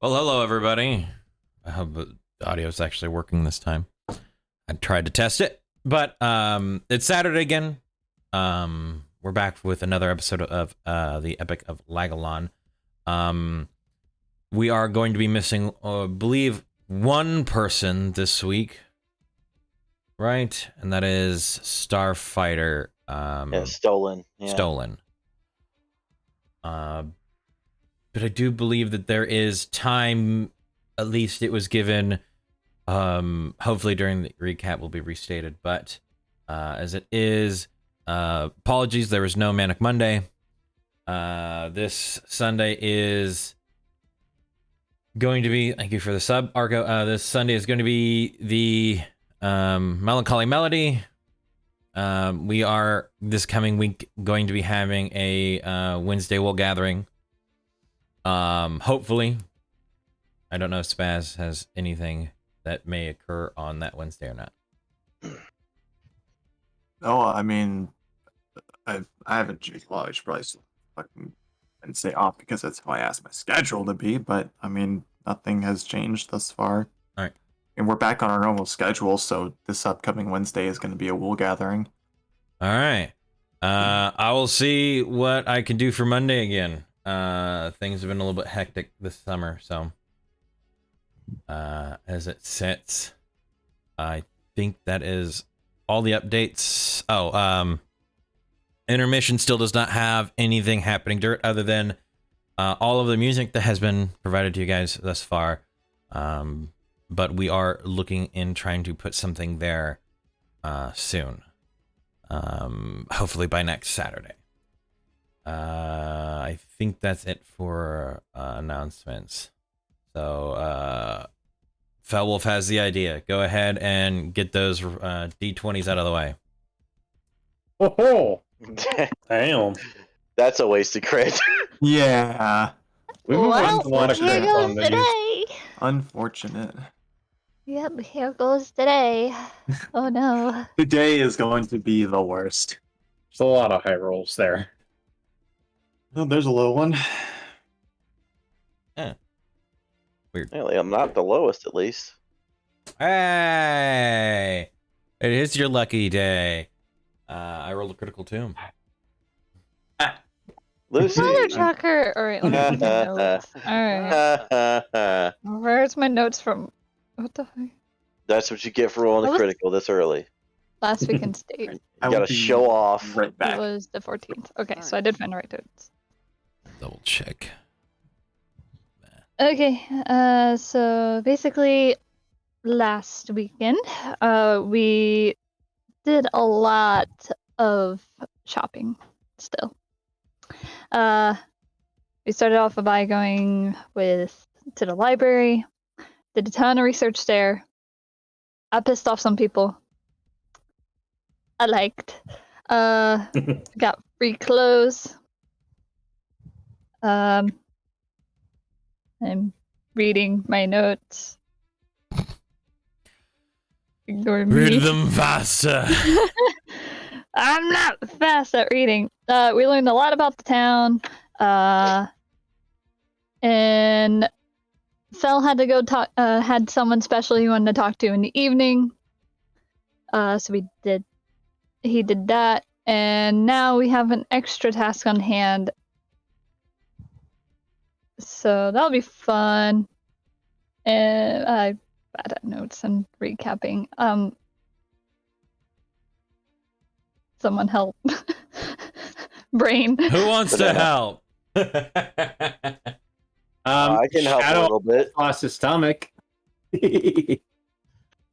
Well, hello everybody. I hope the audio is actually working this time. I tried to test it, but it's Saturday again. We're back with another episode of the Epic of Lagillon. We are going to be missing, I believe, one person this week, right? And that is Starfighter. Stolen. Yeah. Stolen. But I do believe that there is time, at least it was given, hopefully during the recap will be restated, but as it is, apologies, there was no Manic Monday. This Sunday is going to be, thank you for the sub, Argo, this Sunday is going to be the Melancholy Melody. We are, this coming week, going to be having a Wednesday Wool Gathering. Hopefully, I don't know if Spaz has anything that may occur on that Wednesday or not. No, I mean, I haven't changed. Well, I should probably fucking and say off because that's how I asked my schedule to be. But I mean, nothing has changed thus far. All right, and we're back on our normal schedule. So this upcoming Wednesday is going to be a wool gathering. all right. I will see what I can do for Monday again. Things have been a little bit hectic this summer, so as it sits, I think that is all the updates. Intermission still does not have anything happening other than all of the music that has been provided to you guys thus far. But we are looking in trying to put something there soon. Hopefully by next Saturday. I think that's it for announcements. So, Felwolf has the idea. Go ahead and get those D20s out of the way. Oh, damn. That's a waste of credit. Yeah, We've Well, won a lot of here credits on goes these. today. unfortunate. Yep, here goes today. Oh no. Today is going to be the worst. There's a lot of high rolls there. Oh, there's a low one. Really, I'm not the lowest, at least. Hey! It is your lucky day. I rolled a critical tomb. Lucy. Mother trucker. Alright, let me get my notes. Alright. Where's my notes from? What the fuck? That's what you get for rolling What a was- critical this early. Last week in state. You I will gotta be show off. Right It back. was the 14th. Okay, so I did find the right notes. Double check. Okay, so basically last weekend, we did a lot of shopping still. We started off by going to the library, did a ton of research there. I pissed off some people. I liked. Got free clothes. I'm reading my notes. Ignore me. Read them faster. I'm not fast at reading. We learned a lot about the town. And Fel had to go talk. Had someone special he wanted to talk to in the evening. So he did that, and now we have an extra task on hand. So that'll be fun. And I bad at notes and recapping. Someone help. Brain. Who wants to help? I can help a Shadow little bit. lost his stomach.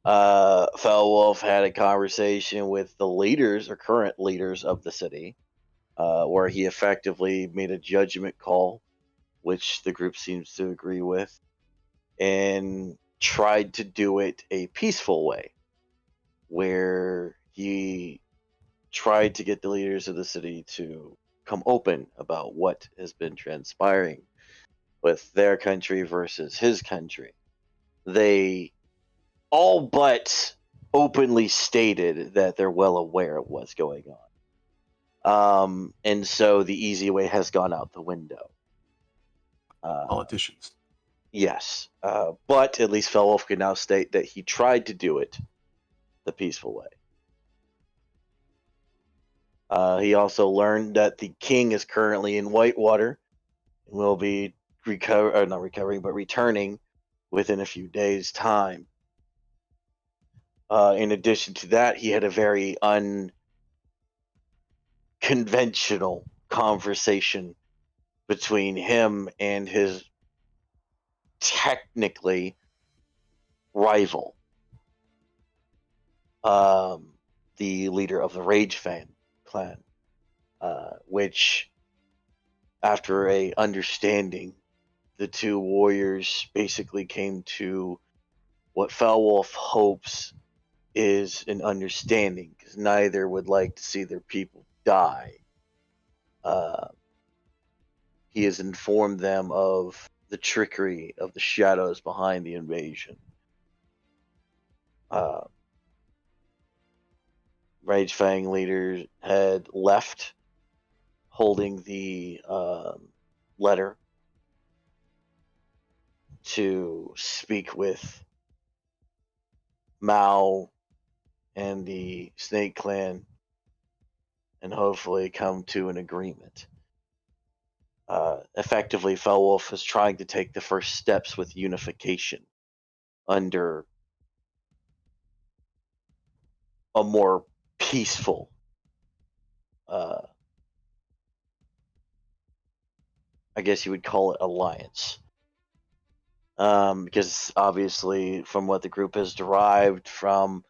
Felwolf had a conversation with the leaders or current leaders of the city, where he effectively made a judgment call, which the group seems to agree with, and tried to do it a peaceful way, where he tried to get the leaders of the city to come open about what has been transpiring with their country versus his country. They all but openly stated that they're well aware of what's going on. And so the easy way has gone out the window. Politicians. Yes, but at least Felwolf can now state that he tried to do it the peaceful way. He also learned that the king is currently in Whitewater and will be not recovering, but returning within a few days' time. In addition to that, he had a very unconventional conversation between him and his technically rival, the leader of the Rage clan, which, after a understanding, the two warriors basically came to what Felwolf hopes is an understanding, because neither would like to see their people die. He has informed them of the trickery of the shadows behind the invasion. Rage Fang leaders had left holding the letter to speak with Mao and the Snake Clan and hopefully come to an agreement. Effectively, Felwolf is trying to take the first steps with unification under a more peaceful I guess you would call it alliance. Because obviously, from what the group has derived from,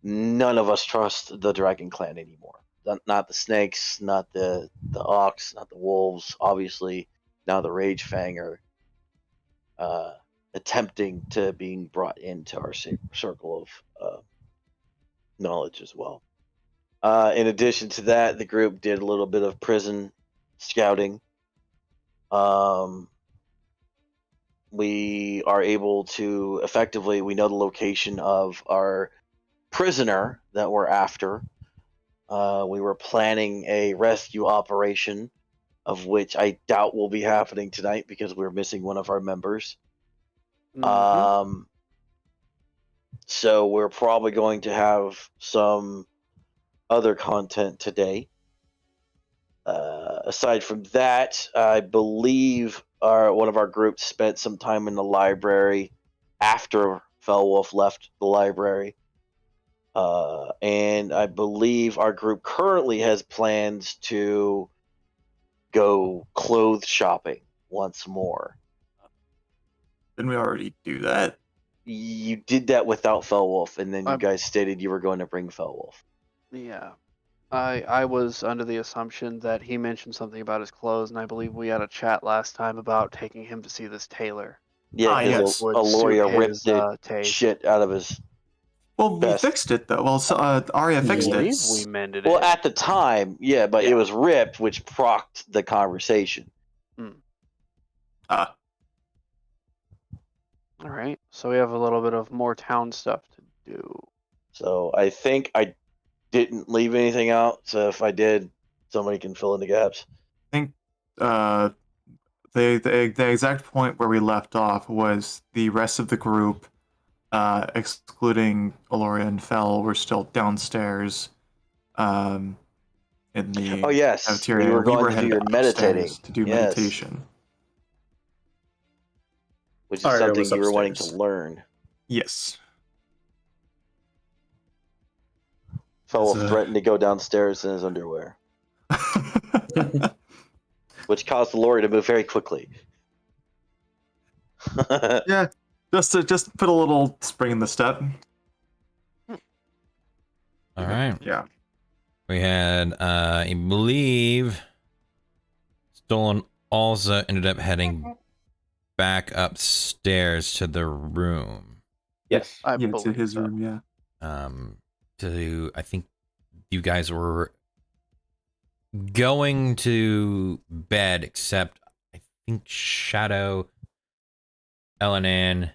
none of us trust the Dragon Clan anymore. Not the snakes, not the ox, not the wolves. Obviously, now the Rage Fang are attempting to being brought into our circle of knowledge as well. In addition to that, the group did a little bit of prison scouting. We are able to effectively, we know the location of our prisoner that we're after. We were planning a rescue operation, of which I doubt will be happening tonight because we're missing one of our members. So we're probably going to have some other content today. Aside from that, I believe one of our groups spent some time in the library after Felwolf left the library. And I believe our group currently has plans to go clothes shopping once more. Didn't we already do that? You did that without Felwolf, and then you guys stated you were going to bring Felwolf. Yeah. I was under the assumption that he mentioned something about his clothes, and I believe we had a chat last time about taking him to see this tailor. Yeah, yes. Would Aloria suit ripped his, the taste. shit out of his. Well, we Best. fixed it though. Well, Arya I fixed believe it. we mended Well, it. at the time, yeah, but it Yeah. was ripped, which procked the conversation. Ah, All right. So we have a little bit of more town stuff to do. So I think I didn't leave anything out. So if I did, somebody can fill in the gaps. I think the exact point where we left off was the rest of the group, excluding Aloria and Fel, were still downstairs. In the Oh yes, cafeteria. we were going to do headed your meditating. upstairs to do Yes. meditation. Which is Arya something was you were wanting to upstairs. learn. Yes. Felwolf As a- threatened to go downstairs in his underwear, which caused the lorry to move very quickly. Yeah, just put a little spring in the step. All right. Yeah. We had, I believe, Stolen also ended up heading back upstairs to the room. Yes. I Yeah, to believe his so. room. Yeah. I think you guys were going to bed, except I think Shadow, Elenan,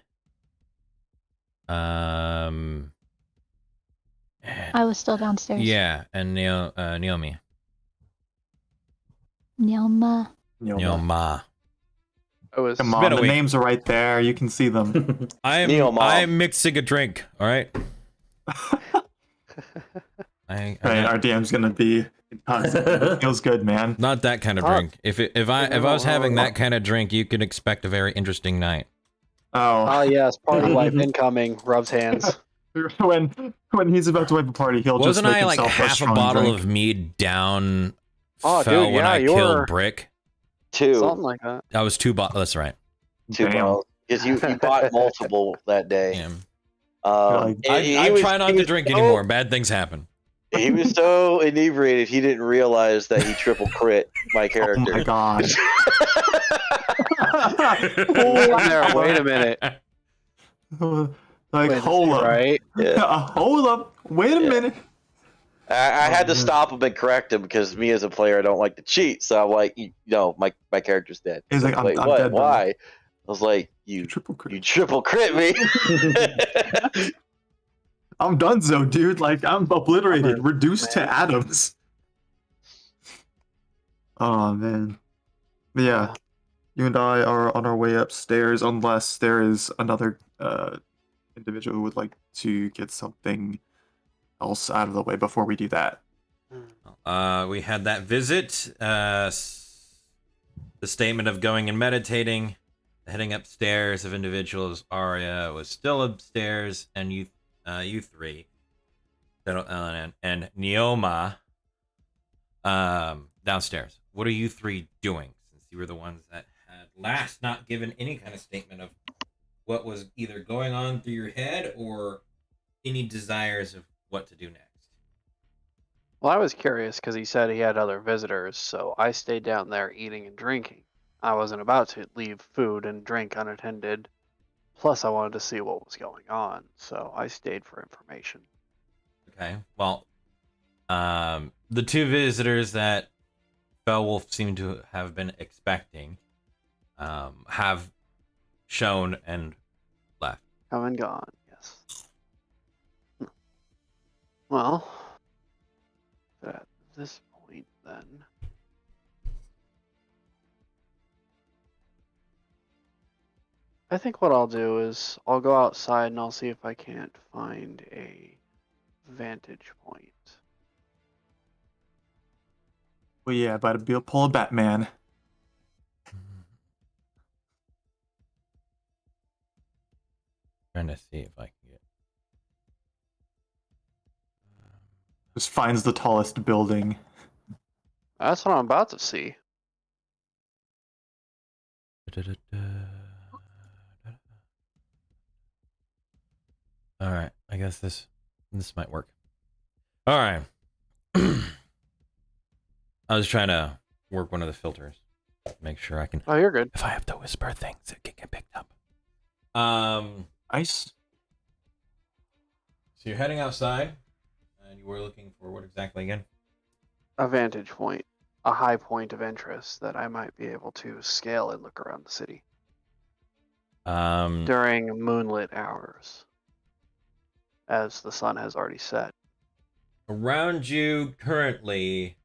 and- I was still downstairs. yeah, and Naomi. Nyelma. Neoma. It was. Come been on, a the week. names are right there. You can see them. Neil, Mom. I'm mixing a drink. All right. Right, our DM's gonna be intoxicated. It feels good, man. Not that kind of Huh. drink. If I was having that kind of drink, you can expect a very interesting night. Oh, Ah, yes, party wipe incoming. Rubs hands. when he's about to wipe a party, he'll Wasn't just make I like himself a half a strong bottle drink. of mead down? Oh, fell dude, when yeah, I you killed were- Brick. Two. Something like that. I was 2 bottles. That's right. Two Damn. bottles. Because you bought multiple that day. Yeah. And I he was- try not he to was drink so- anymore. Bad things happen. He was so inebriated, he didn't realize that he triple crit my Oh character. my god. Hold there, wait a minute. Like, Wait, hold up. right? Yeah. Hold up. Wait a Yeah. minute. I had to man. stop him and correct him because me as a player, I don't like to cheat. So I'm like, no, my character's dead. He's like, wait, I'm what? dead, bro. Why? I was like, you Triple crit. triple crit me. I'm donezo, dude. Like, I'm obliterated, Bummer, reduced man. to atoms. Oh, man. But yeah, you and I are on our way upstairs unless there is another individual who would like to get something else out of the way before we do that. We had that visit. The statement of going and meditating, heading upstairs of individuals. Arya was still upstairs, and you three, Ellen and Neoma, downstairs. What are you three doing? Since you were the ones that had last not given any kind of statement of what was either going on through your head or any desires of what to do next. Well, I was curious because he said he had other visitors, so I stayed down there eating and drinking. I wasn't about to leave food and drink unattended. Plus, I wanted to see what was going on, so I stayed for information. Okay. Well, the 2 visitors that Felwolf seemed to have been expecting have shown and left. Come and gone, yes. Well, at this point, then. I think what I'll do is I'll go outside and I'll see if I can't find a vantage point. Well, yeah, but be a pull a Batman. Trying to see if I can get. Just finds the tallest building. That's what I'm about to see. All right, I guess this might work. All right. I was trying to work one of the filters, make sure I can. Oh, you're good. If I have to whisper things, it can get picked up. Nice. So you're heading outside, and you were looking for what exactly again? A vantage point. A high point of interest that I might be able to scale and look around the city during moonlit hours, as the sun has already set. Around you currently,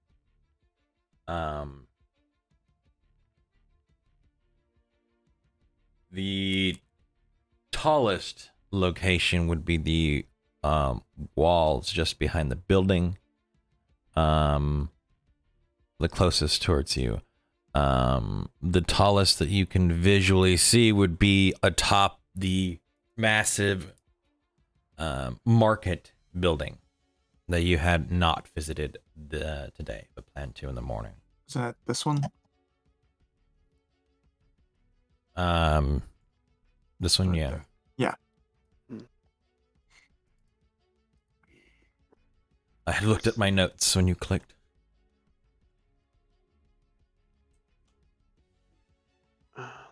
the tallest location would be the walls just behind the building, the closest towards you. The tallest that you can visually see would be atop the massive market building that you had not visited today, but planned to in the morning. Is that this one? This one, Right yeah. there. Yeah. I had looked at my notes when you clicked.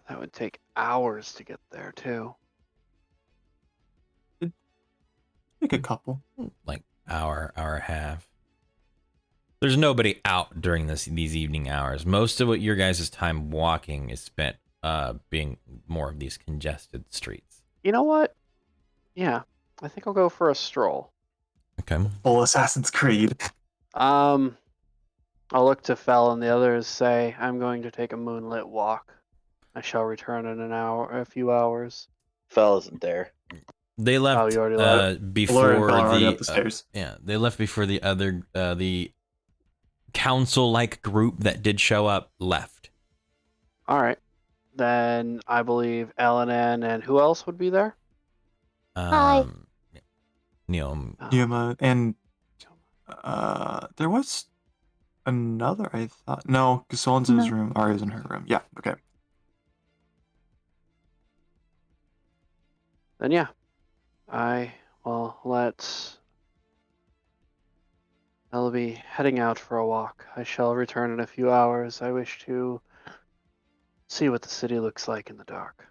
That would take hours to get there, too. Like a couple. Like hour and a half. There's nobody out during these evening hours. Most of what your guys' time walking is spent being more of these congested streets. You know what? Yeah, I think I'll go for a stroll. Okay. Full Assassin's Creed. I'll look to Fel and the others, say, I'm going to take a moonlit walk. I shall return in a few hours. Fell isn't there. They left you already Laura left? and before Bella are already up the the stairs. yeah, they left before the other the council-like group that did show up left. All right. Then I believe Ellen and who else would be there? Hi. Neil, Oh, Yuma and there was another. I thought no, because someone's in his room. Aria's in her room. Yeah. Okay. Then yeah, I'll be heading out for a walk. I shall return in a few hours. I wish to see what the city looks like in the dark.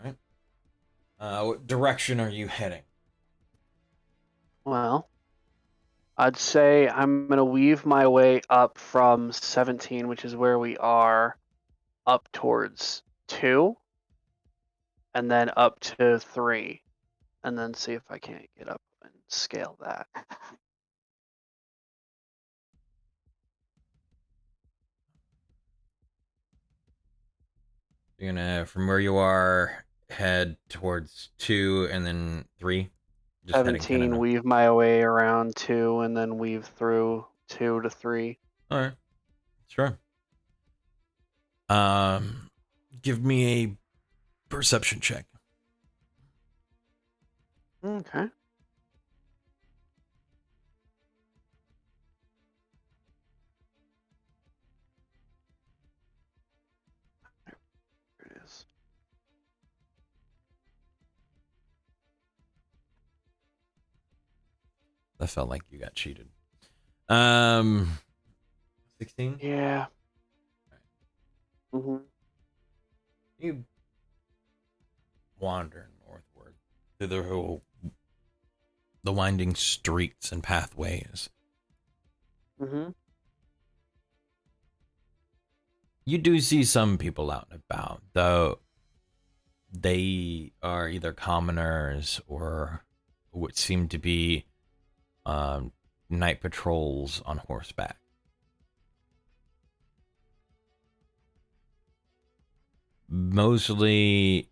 all right. What direction are you heading? Well, I'd say I'm gonna weave my way up from 17, which is where we are, up towards 2, and then up to 3, and then see if I can't get up and scale that. You're gonna, from where you are, head towards 2 and then 3? Just heading 17, kind of. weave my way around 2, and then weave through 2 to 3. All right. Sure. Give me a perception check. Okay. There it is. That felt like you got cheated. 16? Yeah. Mm-hmm. You wander northward through the winding streets and pathways. Mm-hmm. You do see some people out and about, though they are either commoners or what seem to be night patrols on horseback. Mostly,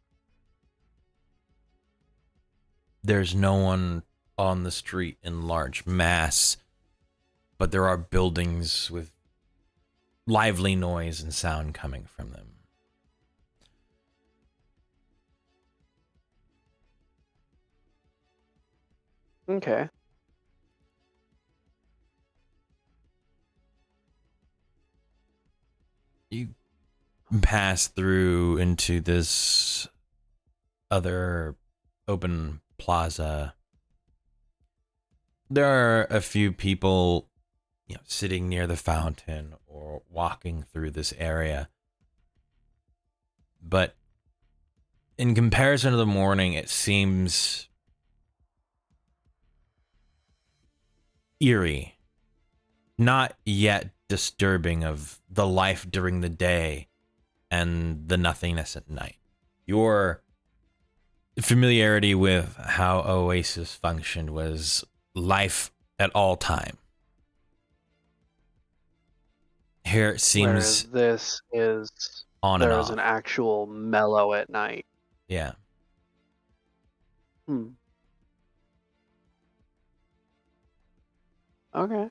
there's no one on the street in large mass, but there are buildings with lively noise and sound coming from them. Okay. You pass through into this other open plaza. There are a few people, sitting near the fountain or walking through this area. But in comparison to the morning, it seems eerie, not yet disturbing of the life during the day and the nothingness at night. Your familiarity with how Oasis functioned was life at all time. Here it seems Whereas this is on and there's off. an actual mellow at night. Yeah. Hmm. Okay.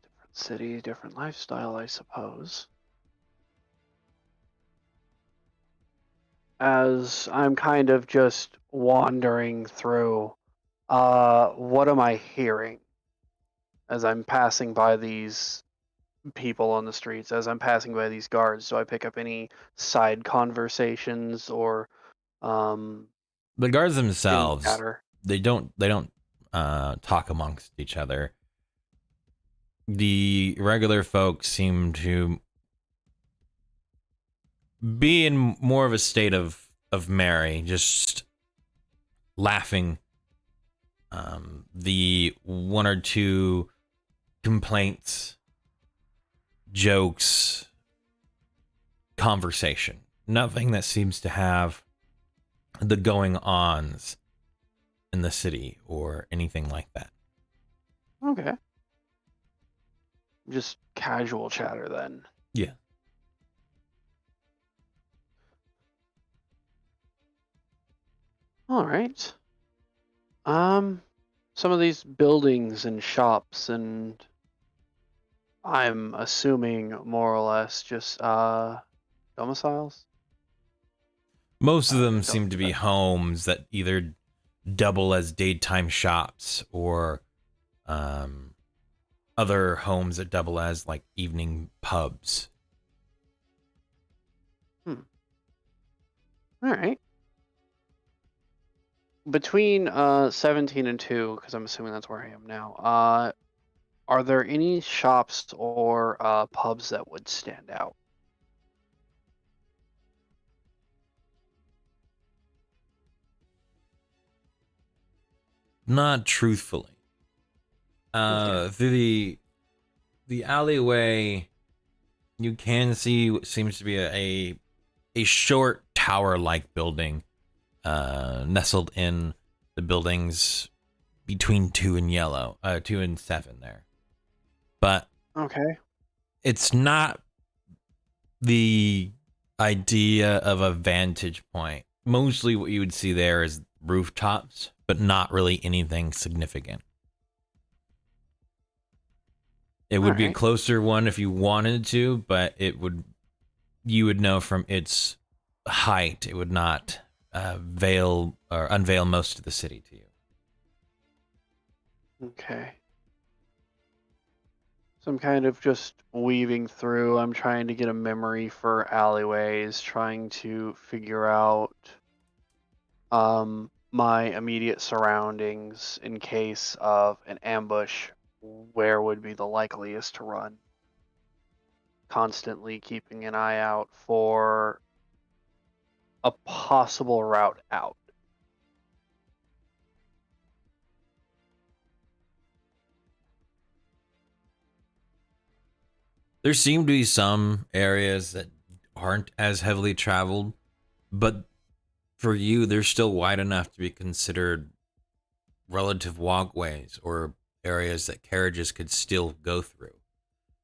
Different city, different lifestyle, I suppose. As I'm kind of just wandering through, what am I hearing as I'm passing by these people on the streets, as I'm passing by these guards? Do I pick up any side conversations or The guards any themselves, chatter? they don't talk amongst each other. The regular folk seem to be in more of a state of merry, just laughing. The one or two complaints, jokes, conversation. Nothing that seems to have the going ons in the city or anything like that. Okay. Just casual chatter then. Yeah. All right. Some of these buildings and shops, and I'm assuming more or less just domiciles. Most of them Don't seem to be specify. homes that either double as daytime shops or other homes that double as like evening pubs. All right. Between 17 and 2, because I'm assuming that's where I am now. Are there any shops or pubs that would stand out? Not truthfully. Okay. Through the alleyway, you can see what seems to be a short tower-like building, nestled in the buildings between 2 and 2 and 7 there. But Okay. it's not the idea of a vantage point. Mostly what you would see there is rooftops, but not really anything significant. It would be a Alright. closer one if you wanted to, but you would know from its height, it would not veil or unveil most of the city to you. Okay. So I'm kind of just weaving through. I'm trying to get a memory for alleyways, trying to figure out my immediate surroundings in case of an ambush. Where would be the likeliest to run? Constantly keeping an eye out for a possible route out. There seem to be some areas that aren't as heavily traveled, but for you, they're still wide enough to be considered relative walkways or areas that carriages could still go through.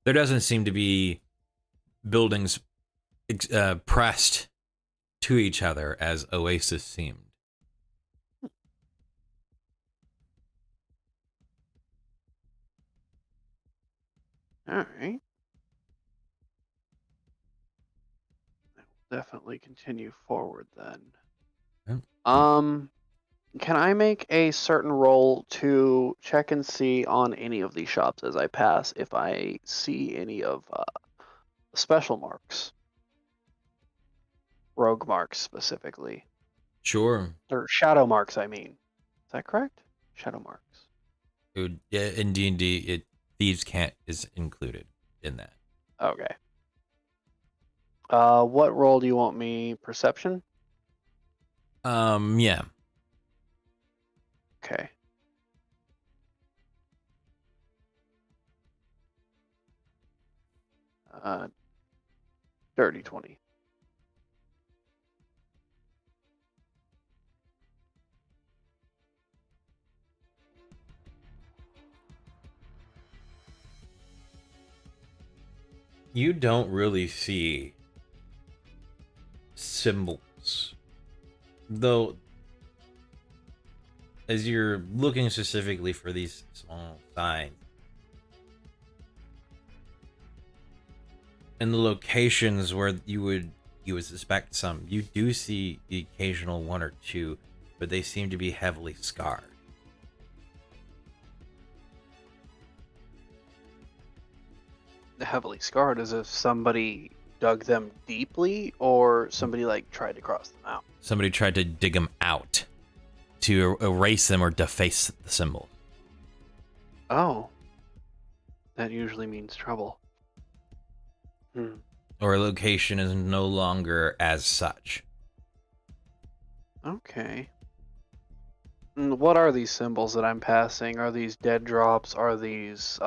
There doesn't seem to be buildings pressed to each other as Oasis seemed. All right. Definitely continue forward then. Yeah. Can I make a certain roll to check and see on any of these shops as I pass if I see any of special marks? Rogue marks specifically. Sure. Or shadow marks, I mean. Is that correct? Shadow marks. In D&D, Thieves' Cant is included in that. Okay. What roll do you want me? Perception? Yeah. Okay. Dirty 20. You don't really see symbols. Though, as you're looking specifically for these small signs, in the locations where you would suspect some, you do see the occasional one or two, but they seem to be heavily scarred. Heavily scarred as if somebody dug them deeply or somebody like tried to cross them out. Somebody tried to dig them out to erase them or deface the symbol. Oh. That usually means trouble. Or a location is no longer as such. Okay. What are these symbols that I'm passing? Are these dead drops? Are these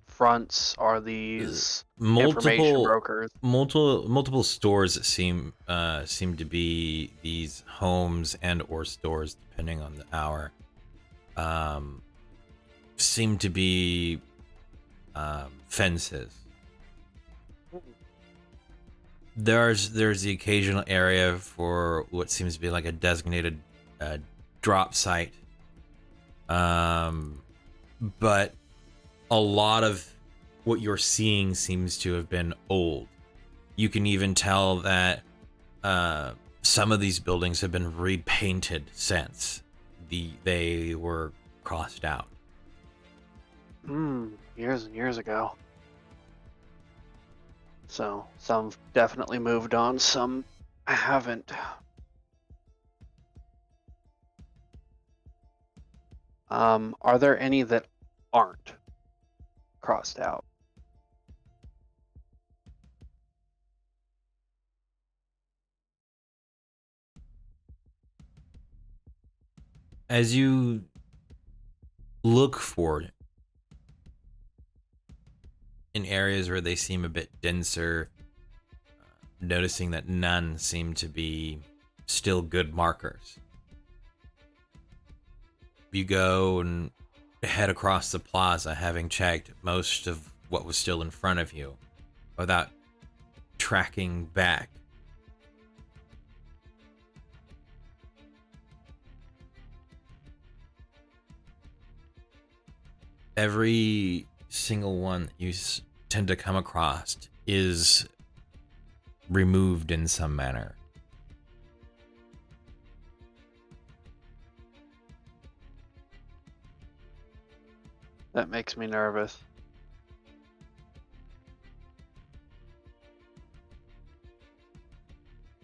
fronts? Are these information brokers? Multiple stores seem to be these homes and or stores depending on the hour. seem to be fences. There's the occasional area for what seems to be like a designated drop site, but a lot of what you're seeing seems to have been old. You can even tell that some of these buildings have been repainted since they were crossed out. Years and years ago. So, some definitely moved on, some haven't. Are there any that aren't crossed out? As you look for it in areas where they seem a bit denser, noticing that none seem to be still good markers. You go and head across the plaza, having checked most of what was still in front of you, without tracking back. Every single one that you tend to come across is removed in some manner. That makes me nervous.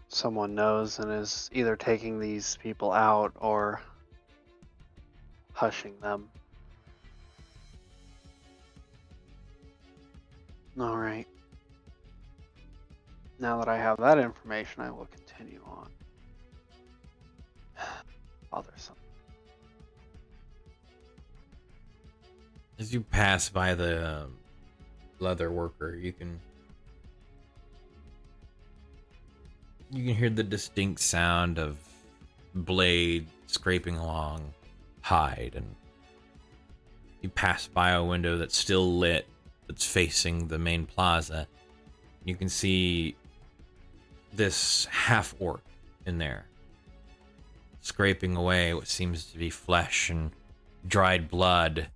Someone knows and is either taking these people out or hushing them. All right. Now that I have that information, I will continue on. Bothersome. As you pass by the leather worker, you can hear the distinct sound of blade scraping along hide, and you pass by a window that's still lit, that's facing the main plaza. You can see this half-orc in there, scraping away what seems to be flesh and dried blood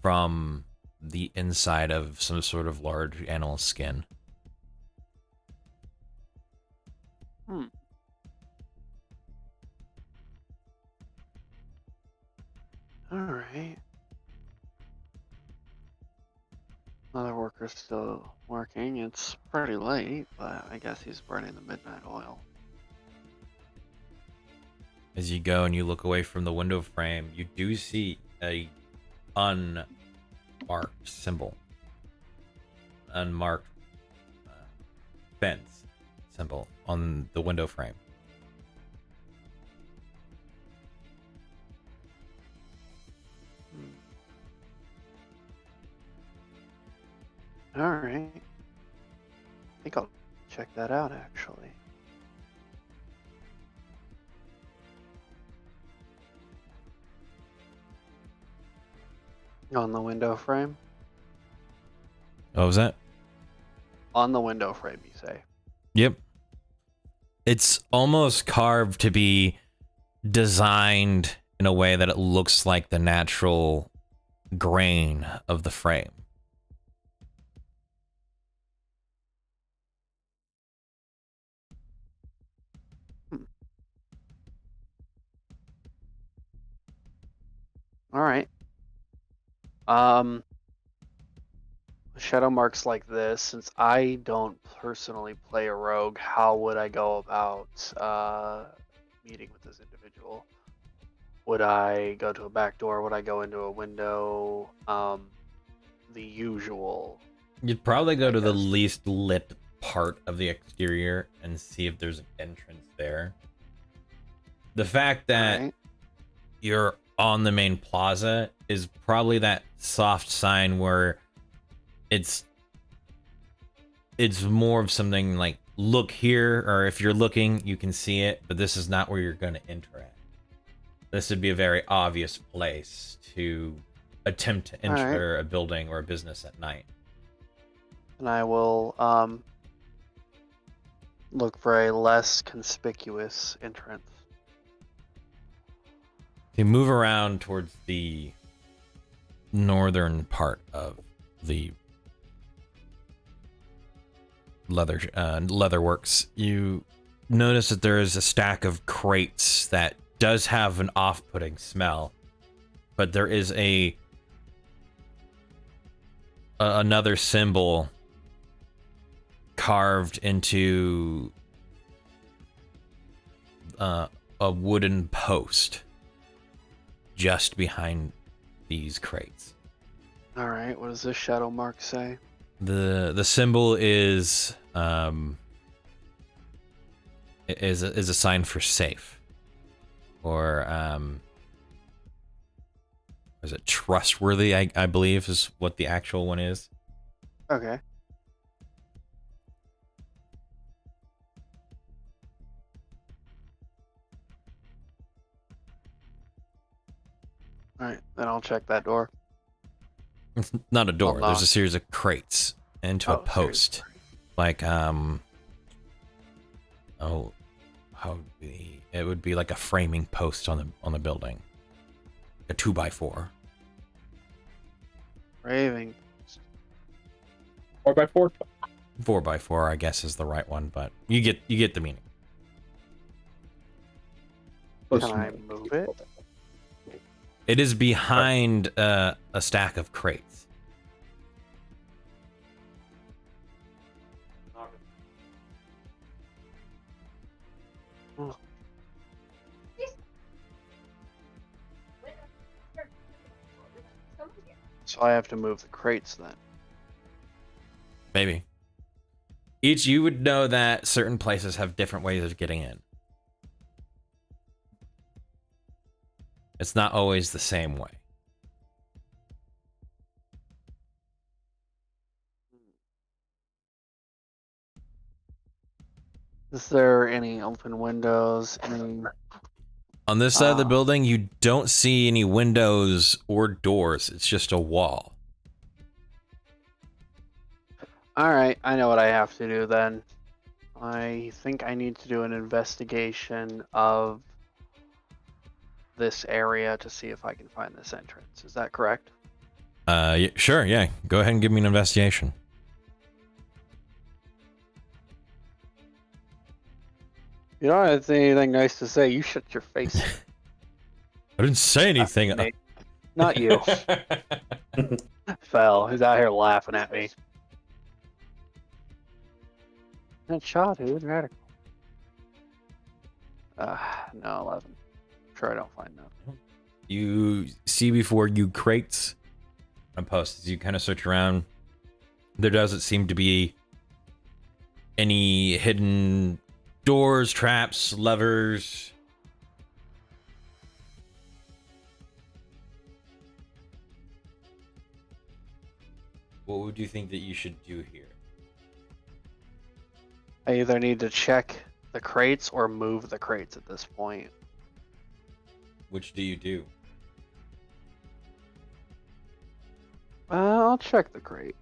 from the inside of some sort of large animal skin. All right. Another worker's still working. It's pretty late, but I guess he's burning the midnight oil. As you go and you look away from the window frame, you do see a unmarked symbol. Unmarked fence symbol on the window frame. All right. I think I'll check that out, actually. On the window frame? What was that? On the window frame, you say? Yep. It's almost carved to be designed in a way that it looks like the natural grain of the frame. All right. Shadow marks like this, since I don't personally play a rogue, how would I go about meeting with this individual? Would I go to a back door? Would I go into a window? The usual. You'd probably go to the least lit part of the exterior and see if there's an entrance there. The fact that you're on the main plaza is probably that soft sign where it's more of something like, look here, or if you're looking, you can see it, but this is not where you're going to enter at. This would be a very obvious place to attempt to Alright. enter a building or a business at night. And I will look for a less conspicuous entrance. You move around towards the northern part of the leatherworks. You notice that there is a stack of crates that does have an off-putting smell, but there is another symbol carved into a wooden post just behind these crates. All right, what does this shadow mark say? The symbol is a sign for safe, or is it trustworthy? I believe is what the actual one is. Okay. All right, then I'll check that door. It's not a door. Well, There's not. a series of crates into a Oh, post. seriously. Like it would be like a framing post on the building, a 2x4. Raving. 4x4. 4x4, I guess, is the right one, but you get the meaning. Can I move it? It is behind a stack of crates. Oh. So I have to move the crates then. Maybe. You would know that certain places have different ways of getting in. It's not always the same way. Is there any open windows? Any? On this side of the building, you don't see any windows or doors. It's just a wall. All right, I know what I have to do then. I think I need to do an investigation of this area to see if I can find this entrance. Is that correct? Sure, yeah. Go ahead and give me an investigation. You don't have anything nice to say. You shut your face. I didn't say anything. Nate. Not you. Fell. He's out here laughing at me. That shot, dude. Radical. No, 11. Sure, I don't find nothing. You see before you crates on posts. As you kind of search around, there doesn't seem to be any hidden doors, traps, levers. What would you think that you should do here? I either need to check the crates or move the crates at this point. Which do you do? I'll check the crate.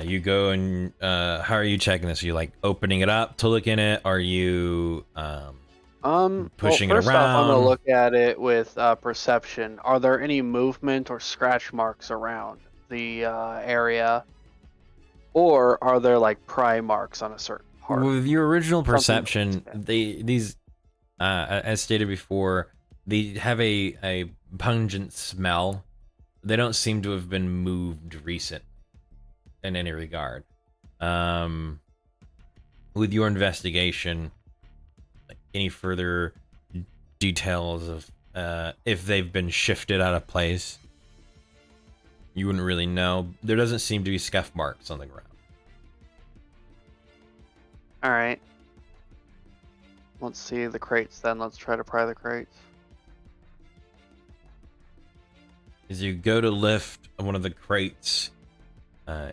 You go and how are you checking this? Are you like opening it up to look in it? Are you pushing well, it first off, I'm gonna around? look at it with perception. Are there any movement or scratch marks around the area, or are there like pry marks on a certain part? With your original Something perception, like these as stated before, they have a pungent smell. They don't seem to have been moved recent in any regard. With your investigation, like any further details of if they've been shifted out of place, you wouldn't really know. There doesn't seem to be scuff marks on the ground. All right. Let's see the crates then. Let's try to pry the crates. As you go to lift one of the crates,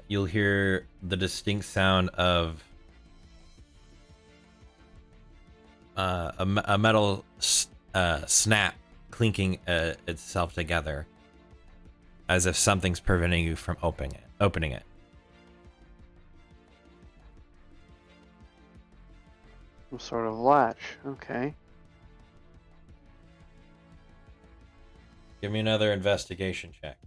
you'll hear the distinct sound of a metal snap, clinking itself together, as if something's preventing you from opening it. Some sort of latch. Okay. Give me another investigation check.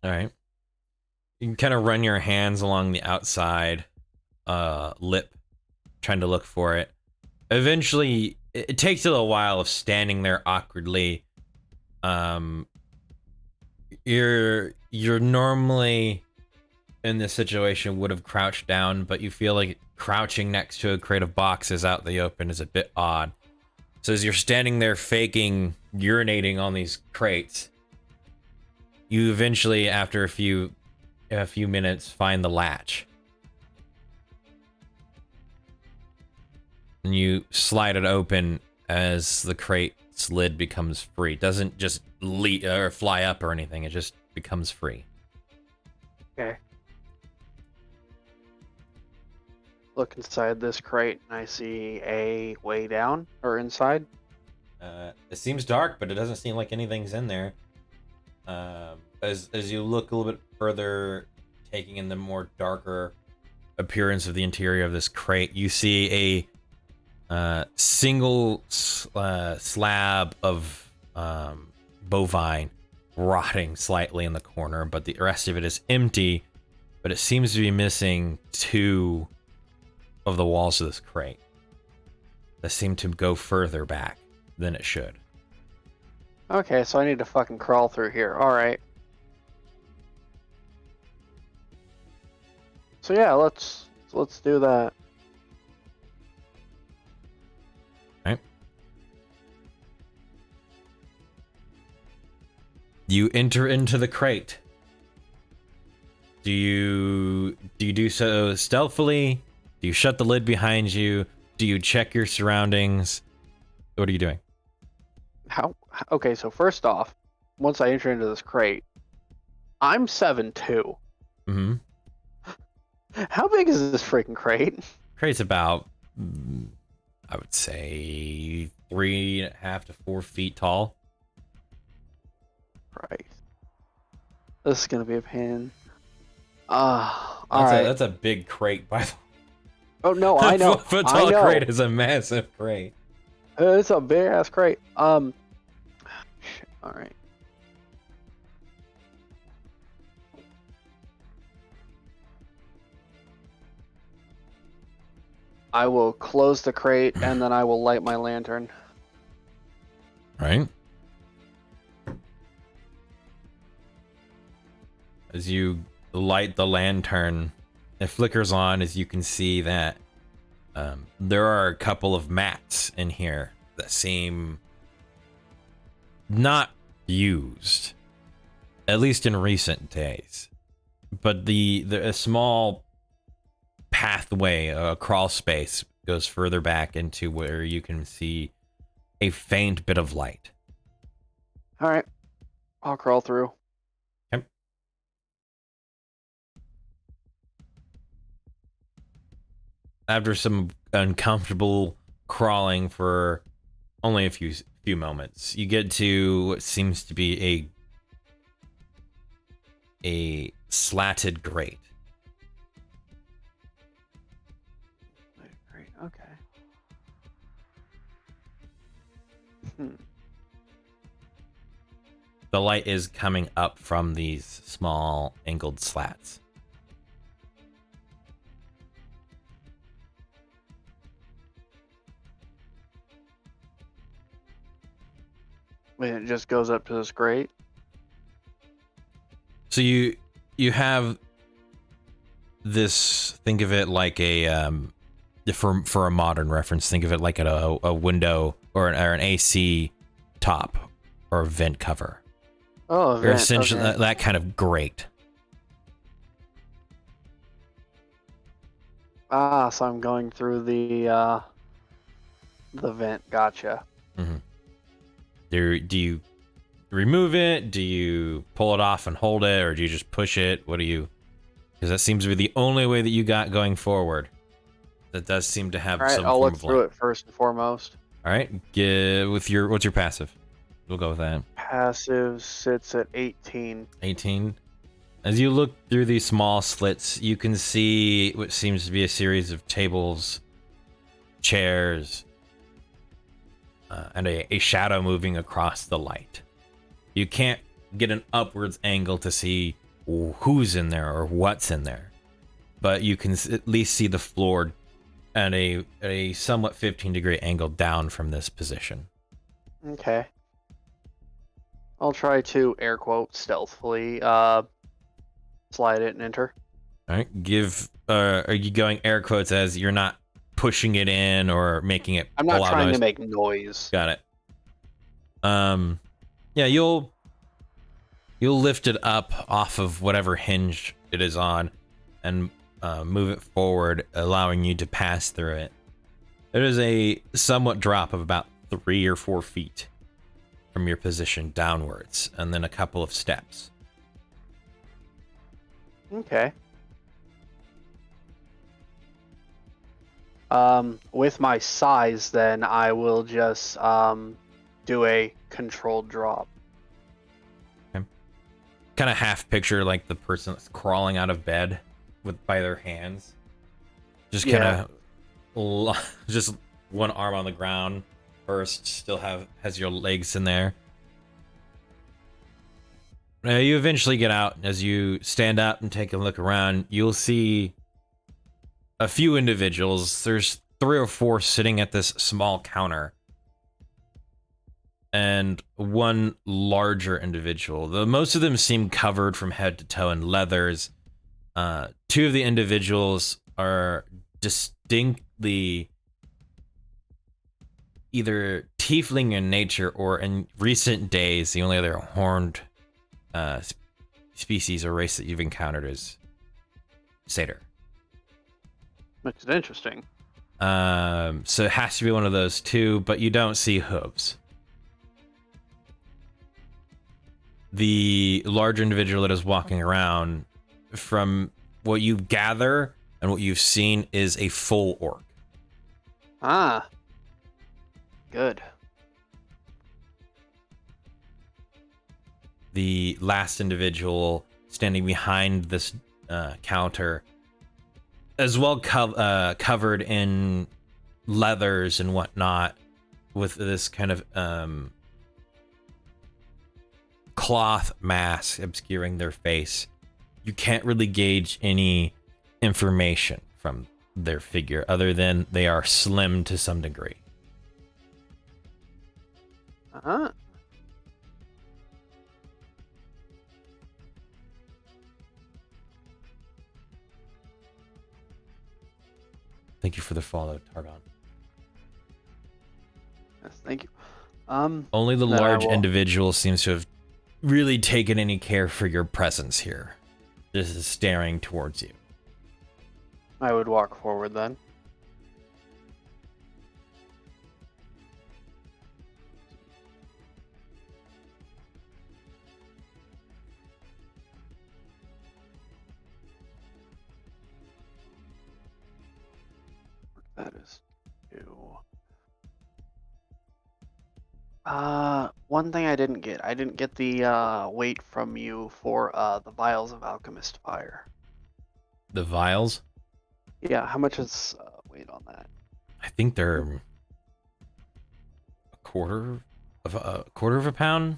All right. You can kind of run your hands along the outside lip, trying to look for it. Eventually, it takes a little while of standing there awkwardly. You're normally in this situation would have crouched down, but you feel like crouching next to a crate of boxes out in the open is a bit odd. So as you're standing there faking urinating on these crates, you eventually, after a few minutes, find the latch. And you slide it open as the crate's lid becomes free. It doesn't just or fly up or anything, it just becomes free. Okay. Look inside this crate and I see a way down or inside. It seems dark, but it doesn't seem like anything's in there. As you look a little bit further, taking in the more darker appearance of the interior of this crate, you see a single slab of bovine rotting slightly in the corner, but the rest of it is empty. But it seems to be missing 2 of the walls of this crate that seem to go further back than it should. Okay, so I need to fucking crawl through here. Alright. So yeah, let's do that. Right. You enter into the crate. Do you do so stealthily? Do you shut the lid behind you? Do you check your surroundings? What are you doing? How? Okay, so first off, once I enter into this crate, I'm 7'2". Mm-hmm. How big is this freaking crate? Crate's about, I would say, 3.5 to 4 feet tall. Right. This is gonna be a pain. Alright. That's a big crate, by the way. Oh no, I know. Foot I tall know. crate is a massive crate. It's a big ass crate. Shit. Alright. I will close the crate and then I will light my lantern. Right. As you light the lantern, it flickers on as you can see that there are a couple of mats in here that seem not used, at least in recent days. But a small pathway, a crawl space, goes further back into where you can see a faint bit of light. Alright. I'll crawl through. Okay. After some uncomfortable crawling for only a few moments, you get to what seems to be a slatted grate. Great. Okay. The light is coming up from these small angled slats. And it just goes up to this grate. So you have this. Think of it like a for a modern reference. Think of it like a window or an AC top or a vent cover. Oh, Or vent, essentially okay. that kind of grate. Ah, so I'm going through the vent. Gotcha. Mm-hmm. Do you remove it? Do you pull it off and hold it, or do you just push it? What do you? Because that seems to be the only way that you got going forward. That does seem to have All right, some I'll form look of through light. it first and foremost. All right, what's your passive? We'll go with that. Passive sits at 18. 18. As you look through these small slits, you can see what seems to be a series of tables, chairs, and a shadow moving across the light. You can't get an upwards angle to see who's in there or what's in there, but you can at least see the floor at a somewhat 15-degree angle down from this position. Okay. I'll try to air quote stealthily slide it and enter. All right, are you going air quotes as you're not pushing it in or making it I'm pull not out trying noise? to make noise. Got it. Yeah, you'll lift it up off of whatever hinge it is on and move it forward, allowing you to pass through it. It is a somewhat drop of about 3 or 4 feet from your position downwards, and then a couple of steps. Okay. With my size, then I will just do a controlled drop. Kind of half picture like the person that's crawling out of bed by their hands. Just kind of just one arm on the ground first, still has your legs in there. You eventually get out. As you stand up and take a look around, you'll see a few individuals. There's 3 or 4 sitting at this small counter, and one larger individual. Most of them seem covered from head to toe in leathers. 2 of the individuals are distinctly either tiefling in nature, or in recent days, the only other horned species or race that you've encountered is satyr. Makes it interesting. So it has to be one of those 2, but you don't see hooves. The larger individual that is walking around, from what you gather and what you've seen, is a full orc. Ah. Good. The last individual standing behind this counter, as well covered in leathers and whatnot, with this kind of cloth mask obscuring their face. You can't really gauge any information from their figure other than they are slim to some degree. Uh-huh. Thank you for the follow, Targon. Yes, thank you. Only the then I large will- individual seems to have really taken any care for your presence here. This is staring towards you. I would walk forward then. That is 2. One thing I didn't get the weight from you for the Vials of Alchemist Fire. The vials, Yeah, how much is weight on that? I think they're a quarter of a pound,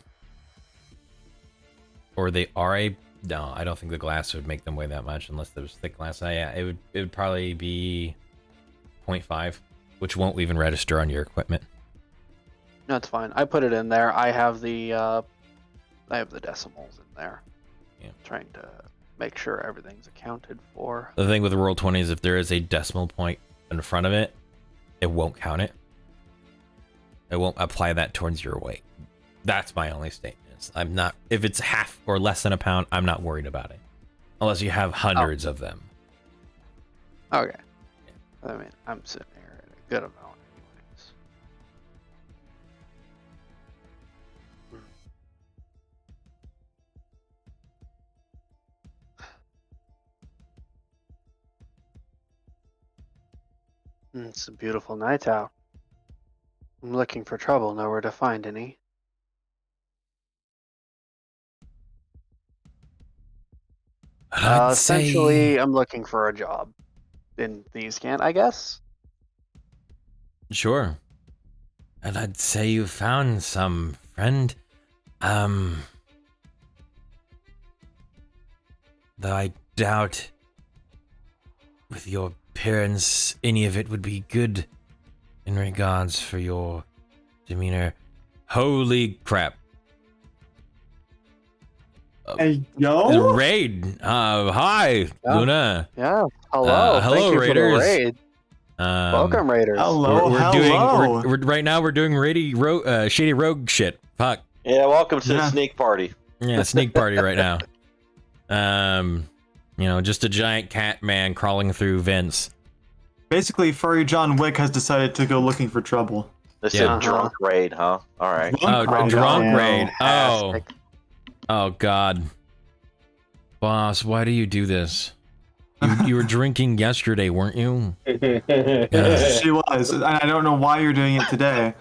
or they are a. No, I don't think the glass would make them weigh that much unless there was thick glass. Yeah, it would probably be 0.5, which won't even register on your equipment. No, it's fine. I put it in there. I have the decimals in there. Yeah. Trying to make sure everything's accounted for. The thing with the Roll20 is if there is a decimal point in front of it, it won't count it. It won't apply that towards your weight. That's my only statement. I'm not, if it's half or less than a pound, I'm not worried about it. Unless you have hundreds of them. Okay. I mean, I'm sitting here at a good amount anyways. It's a beautiful night out. I'm looking for trouble, nowhere to find any. I'd Essentially, say... I'm looking for a job in these can, I guess. Sure. And I'd say you found some, friend. Though I doubt, with your appearance, any of it would be good in regards for your demeanor. Holy crap. Hey, yo. Raid. Hi, Yeah. Luna. Yeah. Hello. hello, Thank you Raiders. for the raid. Welcome, Raiders. Hello, We're hello. doing right now. We're doing shady rogue shit. Fuck. Yeah, welcome to the Yeah. sneak party. Yeah, sneak party right now. Just a giant cat man crawling through vents. Basically, furry John Wick has decided to go looking for trouble. This Yeah. is a drunk raid, huh? All right. Drunk raid. Oh, Fantastic. oh God, boss, why do you do this? You were drinking yesterday, weren't you? She was, and I don't know why you're doing it today.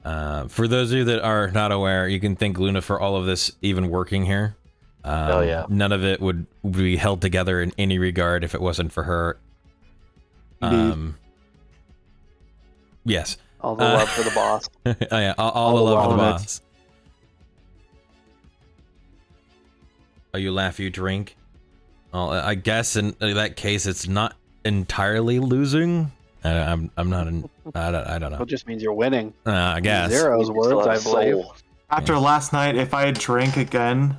For those of you that are not aware, you can thank Luna for all of this even working here. Hell yeah. None of it would be held together in any regard if it wasn't for her. Indeed. Yes. All the love for the boss. Oh, yeah, all the love for the all of it. boss. Oh, you laugh, you drink? Well, I guess in that case, it's not entirely losing. I'm not in. I don't know. It just means you're winning. I guess. Zero's You words, still have I believe. soul. After last night, if I drink again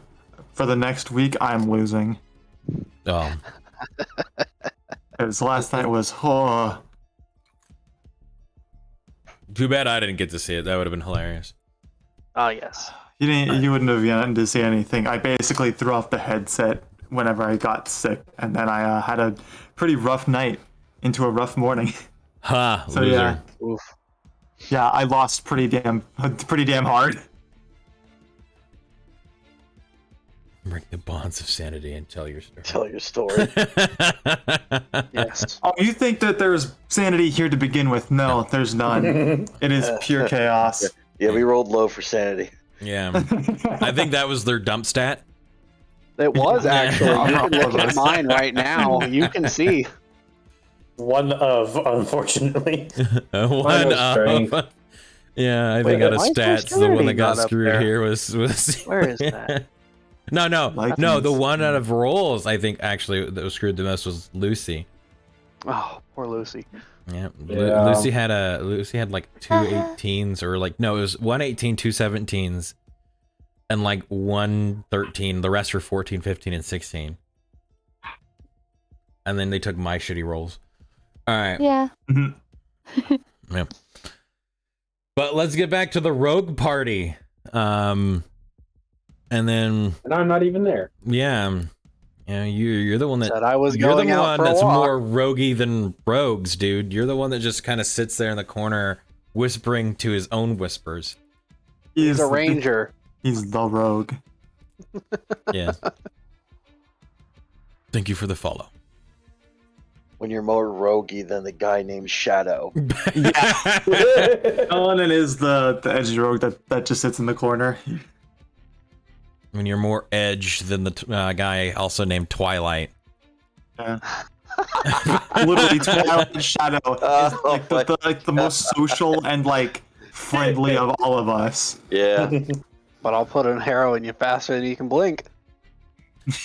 for the next week, I'm losing. Oh, Because last night was, too bad I didn't get to see it. That would have been hilarious. Oh, yes. you wouldn't have gotten to see anything. I basically threw off the headset whenever I got sick, and then I had a pretty rough night into a rough morning. Ha, So loser. yeah, Oof. yeah, I lost pretty damn hard. Break the bonds of sanity and tell your story. Tell your story. Yes. Oh, you think that there's sanity here to begin with? No, there's none. It is pure chaos. Yeah, we rolled low for sanity. Yeah, I think that was their dump stat. It was Yeah. actually. You can look at mine right now. You can see. One of, unfortunately. One was of. strength. Yeah, I Wait, think out of why is there stats, the one that sanity got not up screwed there? here was. Where is that? No, Vikings. the one out of rolls, I think actually that was screwed the most was Lucy. Oh, poor Lucy. Yeah, Yeah. Lucy had like 2 18s or like no, it was 1 18, 2 17s, and like 1 13. The rest were 14, 15, and 16. And then they took my shitty rolls. All right, Yeah. yeah. But let's get back to the rogue party. And then And I'm not even there. yeah, you're the one that. Said I was You're the going out one for a that's walk. more roguey than rogues, dude. You're the one that just kind of sits there in the corner, whispering to his own whispers. He's a ranger. He's the rogue. Yeah. Thank you for the follow. When you're more roguey than the guy named Shadow. Conan is the edgy rogue that just sits in the corner. When you're more edge than the guy also named Twilight. Yeah. Literally, Twilight Shadow is like the most social and like friendly of all of us. Yeah. But I'll put an arrow in you faster than you can blink.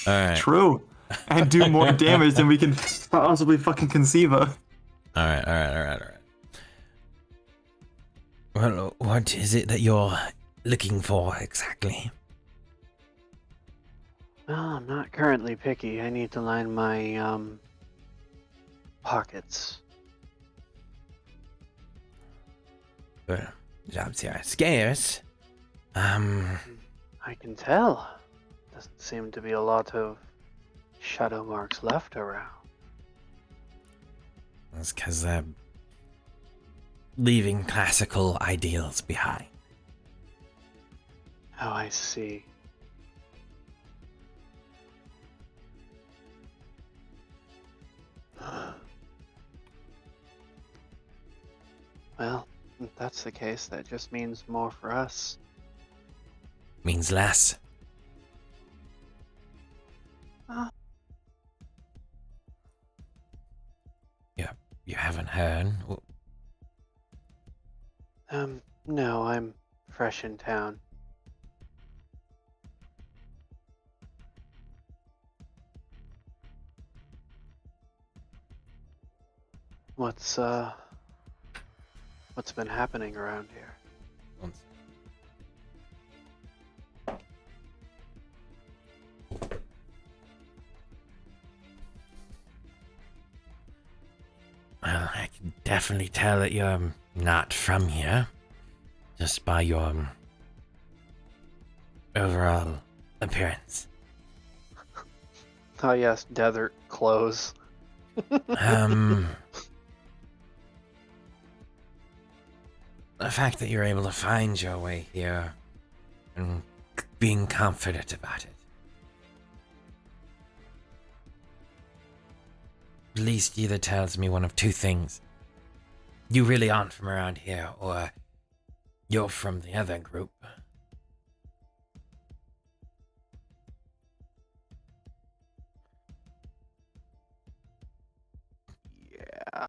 All right. True, and do more damage than we can possibly fucking conceive of. All right. Well, what is it that you're looking for exactly? Well, I'm not currently picky. I need to line my pockets. Well, jobs here are scarce. I can tell. Doesn't seem to be a lot of shadow marks left around. That's because they're leaving classical ideals behind. Oh, I see. Well, if that's the case, that just means more for us. Means less. Uh, You haven't heard? No, I'm fresh in town. What's been happening around here? Well, I can definitely tell that you're not from here, just by your overall appearance. Oh yes, desert clothes. The fact that you're able to find your way here and being confident about it. At least either tells me one of two things. You really aren't from around here, or you're from the other group. Yeah.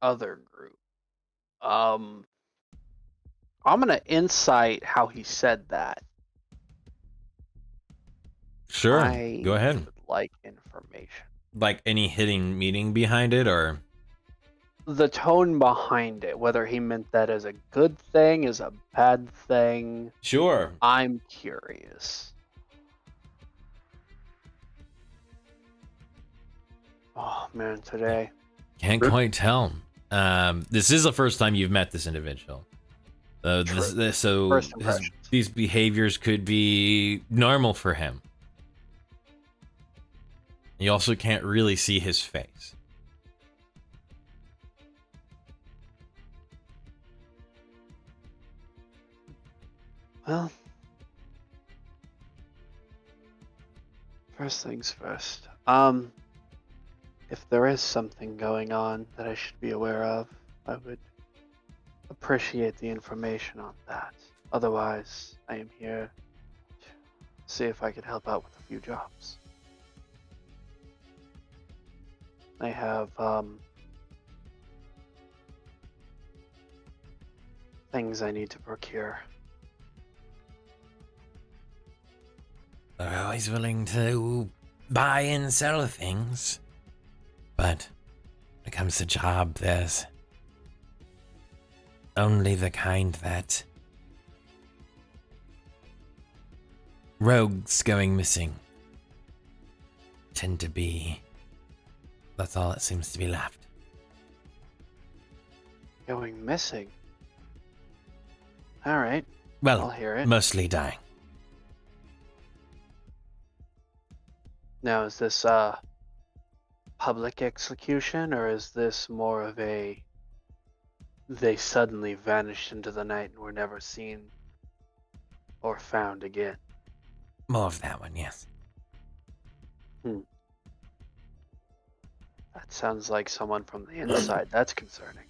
Other group. I'm gonna insight how he said that. Sure, I go ahead. would like information. Like any hidden meaning behind it, or? The tone behind it, whether he meant that as a good thing, as a bad thing. Sure. I'm curious. Oh man, today. Can't quite tell. This is the first time you've met this individual. So First impressions. these behaviors could be normal for him. You also can't really see his face. Well, first things first. If there is something going on that I should be aware of, I would appreciate the information on that. Otherwise, I am here to see if I could help out with a few jobs. I have, things I need to procure. They're always willing to buy and sell things. But when it comes to job, there's only the kind that rogues going missing tend to be. That's all that seems to be left. Going missing? Alright, I'll Well, hear it. mostly dying. Now, is this public execution, or is this more of a they suddenly vanished into the night and were never seen or found again? More of that one, yes. That sounds like someone from the inside. That's concerning.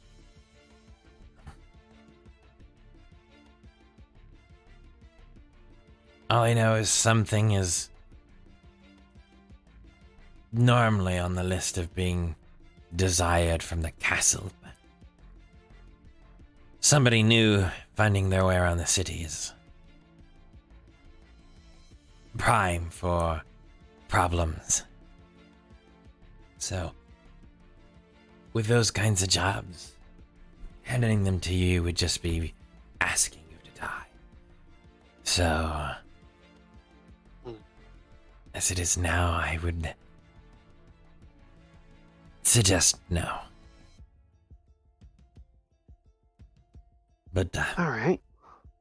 All I know is something is normally on the list of being desired from the castle. But somebody new finding their way around the city is prime for problems. So, with those kinds of jobs, handing them to you would just be asking you to die. So, as it is now, I would suggest no. But Alright.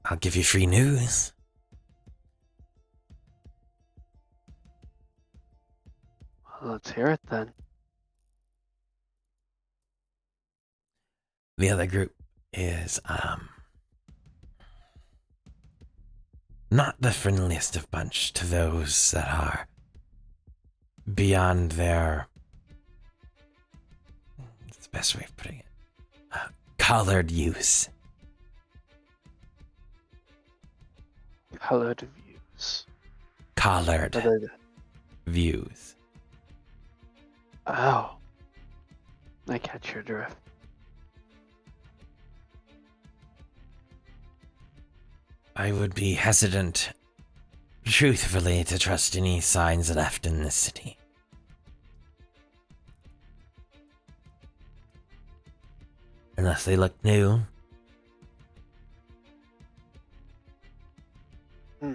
I'll give you free news. Well, let's hear it then. The other group is, not the friendliest of bunch to those that are beyond their, what's the best way of putting it, Collared views. Colored views. Collared Are they- views. Oh. I catch your drift. I would be hesitant, truthfully, to trust any signs left in this city. Unless they look new. Hmm.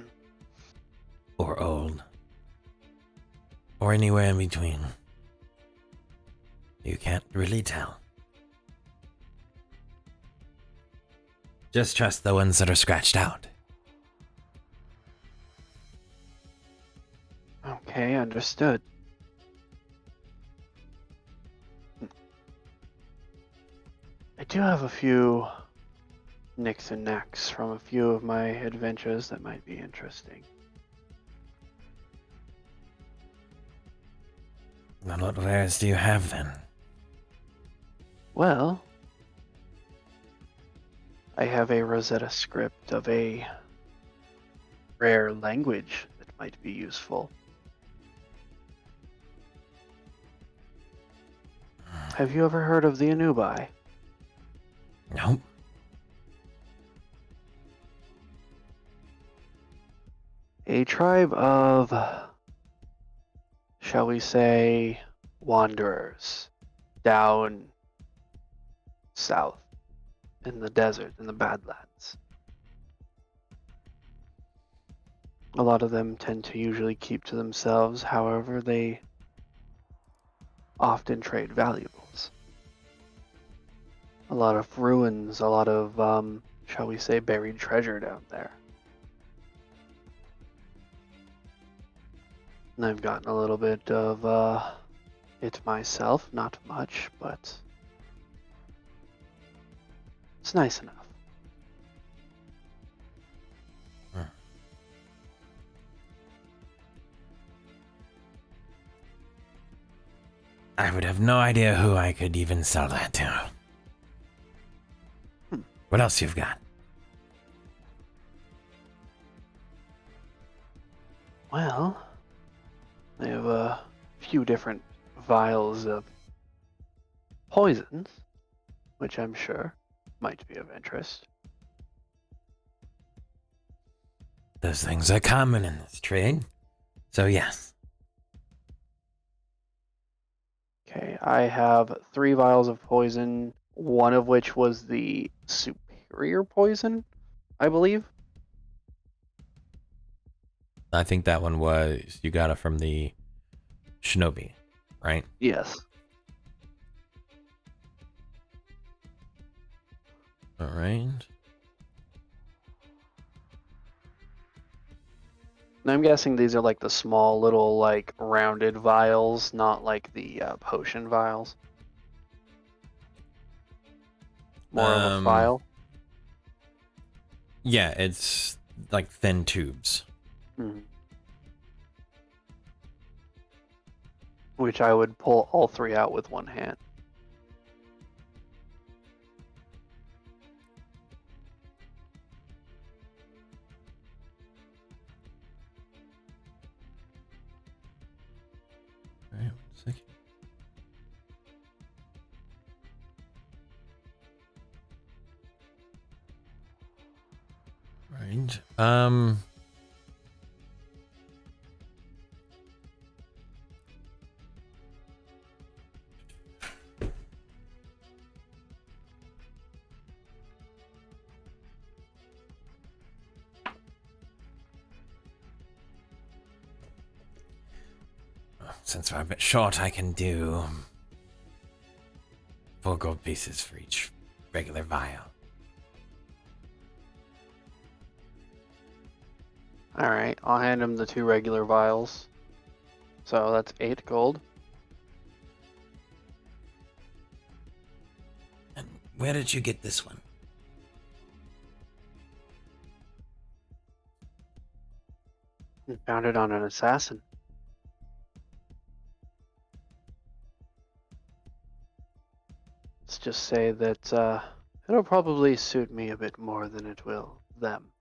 Or old. Or anywhere in between. You can't really tell. Just trust the ones that are scratched out. Okay, understood. I do have a few nicks and knacks from a few of my adventures that might be interesting. And what wares do you have then? Well, I have a Rosetta script of a rare language that might be useful. Have you ever heard of the Anubai? Nope. A tribe of, shall we say, wanderers down south in the desert, in the Badlands. A lot of them tend to usually keep to themselves, however, they often trade valuables. A lot of ruins, a lot of, shall we say, buried treasure down there. And I've gotten a little bit of it myself, not much, but it's nice enough. I would have no idea who I could even sell that to. What else you've got? Well, I have a few different vials of poisons, which I'm sure might be of interest. Those things are common in this trade. So yes. Okay, I have 3 vials of poison, one of which was the superior poison, I believe. I think that one was, you got it from the shinobi, right? Yes. All right. And I'm guessing these are like the small little like rounded vials, not like the potion vials. More of a vial. Yeah, it's like thin tubes. Mhm. Which I would pull all 3 out with one hand. All right, 1 second. Right. Since we're a bit short, I can do 4 gold pieces for each regular vial. Alright, I'll hand him the 2 regular vials. So that's 8 gold. And where did you get this one? Found it on an assassin. Let's just say that It'll probably suit me a bit more than it will them.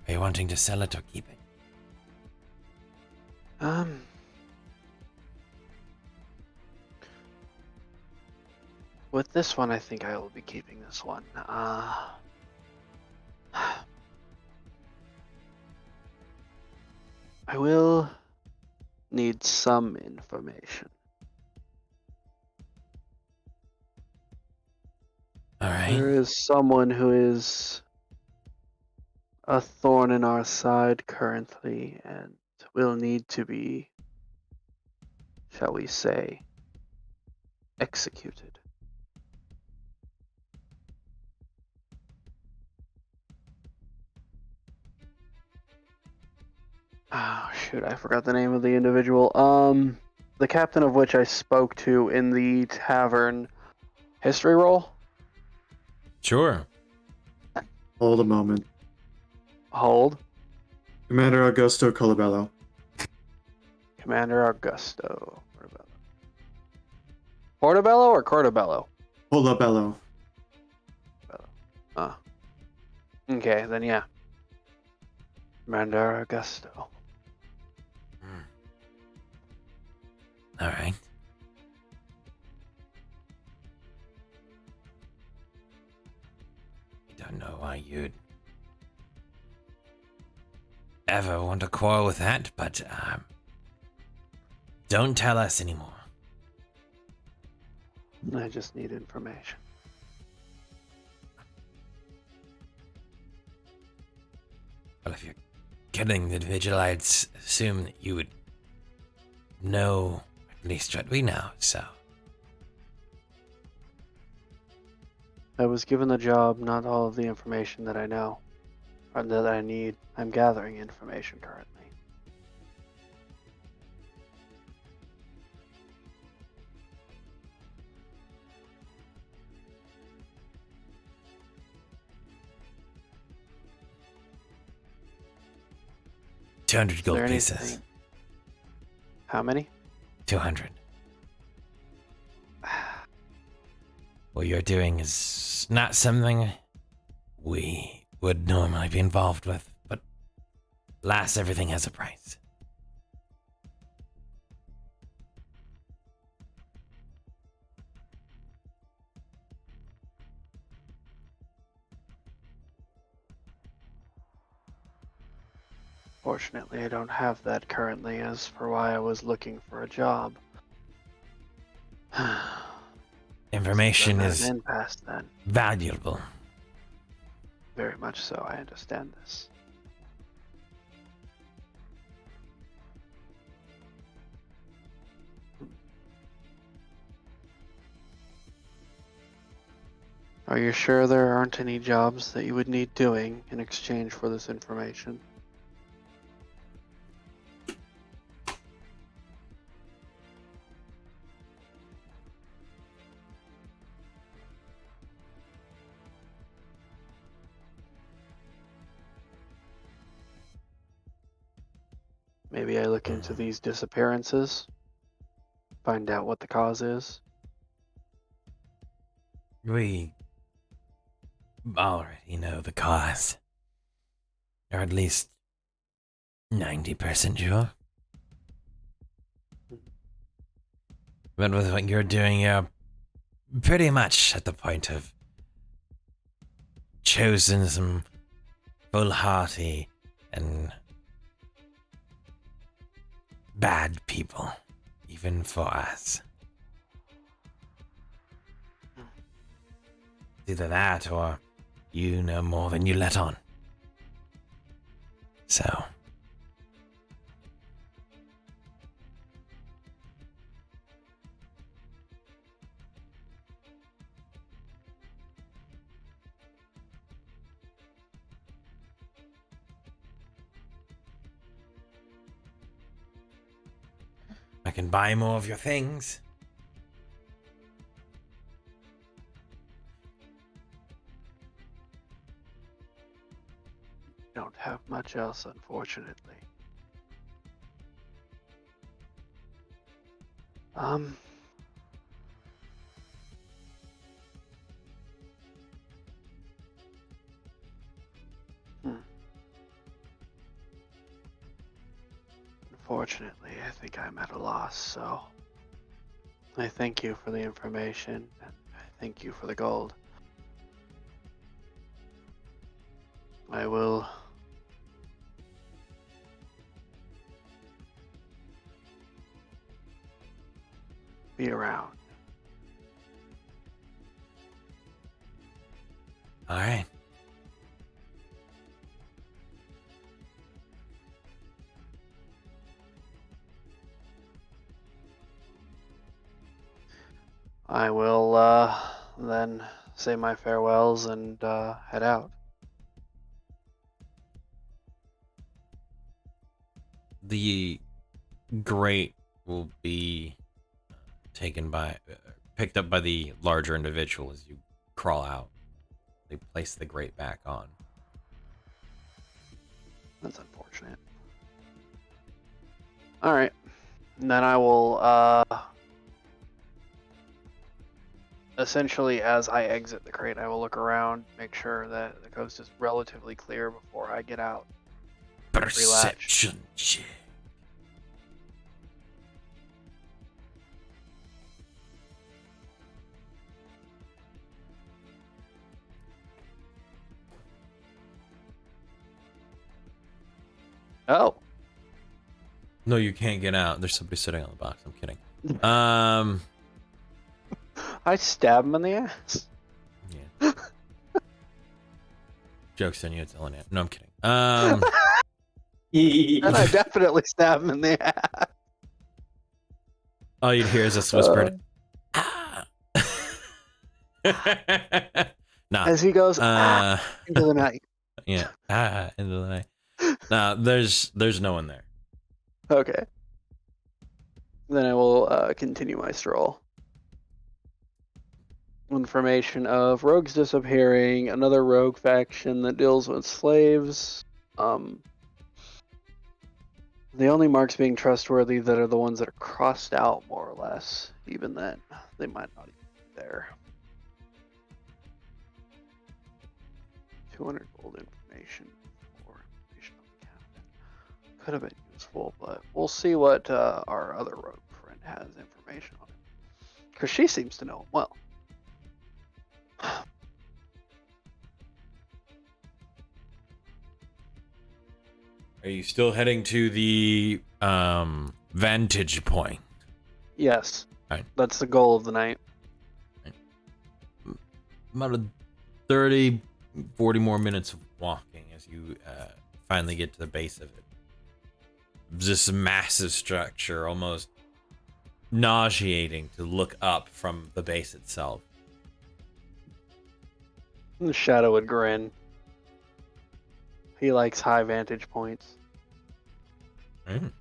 Are you wanting to sell it or keep it? With this one, I think I will be keeping this one. I will need some information. All right. There is someone who is a thorn in our side currently and will need to be, shall we say, executed. Oh, shoot, I forgot the name of the individual. The captain of which I spoke to in the tavern. History roll? Sure. Hold a moment. Hold. Commander Augusto Colabello. Commander Augusto. Portobello or Cortobello? Colabello. Okay, then yeah. Commander Augusto. All right. I don't know why you'd ever want to quarrel with that, but don't tell us anymore. I just need information. Well, if you're killing the individual, I'd assume that you would know at least what we know, so. I was given the job, not all of the information that I know, or that I need. I'm gathering information currently. $200 Is gold there pieces. anything? How many? 200. What you're doing is not something we would normally be involved with, but alas, everything has a price. Fortunately, I don't have that currently, as for why I was looking for a job. Information I'm at is an impasse then. valuable. Very much so, I understand this. Are you sure there aren't any jobs that you would need doing in exchange for this information? Maybe I look into these disappearances, find out what the cause is. We already know the cause. Or at least 90% sure. But with what you're doing, you're pretty much at the point of choosing some foolhardy and bad people, even for us. Either that or you know more than you let on. So. can buy more of your things. Don't have much else, unfortunately. Unfortunately, I think I'm at a loss, so I thank you for the information, and I thank you for the gold. I will be around. All right. I will then say my farewells and head out. The grate will be picked up by the larger individual as you crawl out. They place the grate back on. That's unfortunate. All right, and then I will essentially, as I exit the crate, I will look around, make sure that the coast is relatively clear before I get out. Perception check. Oh, No, you can't get out. There's somebody sitting on the box. I'm kidding. I stab him in the ass. Yeah. Joke's on you, it's Elena. No, I'm kidding. And I definitely stab him in the ass. All you'd hear is us whispered. Ah. Nah. As he goes into the night. Yeah. Into the night. Nah, there's no one there. Okay. Then I will continue my stroll. Information of rogues disappearing, another rogue faction that deals with slaves. The only marks being trustworthy that are the ones that are crossed out, more or less. Even then, they might not even be there. 200 gold information for information on the captain. Could have been useful, but we'll see what our other rogue friend has information on it. Because she seems to know him well. Are you still heading to the vantage point? Yes. Right. That's the goal of the night. About a 30, 40 more minutes of walking as you finally get to the base of it. This massive structure, almost nauseating to look up from the base itself. The Shadow would grin. He likes high vantage points. Mm.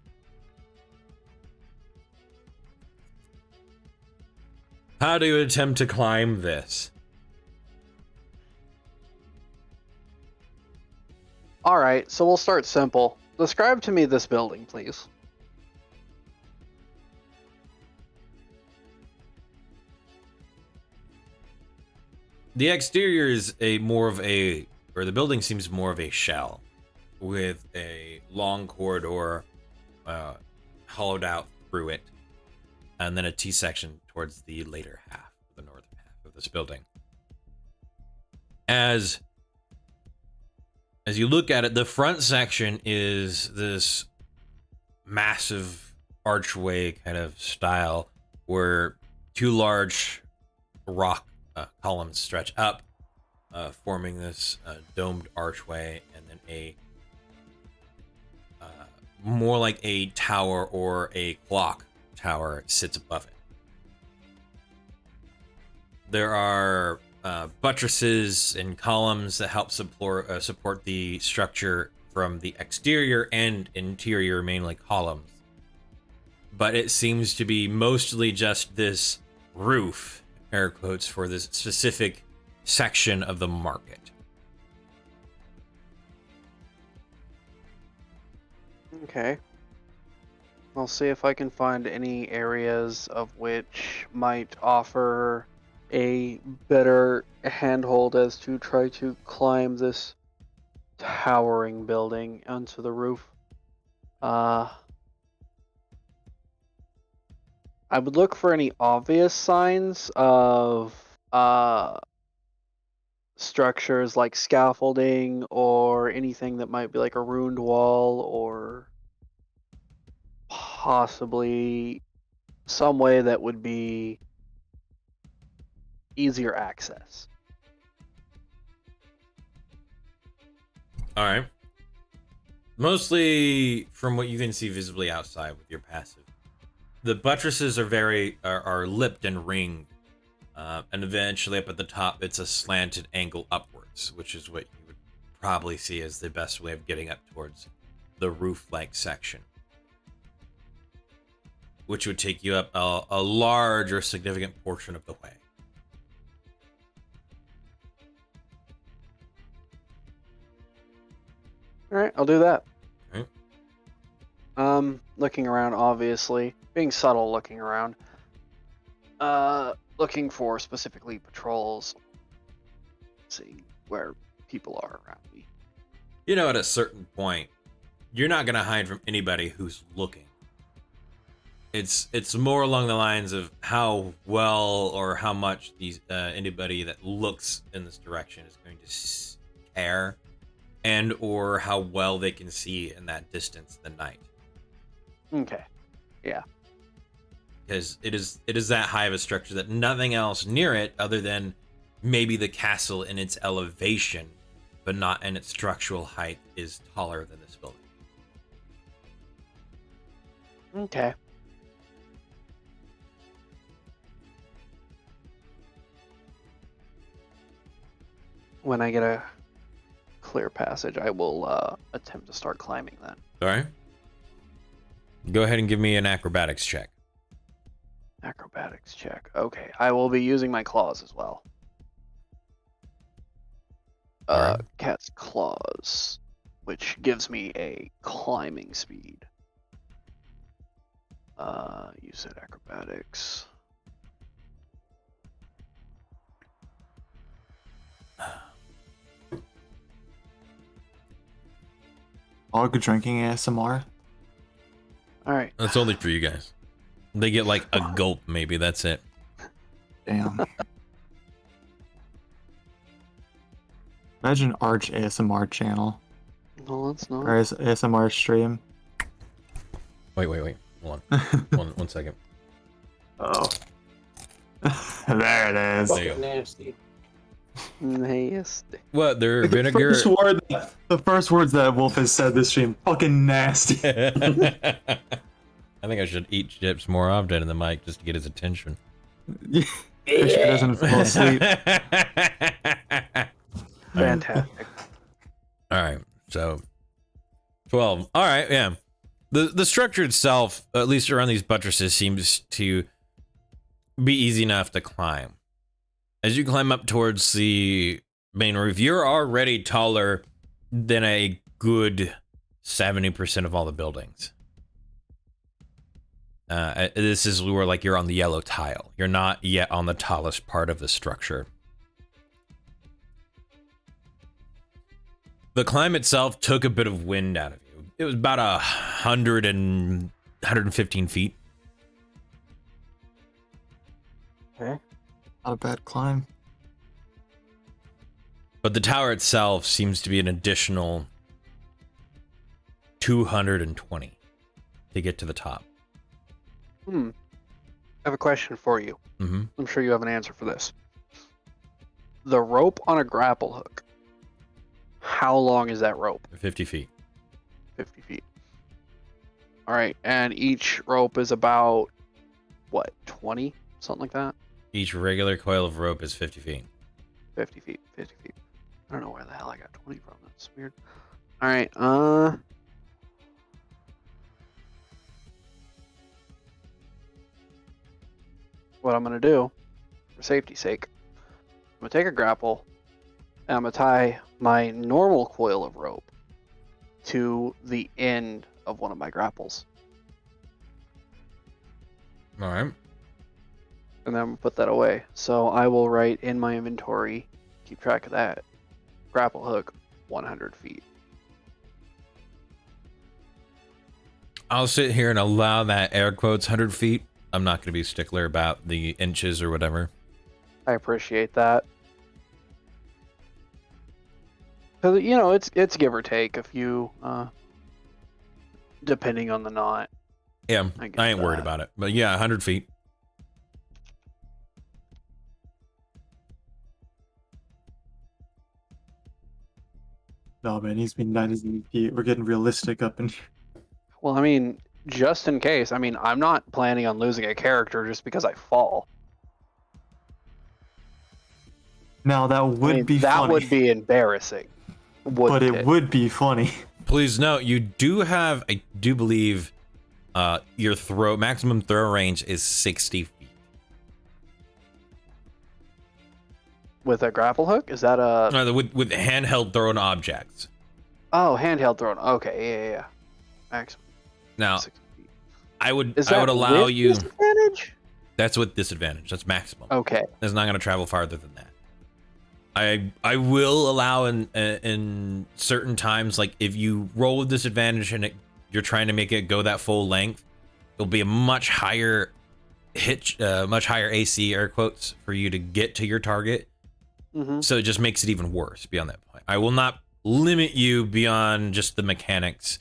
How do you attempt to climb this? Alright, so we'll start simple. Describe to me this building, please. The exterior is the building seems more of a shell with a long corridor hollowed out through it, and then a T-section towards the later half, the northern half of this building. As you look at it, the front section is this massive archway kind of style where two large rock columns stretch up, forming this domed archway, and then a more like a tower or a clock tower sits above it. There are buttresses and columns that help support the structure from the exterior and interior, mainly columns. but it seems to be mostly just this roof, air quotes, for this specific section of the market. Okay. I'll see if I can find any areas of which might offer a better handhold as to try to climb this towering building onto the roof. I would look for any obvious signs of structures like scaffolding or anything that might be like a ruined wall or possibly some way that would be easier access. All right. Mostly from what you can see visibly outside with your passive, the buttresses are lipped and ringed, and eventually up at the top, it's a slanted angle upwards, which is what you would probably see as the best way of getting up towards the roof-like section, which would take you up a large or significant portion of the way. All right, I'll do that. All right. Looking around, obviously, being subtle, looking around. Looking for specifically patrols. See where people are around me. You know, at a certain point, you're not gonna hide from anybody who's looking. It's more along the lines of how well or how much these anybody that looks in this direction is going to care, and or how well they can see in that distance in the night. Okay. Yeah. Because it is that high of a structure that nothing else near it, other than maybe the castle in its elevation, but not in its structural height, is taller than this building. Okay. When I get a clear passage, I will attempt to start climbing then. All right. Go ahead and give me an acrobatics check. Acrobatics check. Okay, I will be using my claws as well. Alright. Cat's claws, which gives me a climbing speed. You said acrobatics. All good drinking ASMR. All right. That's only for you guys. They get like a gulp, maybe. That's it. Damn. Imagine Arch ASMR channel No, it's not. or ASMR stream. Wait. Hold on. one second. Oh. There it is. There you Fucking go. nasty. Nasty. What? They're The vinegar. first words that Wolf has said this stream, fucking nasty. I think I should eat chips more often in the mic just to get his attention. Make sure he doesn't fall asleep. Fantastic. All right, so 12. All right, yeah. The structure itself, at least around these buttresses, seems to be easy enough to climb. As you climb up towards the main roof, you're already taller than a good 70% of all the buildings. This is where like you're on the yellow tile. You're not yet on the tallest part of the structure. The climb itself took a bit of wind out of you. It was about 115 feet. Okay. Not a bad climb. But the tower itself seems to be an additional 220 to get to the top. I have a question for you. Mm-hmm. I'm sure you have an answer for this. The rope on a grapple hook. How long is that rope? 50 feet. 50 feet. All right, and each rope is about what, 20, something like that. Each regular coil of rope is 50 feet. 50 feet. 50 feet. I don't know where the hell I got 20 from. That's weird. All right. what I'm going to do, for safety's sake, I'm going to take a grapple, and I'm going to tie my normal coil of rope to the end of one of my grapples. All right. And then I'm going to put that away. So I will write in my inventory, keep track of that, grapple hook, 100 feet. I'll sit here and allow that air quotes 100 feet. I'm not going to be a stickler about the inches or whatever. I appreciate that. Because, you know, it's give or take a few, depending on the knot. Yeah, I get I ain't worried that. about it. But yeah, 100 feet. No, man, he's been 90 feet. We're getting realistic up in here. Well, I mean, just in case. I mean, I'm not planning on losing a character just because I fall. Now, that would I mean, be that funny. would be embarrassing. But it would be funny. Please note, you do have, I do believe, your maximum throw range is 60 feet. With a grapple hook? Is that a... With handheld thrown objects. Oh, handheld thrown. Okay, yeah. Maximum Now, 60 feet. I would Is that allow with you. disadvantage? That's with disadvantage. That's maximum. Okay. It's not going to travel farther than that. I will allow in certain times, like if you roll with disadvantage and you're trying to make it go that full length, it'll be a much higher much higher AC air quotes for you to get to your target. Mm-hmm. So it just makes it even worse beyond that point. I will not limit you beyond just the mechanics.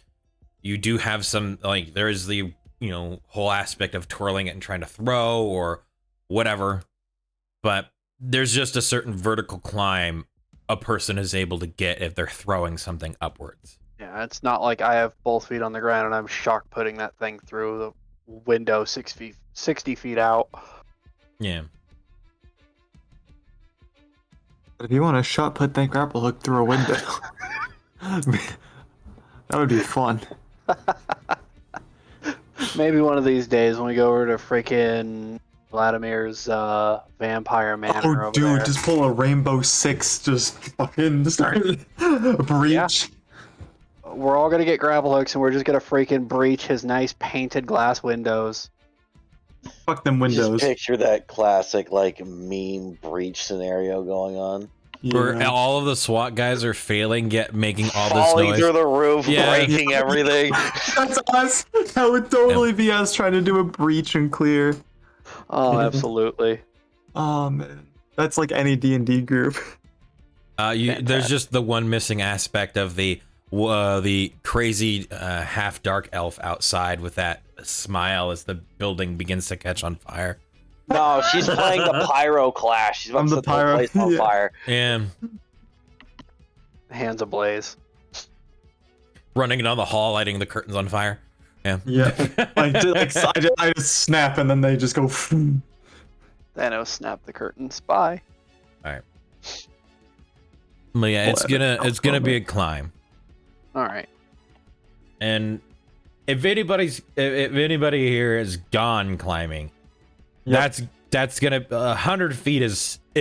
You do have some, like, there is the, you know, whole aspect of twirling it and trying to throw or whatever, but there's just a certain vertical climb a person is able to get if they're throwing something upwards. Yeah, it's not like I have both feet on the ground and I'm shock putting that thing through the window 60 feet out. Yeah. But if you want to shot put that grapple hook through a window, that would be fun. Maybe one of these days when we go over to freaking Vladimir's vampire manor Oh, over dude, there. just pull a Rainbow Six, just fucking start a breach. Yeah. We're all gonna get grapple hooks and we're just gonna freaking breach his nice painted glass windows. Fuck them windows. Just picture that classic like meme breach scenario going on. Where Yeah. all of the SWAT guys are failing, yet making all this Falling noise. through the roof, Yeah. breaking everything. That's us. That would totally be us trying to do a breach and clear. Oh, Yeah. absolutely. Oh man, that's like any D&D group. There's just the one missing aspect of the crazy half dark elf outside with that smile as the building begins to catch on fire. No, she's playing the pyro clash. She's about I'm to the set the whole pyro, place on yeah. fire. And Hands ablaze. running down the hall, lighting the curtains on fire. Yeah. Yeah, I just snap and then they just go. Thanos snap the curtains. Bye. But yeah, it's gonna be a climb. All right. And if anybody here has gone climbing, Yep. that's gonna 100 feet is a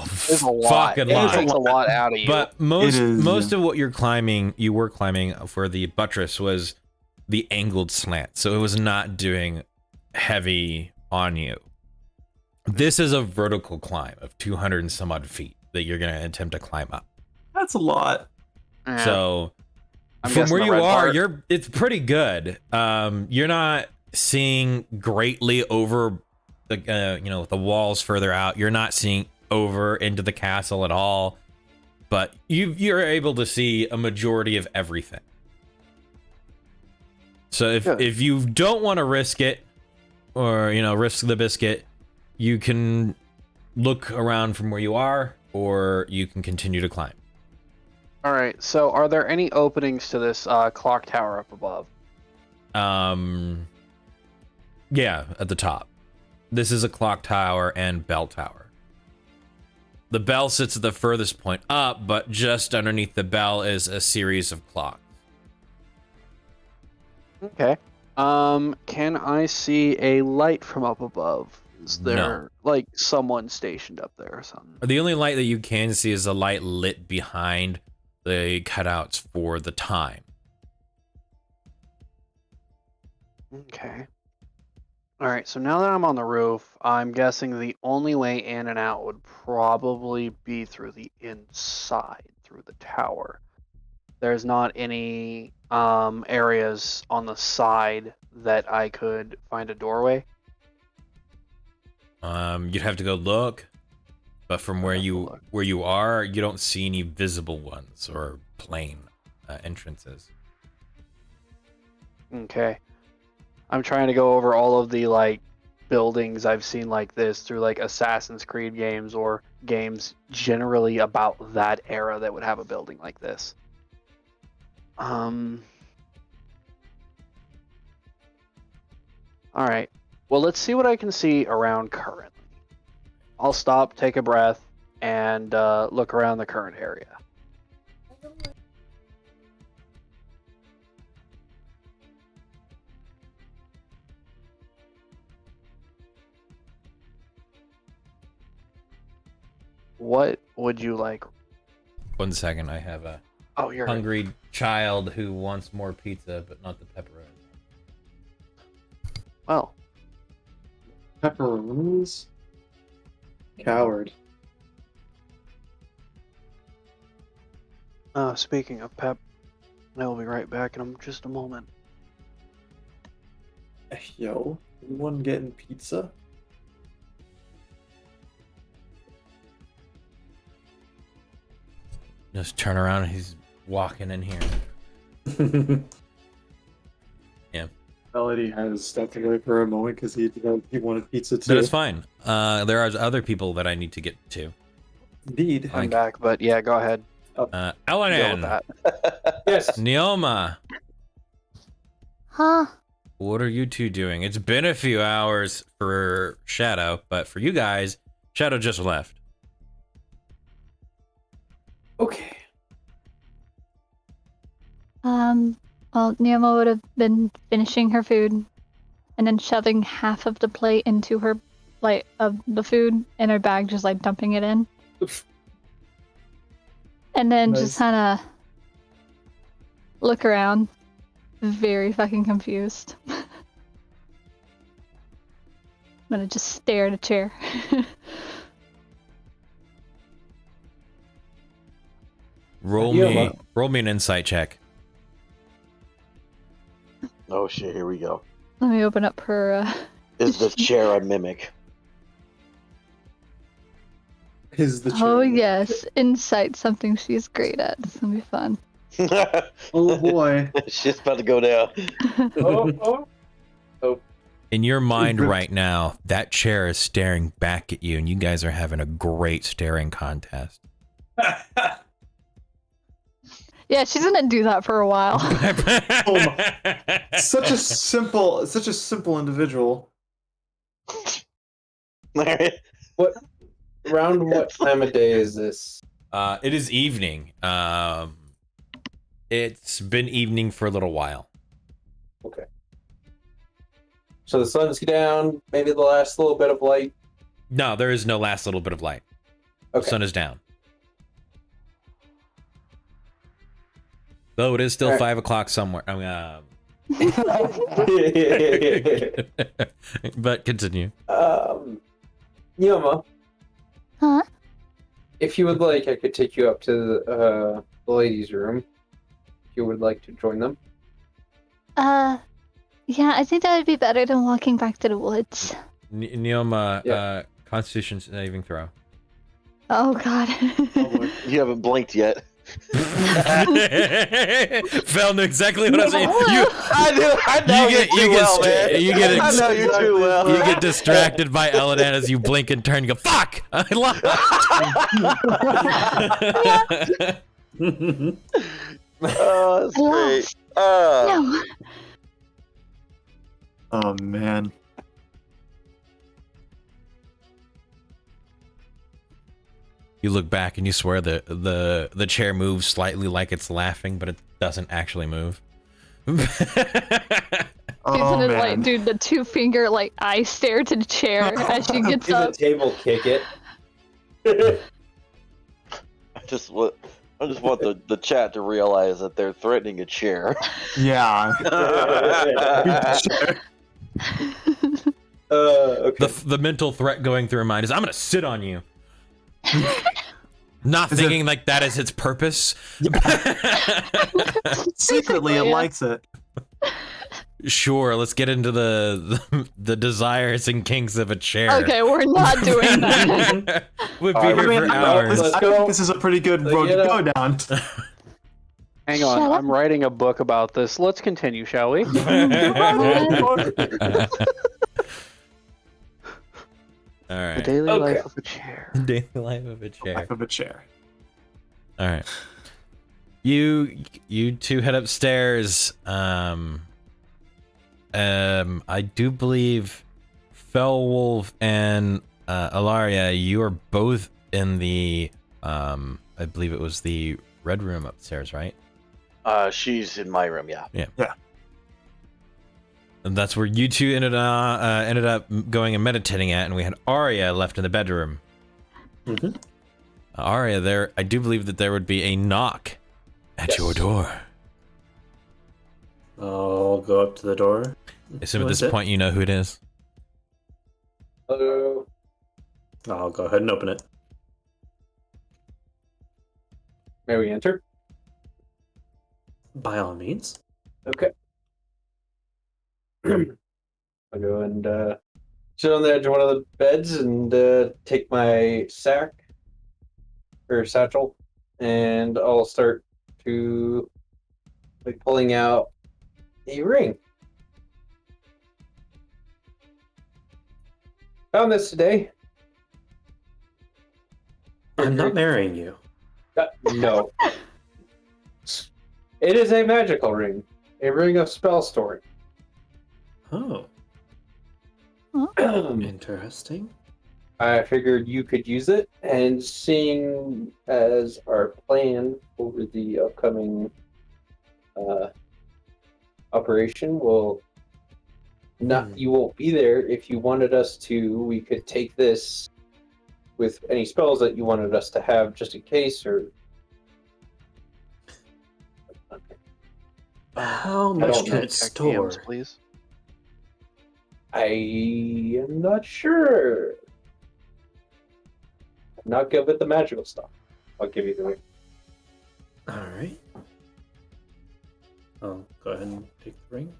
It's a lot. fucking It lot. takes a lot out of you. But most is, of what you were climbing for the buttress was the angled slant, so it was not doing heavy on you. This is a vertical climb of 200 and some odd feet that you're gonna attempt to climb up. That's a lot. Yeah. So I'm from guessing where the you red are, part- it's pretty good. You're not seeing greatly over the the walls further out. You're not seeing over into the castle at all, but you're able to see a majority of everything. So if you don't want to risk it, or risk the biscuit, you can look around from where you are, or you can continue to climb. All right. So, are there any openings to this clock tower up above? Yeah, at the top. This is a clock tower and bell tower. The bell sits at the furthest point up, but just underneath the bell is a series of clocks. Okay. Can I see a light from up above? Is there like someone stationed up there or something? The only light that you can see is a light lit behind the cutouts for the time. Okay. All right, so now that I'm on the roof, I'm guessing the only way in and out would probably be through the inside, through the tower. There's not any areas on the side that I could find a doorway. You'd have to go look, but from where have to you look. are, you don't see any visible ones or plain entrances. Okay. I'm trying to go over all of the like buildings I've seen like this through like Assassin's Creed games or games generally about that era that would have a building like this. All right. Well, let's see what I can see around currently. I'll stop, take a breath, and look around the current area. What would you like? 1 second, I have a Oh, you're hungry child who wants more pizza, but not the pepperoni. Well, Pepperonis? Coward. speaking of pep, I'll be right back in just a moment. Yo, anyone getting pizza? Just turn around and he's walking in here. Yeah. Melody has stepped away for a moment because he wanted pizza too. But it's fine. There are other people that I need to get to. Indeed. I'm Like- back, but yeah, go ahead. Deal with Elanan, that. Yes. Neoma, Huh? what are you two doing? It's been a few hours for Shadow, but for you guys, Shadow just left. Okay. Well, Neoma would have been finishing her food and then shoving half of the plate into her plate of the food in her bag, just like dumping it in. And then Nice. just kind of look around, very fucking confused. I'm gonna just stare at a chair. Roll Neoma. me an insight check. Oh shit! Here we go. Let me open up her. Is the chair a mimic? Is the Oh chair. yes, insight, something she's great at. It's gonna be fun. Oh boy. Shit's about to go down. In your mind ripped. right now, that chair is staring back at you, and you guys are having a great staring contest. Yeah, she's gonna do that for a while. such a simple individual. Around what time of day is this? It is evening. It's been evening for a little while. Okay. So the sun's down, maybe the last little bit of light. No, there is no last little bit of light. The Okay. sun is down. Though it is still Alright. 5 o'clock somewhere. I mean, but continue. Yoma, Huh? if you would like, I could take you up to the ladies' room. If you would like to join them. Yeah, I think that would be better than walking back to the woods. Neoma, Yeah. Constitution saving throw. Oh god. You haven't blinked yet. Phil knew exactly what I was saying. I know you too well, man. You get I know you too well. You get distracted by Eladan as you blink and turn and go, fuck! I lost! Oh, that's I great. lost. No. Oh man. You look back and you swear the chair moves slightly like it's laughing, but it doesn't actually move. She's Oh gonna man. like do the 2-finger like eye stare to the chair as she gets To the up. table, kick it. I just want the chat to realize that they're threatening a chair. Yeah. Okay. The mental threat going through her mind is, I'm gonna sit on you. Not Is thinking like that is its purpose. Secretly, it likes it. Sure, let's get into the desires and kinks of a chair. Okay, we're not doing that. We'd be Alright, here for I mean, hours. let's I go. think this is a pretty good road to go down. Hang on, Shut up. I'm writing a book about this. Let's continue, shall we? All The right. daily Okay. life of a chair. Daily life of a chair. Life of a chair. All right. You two head upstairs. I do believe Fellwolf and Ilaria, you are both in the I believe it was the red room upstairs, right? She's in my room, yeah. And that's where you two ended up going and meditating at, and we had Arya left in the bedroom. Mm-hmm. Arya, there, I do believe that there would be a knock at your door. I'll go up to the door. I assume at Who this is it? point you know who it is. Hello. I'll go ahead and open it. May we enter? By all means. Okay. I'll go and sit on the edge of one of the beds and take my sack or satchel, and I'll start to like pulling out a ring. Found this today. I'm not marrying you. No. It is a magical ring. A ring of spell storing. Oh, I interesting. figured you could use it, and seeing as our plan over the upcoming operation will not, you won't be there. If you wanted us to, we could take this with any spells that you wanted us to have, just in case, or How I much don't can know. it Check store? DMs, please. I am not sure. I'm not good with the magical stuff. I'll give you the ring. All right. I'll go ahead and take the ring.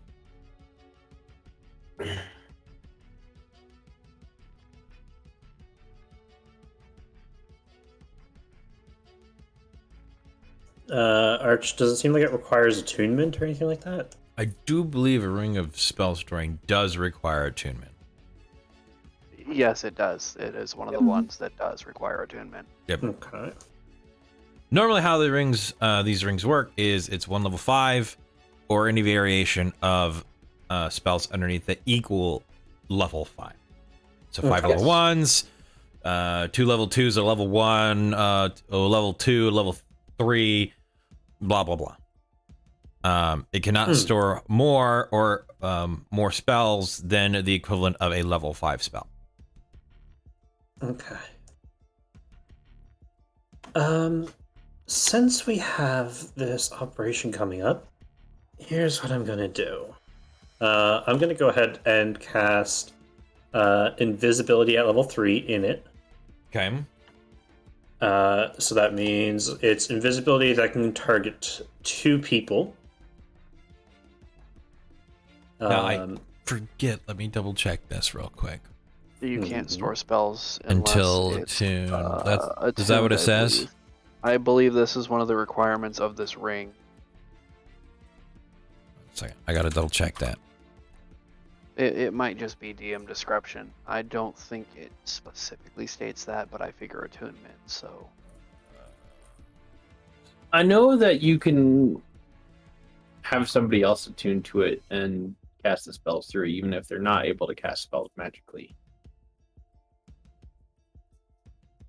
Arch, does it seem like it requires attunement or anything like that? I do believe a ring of spell storing does require attunement. Yes, it does. It is one of the ones that does require attunement. Okay. Normally, how the rings, these rings work is it's one level 5, or any variation of spells underneath that equal level 5. So 5 Yes. level 1s, 2 level 2s, a level 1, a level 2, level 3, blah blah blah. It cannot store more or more spells than the equivalent of a level 5 spell. Okay. Since we have this operation coming up, here's what I'm gonna do. I'm gonna go ahead and cast invisibility at level 3 in it. Okay. So that means it's invisibility that can target 2 people. Now, I forget. Let me double check this real quick. You can't store spells unless Until it's, attune. attuned, Is that what it I says? believe. I believe this is one of the requirements of this ring. Second, I gotta double check that. It might just be DM description. I don't think it specifically states that, but I figure attunement, so. I know that you can have somebody else attuned to it and cast the spells through, even if they're not able to cast spells magically.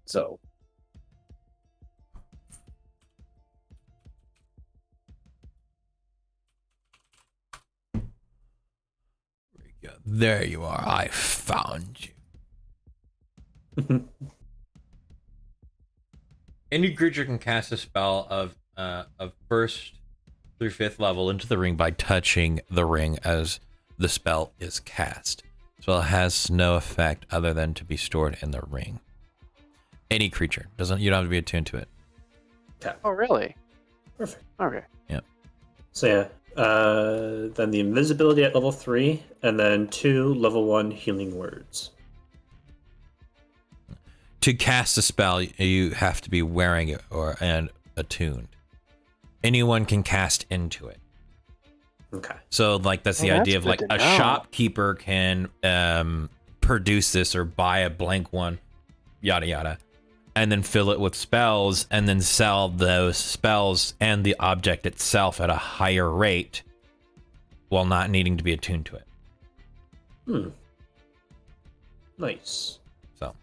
So, Yeah, there you are. I found you. Any creature can cast a spell of 1st through 5th level into the ring by touching the ring as the spell is cast. The spell has no effect other than to be stored in the ring. Any creature. You don't have to be attuned to it. Okay. Oh, really? Perfect. Okay. So yeah, then the invisibility at level 3, and then 2 level 1 healing words. To cast a spell, you have to be wearing it and attuned. Anyone can cast into it. Okay. So like that's the Oh, idea that's of like good to a know. shopkeeper can produce this or buy a blank one, yada yada, and then fill it with spells and then sell those spells and the object itself at a higher rate while not needing to be attuned to it. Nice. So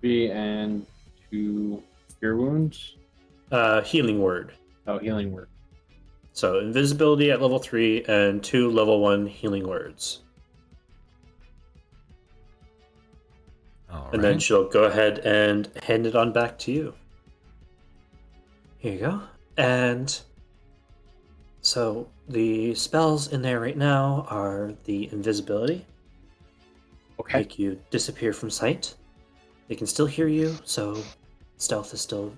3 and 2 cure wounds. Healing word. Oh, healing word. So invisibility at level 3 and 2 level 1 healing words. all And then right. she'll go ahead and hand it on back to you. Here you go. And so the spells in there right now are the invisibility. Okay. Make you disappear from sight. They can still hear you, so stealth is still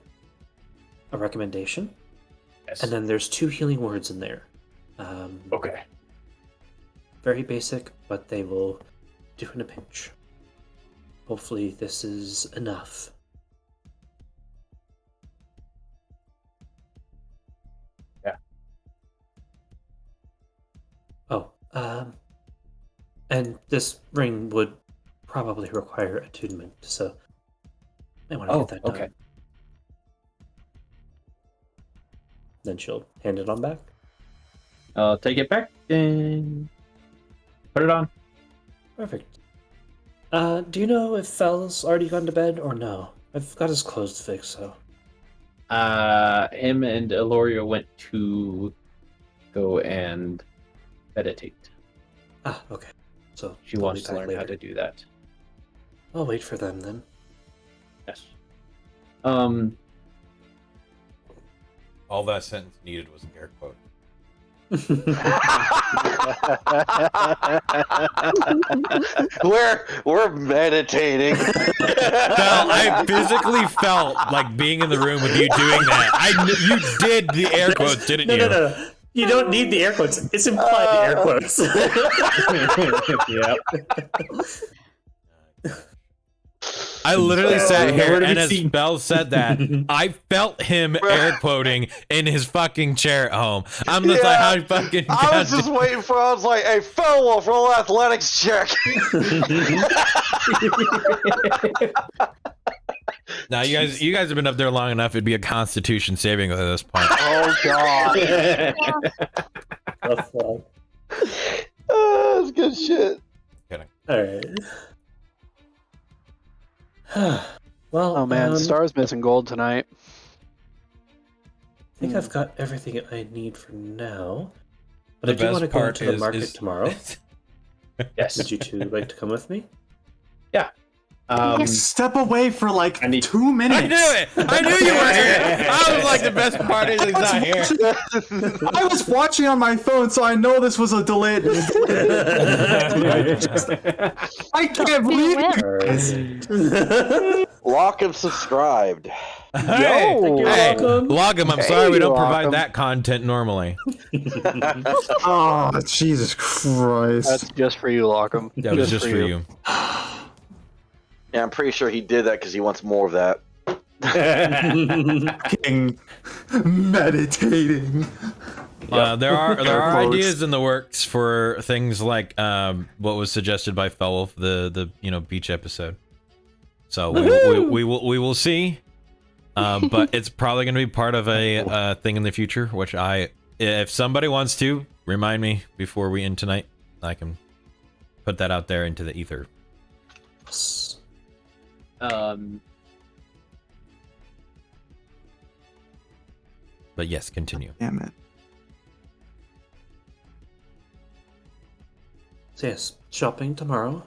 a recommendation. Yes. And then there's 2 healing words in there. Okay. Very basic, but they will do in a pinch. Hopefully this is enough. Yeah. Oh, and this ring would probably require attunement, so I want to get that done. Okay. Then she'll hand it on back. I'll take it back and put it on. Perfect. Do you know if Fel's already gone to bed or no? I've got his clothes fixed, so. Him and Eloria went to go and meditate. Ah, okay. So She they'll wants be to back learn later. how to do that. I'll wait for them then. Yes. All that sentence needed was an air quote. we're meditating. Well, I physically felt like being in the room with you doing that. You did the air quotes, didn't you? No. You don't need the air quotes. It's implied air quotes. Yep. I literally sat here nowhere to be and as seen. Bell said that, I felt him air quoting in his fucking chair at home. I'm just like, how fucking I was just waiting for. I was like, "Hey, Felwolf, roll athletics check." Now you guys have been up there long enough. It'd be a Constitution saving at this point. Oh God. That's fun. That's good shit. Alright. Well, Oh man, I Star's missing gold tonight. think I've got everything I need for now. But The I do want to best go part into the is- market is- tomorrow. Yes. Would you two like to come with me? Step away for like I need- 2 minutes. I knew it. I knew you were here. I was like, the best part is he's not here. I was watching on my phone, so I know this was a delayed. I can't believe it. Alright. Lockham subscribed. Hey, Thank you, hey, welcome. Logum, I'm Hey, sorry we don't provide Logum. that content normally. Oh, Jesus Christ. That's just for you, Lockham. That was just for you. Yeah, I'm pretty sure he did that because he wants more of that. Fucking meditating. There are quotes. ideas in the works for things like what was suggested by Felwolf, the beach episode. So we will see. But it's probably going to be part of a thing in the future, which if somebody wants to remind me before we end tonight, I can put that out there into the ether. But yes, continue. Damn it. So yes, shopping tomorrow.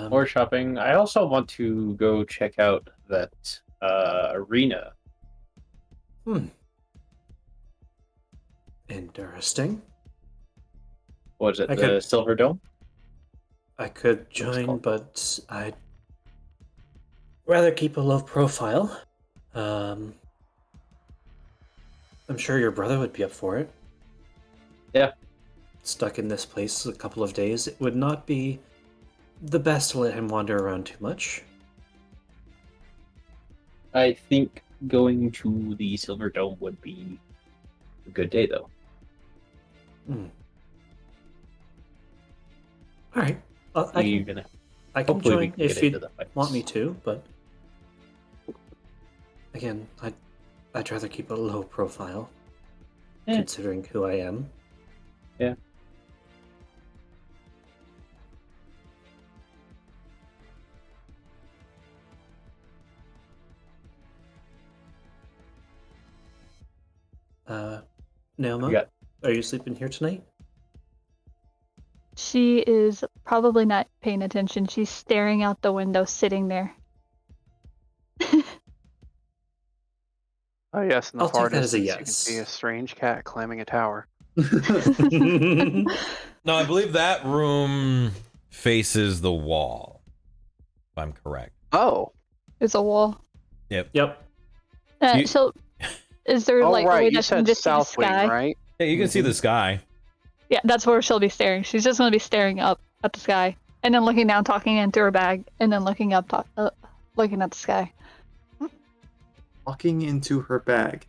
More shopping. I also want to go check out that arena. Interesting. Was it I the could- Silver Dome? I could join, but I'd rather keep a low profile. I'm sure your brother would be up for it. Yeah. Stuck in this place a couple of days, it would not be the best to let him wander around too much. I think going to the Silver Dome would be a good day, though. All right, I can Hopefully we join can if get you into the fights. want me to, but again, I'd rather keep a low profile, considering who I am. Yeah. Naoma, Yeah. are you sleeping here tonight? She is probably not paying attention. She's staring out the window, sitting there. Oh yes, in the I'll take far that as a distance you can yes. see a strange cat climbing a tower. No, I believe that room faces the wall. If I'm correct. Oh. There's a wall. Yep. You- So, is there Oh like a right, way you that she can said just see the south wing, sky? right? Yeah, you can see the sky. Yeah, that's where she'll be staring. She's just gonna be staring up at the sky, and then looking down, talking into her bag, and then looking up, looking at the sky. Walking into her bag.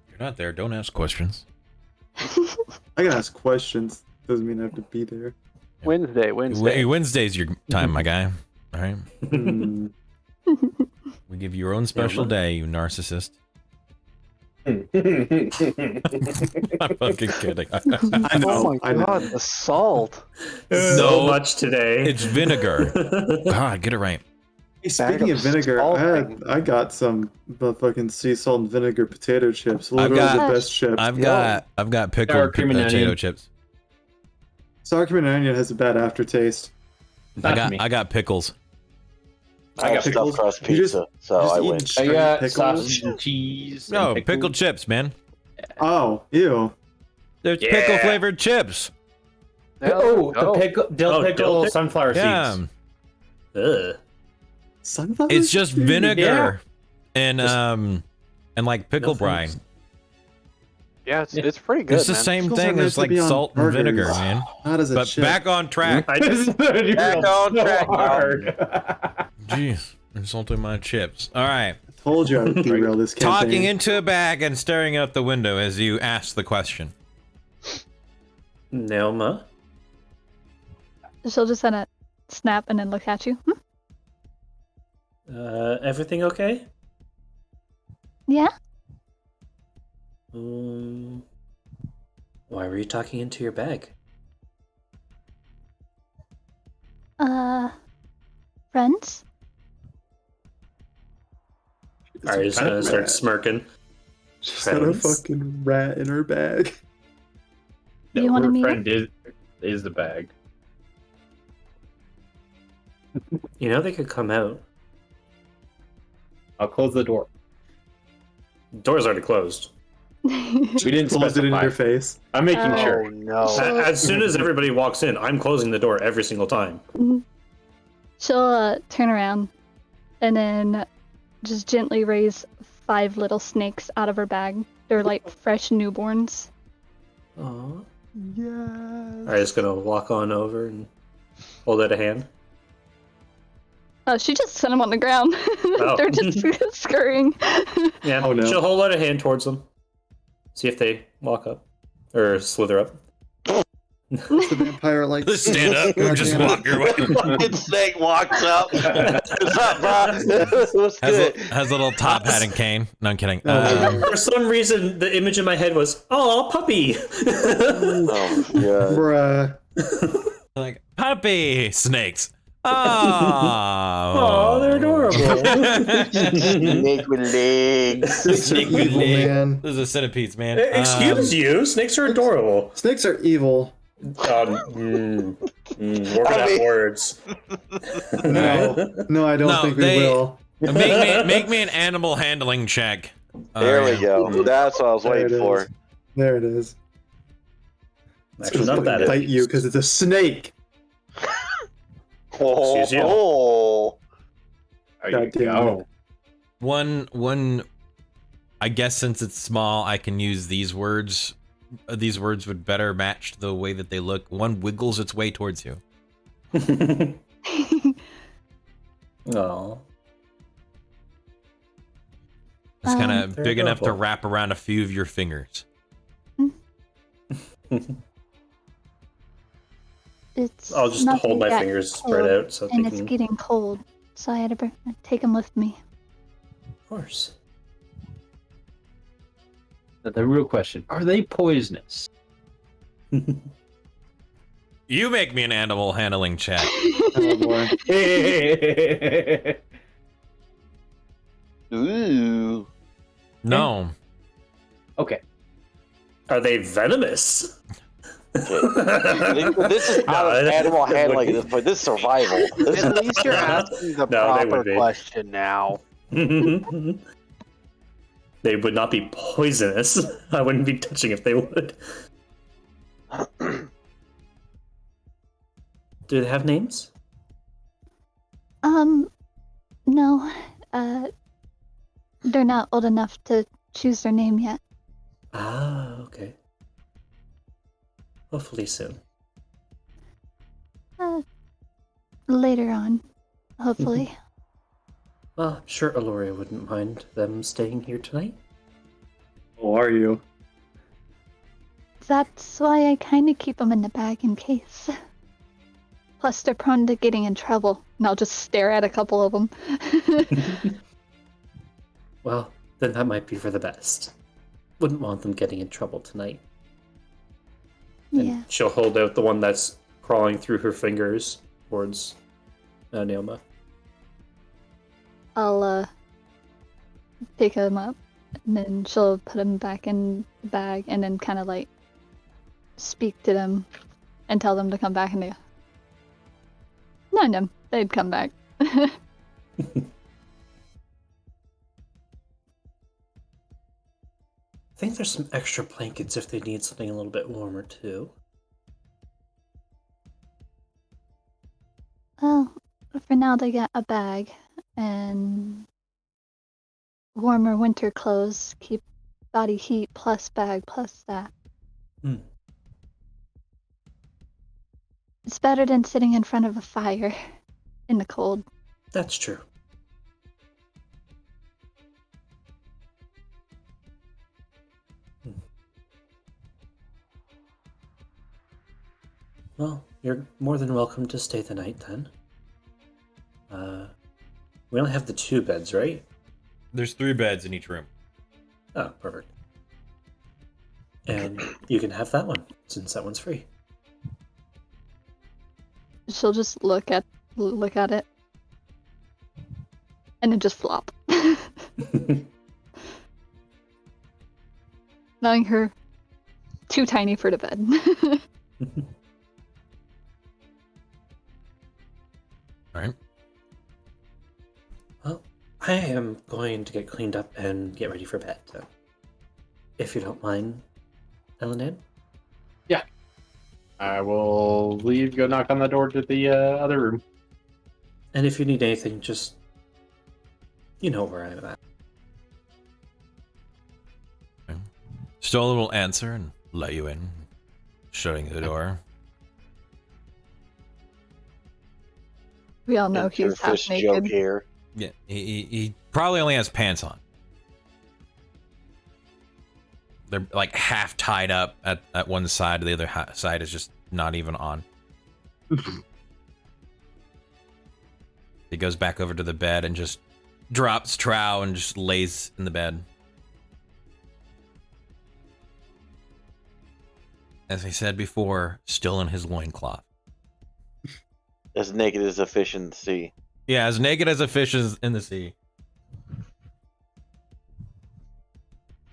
You're not there. Don't ask questions. I can ask questions. Doesn't mean I have to be there. Wednesday. Wednesday's your time, my guy. All right. Hmm. We give you your own special day, you narcissist. I'm fucking kidding. I know. Oh my I know. god, the salt. No, So much today. It's vinegar. God, get it right. Hey, speaking of vinegar, I got some fucking sea salt and vinegar potato chips. Literally got- the best chips. I've got Sour pickled cream and potato onion. chips. Sour cream and onion has a bad aftertaste. I got pickles. I got pickles. stuffed crust You just- pizza, so just I eating win. I straight got pickles? sausage and cheese. No, and pickled chips, man. Oh, ew. There's Yeah. pickle flavored chips. Oh, the pickle, dill Oh, pickle, dill pickle? sunflower Yeah, seeds. Ugh. Sunflower it's just seeds? vinegar and like pickle No brine. thanks. Yeah, it's pretty good. It's the man. same Pickles are thing meant as to like be on salt and burgers. vinegar, man. Not as a But chip. back on track. I Back on track, now. hard. Jeez, insulting my chips. All right. I told you I would derail this campaign. Talking into a bag and staring out the window as you ask the question. Naoma, She'll just kind of snap and then look at you. everything okay? Yeah. Why were you talking into your bag? Friends? Alright, just gonna start smirking. She's got a Friends? fucking rat in her bag. Do you want to Her meet friend is the bag. You know they could come out. I'll close the door. Door's already closed. We didn't Closed it in specify. your face. I'm making Oh. sure. Oh no. As soon as everybody walks in, I'm closing the door every single time. She'll turn around and then just gently raise 5 little snakes out of her bag. They're like fresh newborns. Aww. Yes. Alright, just gonna walk on over and hold out a hand. Oh, she just set them on the ground. They're just scurrying. Yeah, Oh, no. she'll hold out a hand towards them. See if they walk up. Or slither up. What's the vampire like? Just stand up or just walk your way. Fucking snake walks up. What's up, bro? What's good? Has a little top hat and cane. No, I'm kidding. For some reason, the image in my head was, oh, puppy! Oh, God. Bruh. Like, puppy snakes. Oh, Oh, they're adorable. Snake with legs. Snake with Evil legs. man. Those are centipedes, man. Excuse you, snakes are adorable. Snakes are evil. We're gonna have words. No, I don't No, think we they- will. Make me an animal handling check. There we Yeah. go. That's what I was There waiting it for. is. There it is. Actually, not that. Bite you because it's a snake. Excuse you? Oh, There God you damn go. One. I guess since it's small, I can use these words. These words would better match the way that they look. One wiggles its way towards you. Oh. It's kind of Very big enough to adorable. wrap around a few of your fingers. It's I'll just not hold my that fingers spread cold, out so and they it's can. getting cold, so I had to take them with me. Of course. The real question: are they poisonous? You make me an animal handling check. Oh boy. ooh. No. Okay. Are they venomous? This is not No, an animal it handling at wouldn't. this point. This is survival. This is At least you're asking the No, they proper would be. question now. They would not be poisonous. I wouldn't be touching if they would. Do they have names? No, they're not old enough to choose their name yet. Ah, okay. Hopefully soon. Later on, hopefully. Well, I'm sure Aloria wouldn't mind them staying here tonight. Who are you? That's why I kind of keep them in the bag in case. Plus, they're prone to getting in trouble, and I'll just stare at a couple of them. Well, then that might be for the best. Wouldn't want them getting in trouble tonight. And Yeah. she'll hold out the one that's crawling through her fingers towards Neoma. I'll pick them up, and then she'll put them back in the bag, and then kind of like speak to them and tell them to come back, and they no, they'd come back. I think there's some extra blankets if they need something a little bit warmer too. Well, for now they got a bag and warmer winter clothes, keep body heat plus bag plus that. Hmm. It's better than sitting in front of a fire in the cold. That's true. Well, you're more than welcome to stay the night then. We only have the 2 beds, right? There's 3 beds in each room. Oh, perfect. And you can have that one, since that one's free. She'll just look at it and then just flop. Knowing her too tiny for the bed. Alright. Well, I am going to get cleaned up and get ready for bed, so if you don't mind, Elenan. I will leave, go knock on the door to the other room. And if you need anything, just you know where I'm at. Stola will answer and let you in, shutting the door. We all know he's half Fish joke naked. here. Yeah, he probably only has pants on. They're like half tied up at one side, the other side is just not even on. He goes back over to the bed and just drops trow and just lays in the bed. As I said before, still in his loincloth. As naked as a fish in the sea. Yeah, as naked as a fish is in the sea.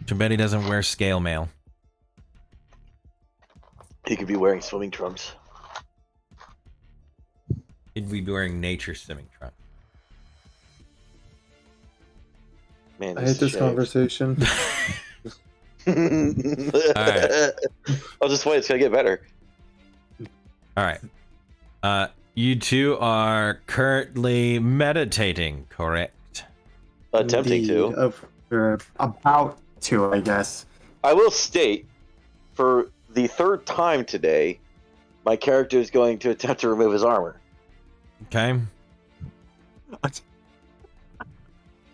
Too bad he doesn't wear scale mail. He could be wearing swimming trunks. He'd be wearing nature swimming trunks. Man, I hate this shaved. conversation. Alright. I'll just wait, it's gonna get better. All right. You two are currently meditating, correct? Attempting Indeed. to. We're about to, I guess. I will state, for the third time today, my character is going to attempt to remove his armor. Okay. What?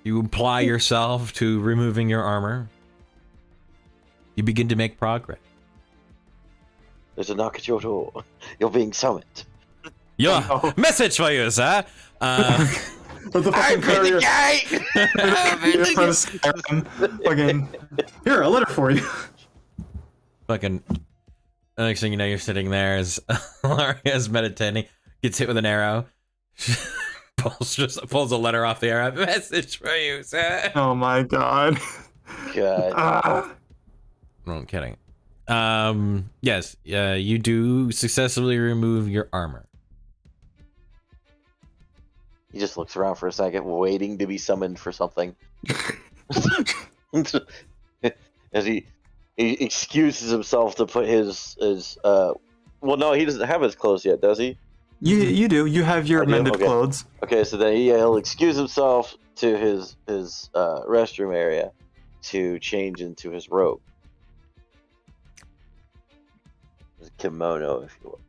You apply yourself to removing your armor. You begin to make progress. There's a knock at your door. You're being summoned. Yeah. Oh, no. Message for you, sir. What the fucking courier? gate! In front of Skyrim. Fucking, here, a letter for you. Fucking. The next thing you know, you're sitting there as Laria's meditating, gets hit with an arrow, pulls a letter off the arrow. Message for you, sir. Oh my god. God. Ah. No, I'm kidding. Yes, you do successfully remove your armor. He just looks around for a second, waiting to be summoned for something. As he excuses himself to put his well, no, he doesn't have his clothes yet, does he? You do. You have your I do? amended Okay. clothes. Okay, so then he'll excuse himself to his restroom area to change into his robe. His kimono, if you will.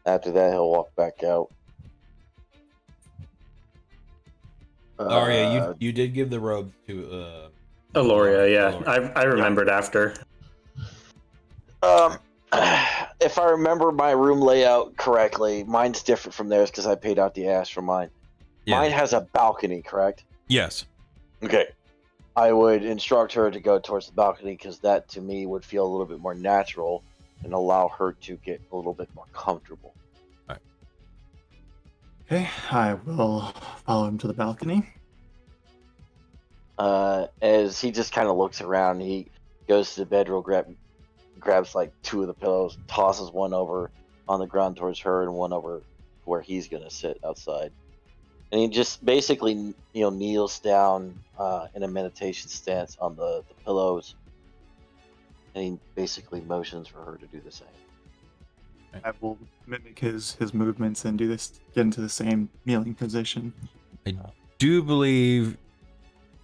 After that, he'll walk back out. Laria, you did give the robe to Aloria, yeah. Aloria. I remembered after. If I remember my room layout correctly, mine's different from theirs because I paid out the ass for mine. Yeah. Mine has a balcony, correct? Yes. Okay. I would instruct her to go towards the balcony because that, to me, would feel a little bit more natural and allow her to get a little bit more comfortable. Okay, I will follow him to the balcony. As he just kind of looks around, he goes to the bedroom, grabs like two of the pillows, tosses one over on the ground towards her and one over where he's gonna sit outside. And he just basically, kneels down in a meditation stance on the pillows, and he basically motions for her to do the same. I will mimic his movements and do this, get into the same kneeling position. I do believe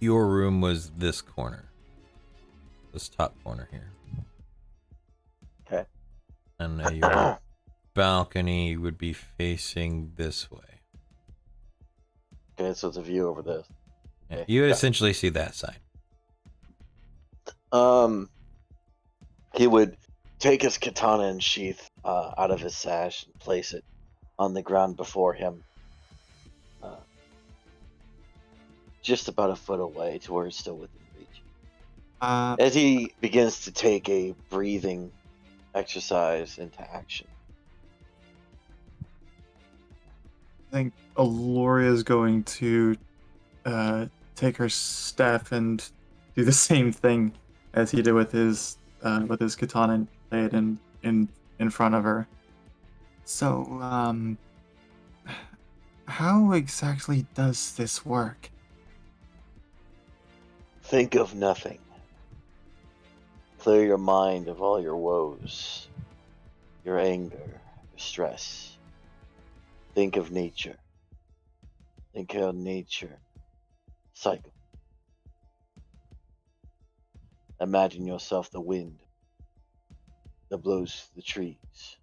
your room was this corner. This top corner here. Okay. And your balcony would be facing this way. Okay, so it's a view over this. Yeah, Okay. you would Yeah. essentially see that side. He would take his katana and sheath out of his sash and place it on the ground before him, just about a foot away to where it's still within reach. As he begins to take a breathing exercise into action. I think Aloria is going to take her staff and do the same thing as he did with his katana and lay it in front of her. So, how exactly does this work? Think of nothing. Clear your mind of all your woes, your anger, your stress. Think of nature. Think how nature cycle. Imagine yourself the wind that blows through the trees,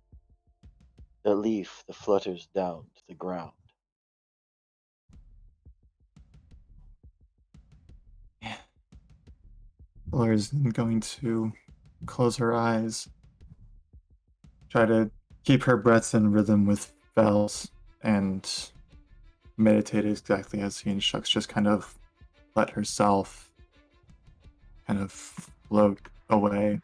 the leaf that flutters down to the ground. Aloria's going to close her eyes, try to keep her breath in rhythm with Val's, and meditate exactly as he instructs, just kind of let herself kind of float away.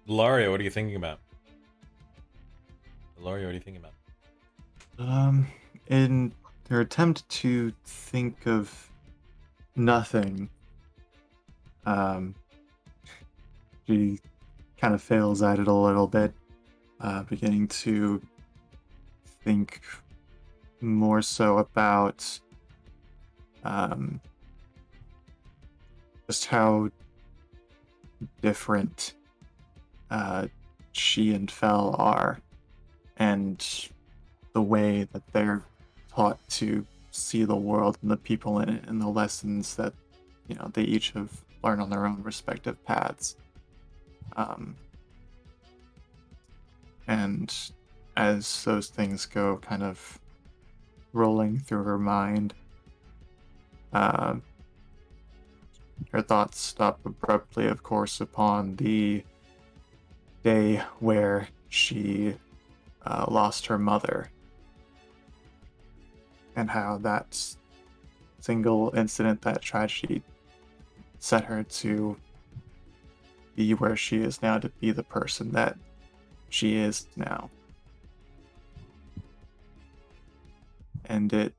Laria, what are you thinking about? Laria, what are you thinking about? In her attempt to think of nothing, she kind of fails at it a little bit, beginning to think more so about just how different she and Fel are, and the way that they're taught to see the world and the people in it, and the lessons that they each have learned on their own respective paths. And as those things go kind of rolling through her mind, her thoughts stop abruptly, of course, upon the day where she lost her mother, and how that single incident, that tragedy, set her to be where she is now, to be the person that she is now. And it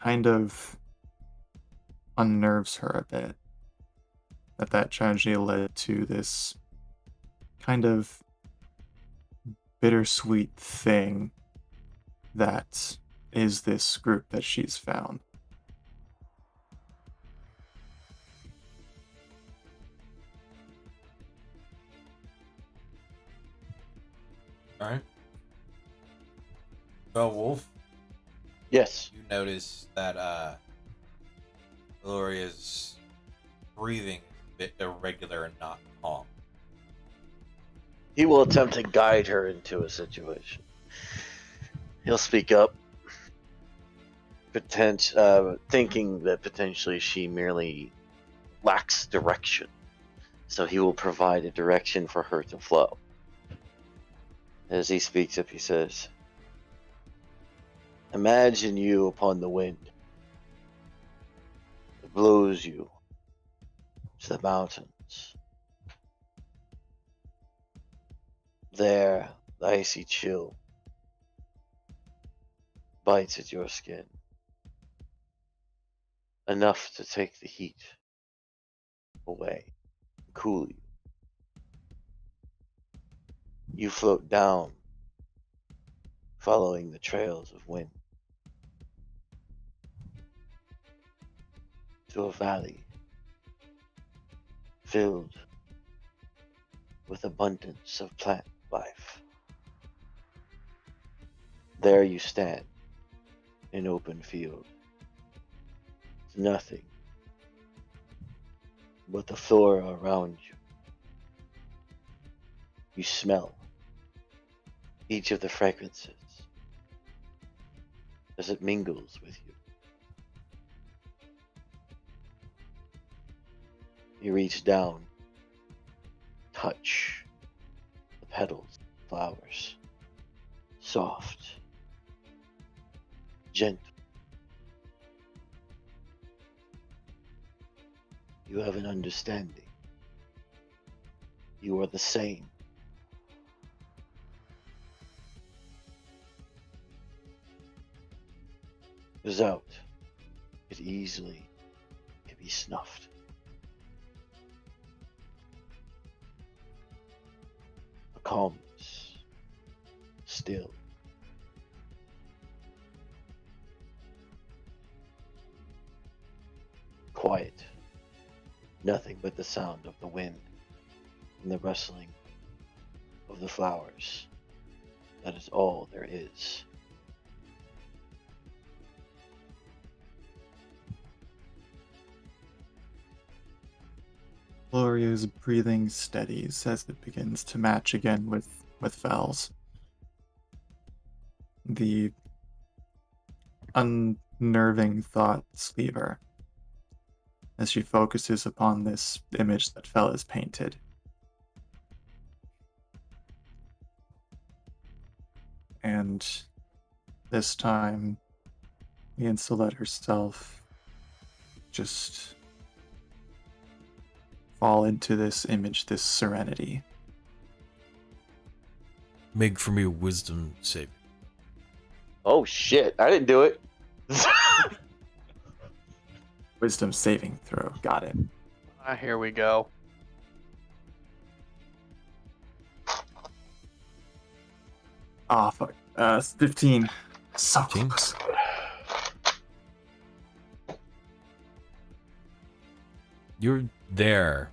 kind of unnerves her a bit that tragedy led to this kind of bittersweet thing that is this group that she's found. All right. Well, Wolf, Yes. you notice that Gloria's breathing is a bit irregular and not calm. He will attempt to guide her into a situation. He'll speak up, thinking that potentially she merely lacks direction. So he will provide a direction for her to flow. As he speaks up, he says, "Imagine you upon the wind. It blows you to the mountains. There, the icy chill bites at your skin, enough to take the heat away, cool you. You float down, following the trails of wind, to a valley filled with abundance of plant life. There you stand, in open field. Nothing but the flora around you. You smell each of the fragrances as it mingles with you. You reach down, touch the petals, flowers, soft, gentle. You have an understanding. You are the same. Without, it easily can be snuffed. A calmness, still. Quiet. Nothing but the sound of the wind and the rustling of the flowers. That is all there is. Gloria's breathing steadies as it begins to match again with Fel's. The unnerving thoughts leave her as she focuses upon this image that Fel has painted. And this time, begins to let herself just fall into this image, this serenity. Make for me a wisdom save. Oh shit, I didn't do it. Wisdom saving throw. Got it. Here we go. Ah, fuck. 15. So 15? close. You're there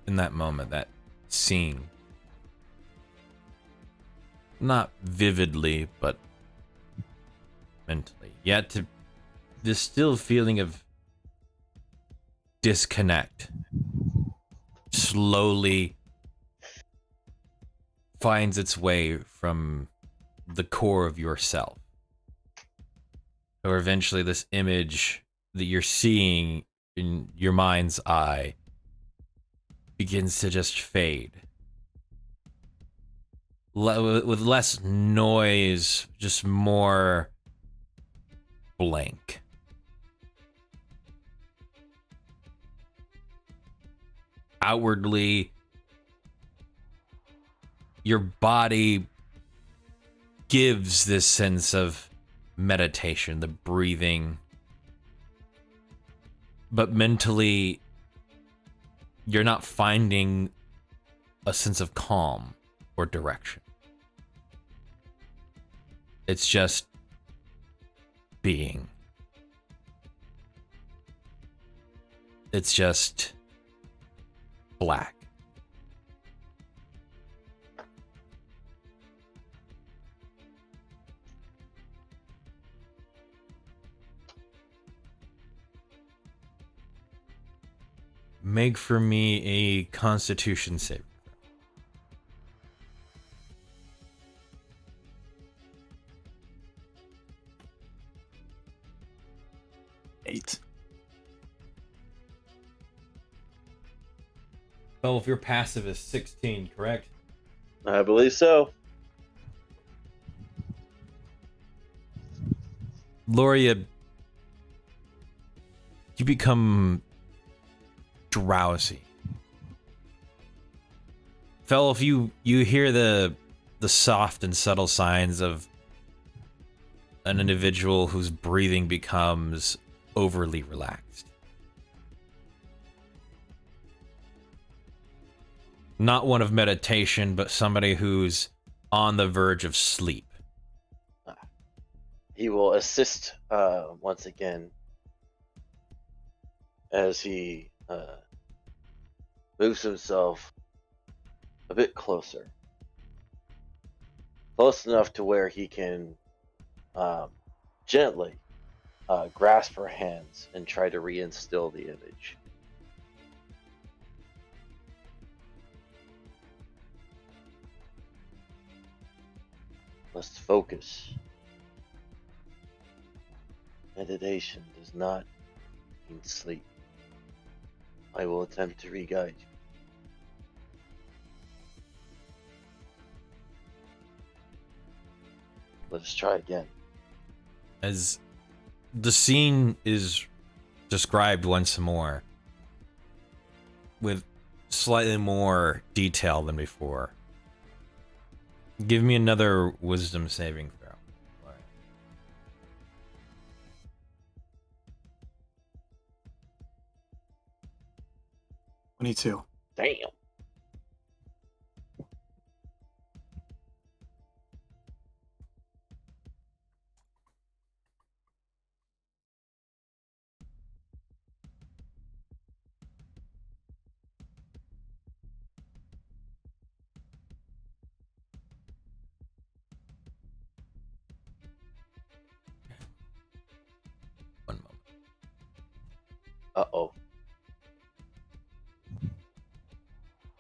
in that moment, that scene. Not vividly, but mentally. Yet to this still feeling of disconnect slowly finds its way from the core of yourself. Or eventually this image that you're seeing in your mind's eye begins to just fade. With less noise, just more blank. Outwardly, your body gives this sense of meditation, the breathing. But mentally, you're not finding a sense of calm or direction. It's just being. It's just black. Make for me a Constitution save. 8. Well, if your passive is 16, correct? I believe so. Loria, you become drowsy. Fel, if you hear the soft and subtle signs of an individual whose breathing becomes overly relaxed. Not one of meditation, but somebody who's on the verge of sleep. He will assist once again as he moves himself a bit closer. Close enough to where he can gently grasp her hands and try to reinstill the image. Let's focus. Meditation does not mean sleep. I will attempt to re-guide you. Let's try again. As the scene is described once more, with slightly more detail than before. Give me another wisdom saving throw. 22. Damn. One moment. Uh-oh.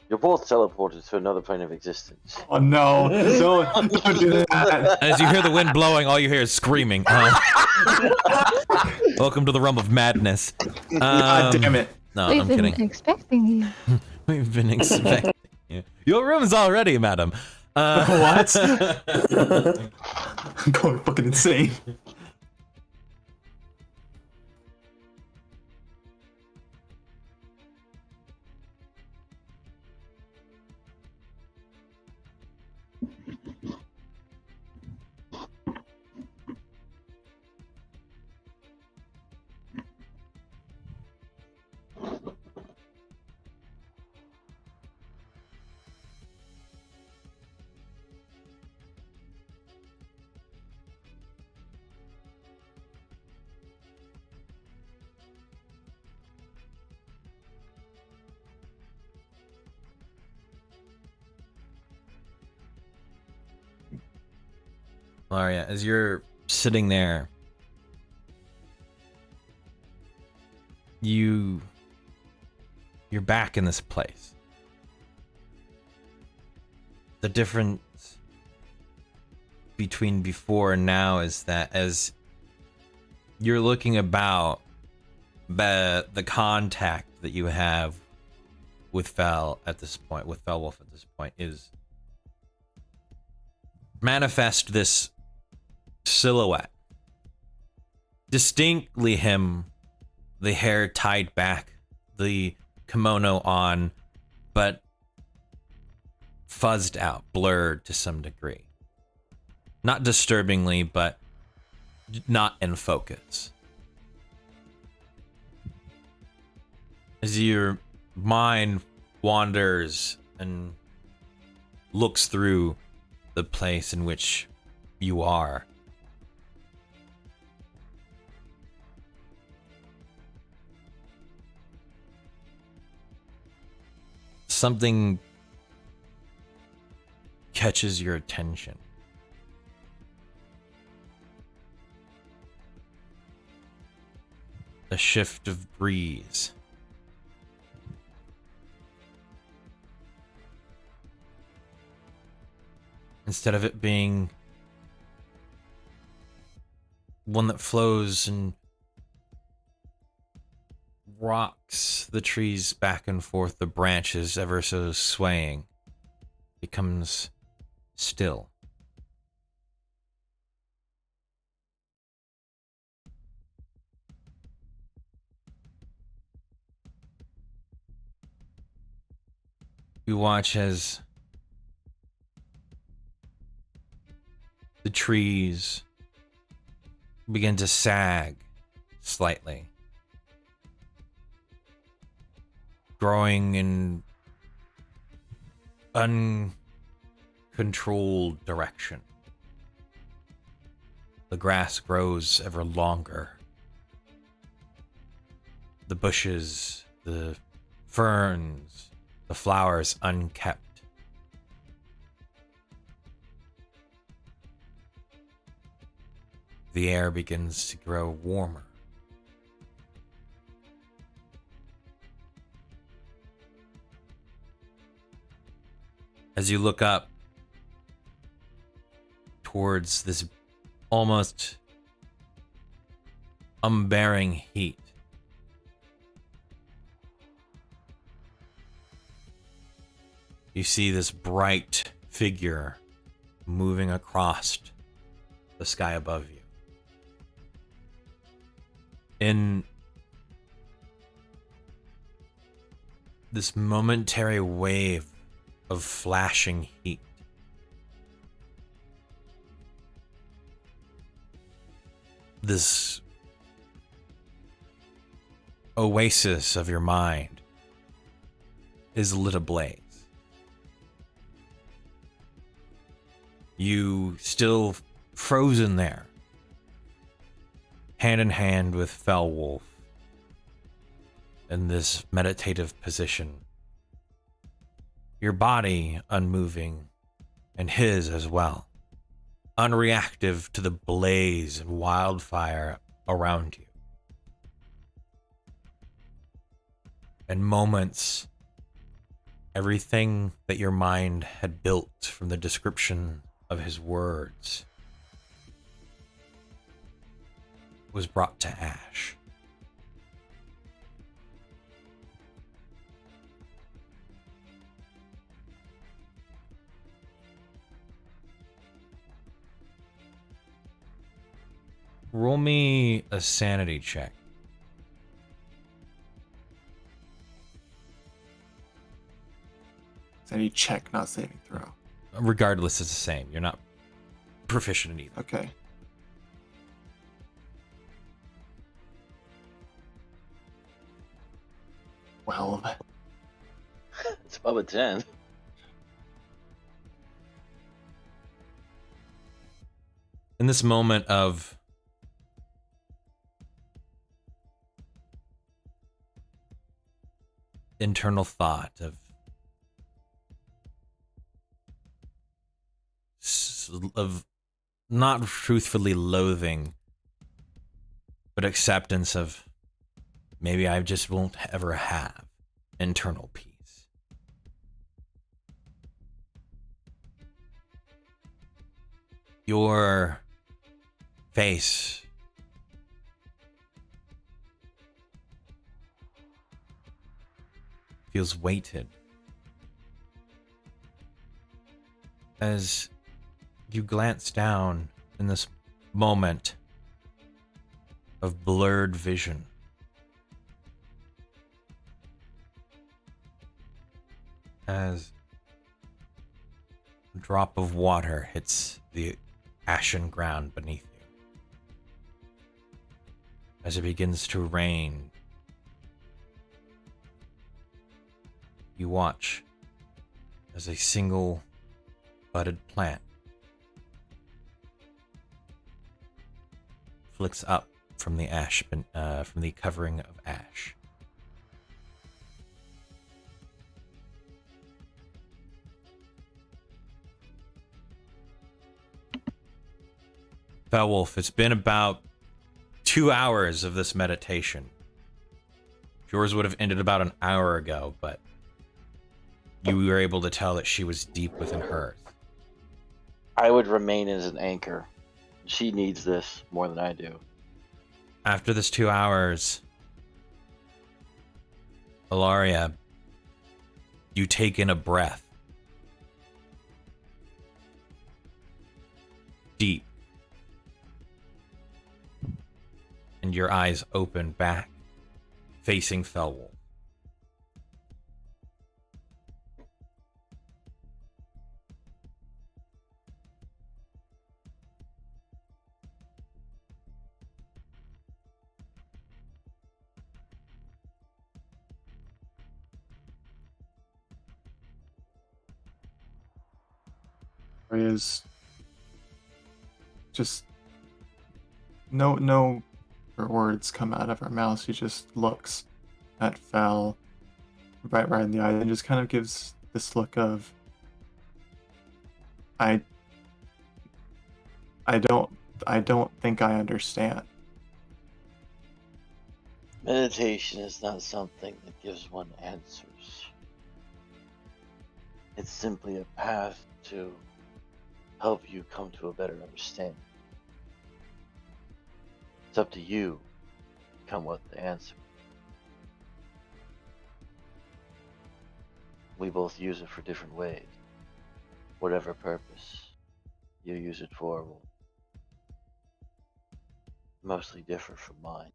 You're both teleported to another plane of existence. Oh no! Don't do that. As you hear the wind blowing, all you hear is screaming. Welcome to the realm of madness. God damn it! No, We've I'm been kidding. expecting you. We've been expecting you. Your room's all ready, madam. What? I'm going fucking insane. Laria, as you're sitting there, you're back in this place. The difference between before and now is that as you're looking about, the contact that you have with Fel at this point, with Felwolf at this point, is manifest this silhouette. Distinctly him, the hair tied back, the kimono on, but fuzzed out, blurred to some degree. Not disturbingly, but not in focus. As your mind wanders and looks through the place in which you are, something catches your attention. A shift of breeze. Instead of it being one that flows and rocks the trees back and forth, the branches ever so swaying, becomes still. You watch as the trees begin to sag slightly, growing in uncontrolled direction. The grass grows ever longer. The bushes, the ferns, the flowers unkept. The air begins to grow warmer. As you look up towards this almost unbearing heat, you see this bright figure moving across the sky above you. In this momentary wave of flashing heat, this oasis of your mind is lit ablaze. You still frozen there, hand in hand with Felwolf in this meditative position. Your body unmoving, and his as well, unreactive to the blaze and wildfire around you. In moments, everything that your mind had built from the description of his words was brought to ash. Roll me a sanity check. Sanity check, not saving throw. Regardless, it's the same. You're not proficient in either. Okay. Well, It's above a 10. In this moment of internal thought, of not truthfully loathing, but acceptance of maybe I just won't ever have internal peace. Your face feels weighted as you glance down in this moment of blurred vision. As a drop of water hits the ashen ground beneath you. As it begins to rain, you watch as a single budded plant flicks up from the ash, from the covering of ash. Beowulf, it's been about 2 hours of this meditation. Yours would have ended about an hour ago, but you were able to tell that she was deep within hers. I would remain as an anchor. She needs this more than I do. After this 2 hours, Ilaria, you take in a breath. Deep. And your eyes open back, facing Felwolf. Is just no words come out of her mouth. She just looks at Fel right in the eye and just kind of gives this look of I don't think I understand. Meditation is not something that gives one answers. It's simply a path to help you come to a better understanding. It's up to you to come with the answer. We both use it for different ways. Whatever purpose you use it for will mostly differ from mine.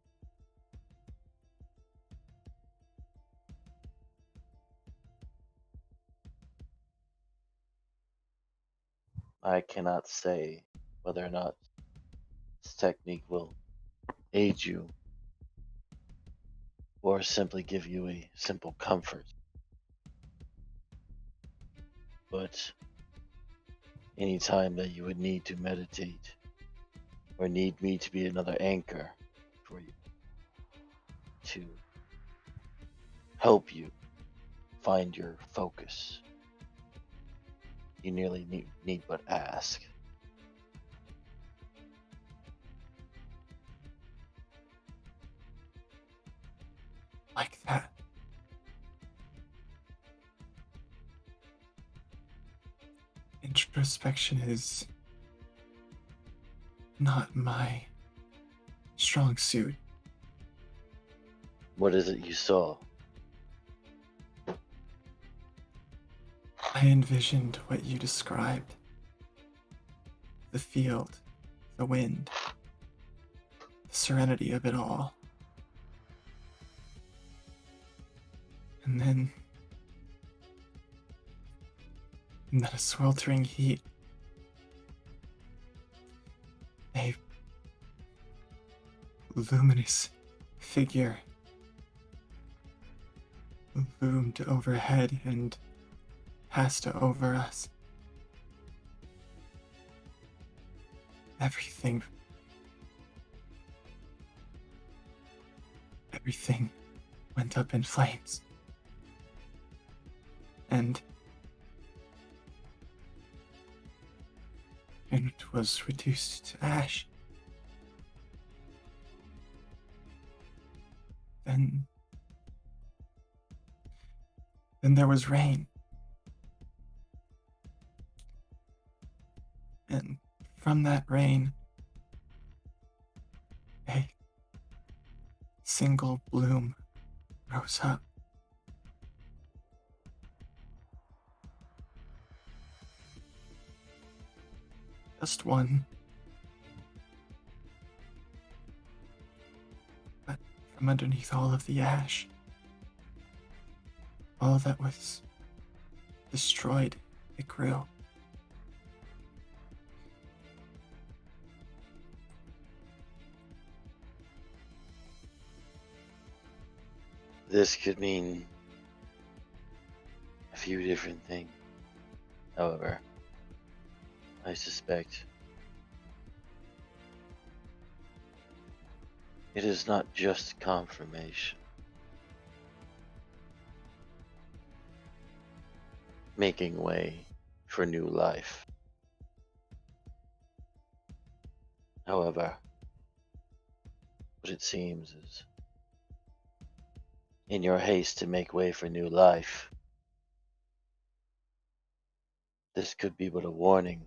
I cannot say whether or not this technique will aid you or simply give you a simple comfort. But any time that you would need to meditate or need me to be another anchor for you to help you find your focus, you nearly need but ask. Like that. Introspection is not my strong suit. What is it you saw? I envisioned what you described. The field, the wind, the serenity of it all. And then a sweltering heat. A luminous figure loomed overhead and passed over us. Everything went up in flames. And and was reduced to ash. Then there was rain. And from that rain, a single bloom rose up. Just one. But from underneath all of the ash, all that was destroyed, it grew. This could mean a few different things. However, I suspect it is not just confirmation. Making way for new life. However, what it seems is, in your haste to make way for new life, this could be but a warning.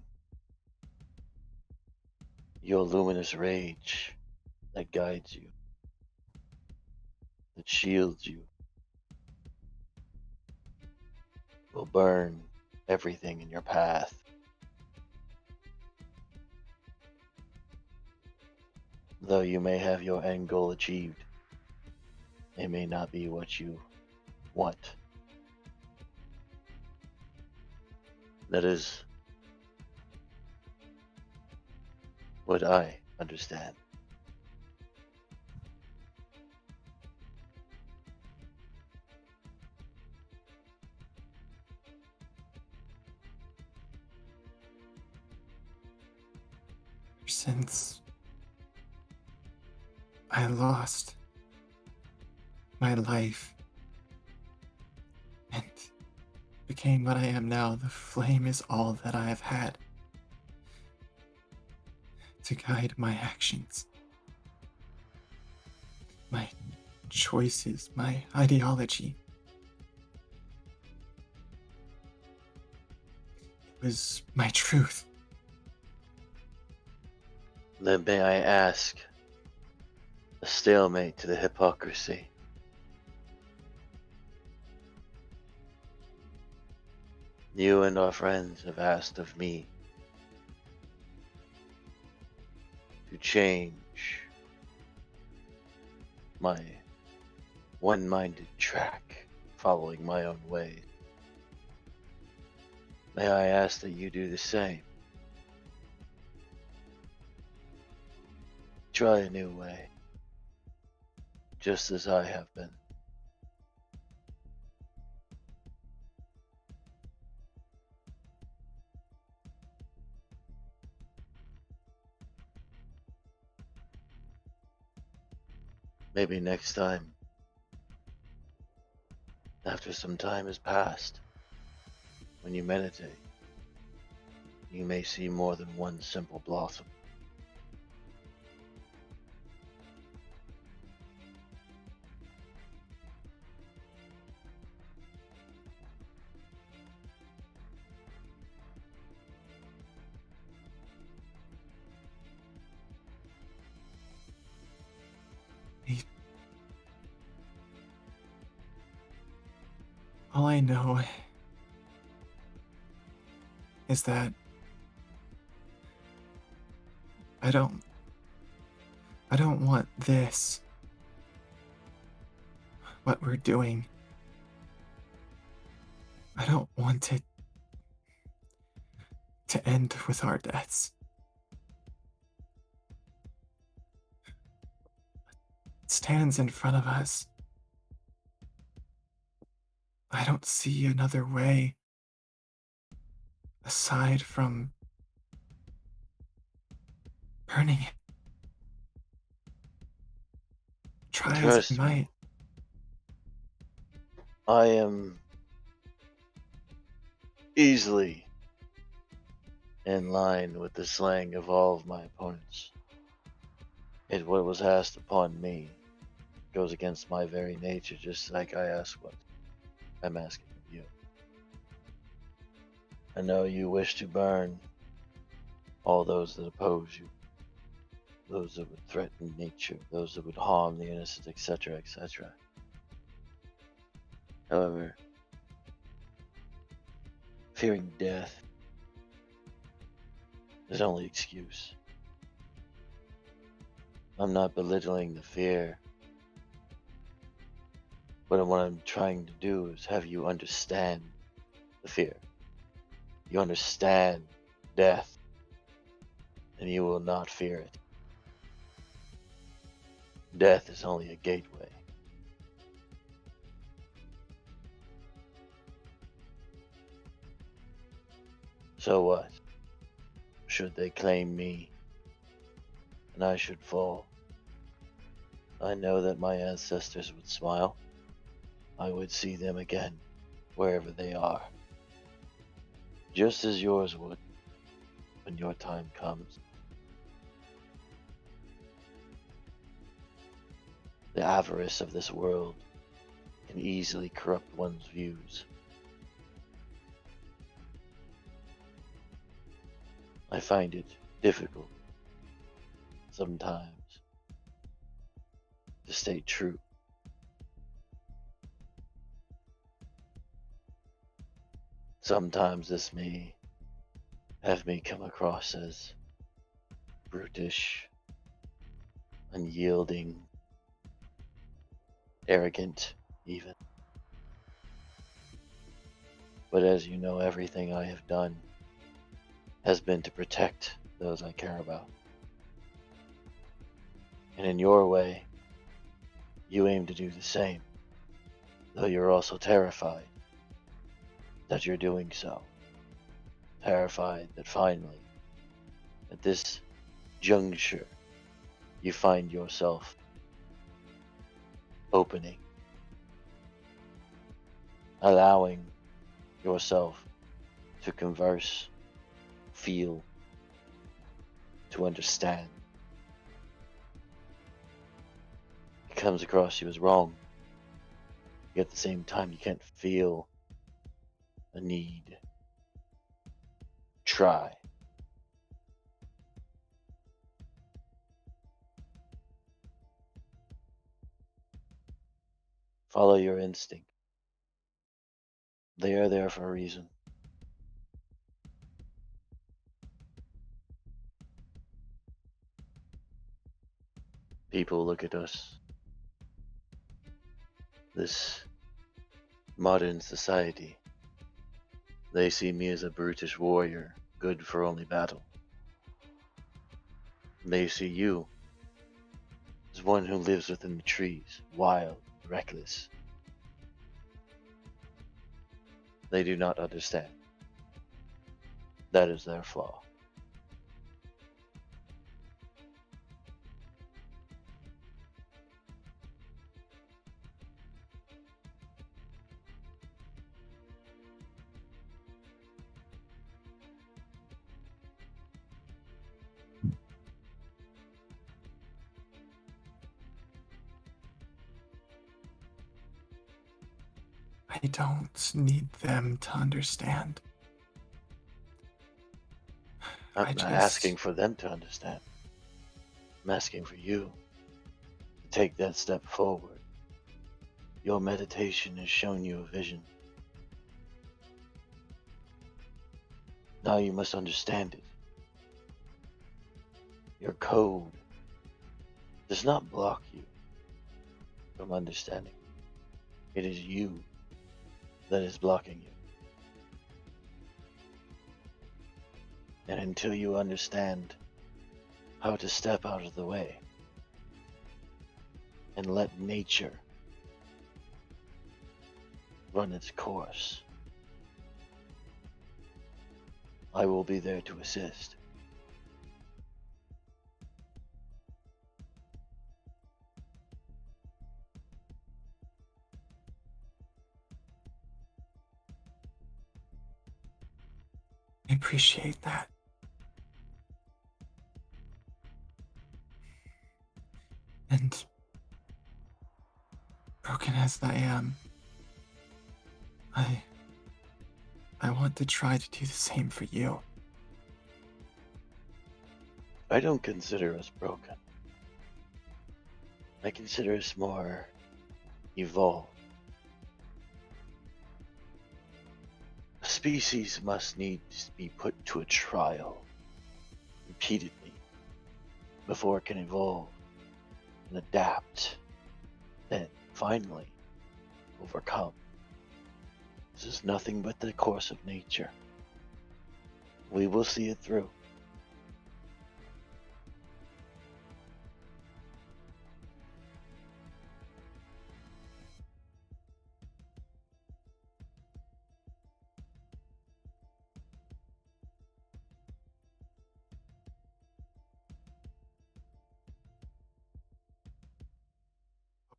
Your luminous rage that guides you, that shields you, will burn everything in your path. Though you may have your end goal achieved, it may not be what you want. That is what I understand. Since I lost my life and became what I am now, the flame is all that I have had to guide my actions, my choices, my ideology. It was my truth. Then may I ask, a stalemate to the hypocrisy. You and our friends have asked of me to change my one-minded track, following my own ways. May I ask that you do the same? Try a new way, just as I have been. Maybe next time, after some time has passed, when you meditate, you may see more than one simple blossom. All I know is that I don't want this, what we're doing. I don't want it to end with our deaths. It stands in front of us. I don't see another way aside from burning it. Try as Trust I me. might. I am easily in line with the slang of all of my opponents. What was asked upon me goes against my very nature, just like I ask what I'm asking of you. I know you wish to burn all those that oppose you, those that would threaten nature, those that would harm the innocent, etc., etc. However, fearing death is only excuse. I'm not belittling the fear, but what I'm trying to do is have you understand the fear. You understand death, and you will not fear it. Death is only a gateway. So what? Should they claim me, and I should fall? I know that my ancestors would smile. I would see them again, wherever they are. Just as yours would, when your time comes. The avarice of this world can easily corrupt one's views. I find it difficult sometimes to stay true. Sometimes this may have me come across as brutish, unyielding, arrogant, even. But as you know, everything I have done has been to protect those I care about. And in your way, you aim to do the same, though you're also terrified that you're doing so. Terrified that finally, at this juncture, you find yourself opening, allowing yourself to converse, feel, to understand. It comes across you as wrong. Yet at the same time, you can't feel a need. Try. Follow your instinct. They are there for a reason. People look at us, this modern society. They see me as a brutish warrior, good for only battle. They see you as one who lives within the trees, wild, reckless. They do not understand. That is their flaw. I don't need them to understand. I'm not asking for them to understand. I'm asking for you to take that step forward. Your meditation has shown you a vision. Now you must understand it. Your code does not block you from understanding. It is you that is blocking you. And until you understand how to step out of the way and let nature run its course, I will be there to assist. I appreciate that. And broken as I am, I want to try to do the same for you. I don't consider us broken. I consider us more evolved. A species must need to be put to a trial repeatedly before it can evolve and adapt, then finally overcome. This is nothing but the course of nature. We will see it through.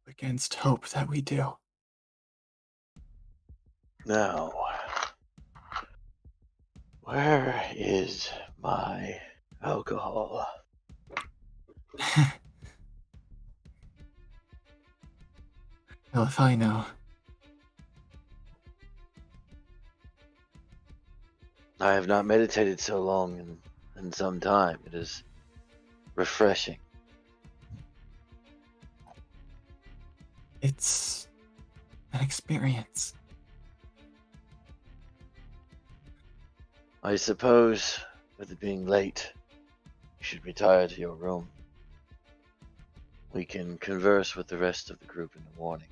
Against hope that we do. Now, where is my alcohol? Well, if I know. I have not meditated so long in some time. It is refreshing. It's an experience. I suppose, with it being late, you should retire to your room. We can converse with the rest of the group in the morning.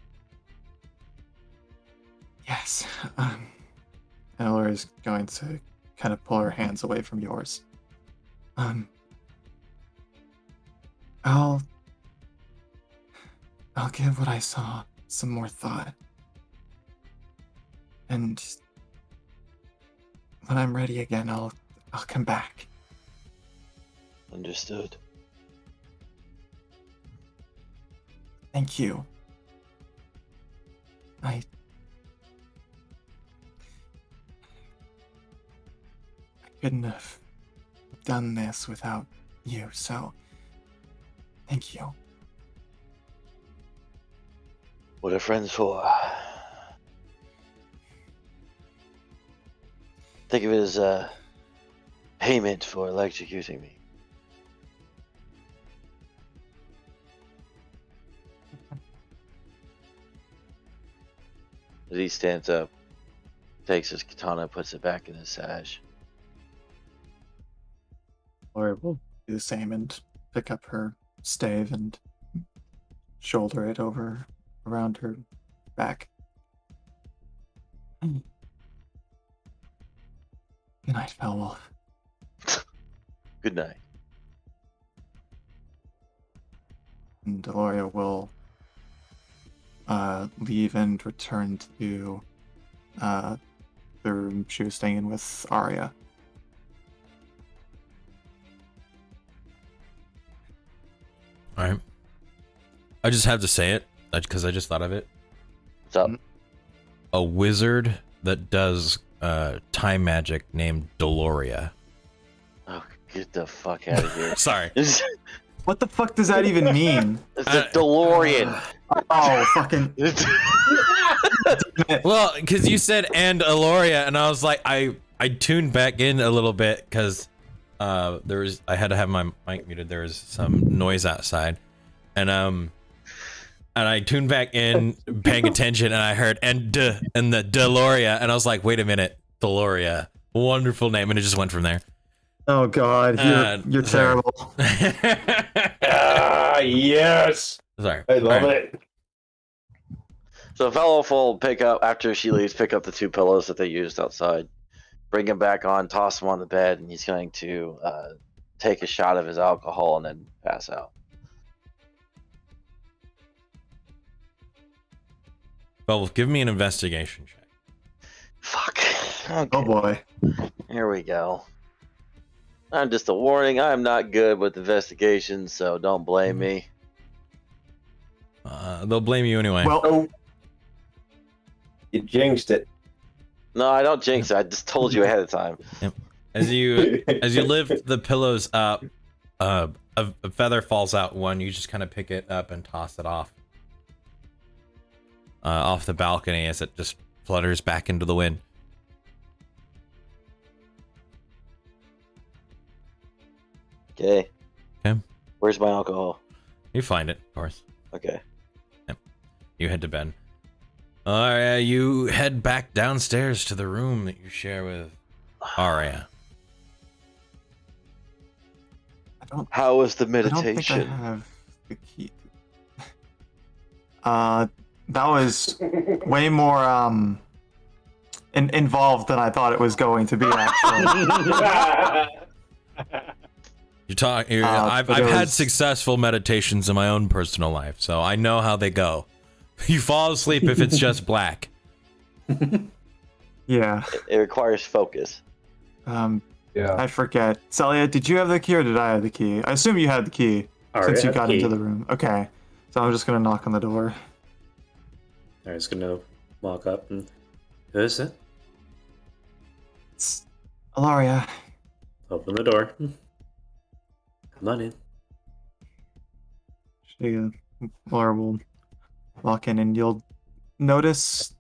Yes. Elora is going to kind of pull her hands away from yours. I'll give what I saw some more thought. And when I'm ready again, I'll come back. Understood. Thank you. I couldn't have done this without you, so thank you. What are friends for? Think of it as a payment for electrocuting me. As he stands up, takes his katana, puts it back in his sash. Elora will do the same and pick up her stave and shoulder it over around her back. Good night, Foulwolf. Good night. And Deloria will leave and return to the room she was staying in with Arya. All right. I just have to say it because I just thought of it. What's up? A wizard that does time magic named Deloria. Oh, get the fuck out of here. Sorry. It's What the fuck does that even mean? a DeLorean. Oh, fucking. Well, because you said and Aloria, and I was like, I tuned back in a little bit because I had to have my mic muted. There was some noise outside, and I tuned back in, paying attention, and I heard and the Deloria, and I was like, wait a minute, Deloria, wonderful name, and it just went from there. Oh God, you're sorry. terrible. Yes. Sorry. I love All right. it. So fellow will pick up, after she leaves, pick up the two pillows that they used outside, bring them back on, toss them on the bed, and he's going to take a shot of his alcohol and then pass out. Well, give me an investigation check. Fuck. Okay. Oh boy. Here we go. I'm just a warning. I'm not good with investigations, so don't blame me. They'll blame you anyway. Well, Oh, you jinxed it. No, I don't jinx it. I just told you ahead of time. As you lift the pillows up, a feather falls out. One, you just kind of pick it up and toss it off the balcony as it just flutters back into the wind. Okay. Okay. Where's my alcohol? You find it, of course. Okay. You head to bed. Alright, you head back downstairs to the room that you share with Arya. How was the I don't think I meditation? have the key. That was way more involved than I thought it was going to be. Actually, I've but it had was- successful meditations in my own personal life, so I know how they go. You fall asleep if it's just black. yeah. It requires focus. Yeah. I forget. Celia, did you have the key or did I have the key? I assume you had the key Arya since you had the got key. into the room. Okay, so I'm just gonna knock on the door. I was gonna walk up and who is it? It's Alaria. Open the door. Come on in. Laura will walk in, and you'll notice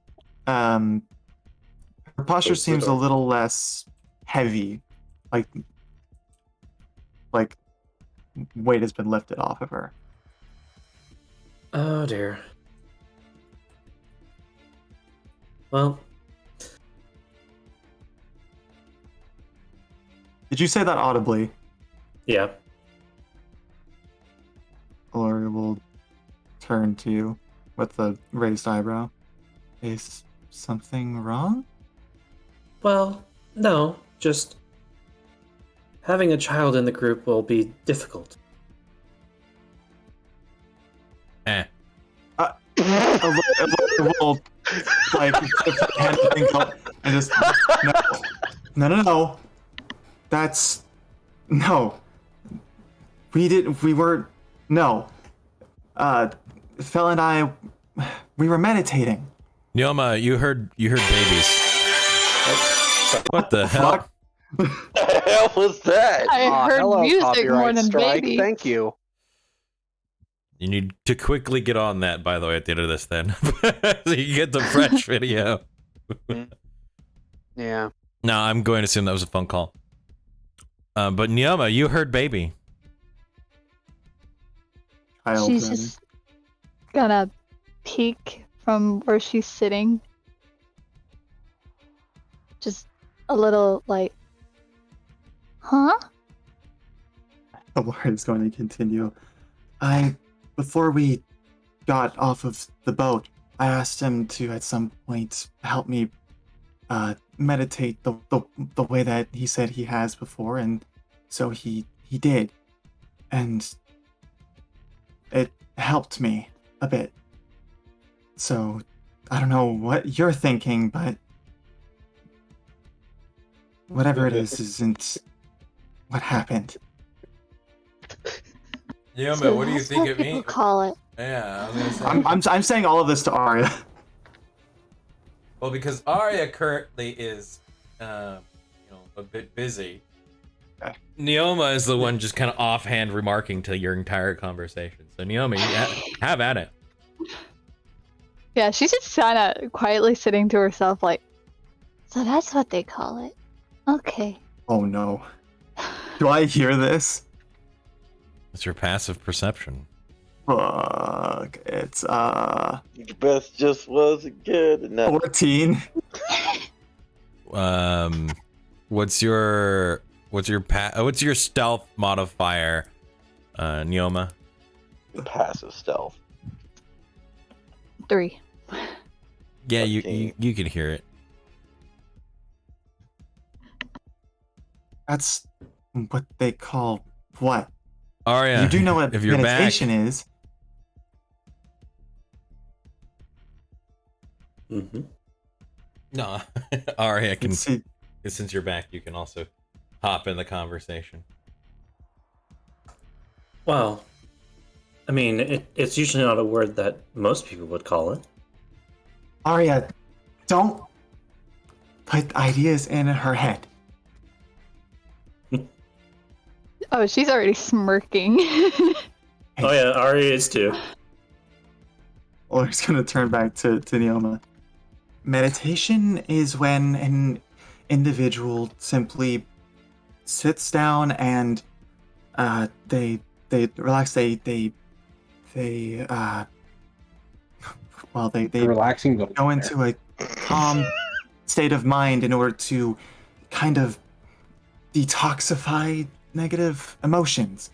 her posture Close the seems a door. little less heavy, like weight has been lifted off of her. Oh dear. Well, Did you say that audibly? yeah. Alaria will turn to you with a raised eyebrow. Is something wrong? Well, no, just having a child in the group will be difficult. A little, like, hand things up and just no. That's no. We weren't. No. Fel and I, we were meditating. Neoma, you heard babies. What the hell? Fuck. What the hell was that? I Aw, heard hello, music copyright more than strike. baby. Thank you. You need to quickly get on that, by the way, at the end of this, then. So you get the fresh video. Yeah. No, I'm going to assume that was a phone call. But Neoma, you heard baby. She's rather. just gonna peek from where she's sitting. Just a little like, huh? Alaria's going to continue. Before we got off of the boat, I asked him to at some point help me meditate the way that he said he has before, and so he did, and it helped me a bit. So I don't know what you're thinking, but whatever it is isn't what happened. Neoma, So what do you that's think what it people means? call it. Yeah, I was gonna say. I'm saying all of this to Arya. Well, because Arya currently is, a bit busy. Okay. Neoma is the one just kind of offhand remarking to your entire conversation. So Neoma, you have at it. Yeah, she's just kind of quietly sitting to herself, like, so that's what they call it. Okay. Oh no. Do I hear this? It's your passive perception. Fuck. It's Beth just wasn't good enough. 14. What's your stealth modifier, Neoma? Passive stealth. 3. Yeah, you 14. you can hear it. That's what they call what? Arya, You do know what if you're back, meditation is. Mm-hmm. no, Arya can. It's, it, Since you're back, you can also hop in the conversation. Well, I mean, it's usually not a word that most people would call it. Arya, don't put ideas in her head. Oh, she's already smirking. Oh yeah, Ari is too. Laura's gonna turn back to Neoma. Meditation is when an individual simply sits down and they relax. They Relaxing. go into a calm state of mind in order to kind of detoxify negative emotions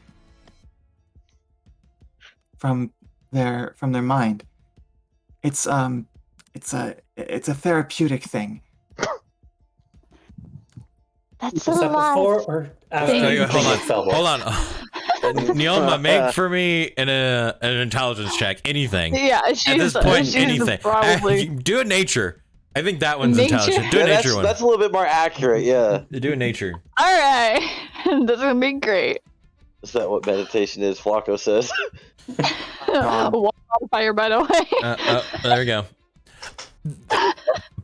from their mind. It's a therapeutic thing. That's Was a that lot. before or after? Thank you Hold on, fell hold on. Neoma, make for me an intelligence check. Anything. Yeah, At this point, she's anything. probably Do a nature. I think that one's Nature? intelligent. Do a Yeah, nature one. that's a little bit more accurate. Yeah. Do a nature. all right. That's gonna be great. Is that what meditation is? Flacco says. Wildfire, by the way. There we go.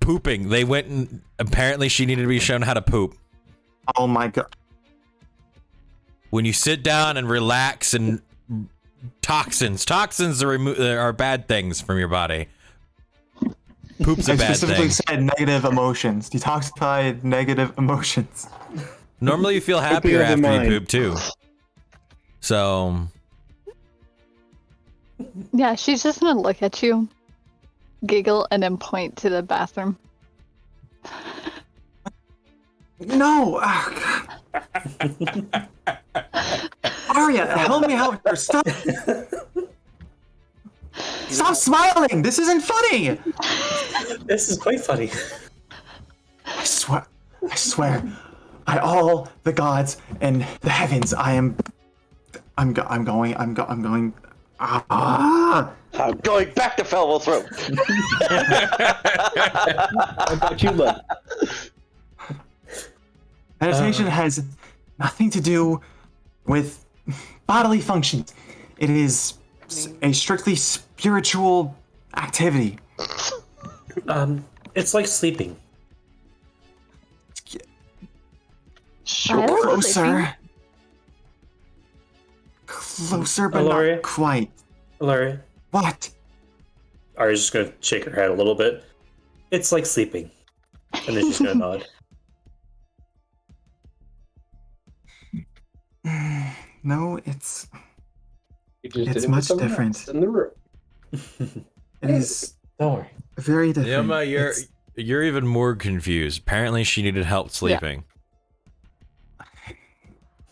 Pooping. They went and apparently she needed to be shown how to poop. Oh my god. When you sit down and relax and toxins are bad things from your body. Poop's a I bad specifically thing. said negative emotions. Detoxify negative emotions. Normally you feel Keeping happier of the after you mind. poop too. So Yeah, she's just gonna look at you, giggle, and then point to the bathroom. No! Arya, help me out here. Stop smiling! This isn't funny! This is quite funny. I swear, by all the gods and the heavens, I'm going. I'm going back to Felwell Throat. How about you, Lud? Meditation has nothing to do with bodily functions. It is a strictly spiritual activity. It's like sleeping. I was Closer. Closer, but Aloria? not quite. Larry, What? Ari's just gonna shake her head a little bit. It's like sleeping. And then she's gonna nod. No, it's You just It's did it with much someone different. else in the room. it is Don't worry. very different. Neoma, you're even more confused. Apparently she needed help sleeping.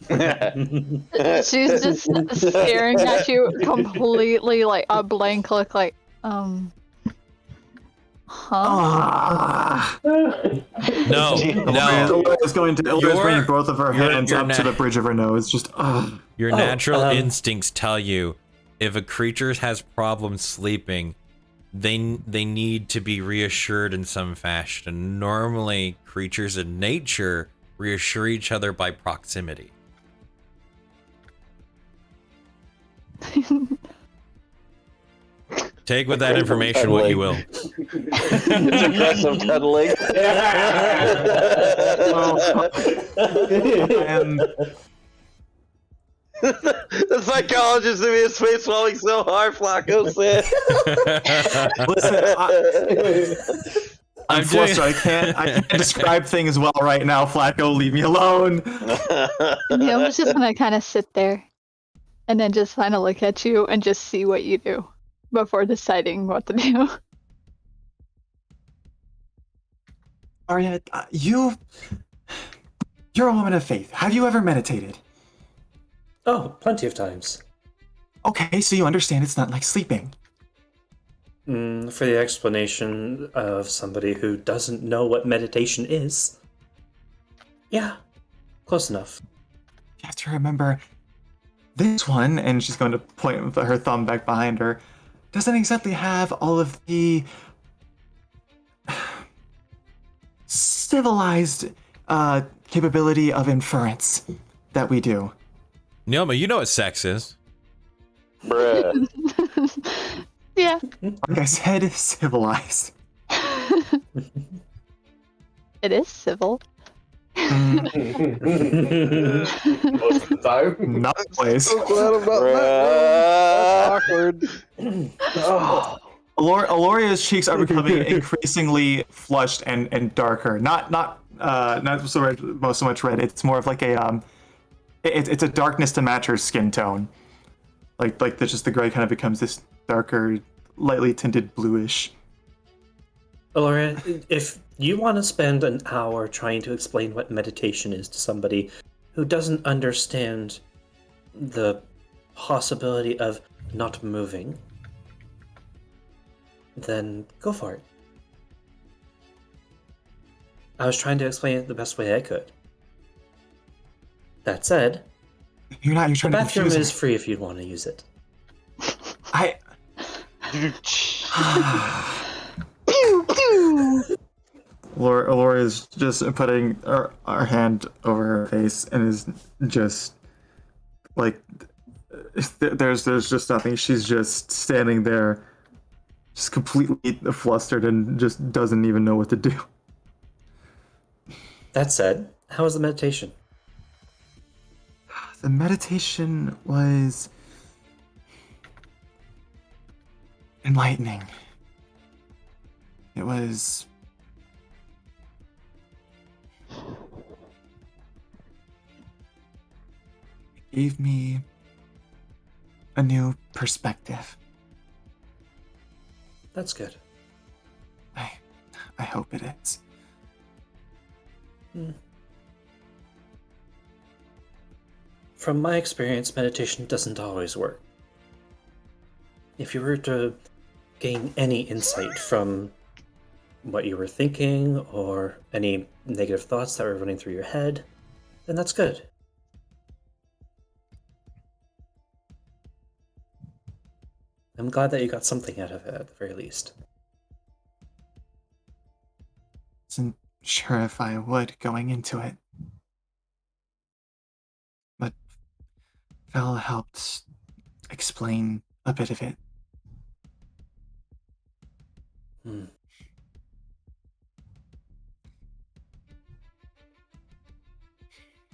She's just staring at you completely like a blank look, like, huh? Ah. No, no. Laura's bringing both of her Your- hands your up to the bridge of her nose. Just Your natural instincts tell you if a creature has problems sleeping, they need to be reassured in some fashion. Normally, creatures in nature reassure each other by proximity. Take with that information what you will. It's aggressive cuddling. The psychologist in me is face swelling so hard, Flacco said. listen, I'm flustered. I can't describe things well right now. Flacco, leave me alone. Neil's just gonna kind of sit there, and then just kind of look at you and just see what you do before deciding what to do. Arya, you're a woman of faith. Have you ever meditated? Oh, plenty of times. Okay, so you understand it's not like sleeping. For the explanation of somebody who doesn't know what meditation is. Yeah, close enough. You have to remember, this one, and she's going to point with her thumb back behind her, doesn't exactly have all of the civilized capability of inference that we do. Neoma, you know what sex is. Bruh. Yeah. Like I said, civilized. It is civil. Most of the time. Not always. So glad I'm not in that room. That's awkward. Oh, Aloria's cheeks are becoming increasingly flushed and darker. Not so much red. It's more of like a it's a darkness to match her skin tone. Like the gray kind of becomes this darker, lightly tinted bluish. Laura, if you want to spend an hour trying to explain what meditation is to somebody who doesn't understand the possibility of not moving, then go for it. I was trying to explain it the best way I could. That said, You're the trying to bathroom confuse is me. free if you want to use it. I. Laura is just putting her hand over her face and is just like there's just nothing. She's just standing there, just completely flustered and just doesn't even know what to do. That said, how was the meditation? The meditation was enlightening. It was it gave me a new perspective. That's good. I hope it is. From my experience, meditation doesn't always work. If you were to gain any insight from what you were thinking or any negative thoughts that were running through your head, then that's good. I'm glad that you got something out of it at the very least. Wasn't sure if I would going into it. But Val helped explain a bit of it.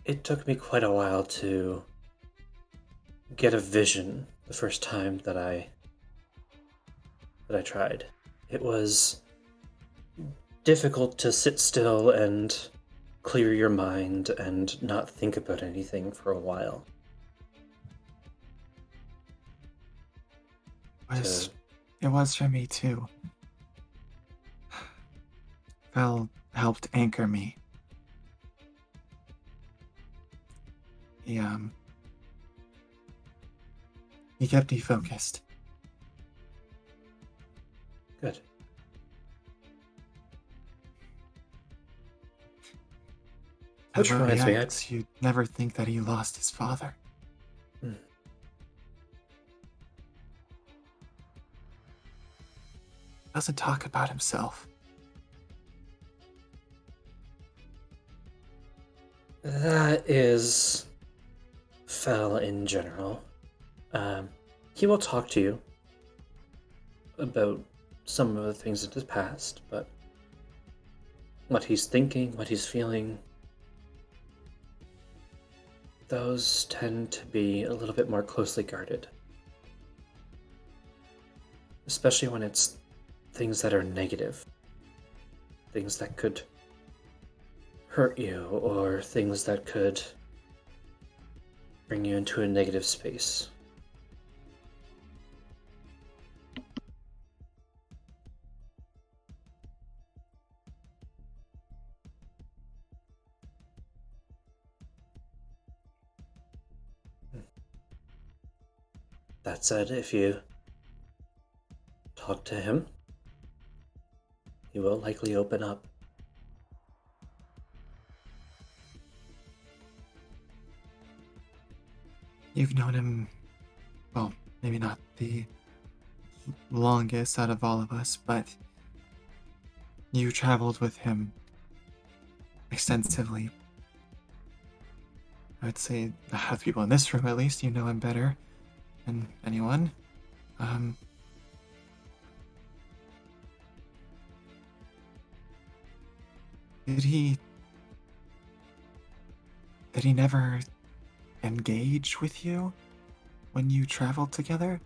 It took me quite a while to get a vision the first time that I tried. It was difficult to sit still and clear your mind and not think about anything for a while. It was for me too. Val helped anchor me. He kept me focused. Good. Which However reminds me, he acts, you'd never think that he lost his father. Doesn't talk about himself. That is Fel in general. He will talk to you about some of the things in his past, but what he's thinking, what he's feeling, those tend to be a little bit more closely guarded. Especially when it's things that are negative. Things that could hurt you, or things that could bring you into a negative space. That said, if you talk to him, he will likely open up. You've known him, well, maybe not the longest out of all of us, but you traveled with him extensively. I would say the half people in this room, at least, you know him better than anyone. Did he Did he never engage with you when you traveled together?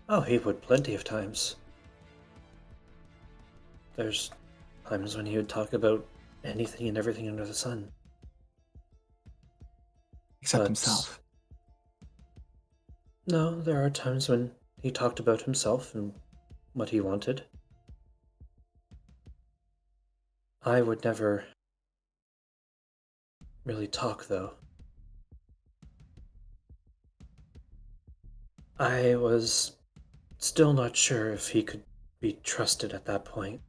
Oh, he would plenty of times. There's times when he would talk about anything and everything under the sun. Except But himself. no, there are times when he talked about himself and what he wanted. I would never really talk, though. I was still not sure if he could be trusted at that point.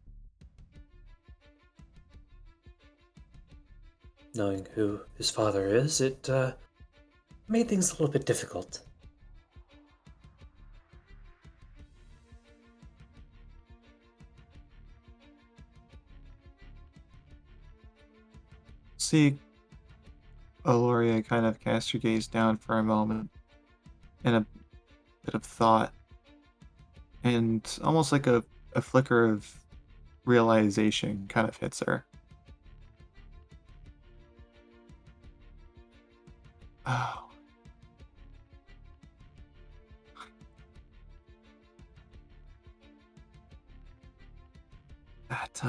Knowing who his father is, it made things a little bit difficult. See, Aloria kind of cast your gaze down for a moment in a bit of thought, and almost like a flicker of realization kind of hits her. Oh. That,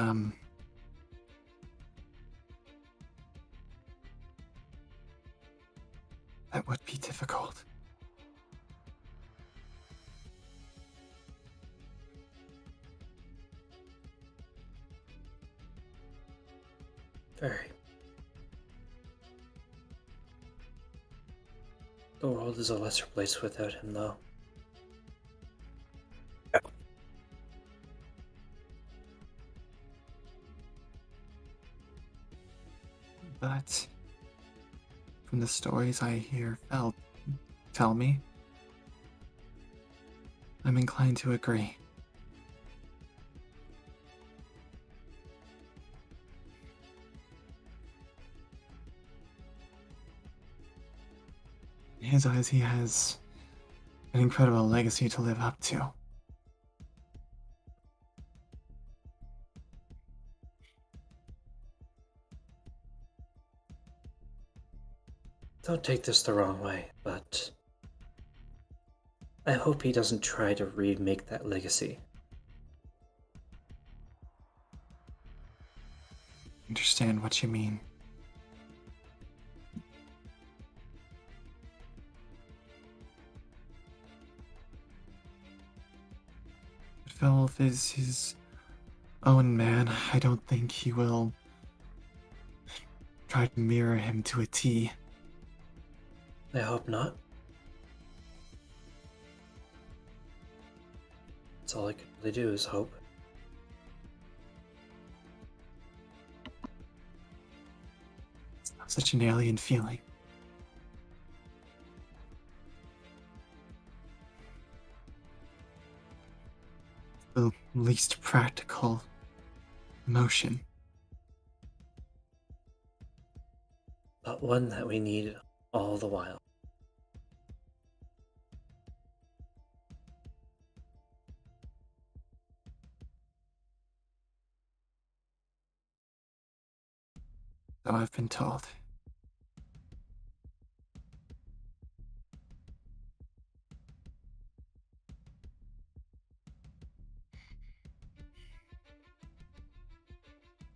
that would be difficult. Very. The world is a lesser place without him, though. But from the stories I hear Fel tell me, I'm inclined to agree. In his eyes, he has an incredible legacy to live up to. Don't take this the wrong way, but I hope he doesn't try to remake that legacy. Understand what you mean. But Felth is his own man. I don't think he will try to mirror him to a T. I hope not. That's all I can really do is hope. It's not such an alien feeling. The least practical emotion. But one that we need all the while. So I've been told.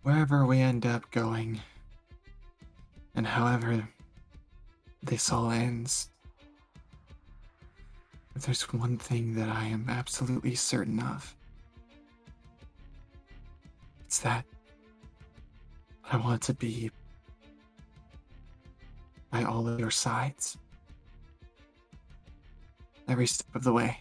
Wherever we end up going, and however this all ends, if there's one thing that I am absolutely certain of, it's that I want to be by all of your sides. Every step of the way.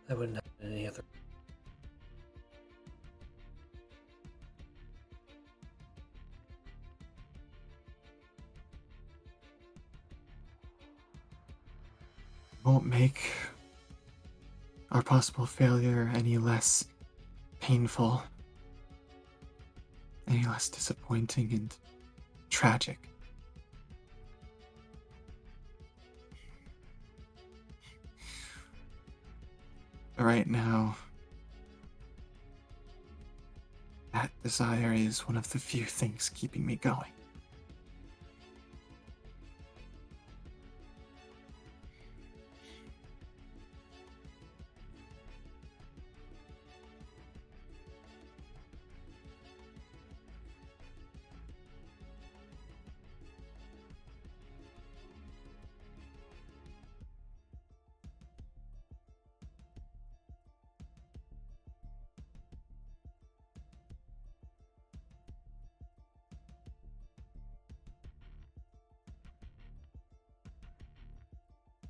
I wouldn't have it any other. Won't make our possible failure any less painful, any less disappointing and tragic. right now, that desire is one of the few things keeping me going.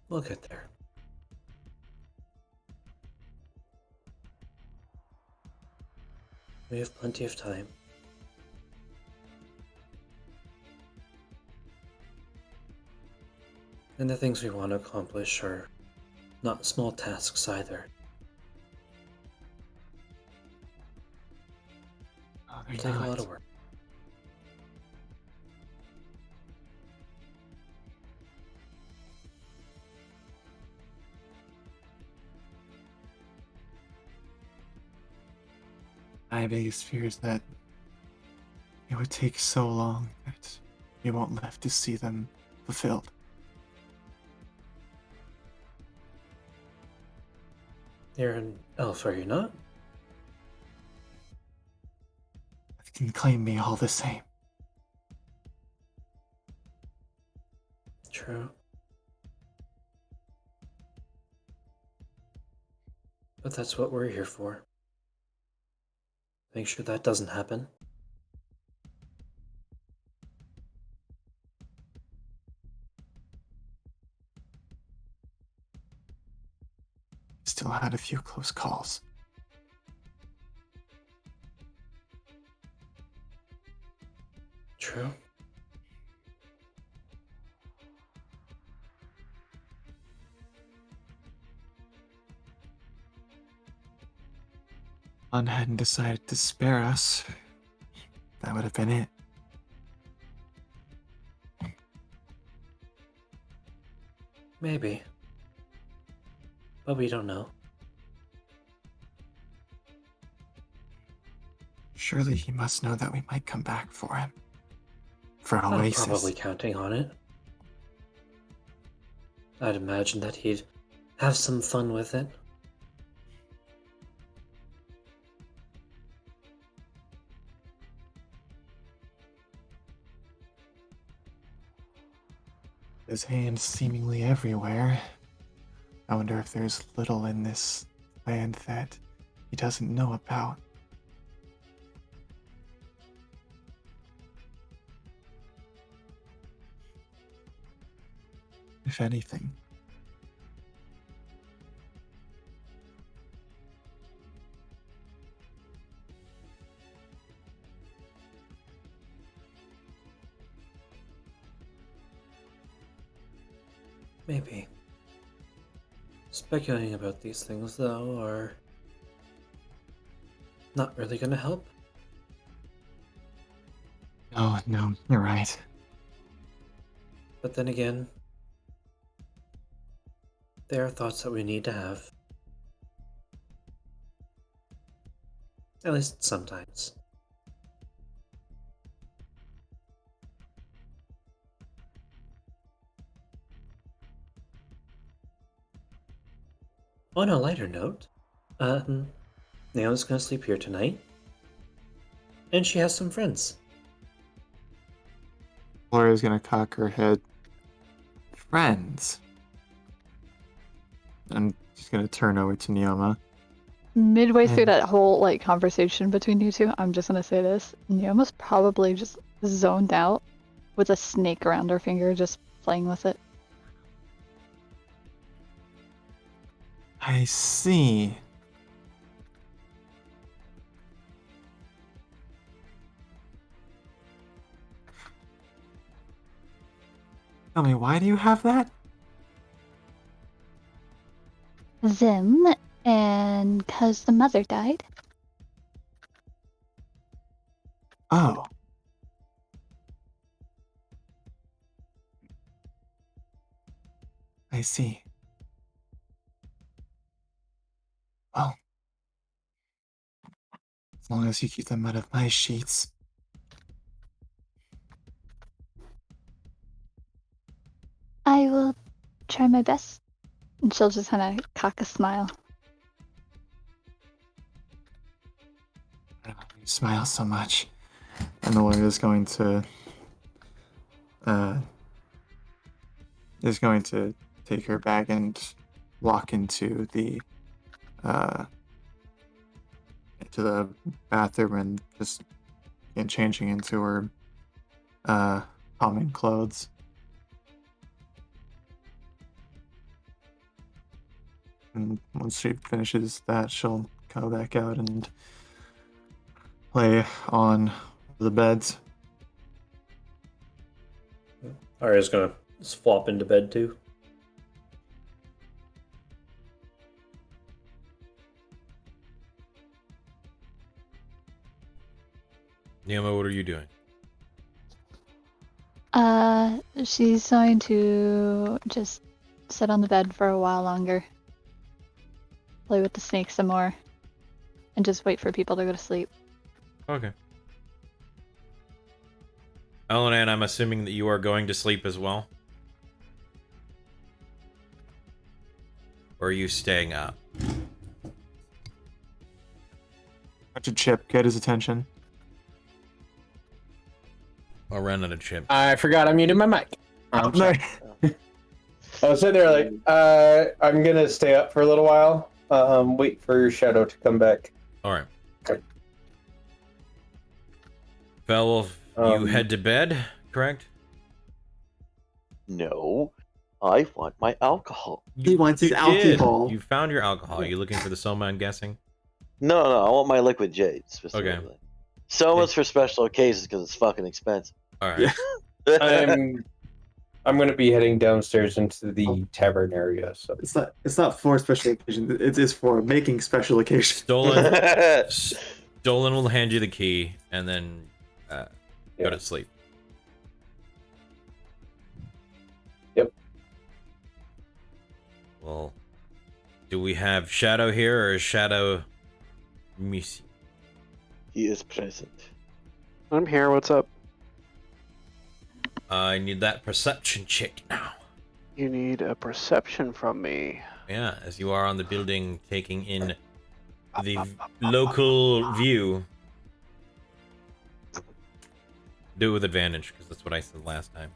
We'll get there. We have plenty of time. And the things we want to accomplish are not small tasks either. Oh, It'll take a lot of work. My biggest fear is that it would take so long that you won't live to see them fulfilled. You're an elf, are you not? It can claim me all the same. True. But that's what we're here for. Make sure that doesn't happen. Still had a few close calls. True. One hadn't decided to spare us. That would have been it. Maybe. But we don't know. Surely he must know that we might come back for him. For I'm Oasis. probably counting on it. I'd imagine that he'd have some fun with it. His hands seemingly everywhere. I wonder if there's little in this land that he doesn't know about. If anything. Maybe. Speculating about these things, though, are not really gonna help. Oh, no, you're right. But then again, there are thoughts that we need to have. At least sometimes. On a lighter note, Naomi's gonna sleep here tonight. And she has some friends. Laura's gonna cock her head. Friends. And she's gonna turn over to Neoma. Midway through And- that whole like conversation between you two, I'm just gonna say this: Neoma's probably just zoned out with a snake around her finger, just playing with it. I see. Tell me, why do you have that? Zim, and cause the mother died. Oh. I see. As long as you keep them out of my sheets. I will try my best. And she'll just kind of cock a smile. I don't know why you smile so much. And the lawyer is going to take her bag and walk into the bathroom and just begin changing into her common clothes. And once she finishes that, she'll go back out and lay on the beds. Arya's gonna flop into bed too. Nemo, what are you doing? She's going to just sit on the bed for a while longer. Play with the snake some more. And just wait for people to go to sleep. Okay. Elanan, I'm assuming that you are going to sleep as well? Or are you staying up? Watch a Chip get his attention. I'll run out of Chip. I forgot I muted my mic. I'm sorry. I was sitting there like, I'm gonna stay up for a little while. Wait for Shadow to come back. Alright. Okay. Felwolf, you head to bed, correct? No, I want my alcohol. He wants his You alcohol. did. You found your alcohol. Are you looking for the Soma, I'm guessing? No, I want my liquid jade specifically. Soma's for special occasions because it's fucking expensive. Alright. Yeah. I'm gonna be heading downstairs into the tavern area. So It's not for special occasions. It is for making special occasions. Stolen will hand you the key and then go to sleep. Yep. Well, do we have Shadow here or is Shadow missing? He is present. I'm here. What's up? I need that perception check now. You need a perception from me. Yeah, as you are on the building taking in the local view. Do it with advantage, because that's what I said last time.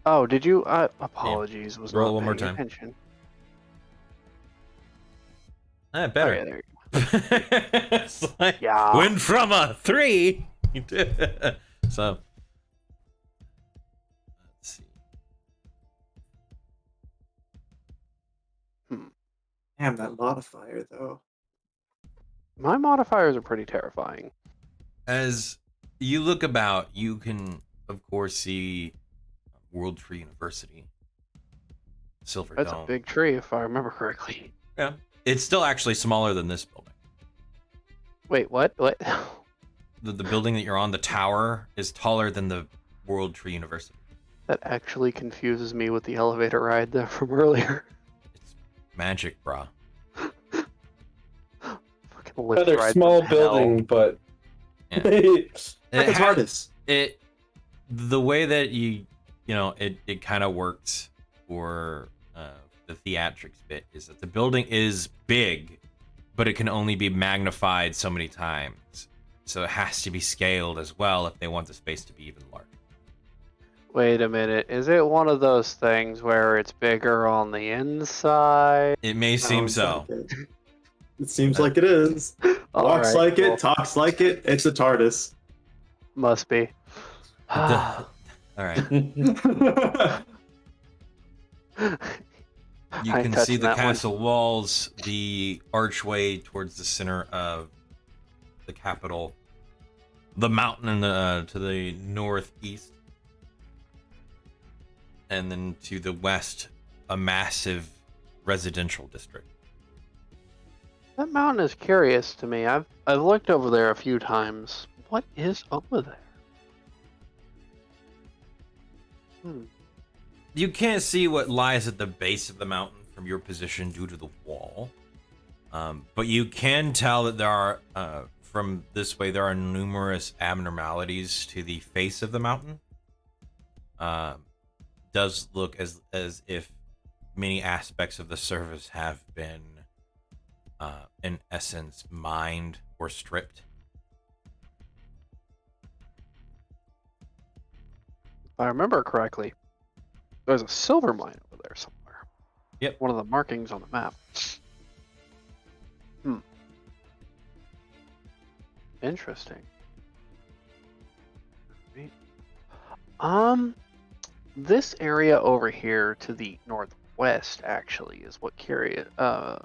Oh, did you? Apologies. Was Roll not one more paying time. attention. Ah, Oh, better. yeah, there you It's like, Yeah. went from a 3. So, let's see. go. Damn, that modifier, though. My modifiers are pretty terrifying. As you look about, you can, of course, see World Tree University. Silver That's Dome. a big tree, if I remember correctly. Yeah. It's still actually smaller than this building. Wait, what? What? The building that you're on, the tower, is taller than the World Tree University. That actually confuses me with the elevator ride there from earlier. It's magic, brah. Fucking lift another ride small from hell. building, but Yeah. It's It hardest. The way that it kind of works for the theatrics bit is that the building is big, but it can only be magnified so many times. So it has to be scaled as well if they want the space to be even larger. Wait a minute. Is it one of those things where it's bigger on the inside? It may seem Sounds so. like it. It seems like it is. Walks Alright, like cool. it, talks like it. It's a TARDIS. Must be. All right. You I ain't can see touching the that one. castle walls, the archway towards the center of the capital, the mountain in to the northeast, and then to the west, a massive residential district. That mountain is curious to me. I've looked over there a few times. What is over there? You can't see what lies at the base of the mountain from your position due to the wall, but you can tell that there are from this way, there are numerous abnormalities to the face of the mountain. Does look as if many aspects of the surface have been, in essence, mined or stripped. If I remember correctly, there's a silver mine over there somewhere. Yep. One of the markings on the map. Interesting. Right. This area over here to the northwest actually is what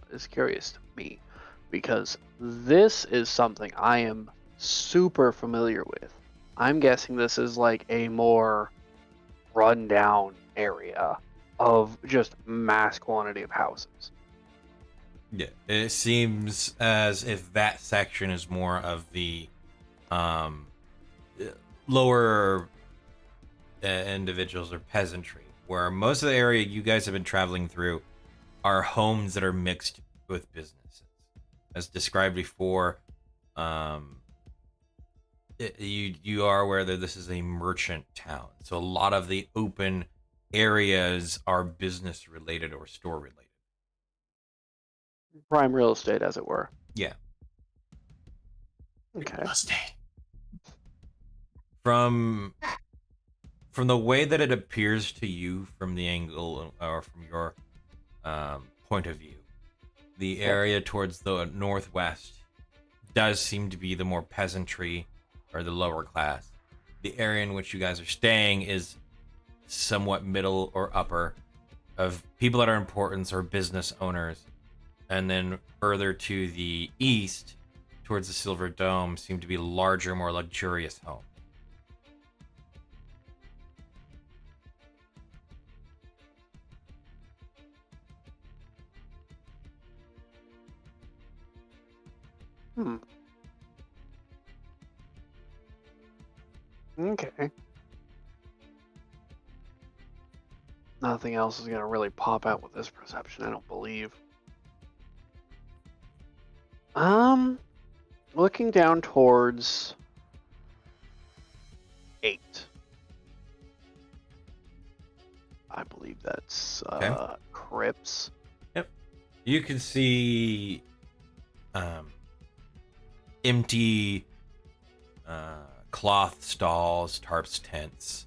is curious to me, because this is something I am super familiar with. I'm guessing this is like a more rundown area of just mass quantity of houses. Yeah, it seems as if that section is more of the lower individuals or peasantry, where most of the area you guys have been traveling through are homes that are mixed with businesses. As described before, you are aware that this is a merchant town, so a lot of the open areas are business related or store related. Prime real estate, as it were. Yeah. Okay. Real estate. From the way that it appears to you from the angle or from your point of view, the area towards the northwest does seem to be the more peasantry or the lower class. The area in which you guys are staying is somewhat middle or upper, of people that are important or business owners. And then further to the east, towards the Silver Dome, seem to be larger, more luxurious homes. Okay. Nothing else is going to really pop out with this perception, I don't believe. Looking down towards 8. I believe that's Okay. crypts. Yep. You can see empty cloth stalls, tarps, tents,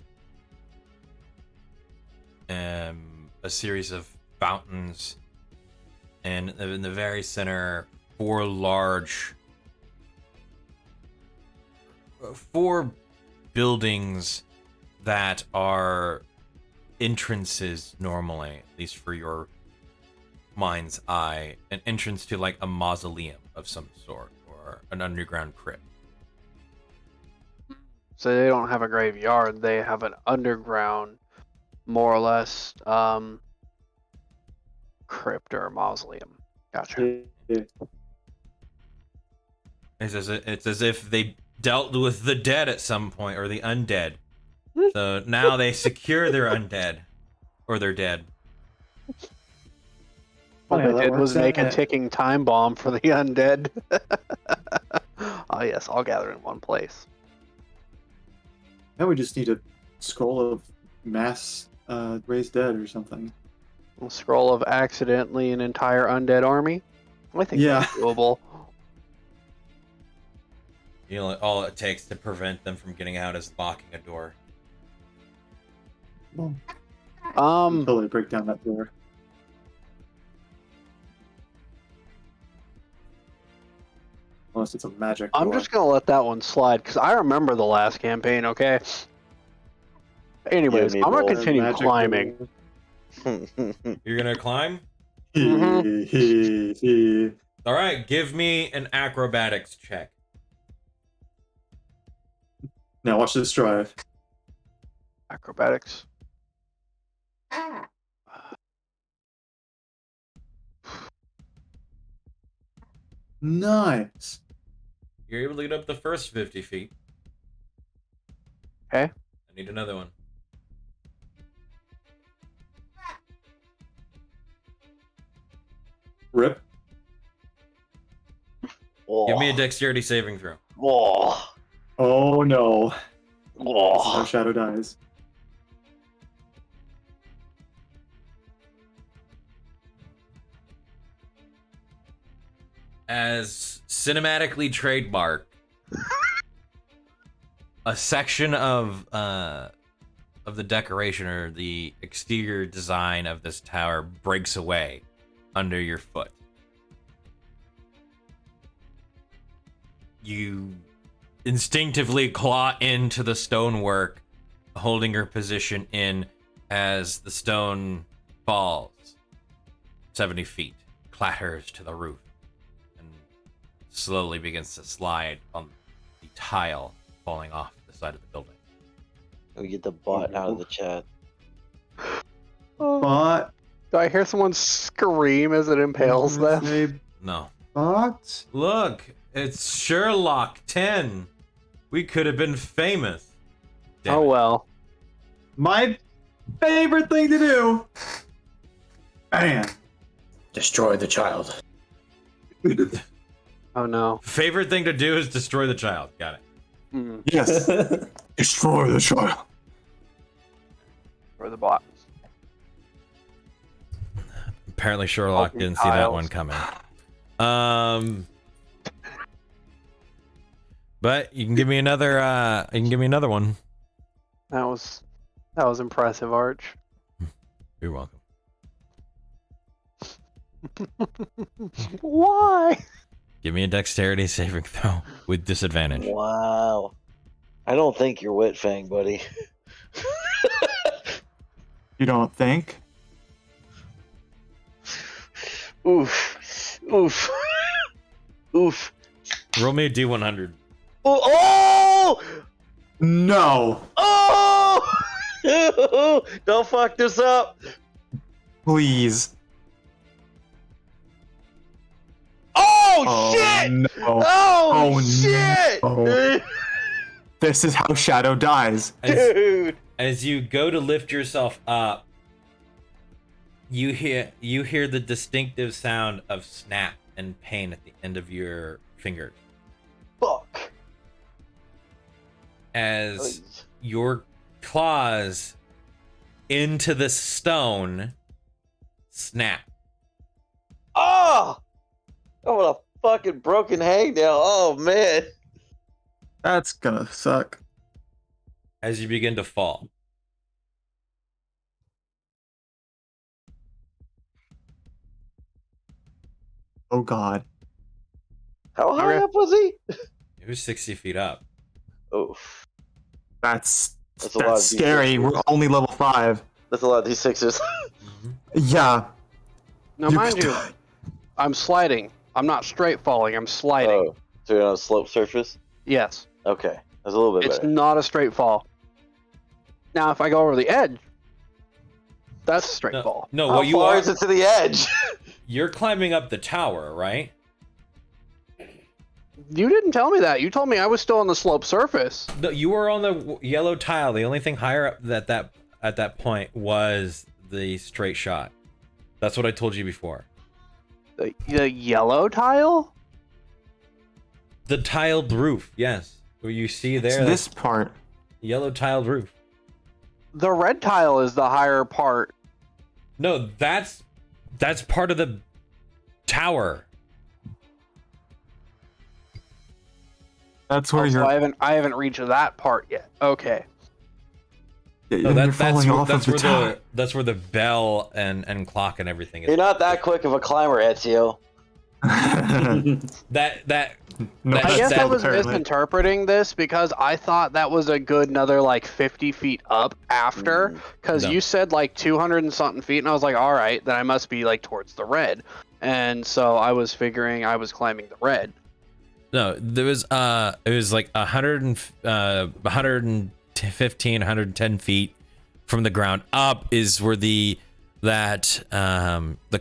a series of fountains, and in the very center, 4 buildings that are entrances normally, at least for your mind's eye, an entrance to like a mausoleum of some sort or an underground crypt. So they don't have a graveyard, they have an underground, more or less, crypt or mausoleum. Gotcha. It's as if they dealt with the dead at some point, or the undead. So now they secure their undead, or they're dead. All Funny how I that did was works make a out. ticking time bomb for the undead. Oh yes, all gather in one place. Now we just need a scroll of mass raised dead or something. A scroll of accidentally an entire undead army. I think Yeah. that's doable. You know, all it takes to prevent them from getting out is locking a door. Well, totally break down that door. Unless it's a magic door. I'm just gonna let that one slide because I remember the last campaign. Okay. Anyways, me I'm gonna both. continue Magic climbing. door. You're gonna climb? Mhm. All right, give me an acrobatics check. Now watch this drive. Acrobatics. Nice. You're able to get up the first 50 feet. Okay. I need another one. Rip. Give me a dexterity saving throw. Oh, Oh no. This is how oh. Shadow dies. As cinematically trademarked, a section of the decoration or the exterior design of this tower breaks away under your foot. You instinctively claw into the stonework, holding your position in as the stone falls 70 feet, clatters to the roof, and slowly begins to slide on the tile falling off the side of the building. We get the bot out of the chat. But Do I hear someone scream as it impales them? say No. but Look, it's Sherlock 10. We could have been famous. Damn Oh it. well. my favorite thing to do. Bam. Destroy the child. Oh no. Favorite thing to do is destroy the child. Got it. Hmm. Yes. Destroy the child. Or the bot. Apparently Sherlock Open didn't see that tiles. one coming. But you can give me another one. That was impressive, Arch. You're welcome. Why? Give me a dexterity saving throw with disadvantage. Wow. I don't think you're Whitfang, buddy. You don't think? Oof. Oof. Oof. Roll me a D100. Oh! No. Oh! Don't fuck this up. Please. Oh, shit! No. Oh, Oh, shit! no. This is how Shadow dies. Dude. As you go to lift yourself up, you hear the distinctive sound of snap and pain at the end of your fingers Fuck. as your claws into the stone snap. Oh! I want a fucking broken hangnail. Oh, man. That's gonna suck. As you begin to fall. Oh god. How high Okay. up was he? It was 60 feet up. Oof. That's That's a lot of scary. D6s. We're only level 5. That's a lot of these sixes. Yeah. Now, You mind could- you, I'm sliding. I'm not straight falling. I'm sliding. Oh, so you're on a slope surface? Yes. Okay. That's a little bit It's better. not a straight fall. Now, if I go over the edge, that's a straight fall. No, How what you far are is it to the edge? you're climbing up the tower, right? You didn't tell me that. You told me I was still on the slope surface. No, you were on the yellow tile. The only thing higher up at that point was the straight shot. That's what I told you before. The yellow tile? The tiled roof, yes. Where you see It's there, this part. yellow tiled roof. The red tile is the higher part. No, that's part of the tower. That's where Oh, so you're. I haven't reached that part yet. Okay. No, you're that's falling where, off that's of where the tower. that's where the bell and clock and everything is. You're not that quick of a climber, Ezio. That No, I That's guess I that, was apparently. misinterpreting this because I thought that was a good another like 50 feet up after. Because No. you said like 200 and something feet, and I was like, all right, then I must be like towards the red. And so I was figuring I was climbing the red. No, there was it was like 115, 110 feet from the ground up is where the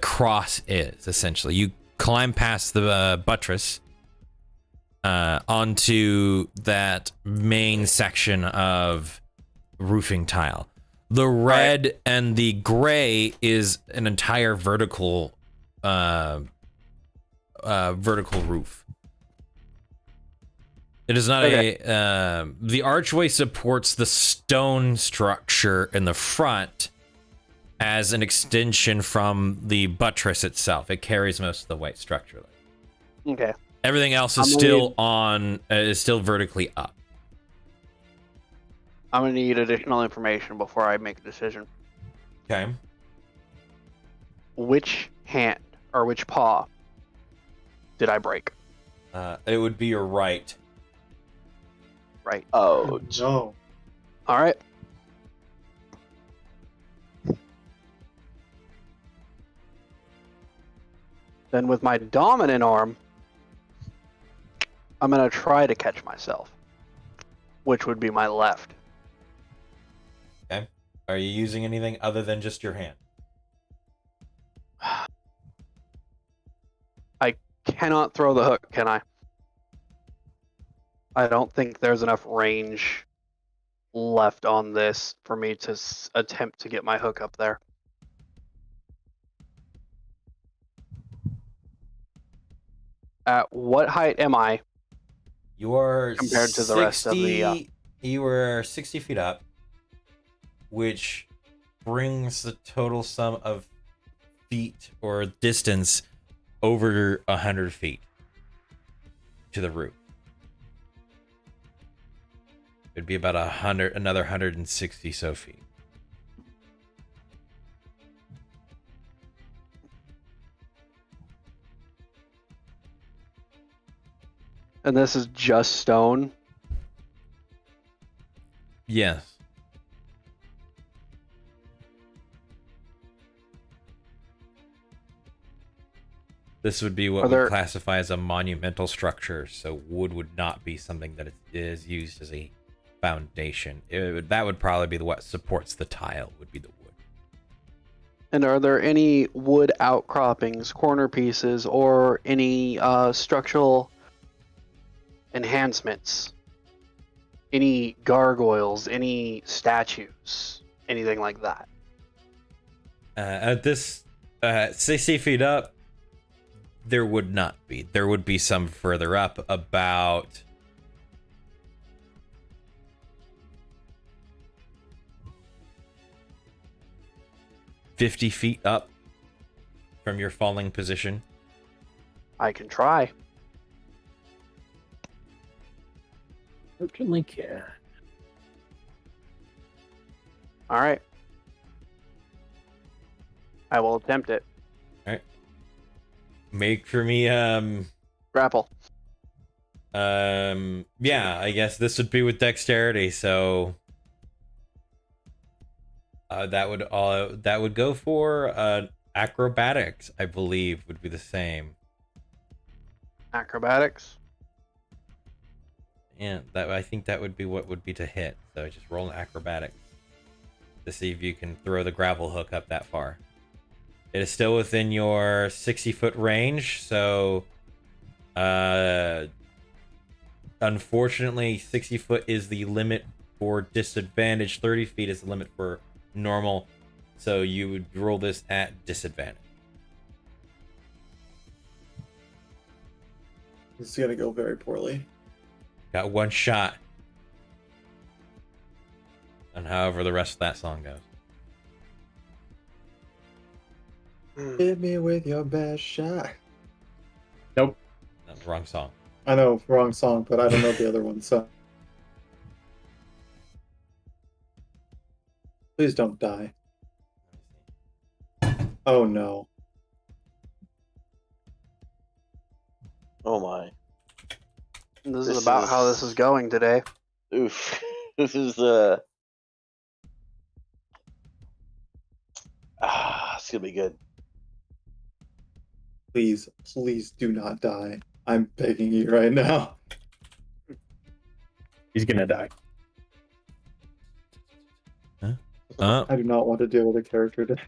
cross is essentially. You climb past the buttress onto that main section of roofing tile. The red and the gray is an entire vertical roof. It is not Okay. the archway supports the stone structure in the front as an extension from the buttress itself. It carries most of the weight structurally. Okay. Everything else is I'm gonna still need- on, is still vertically up. I'm gonna need additional information before I make a decision. Okay. Which hand or which paw did I break? It would be your right. Right. Oh, No. All right. Then with my dominant arm, I'm gonna try to catch myself, which would be my left. Okay. Are you using anything other than just your hand? I cannot throw the hook, can I? I don't think there's enough range left on this for me to attempt to get my hook up there. At what height am I? You are Compared to the rest of the, You are 60 feet up, which brings the total sum of feet or distance over 100 feet to the roof. It'd be about another 160 so feet. And this is just stone. Yes. This would be what Are there- would classify as a monumental structure, so wood would not be something that is used as a foundation. That would probably be what supports the tile, would be the wood. And are there any wood outcroppings, corner pieces, or any structural enhancements? Any gargoyles, any statues, anything like that? At this 60 feet up, there would not be. There would be some further up, about 50 feet up from your falling position. I can try. Certainly can. All right. I will attempt it. Make for me Grapple. yeah, I guess this would be with dexterity, so that would go for acrobatics, I believe, would be the same. Acrobatics. Yeah, I think that would be what would be to hit. So just roll an acrobatics to see if you can throw the gravel hook up that far. It is still within your 60-foot range, so unfortunately 60 foot is the limit for disadvantage. 30 feet is the limit for normal, so you would roll this at disadvantage. This is gonna go very poorly. Got one shot. And however the rest of that song goes. Hit me with your best shot. No, wrong song. I know, wrong song, but I don't know the other one, so. Please don't die. Oh no. oh my. This This is about how is- this is going today. Oof. This is it's gonna be good. Please, please do not die. I'm begging you right now. He's gonna die. I do not want to deal with a character today.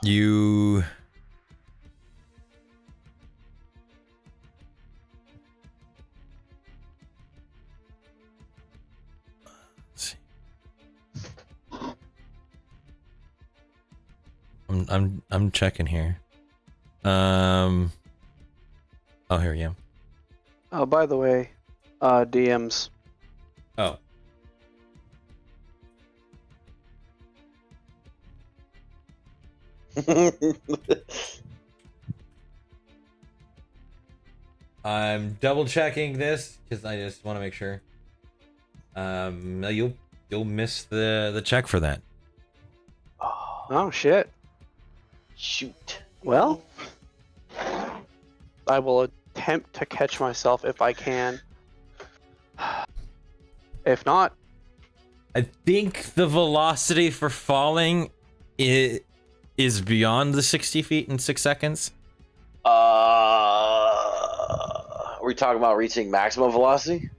You let's see. I'm checking here. Oh, here we go. Oh, by the way, DMs. Oh. I'm double checking this because I just want to make sure. No, you'll miss the check for that. Oh shit. Shoot. Well, I will attempt to catch myself if I can. If not, I think the velocity for falling is beyond the 60 feet in 6 seconds. Are we talking about reaching maximum velocity?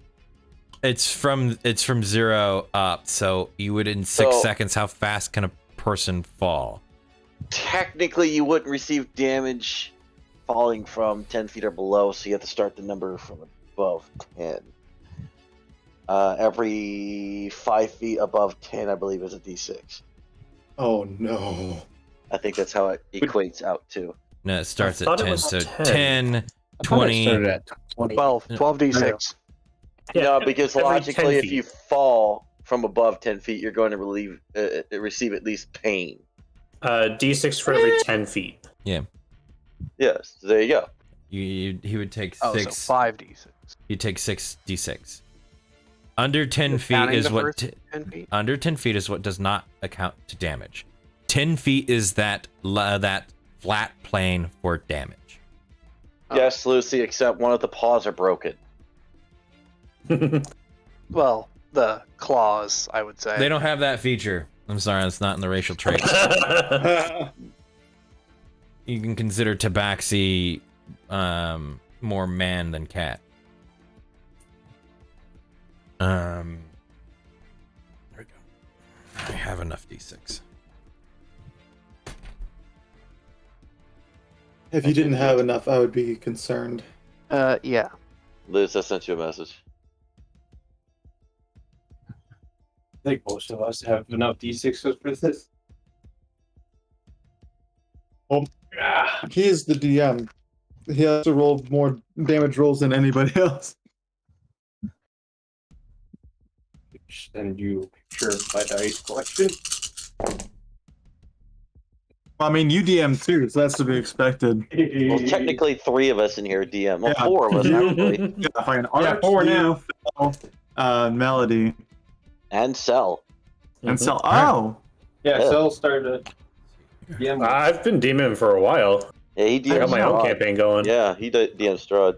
It's from 0 up, so you would in 6 seconds. How fast can a person fall? Technically, you wouldn't receive damage falling from 10 feet or below, so you have to start the number from above 10. Every 5 feet above 10, I believe, is a d6. Oh no. I think that's how it equates out to. No, it starts I at thought it 10. was So 10. 10, I thought it 20. started at 20. 12 d6. No, because every 10 logically, if feet. you fall from above 10 feet, you're going to receive at least pain. D6 for every 10 feet. Yes, so there you go. He would take Oh, 6. so 5d6. You take 6d6. Under 10 You're feet counting is the what. first 10 feet? Under 10 feet is what does not account to damage. 10 feet is that flat plane for damage. Oh. Yes, Lucy, except one of the paws are broken. Well, the claws, I would say. They don't have that feature. I'm sorry, that's not in the racial trait. You can consider Tabaxi more man than cat. There we go. I have enough d6. If you didn't have enough, I would be concerned. Yeah. Liz, I sent you a message. I think most of us have enough d6s for this. Well, Ah, he is the DM. He has to roll more damage rolls than anybody else. send you a picture of my dice collection. I mean, you DM too, so that's to be expected. Well, technically, 3 of us in here DM. Well, Yeah. 4 of us, actually. Yeah, fine. Yeah, Arch, 4 you, now. Phil, Melody, And Cell. and Cell. Alright. Oh, Yeah, Yeah. Cell started. Yeah, I've been DMing for a while. Yeah, he I DMs got my own Strahd. campaign going. Yeah, he DMs Strahd.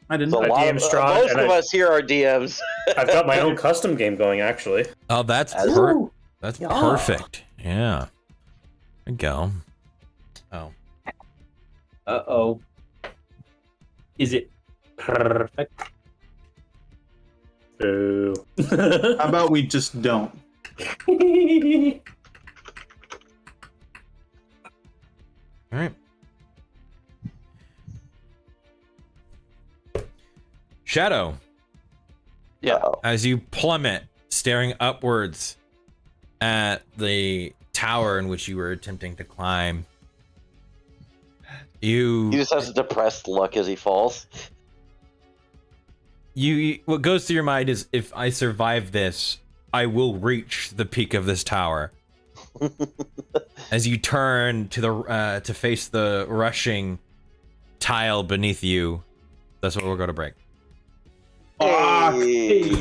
I didn't So know. a lot DM of, Strahd, most and of us here are DMs. I've got my own custom game going, actually. Oh, that's Ooh. that's Yeah. perfect. Yeah. There we go. Oh. Uh-oh. Is it perfect? Boo. How about we just don't? All right. Shadow, Yeah. as you plummet, staring upwards at the tower in which you were attempting to climb, He just has a depressed look as he falls. what goes through your mind is, if I survive this, I will reach the peak of this tower. As you turn to the to face the rushing tile beneath you, that's what we'll go to break. Hey.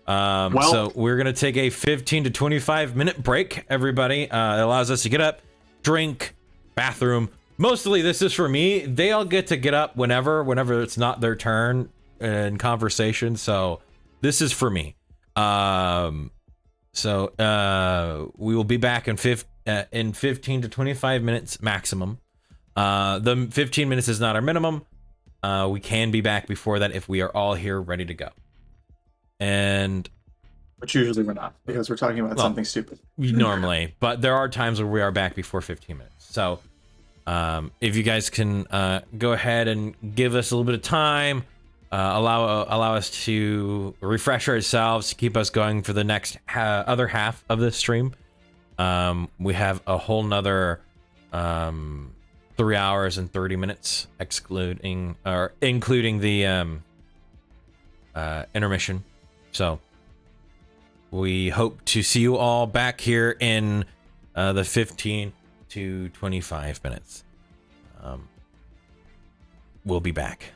Well- So we're gonna take a 15 to 25 minute break, everybody. It allows us to get up, drink, bathroom. Mostly this is for me. They all get to get up whenever it's not their turn in conversation. So this is for me. So we will be back in 15 to 25 minutes maximum. The 15 minutes is not our minimum. We can be back before that if we are all here ready to go. And Which usually we're not, because we're talking about Well, something stupid. normally, but there are times where we are back before 15 minutes. So if you guys can go ahead and give us a little bit of time, allow us to refresh ourselves, to keep us going for the next other half of this stream. We have a whole nother 3 hours and 30 minutes, including the intermission. So we hope to see you all back here in the 15 to 25 minutes. We'll be back.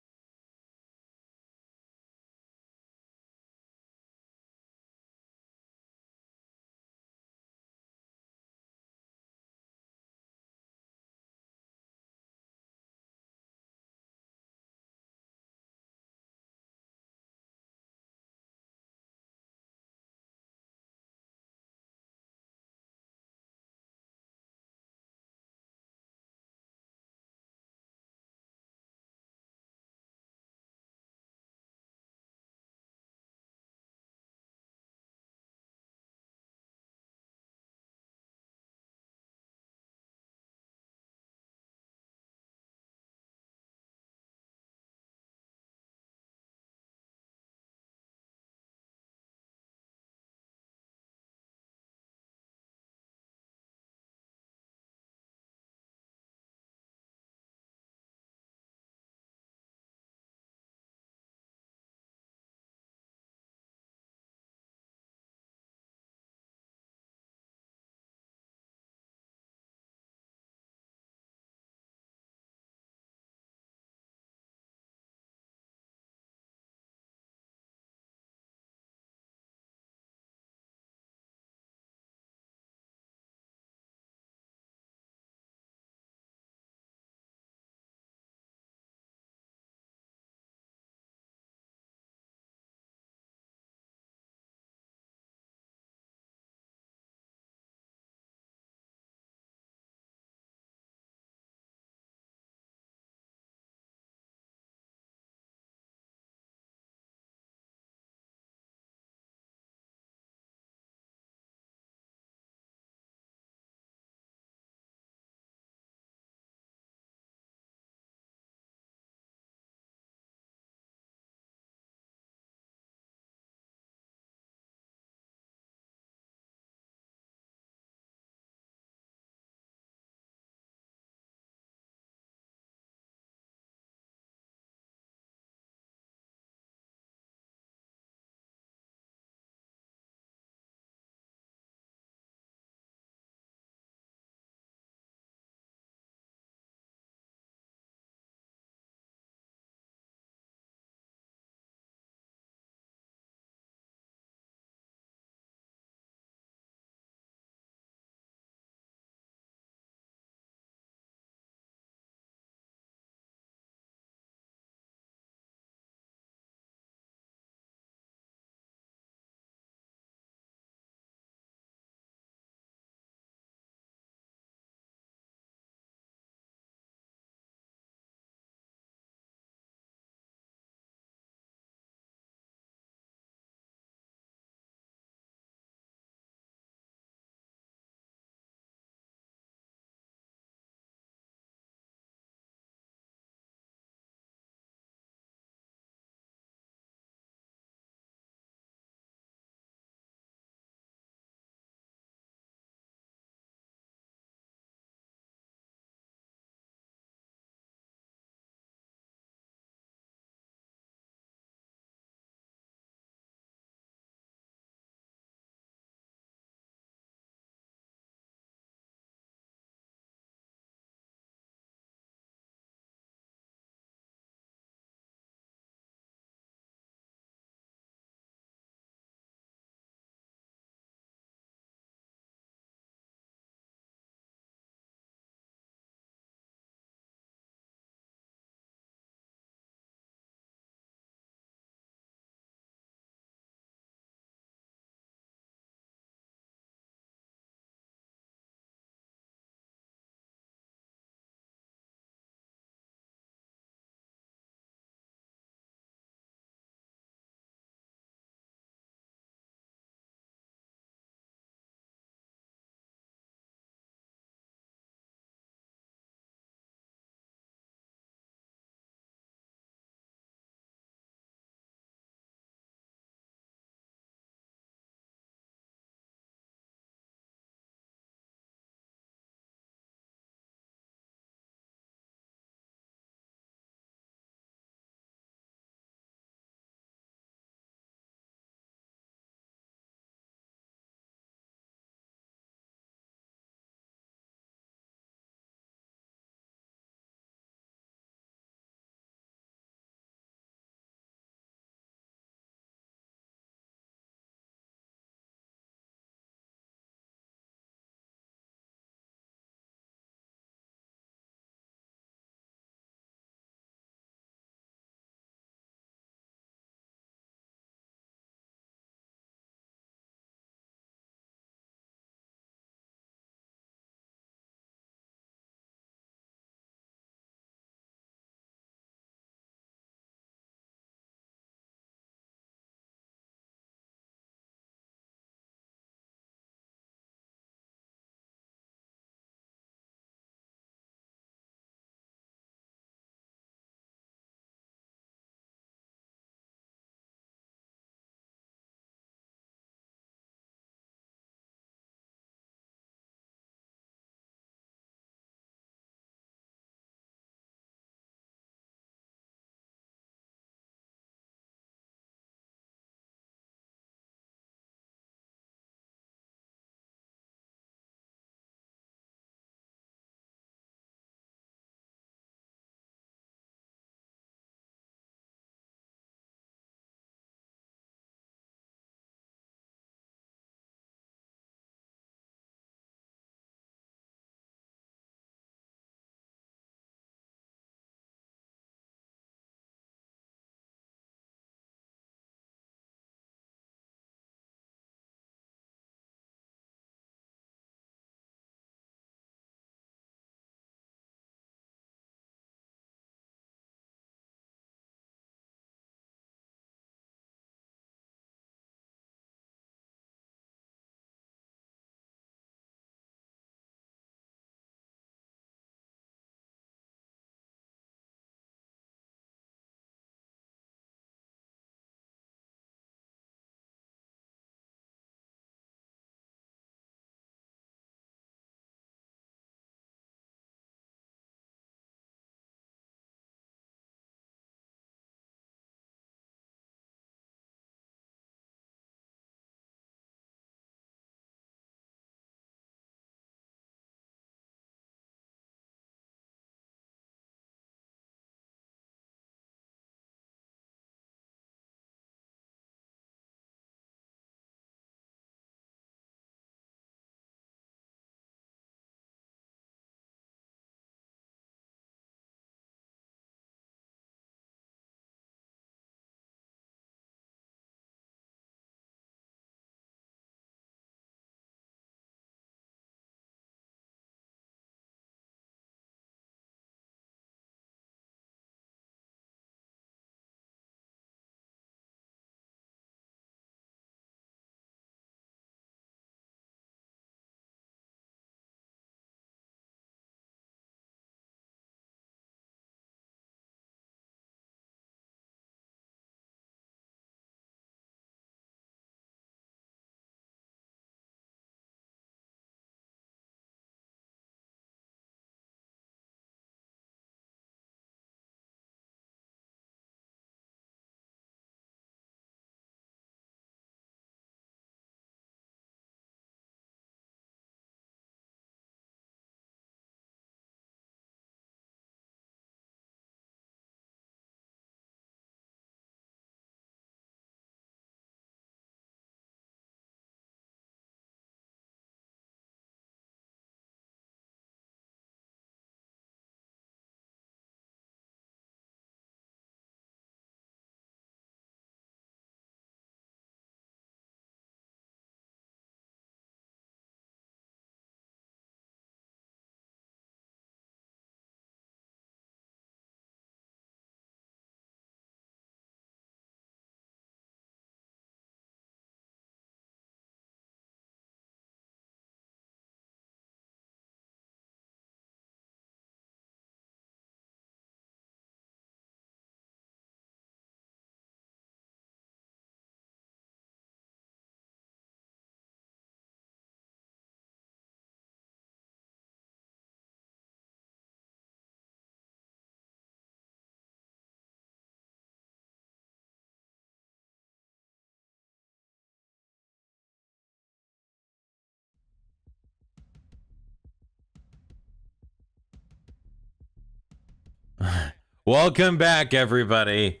Welcome back, everybody.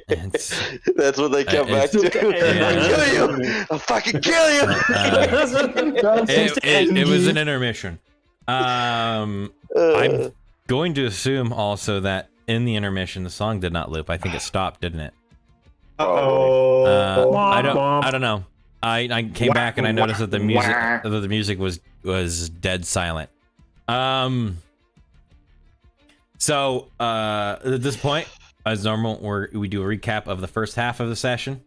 That's what they come back to. Yeah. I'll kill you. I'll fucking kill you. It was an intermission. I'm going to assume also that in the intermission the song did not loop. I think it stopped, didn't it? I don't know. I came back and I noticed that the music was dead silent. So at this point, as normal, we do a recap of the first half of the session,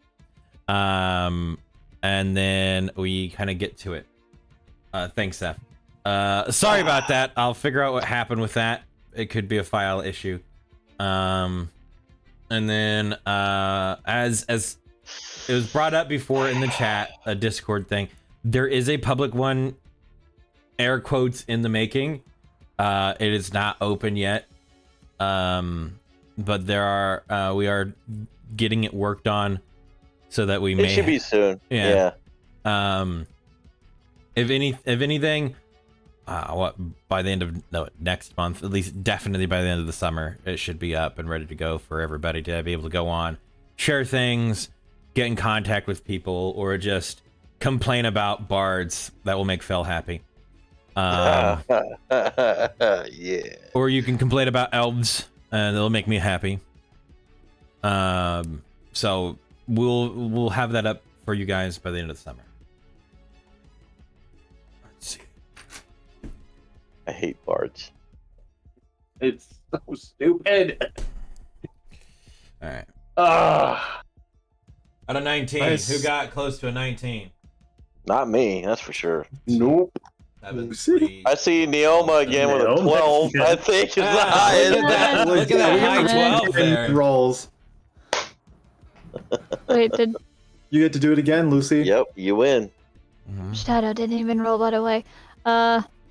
and then we kind of get to it. Thanks, Seth. Sorry about that. I'll figure out what happened with that. It could be a file issue. And then as it was brought up before in the chat, a Discord thing, there is a public one, air quotes, in the making. It is not open yet. But there are we are getting it worked on so that we may. It should be soon. Yeah. If anything, by the end of next month, at least definitely by the end of the summer, it should be up and ready to go for everybody to be able to go on, share things, get in contact with people, or just complain about bards. That will make Fel happy. Yeah. Or you can complain about elves, and it'll make me happy. So we'll have that up for you guys by the end of the summer. Let's see. I hate bards. It's so stupid. All right. Ah. Out of 19, Nice. who got close to a 19? Not me, that's for sure. Nope. 7, 3. I see Neoma again with a Neoma? 12. I think is the highest. Look at that! Look at that high 12 there. Rolls. Wait, did You get to do it again, Lucy. Yep, you win. Mhm. Shadow didn't even roll, by the way.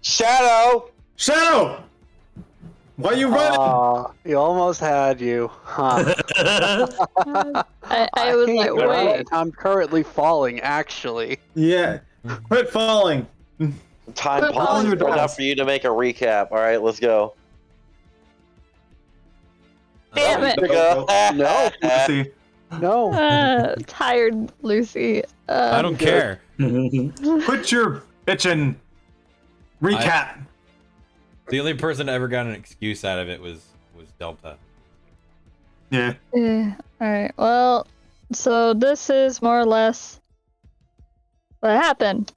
Shadow! Shadow! Why are you running? He almost had you. Huh. I was hate like, that. wait. I'm currently falling, actually. Yeah. Quit falling. Time Put paused on your enough dice. for you to make a recap. All right, let's go. Damn it. There you go. No. Lucy. No. Tired Lucy. I don't care. Quit your bitchin' recap. The only person that ever got an excuse out of it was Delta. Yeah. Yeah. Alright, well, so this is more or less what happened.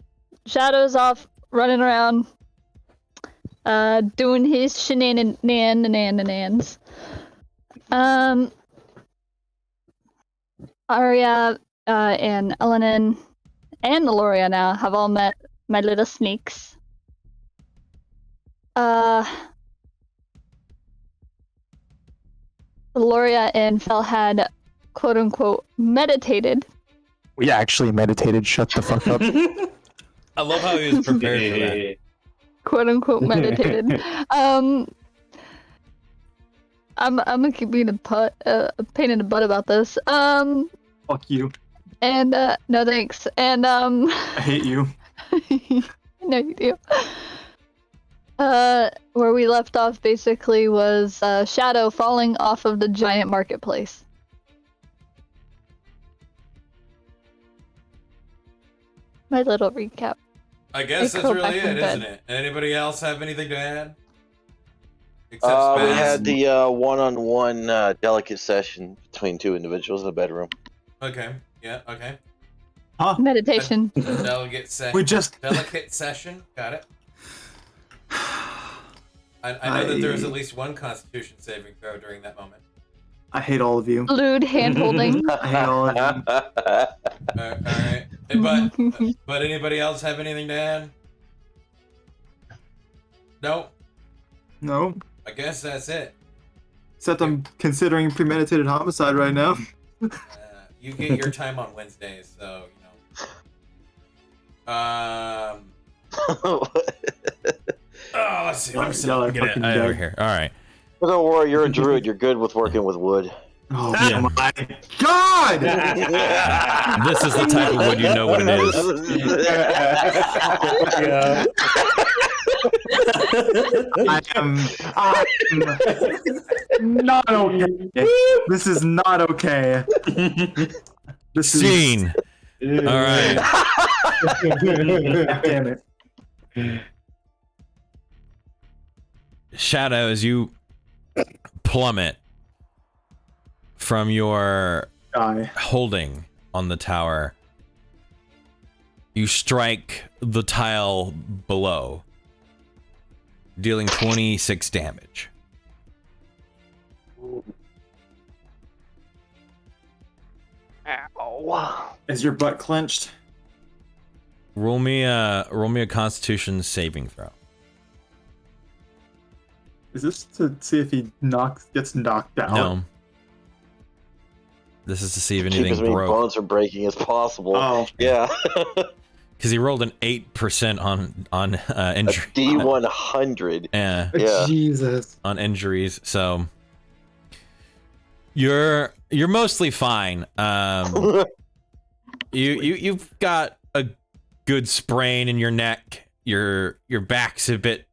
Shadow's off running around, doing his shenanigans. Arya, and Elenin, and Aloria now have all met my little sneaks. Aloria and Fel had quote unquote meditated. We actually meditated. Shut the fuck up. I love how he was prepared for that. Quote unquote meditated. I'm gonna keep being a pain in the butt about this. Fuck you. And no thanks. And I hate you. no you do. Where we left off basically was Shadow falling off of the giant marketplace. My little recap. I guess I that's go really back in it, bed. isn't it? Anybody else have anything to add? Except We Spaz? had the one-on-one delicate session between two individuals in the bedroom. Okay. Yeah. Okay. Huh? Meditation. Delegate session. We just. Delicate session. Got it. I know that there was at least one Constitution saving throw during that moment. I hate all of you. Lewd hand holding. I hate all of you. All right. But anybody else have anything to add? No. No. I guess that's it. Except I'm considering premeditated homicide right now. You get your time on Wednesdays, so you know. Oh, let's see. I'm still Get it fucking over dead. here. All right. Don't worry, you're a druid. You're good with working with wood. Oh Yeah. my god! This is the type of wood you know what it is. I'm not okay. This is not okay. This Scene. All right. Damn it. Shadow, as you plummet from your Die. holding on the tower, you strike the tile below, dealing 26 damage. Ow. Is your butt clenched? Roll me a Constitution saving throw. Is this to see if he gets knocked out? No. This is to see if Keep anything as many broke. bones from breaking as possible. Oh. Yeah. Because he rolled an 8% on A injury. D100. Yeah, Yeah. Jesus. on injuries. So you're mostly fine. You've got a good sprain in your neck. Your back's a bit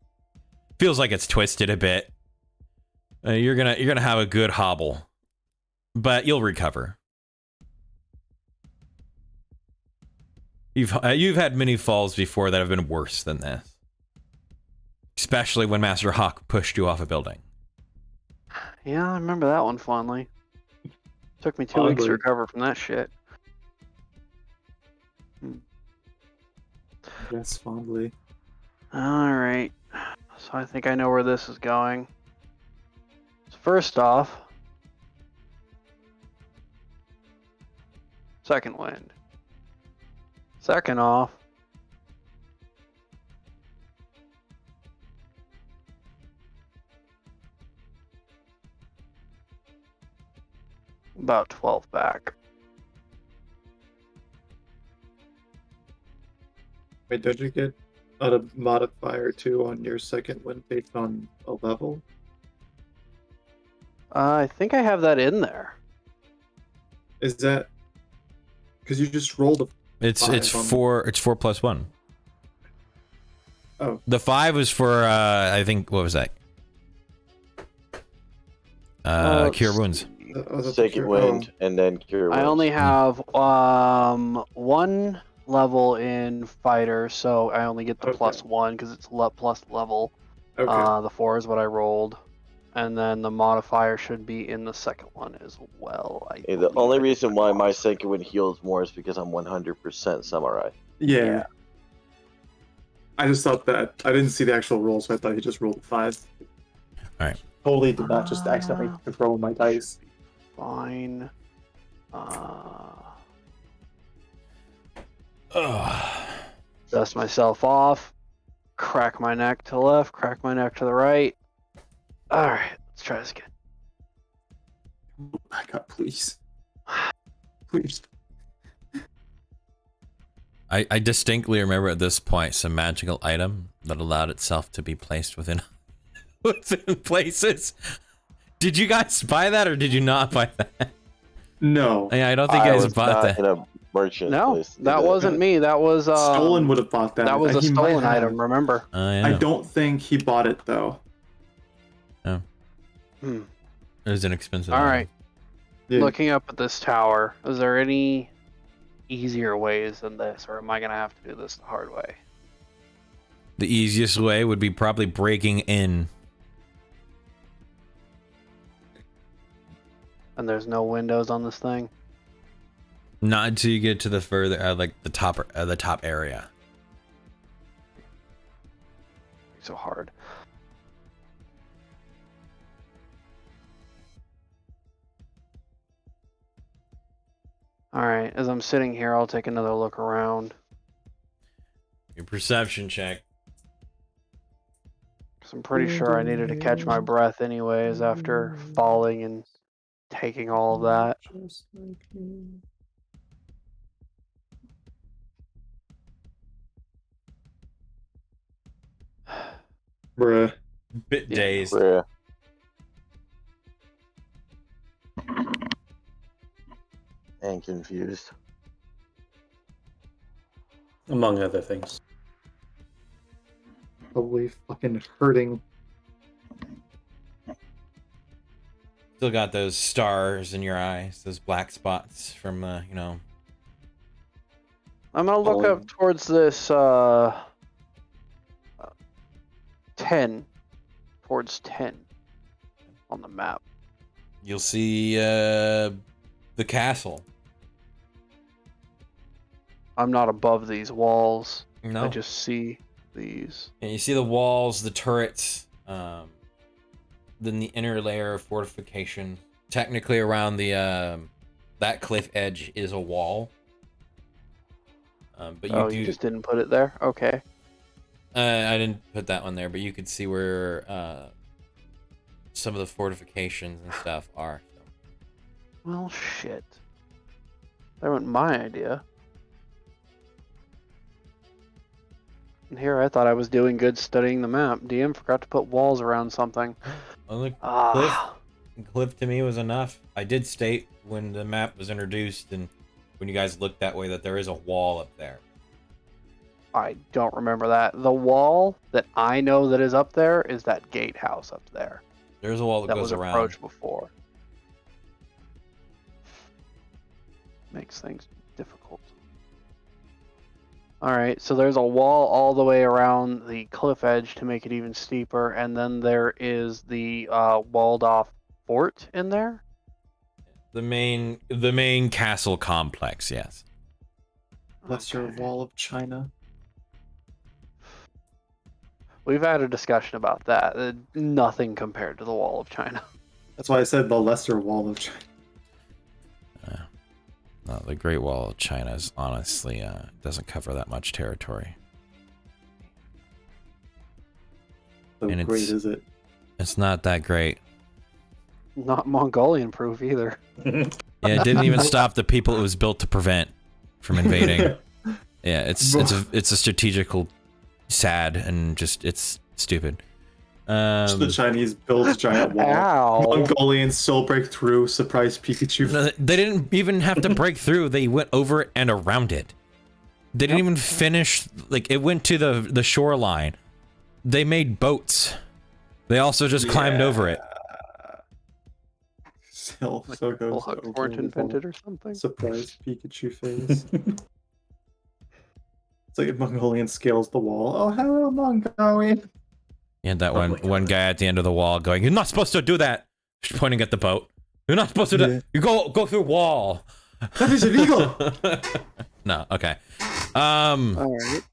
feels like it's twisted a bit. You're gonna have a good hobble, but you'll recover. You've had many falls before that have been worse than this, especially when Master Hawk pushed you off a building. Yeah, I remember that one fondly. Took me 2 weeks to Fondly. recover from that shit. Yes, fondly. Alright. So I think I know where this is going. So first off, second wind. Second off, about 12 back. Wait, don't you get a modifier too on your second win based on a level? I think I have that in there. Is that because you just rolled a It's Five on- 4 plus 1. Oh. The 5 was for I think what was that? Cure wounds. that's Second your- wind, and then cure I wounds. only have one level in fighter, so I only get the Okay. +1 because it's plus level. Okay. The 4 is what I rolled, and then the modifier should be in the second one as well. Yeah, the only reason why my second wind heals more is because I'm 100% samurai. Yeah. I just thought that I didn't see the actual roll, so I thought he just rolled a 5. Alright. Totally did not just accidentally throw my dice. Fine. Dust myself off. Crack my neck to the left. Crack my neck to the right. All right, let's try this again. Back up, please. Please. I distinctly remember at this point some magical item that allowed itself to be placed within places. Did you guys buy that or did you not buy that? No. Yeah, I don't think you guys was bought not that. in a merchant No, place to do that wasn't me. That was Stolen would have bought that. That was a He might stolen have. item. Remember? Yeah. I don't think he bought it though. Hmm. It was inexpensive. All item. right. Yeah. Looking up at this tower, is there any easier ways than this, or am I gonna have to do this the hard way? The easiest way would be probably breaking in. And there's no windows on this thing. Not until you get to the further, like the top area. So hard. All right. As I'm sitting here, I'll take another look around. Your perception check. 'Cause I'm pretty sure I needed to catch my breath anyways after falling and taking all of that. Just like me. Bruh. Bit Yeah. dazed. Yeah. And confused. Among other things. probably fucking hurting. Still got those stars in your eyes, those black spots from, you know. I'm gonna look Oh, up towards this 10, towards 10 on the map. You'll see the castle. I'm not above these walls. No. I just see these. And you see the walls, the turrets, then the inner layer of fortification. Technically, around the that cliff edge is a wall. But You just didn't put it there? Okay. I didn't put that one there, but you could see where some of the fortifications and stuff are. So. Well, shit. That wasn't my idea. And here I thought I was doing good studying the map. DM forgot to put walls around something. Well, the Ah. cliff to me was enough. I did state when the map was introduced and when you guys looked that way that there is a wall up there. I don't remember that. The wall that I know that is up there is that gatehouse up there. There's a wall that That goes was around. approached before. Makes things difficult. Alright, so there's a wall all the way around the cliff edge to make it even steeper, and then there is the walled off fort in there? The main castle complex, yes. Lesser Okay. Wall of China. We've had a discussion about that. Nothing compared to the Wall of China. That's why I said the Lesser Wall of China. No, the Great Wall of China is honestly doesn't cover that much territory. So And great it's- is it? It's not that great. Not Mongolian proof either. Yeah, it didn't even stop the people it was built to prevent from invading. Yeah, it's a strategical sad and just it's stupid. The Chinese built giant wall. Ow. Mongolians still break through. Surprise Pikachu. No, they didn't even have to break through. They went over it and around it. They didn't even finish. Like, it went to the shoreline. They made boats. They also just climbed over it. Still, Like so Full goes Hugs the weren't overall invented or something. Surprise Pikachu face. It's like Mongolian scales the wall. Oh, hello, Mongolian. You had that Oh my one God. guy at the end of the wall going, "You're not supposed to do that." Just pointing at the boat. You're not supposed to do Yeah. that. You go through wall. That is illegal. No, okay. Alright.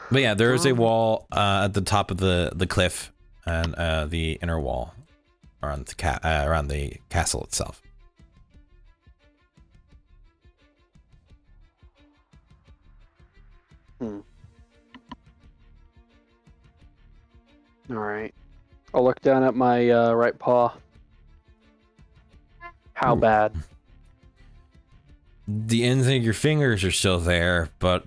But yeah, there is a wall at the top of the cliff and the inner wall around the castle itself. Alright. I'll look down at my right paw. How bad? The ends of your fingers are still there, but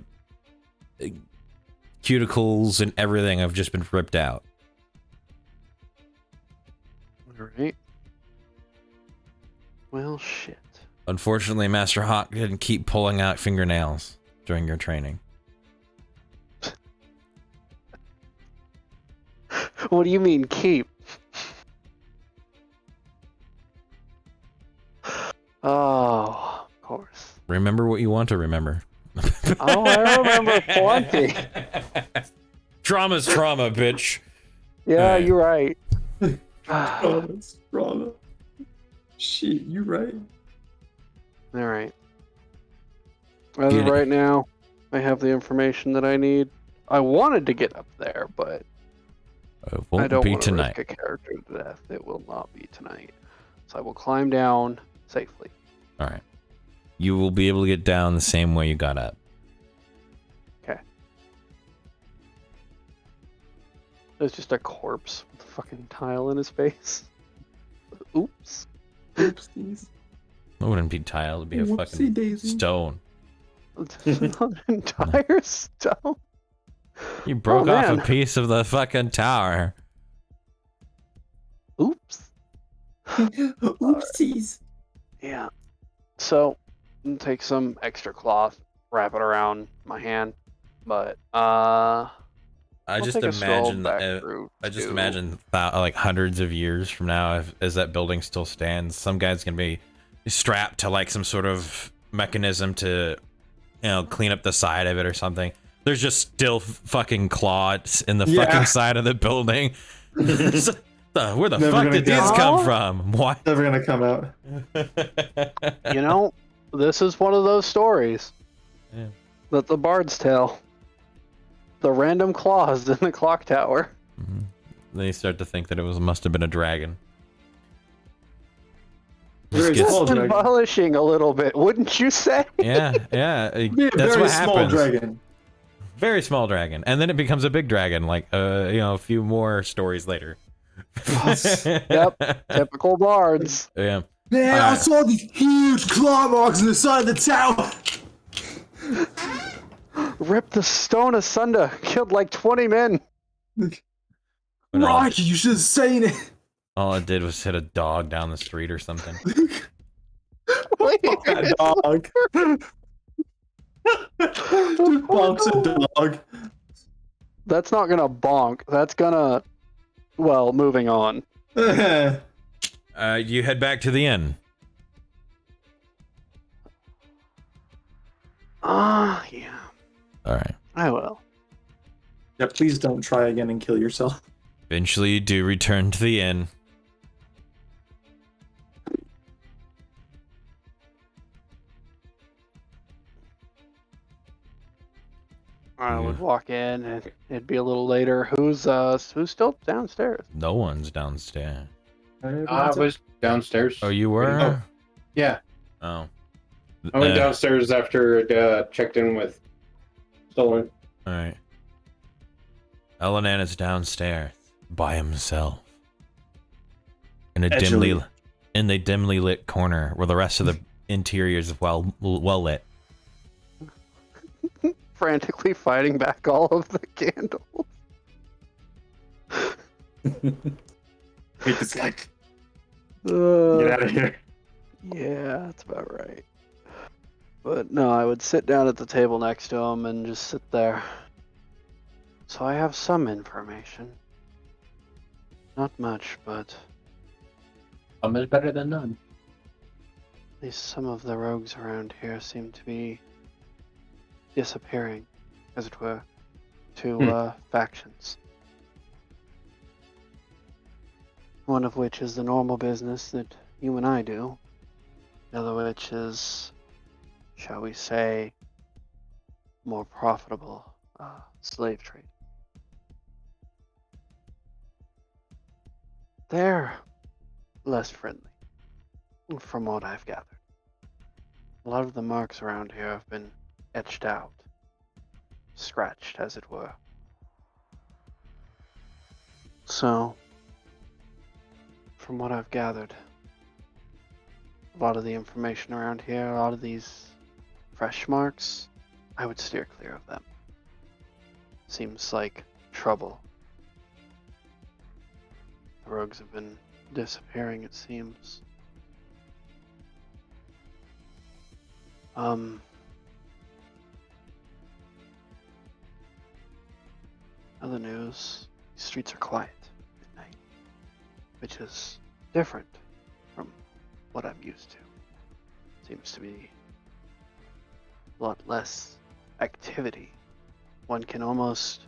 cuticles and everything have just been ripped out. Alright. Well, shit. Unfortunately, Master Hawk didn't keep pulling out fingernails during your training. What do you mean, keep? Oh, of course. Remember what you want to remember. Oh, I remember plenty. Trauma's trauma, bitch. Yeah, Alright. you're right. Oh, that's wrong. Shit, you right. Alright. As Get of it. right now, I have the information that I need. I wanted to get up there, but It I won't don't be want to tonight. risk a character to death. It will not be tonight. So I will climb down safely. All right. You will be able to get down the same way you got up. Okay. There's just a corpse with a fucking tile in his face. Oops. Oopsies. It wouldn't be tile. It'd be a Whoopsie fucking daisy. stone. Not an entire stone. You broke Oh, off a man. piece of the fucking tower. Oops. Oopsies. Yeah. So, I'm gonna take some extra cloth, wrap it around my hand. But, I I'll just take a stroll imagine back that. through I just too. imagine like hundreds of years from now, as that building still stands, some guy's gonna be strapped to like some sort of mechanism to, clean up the side of it or something. There's just still fucking claws in the fucking side of the building. Where the Never fuck gonna did these get come out. from? Why? Never gonna come out. You know, this is one of those stories Yeah. that the bards tell. The random claws in the clock tower. Mhm. They start to think that must have been a dragon. Very Just small gets- dragon. Embellishing a little bit, wouldn't you say? yeah. Be a That's very what small happens. dragon. Very small dragon, and then it becomes a big dragon. Like, a few more stories later. Yep, typical bards. Yeah. Man, I saw these huge claw marks on the side of the tower. Ripped the stone asunder, killed like 20 men. Rocky, you should have seen it. All it did was hit a dog down the street or something. Wait, Fuck that dog. Just bonks a dog. that's not gonna bonk. That's gonna. Well, moving on. You head back to the inn. Yeah, All right. I will. Yeah, please don't try again and kill yourself. Eventually, you do return to the inn. I would walk in, and it'd be a little later. Who's still downstairs? No one's downstairs. I was downstairs. Oh, you were? Oh. Yeah, Oh. I went downstairs after it checked in with Stolen. All right. Elanan is downstairs by himself in a Edgely. dimly lit corner where the rest of the interior is well lit. Frantically fighting back all of the candles. Hate this guy. Uh, Get out of here. Yeah, that's about right. But no, I would sit down at the table next to him and just sit there. So I have some information. Not much, but Some is better than none. at least some of the rogues around here seem to be disappearing, as it were, to factions. One of which is the normal business that you and I do. The other which is, shall we say, more profitable slave trade. They're less friendly, from what I've gathered. A lot of the marks around here have been etched out, scratched, as it were. So, from what I've gathered, a lot of the information around here, a lot of these fresh marks, I would steer clear of them. Seems like trouble. The rogues have been disappearing, it seems. Other news, these streets are quiet at night, which is different from what I'm used to. Seems to be a lot less activity. One can almost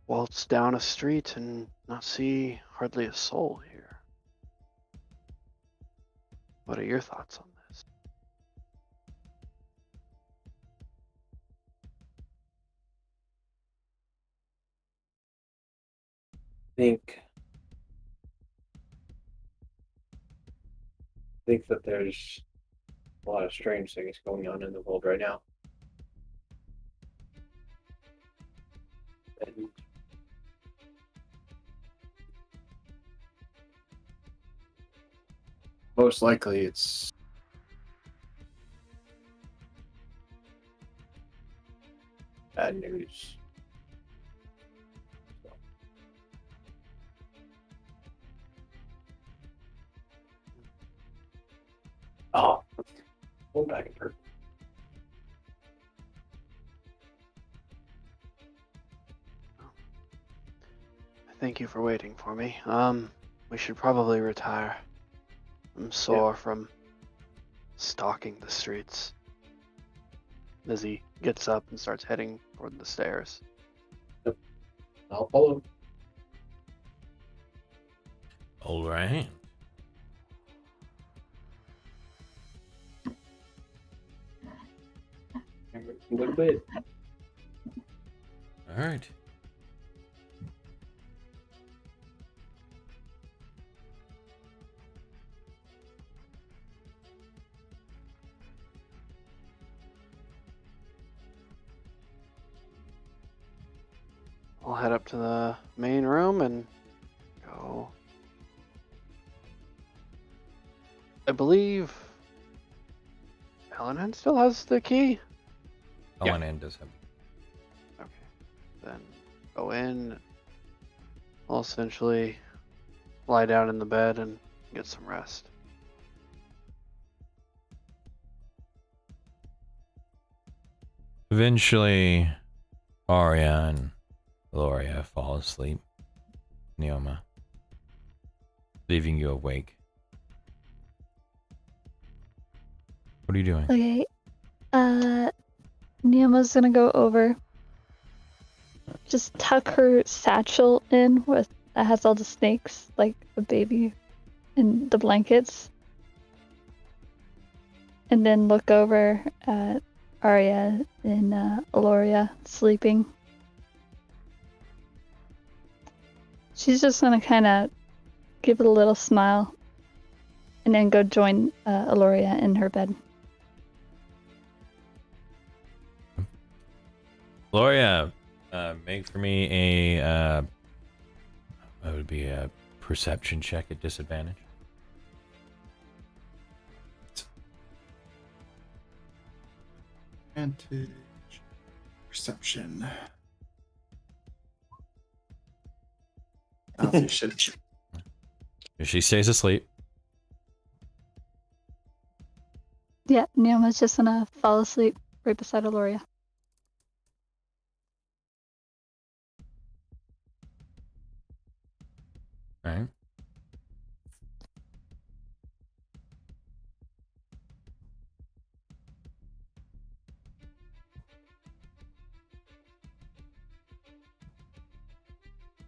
waltz down a street and not see hardly a soul here. What are your thoughts on this? Think that there's a lot of strange things going on in the world right now. And most likely it's bad news. Oh, hold back and hurt. thank you for waiting for me. We should probably retire. I'm sore from stalking the streets. As he gets up and starts heading toward the stairs. I'll follow. All right. Go to bed. All right. I'll head up to the main room and go. I believe Helen still has the key. Ellen and does have. Okay. Then go in. I'll essentially lie down in the bed and get some rest. Eventually, Arya and Gloria fall asleep. Neoma, leaving you awake. What are you doing? Okay. Neoma's gonna go over. Just tuck her satchel in with that has all the snakes, like the baby, and the blankets. And then look over at Arya and Aloria sleeping. She's just gonna kind of give it a little smile and then go join Aloria in her bed. Gloria, make for me a, that would be a perception check at disadvantage. Advantage. Perception. Oh, shit. If she stays asleep. Yeah, Neoma's just gonna fall asleep right beside Aloria. All right.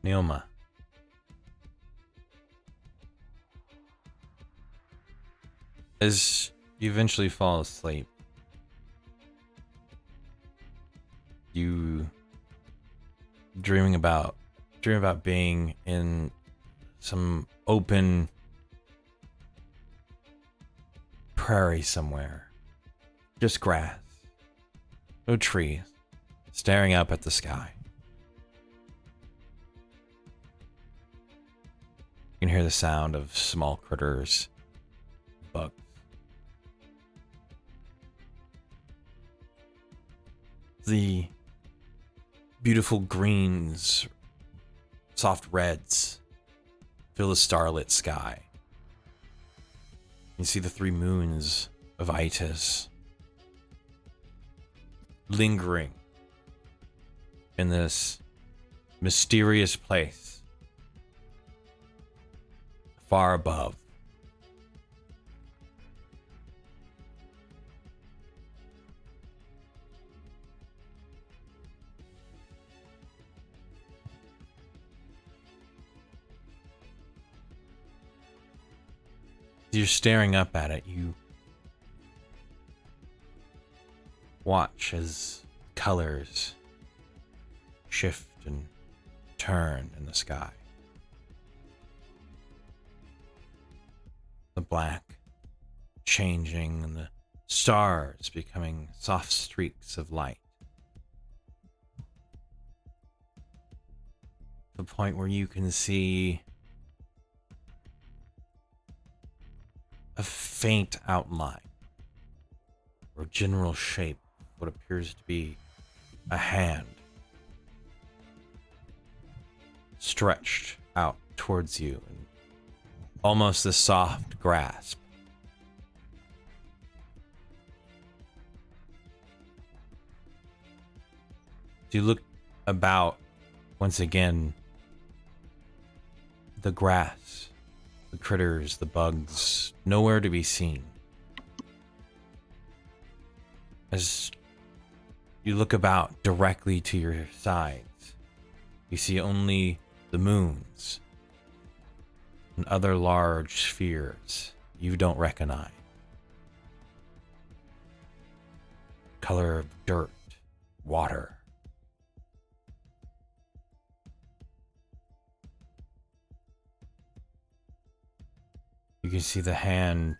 Neoma. As you eventually fall asleep, you dream about being in some open prairie somewhere. Just grass. No trees. Staring up at the sky. You can hear the sound of small critters, bugs. The beautiful greens, soft reds fill the starlit sky. You see the 3 moons of Itis lingering in this mysterious place far above. You're staring up at it. You watch as colors shift and turn in the sky. The black changing and the stars becoming soft streaks of light. To the point where you can see a faint outline or general shape, what appears to be a hand stretched out towards you, and almost a soft grasp. You look about once again, the grass, the critters, the bugs, nowhere to be seen. As you look about directly to your sides, you see only the moons and other large spheres you don't recognize. Color of dirt, water. You can see the hand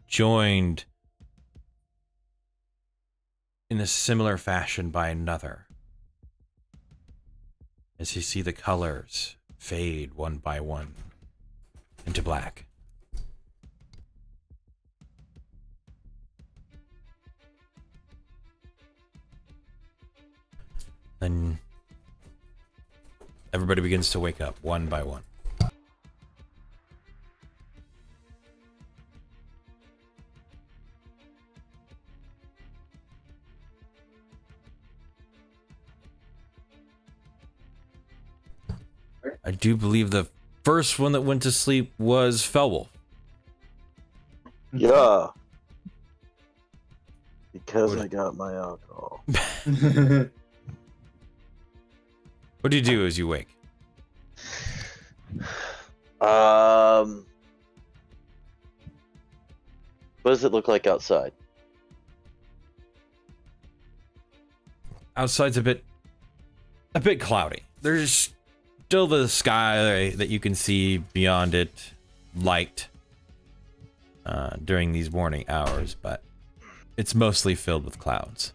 joined in a similar fashion by another. As you see the colors fade one by one into black. Then everybody begins to wake up one by one. I do believe the first one that went to sleep was Felwolf. Yeah. Because What- I got my alcohol. What do you do as you wake? What does it look like outside? Outside's a bit cloudy. There's still the sky that you can see beyond it, light during these morning hours, but it's mostly filled with clouds.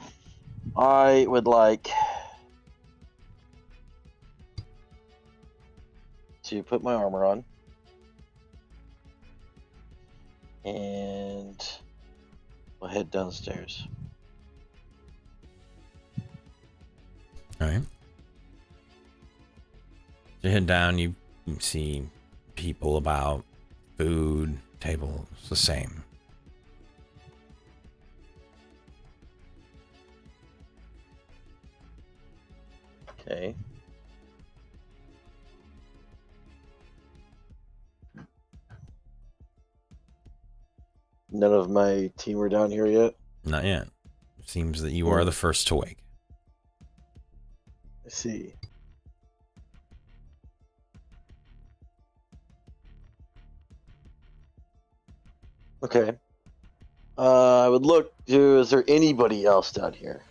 I would like to put my armor on and we'll head downstairs. All right. You head down, you see people about, food, tables, the same. Okay. None of my team are down here yet. Not yet. Seems that you are the first to wake. I see. Okay. I would look to, is there anybody else down here?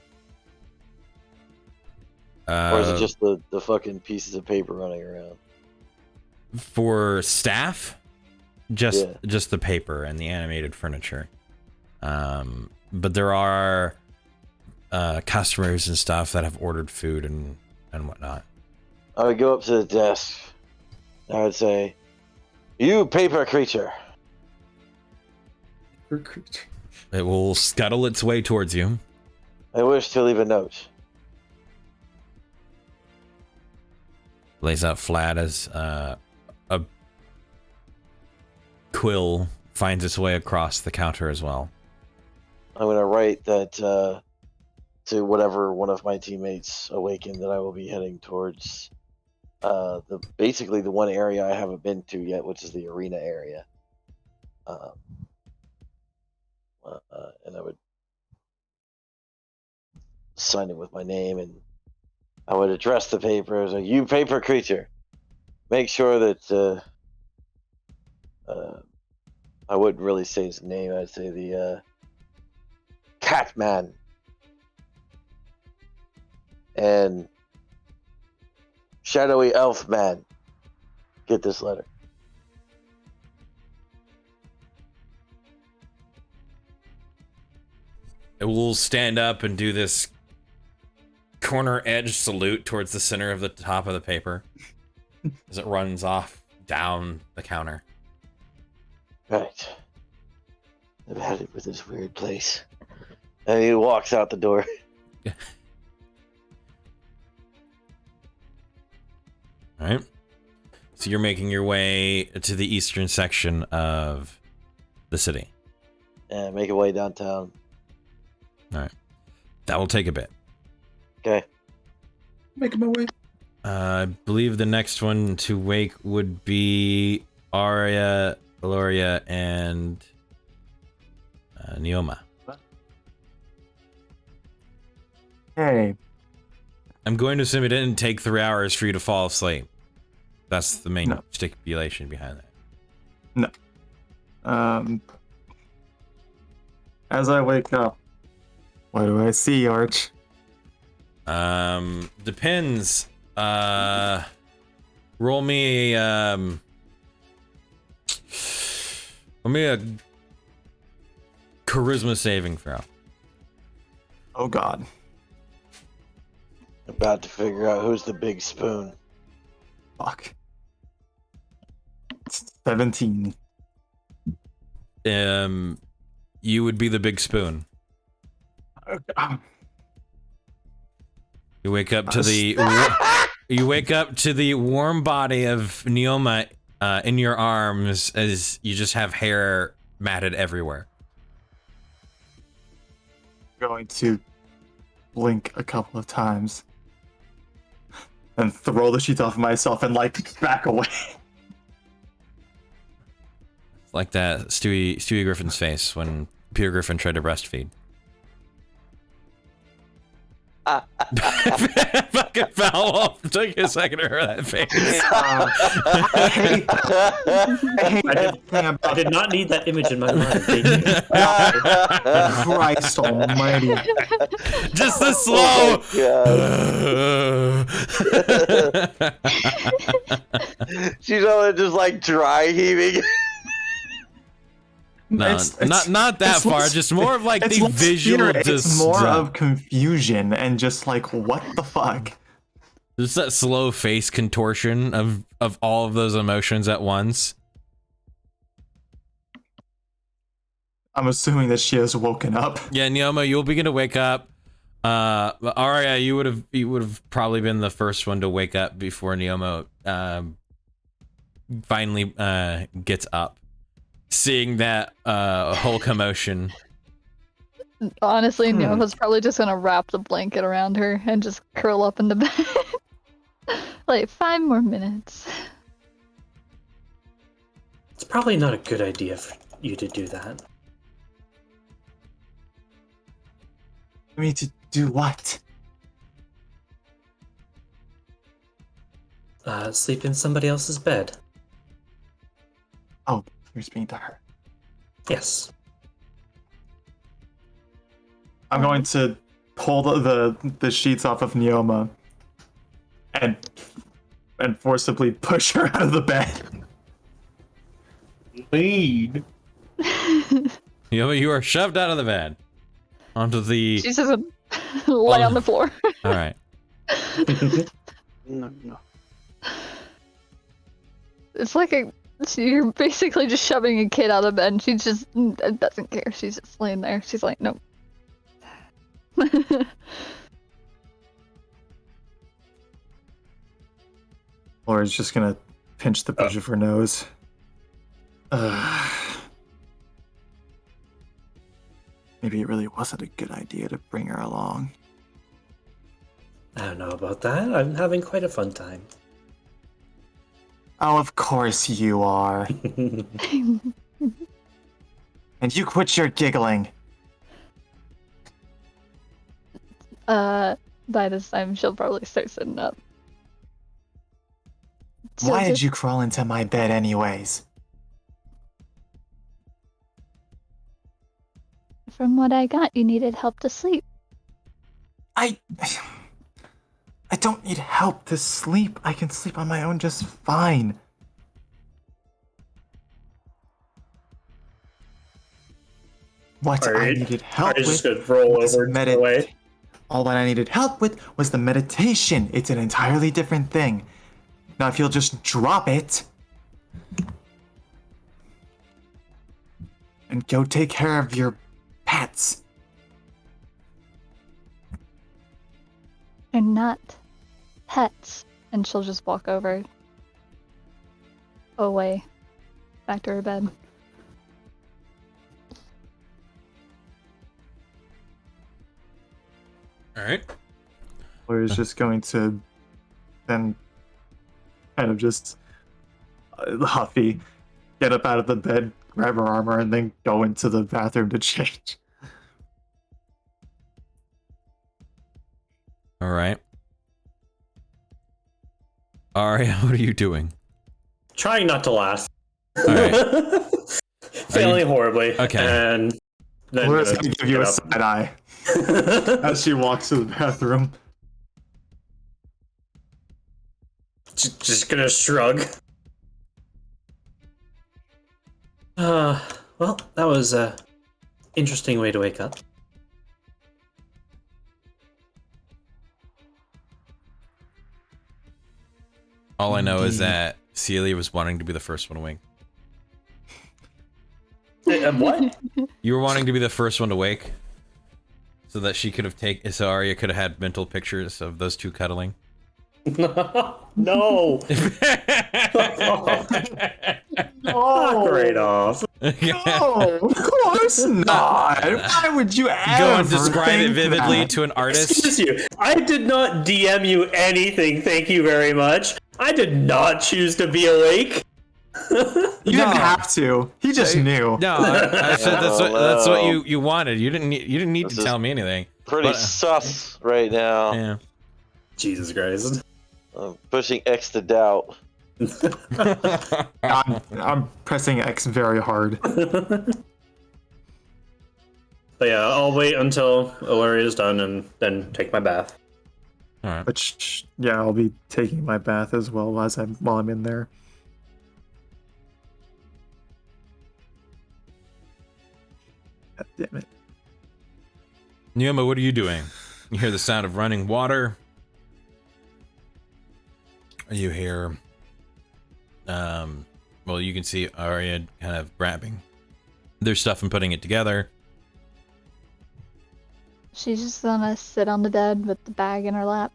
Or is it just the fucking pieces of paper running around? For staff? Just Yeah. just the paper and the animated furniture. But there are customers and stuff that have ordered food and whatnot. I would go up to the desk. I would say, "You paper creature." It will scuttle its way towards you. I wish to leave a note. Lays out flat as a quill finds its way across the counter as well. I'm going to write that to whatever one of my teammates awakened that I will be heading towards basically the one area I haven't been to yet, which is the arena area. And I would sign it with my name, and I would address the paper as a "You paper creature. Make sure that I wouldn't really say his name. I'd say the Catman and Shadowy Elf Man get this letter." It will stand up and do this corner edge salute towards the center of the top of the paper as it runs off down the counter. Right. I've had it with this weird place. And he walks out the door. All right. So you're making your way to the eastern section of the city. And make your way downtown. All right. That will take a bit. Okay. Making my way. I believe the next one to wake would be Arya, Valoria, and Neoma. Hey, I'm going to assume it didn't take 3 hours for you to fall asleep. That's the main No. stipulation behind that. as I wake up, what do I see, Arch? Depends. Roll me a charisma saving throw. Oh God. About to figure out who's the big spoon. Fuck. 17. You would be the big spoon. You wake up to the you wake up to the warm body of Neoma in your arms as you just have hair matted everywhere. Going to blink a couple of times and throw the sheets off of myself and like back away. Like that Stewie Griffin's face when Peter Griffin tried to breastfeed. Fucking foul off. Took you a second to hear that face. I did not need that image in my mind. Thank you. Christ almighty. Just the slow. She's only just like dry heaving. No, not that far. less- Just more of like it's the less visual. fear, it's more of confusion and just like, what the fuck? Just that slow face contortion of all of those emotions at once. I'm assuming that she has woken up. Yeah, Neoma, you'll begin to wake up. Arya, you would have probably been the first one to wake up before Neoma finally gets up. Seeing that whole commotion. Honestly, Neoma's probably just gonna wrap the blanket around her and just curl up in the bed. Like 5 more minutes. It's probably not a good idea for you to do that. I mean, to do what? Sleep in somebody else's bed. Oh, you're speaking to her. Yes. I'm going to pull the sheets off of Neoma and forcibly push her out of the bed. Lead. Neoma, you are shoved out of the bed. Onto the... She doesn't lay on the floor. Alright. No. It's like you're basically just shoving a kid out of bed and she just doesn't care. She's just laying there. She's like, nope. Laura's just gonna pinch the bridge of her nose. Maybe it really wasn't a good idea to bring her along. I don't know about that. I'm having quite a fun time. Oh, of course you are. And you quit your giggling. By this time she'll probably start sitting up. Why did you crawl into my bed anyways? From what I got, you needed help to sleep. I don't need help to sleep. I can sleep on my own just fine. What I needed help with just gonna roll was over to the way. All that I needed help with was the meditation. It's an entirely different thing. Now, if you'll just drop it and go take care of your pets. They're not pets. And she'll just walk over. Away. Back to her bed. Alright. Laura's just going to then kind of just huffy, get up out of the bed, grab her armor, and then go into the bathroom to change. All right. Arya, what are you doing? Trying not to laugh. All right. Failing horribly. Okay. And then Laura's gonna give you a side eye as she walks to the bathroom. Just gonna shrug. Well, that was a interesting way to wake up. All I know is that Celia was wanting to be the first one awake. What? You were wanting to be the first one to wake, so that she could have taken. So Arya could have had mental pictures of those two cuddling. No. No, Great off. no, of course not. Why would you ever Go and describe it think vividly that? to an artist. Excuse you. I did not DM you anything. Thank you very much. I did not choose to be awake. You didn't have to. He just knew. No, I said that's what you wanted. You didn't need to tell me anything. Pretty sus right now. Yeah. Jesus Christ. Pushing X to doubt. I'm pressing X very hard. But yeah, I'll wait until Illyria is done and then take my bath. All right. Which, yeah, I'll be taking my bath as well while I'm in there. God damn it. Neoma, what are you doing? You hear the sound of running water. You hear, well, you can see Arya kind of grabbing their stuff and putting it together. She's just gonna sit on the bed with the bag in her lap.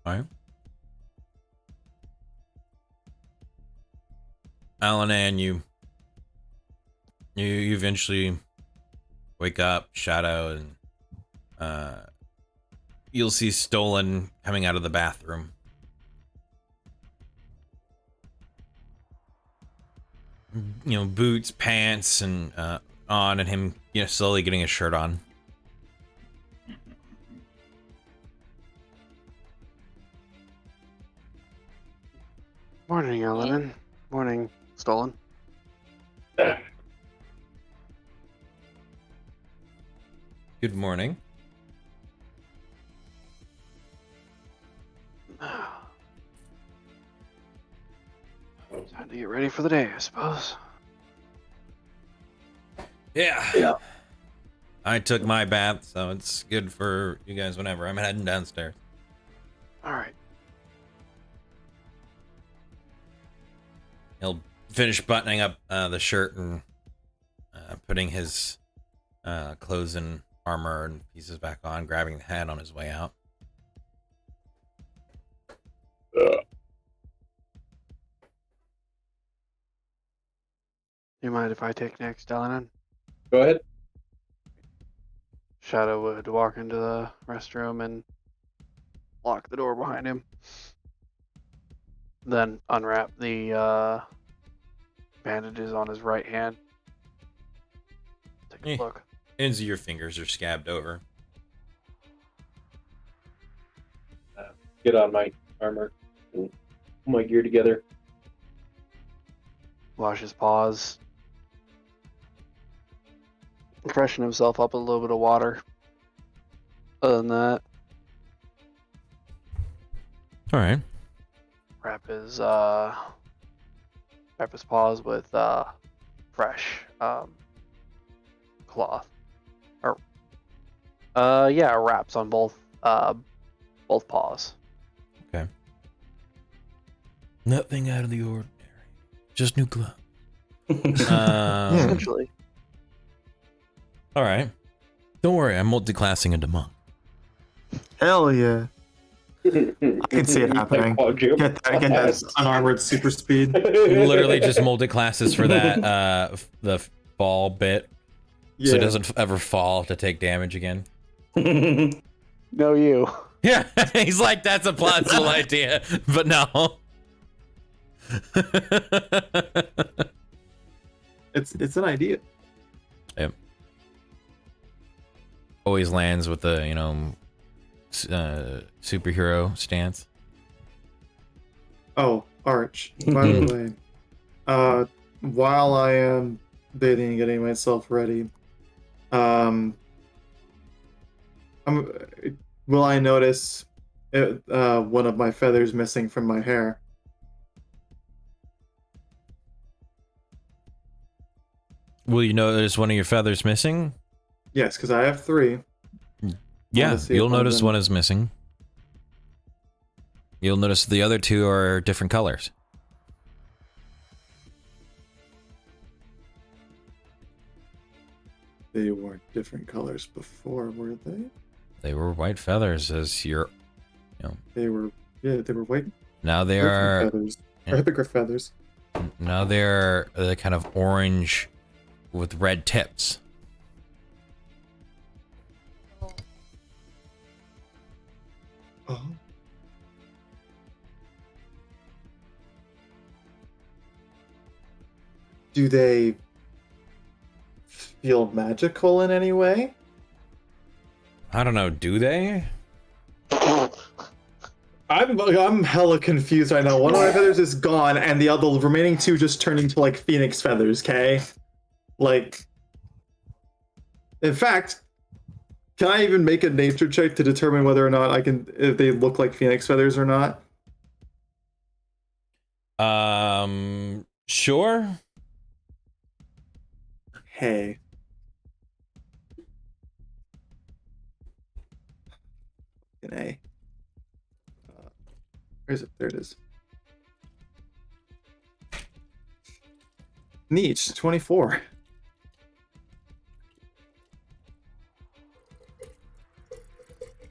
All right. Alana, and you eventually wake up, Shadow, and you'll see Stolen coming out of the bathroom. You know, boots, pants, and on, and him, you know, slowly getting his shirt on. Morning, Elenin. Morning, Stolen. Good morning. Time to get ready for the day, I suppose. Yeah. I took my bath, so it's good for you guys whenever. I'm heading downstairs. All right. He'll finish buttoning up the shirt and putting his clothes and armor and pieces back on, grabbing the hat on his way out. Do you mind if I take next, Elenin? Go ahead. Shadow would walk into the restroom and lock the door behind him. Then unwrap the bandages on his right hand. Take a look. Ends of your fingers are scabbed over. Get on my armor and put my gear together. Wash his paws. Freshen himself up with a little bit of water. Other than that, All right. wrap his paws with fresh cloth. Or wraps on both paws. Okay. Nothing out of the ordinary. Just new gloves. Essentially. All right. Don't worry, I'm multi-classing into monk. Hell yeah. I can see it happening. Get that unarmored super speed. Literally just multi-classes for that the fall bit, so it doesn't ever fall to take damage again. No, you. Yeah, he's like, that's a plausible idea, but no. It's an idea. Yep. Always lands with the, superhero stance. Oh, Arch. By the way, while I am bathing and getting myself ready, will I notice one of my feathers missing from my hair? Will you notice one of your feathers missing? Yes, because I have 3. Yeah, see you'll if one of notice them- one is missing. You'll notice the other 2 are different colors. They were different colors before, were they? They were white feathers, as you're, They were white. now they Griffin are, feathers. Or hippogriff feathers. now they're kind of orange with red tips. Oh. Do they feel magical in any way? I don't know, do they? I'm hella confused right now. One of my feathers is gone, and the remaining 2 just turned into like phoenix feathers. Okay, like, in fact, can I even make a nature check to determine whether or not if they look like phoenix feathers or not? Sure. Hey. An A. Where is it? There it is. Neat. 24.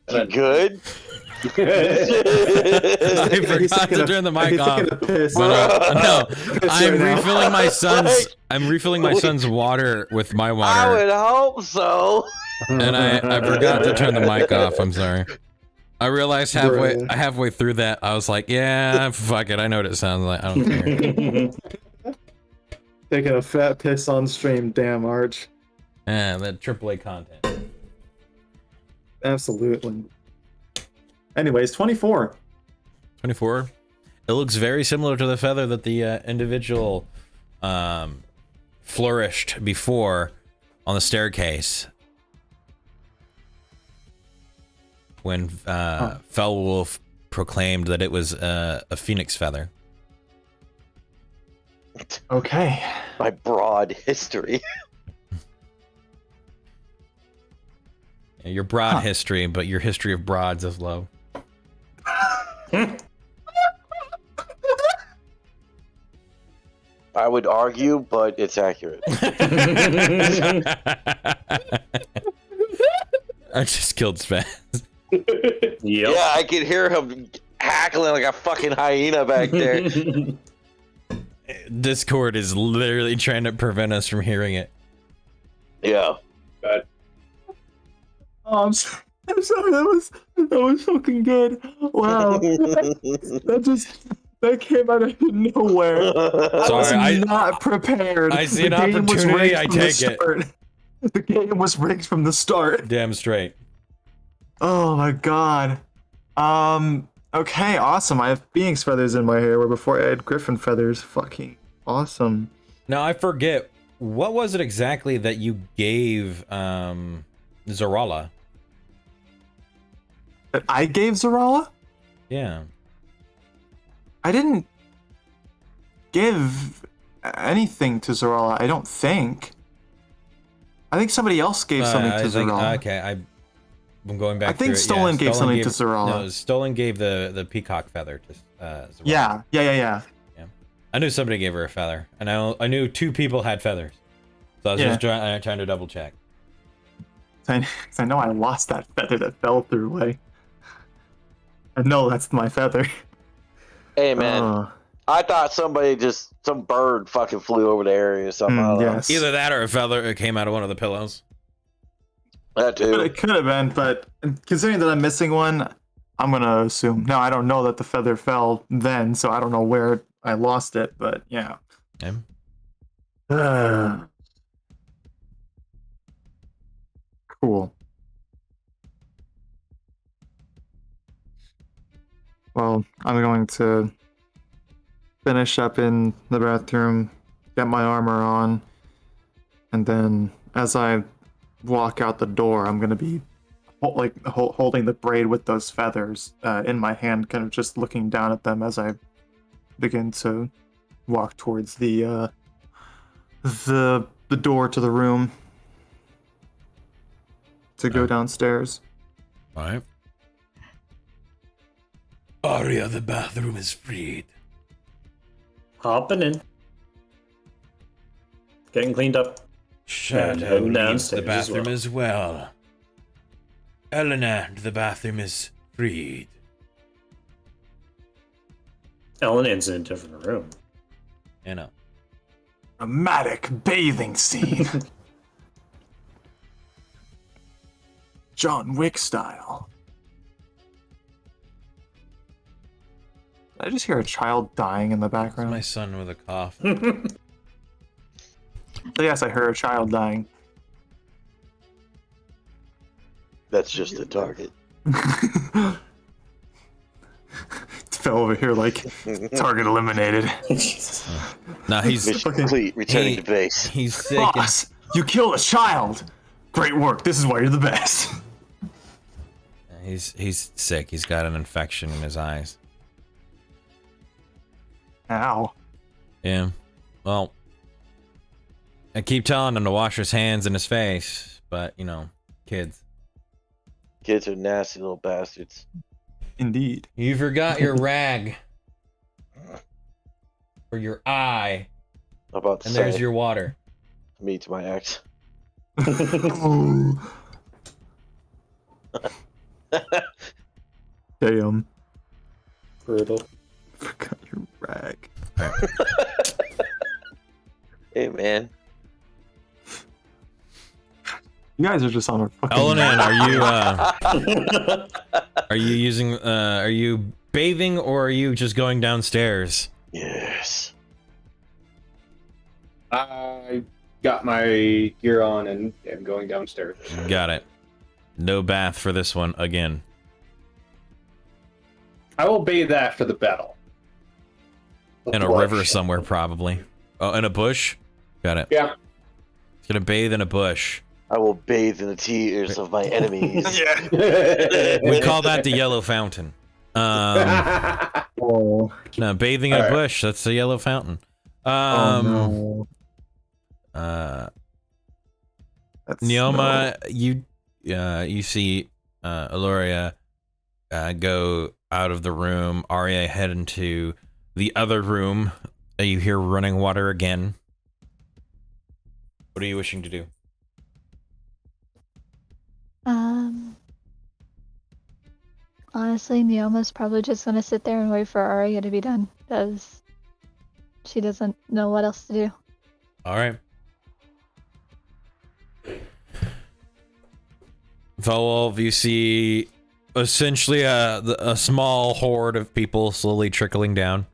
You good? I forgot to turn the mic off. But, no, I'm refilling my son's water with my I water, would hope so. and I forgot to turn the mic off. I'm sorry. I realized halfway through that, I was like, yeah, fuck it. I know what it sounds like. I don't care. Taking a fat piss on stream, damn Arch. That AAA content. Absolutely. Anyways, 24. 24. It looks very similar to the feather that the individual flourished before on the staircase when Felwolf proclaimed that it was a phoenix feather. Okay. My broad history. Your broad history, but your history of broads is low. I would argue, but it's accurate. I just killed Spaz. Yep. Yeah, I could hear him hackling like a fucking hyena back there. Discord is literally trying to prevent us from hearing it. Yeah. Oh, I'm sorry. That was fucking good. Wow. That came out of nowhere. Sorry, I was not prepared. I see an The game was opportunity, rigged I from the take it. start. The game was rigged from the start. Damn straight. Oh my god. Okay, awesome. I have Phoenix feathers in my hair, where before I had Griffin feathers. Fucking awesome. Now I forget, what was it exactly that you gave Zarala? That I gave Zarala? Yeah. I didn't give anything to Zarala, I don't think. I think somebody else gave something to Zarala. Okay, I'm going back. I think through it. Stolen gave something to No, Zarala. Stolen gave the peacock feather to Zarala. Yeah. I knew somebody gave her a feather, and I knew 2 people had feathers, so I was just trying to double check. I know I lost that feather that fell through away. I know that's my feather. Hey, man. I thought some bird fucking flew over the area or something. I don't know. Yes. Either that or a feather that came out of one of the pillows. That too. It could have been, but considering that I'm missing one, I'm gonna assume. Now I don't know that the feather fell then, so I don't know where I lost it, but yeah. Cool. Well, I'm going to finish up in the bathroom, get my armor on, and then as I walk out the door, I'm gonna be holding the braid with those feathers in my hand, kind of just looking down at them as I begin to walk towards the door to the room to go downstairs. All right. Arya, the bathroom is freed. Hopping in. Getting cleaned up. Shadow heading leaves the downstairs as bathroom well. as well. Eleanor, the bathroom is freed. Ellen's in a different room. You know. Dramatic bathing scene. John Wick style. Did I just hear a child dying in the background? My son with a cough. Yes, I heard a child dying. That's just the target. Fell over here like target eliminated. No, he's Mission complete. Returning to base. He's sick. Boss, you killed a child. Great work. This is why you're the best. He's sick. He's got an infection in his eyes. Ow. Yeah. Well, I keep telling him to wash his hands and his face, but you know, kids. Kids are nasty little bastards. Indeed. You forgot your rag. For your eye. About to And say, there's your water. me to my ex. Damn. Brutal. Forgot your rag. Hey man. You guys are just on a fucking. Eleanor, are you using are you bathing or are you just going downstairs? Yes. I got my gear on and am going downstairs. Got it. No bath for this one again. I will bathe after the battle. In a river somewhere, probably. Oh, in a bush? Got it. Yeah. He's gonna bathe in a bush. I will bathe in the tears of my enemies. We call that the yellow fountain. Oh. No, bathing in a bush, that's the yellow fountain. No. Neoma, no. you see Aloria go out of the room. Arya head into the other room. You hear running water again. What are you wishing to do? Honestly, Neoma's probably just gonna sit there and wait for Arya to be done, because she doesn't know what else to do. All right. Volv, you see essentially a small horde of people slowly trickling down.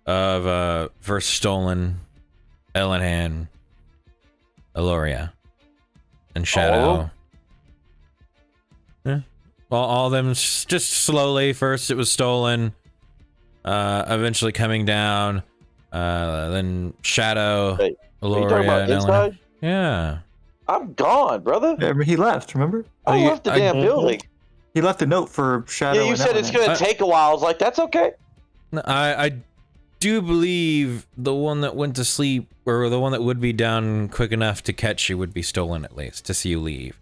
Of first Stolen, Ellenhan, Aloria, and Shadow. Yeah. Well, all of them just slowly. First it was Stolen, eventually coming down, then Shadow, Wait, are you talking Aloria, about and Ellenhan. inside? Yeah. I'm gone, brother. Yeah, but he left, remember? I left the damn building. He left a note for Shadow. Yeah, you and said it's Eleanor. gonna take a while. I was like, that's okay. I do believe the one that went to sleep, or the one that would be down quick enough to catch you, would be Stolen, at least, to see you leave.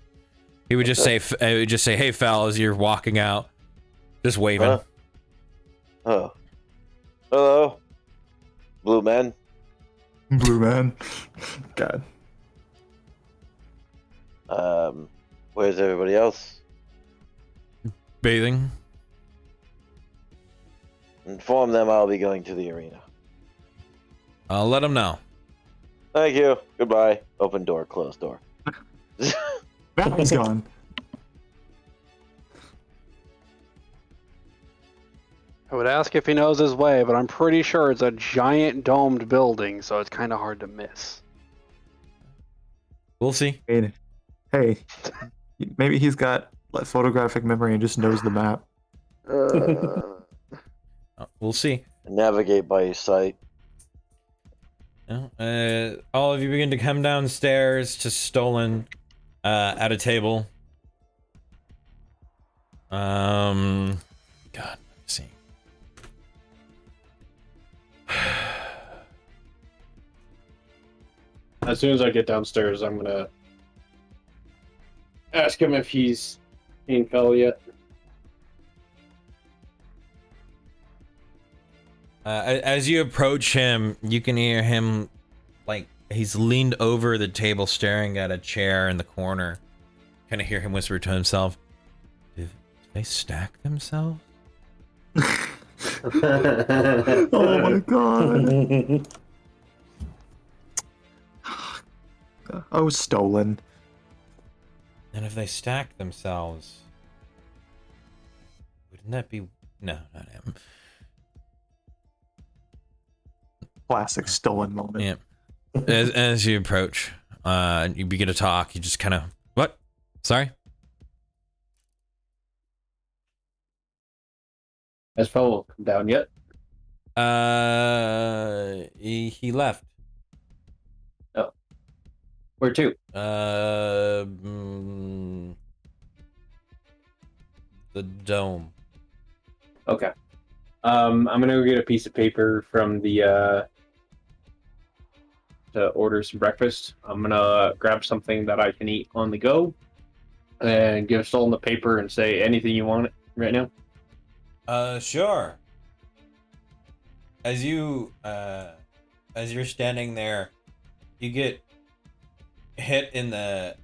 He would just say, "Hey, Fel," as you're walking out, just waving. Oh, hello, Blue Man. Blue Man. God. Where's everybody else? Bathing. Inform them I'll be going to the arena. I'll let him know. Thank you. Goodbye. Open door, closed door. Batman's gone. I would ask if he knows his way, but I'm pretty sure it's a giant domed building, so it's kind of hard to miss. We'll see. Hey, maybe he's got like, photographic memory and just knows the map. We'll see. Navigate by his sight. All of you begin to come downstairs to Stolen at a table. God, let's see. As soon as I get downstairs, I'm gonna ask him if he's seen Fel yet. As you approach him, you can hear him, like, he's leaned over the table staring at a chair in the corner. Kind of hear him whisper to himself, "Did they stack themselves?" Oh my god. Oh, Stolen. And if they stacked themselves, wouldn't that be... No, not him. Classic Stolen moment. Yeah. As you approach, you begin to talk, you just kind of... What? Sorry? Has Fel come down yet? He left. Oh. Where to? The dome. Okay. I'm gonna go get a piece of paper from the to order some breakfast. I'm gonna grab something that I can eat on the go, and give Stolen the paper and say anything you want right now. Sure. As you're standing there, you get hit in the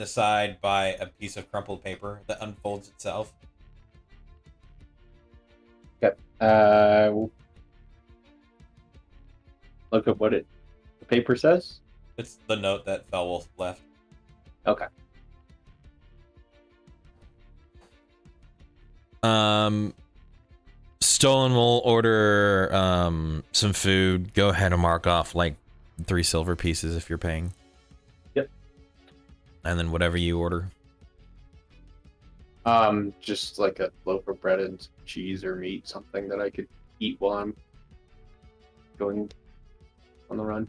side by a piece of crumpled paper that unfolds itself. Okay. Look at what the paper says. It's the note that Felwolf left. Okay. Stolen will order some food. Go ahead and mark off like 3 silver pieces if you're paying. Yep. And then whatever you order. Just like a loaf of bread and some cheese or meat, something that I could eat while I'm going on the run.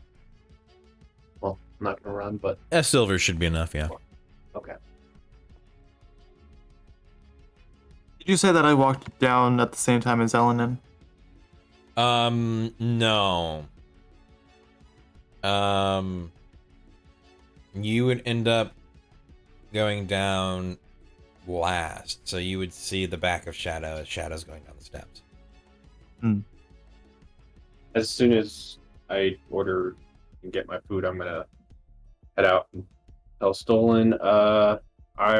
Well, I'm not gonna run, but Silver should be enough, yeah. okay. Did you say that I walked down at the same time as Elenin? No. You would end up going down last, so you would see the back of Shadow as Shadow's going down the steps. As soon as I order and get my food, I'm gonna head out and tell Stolen. I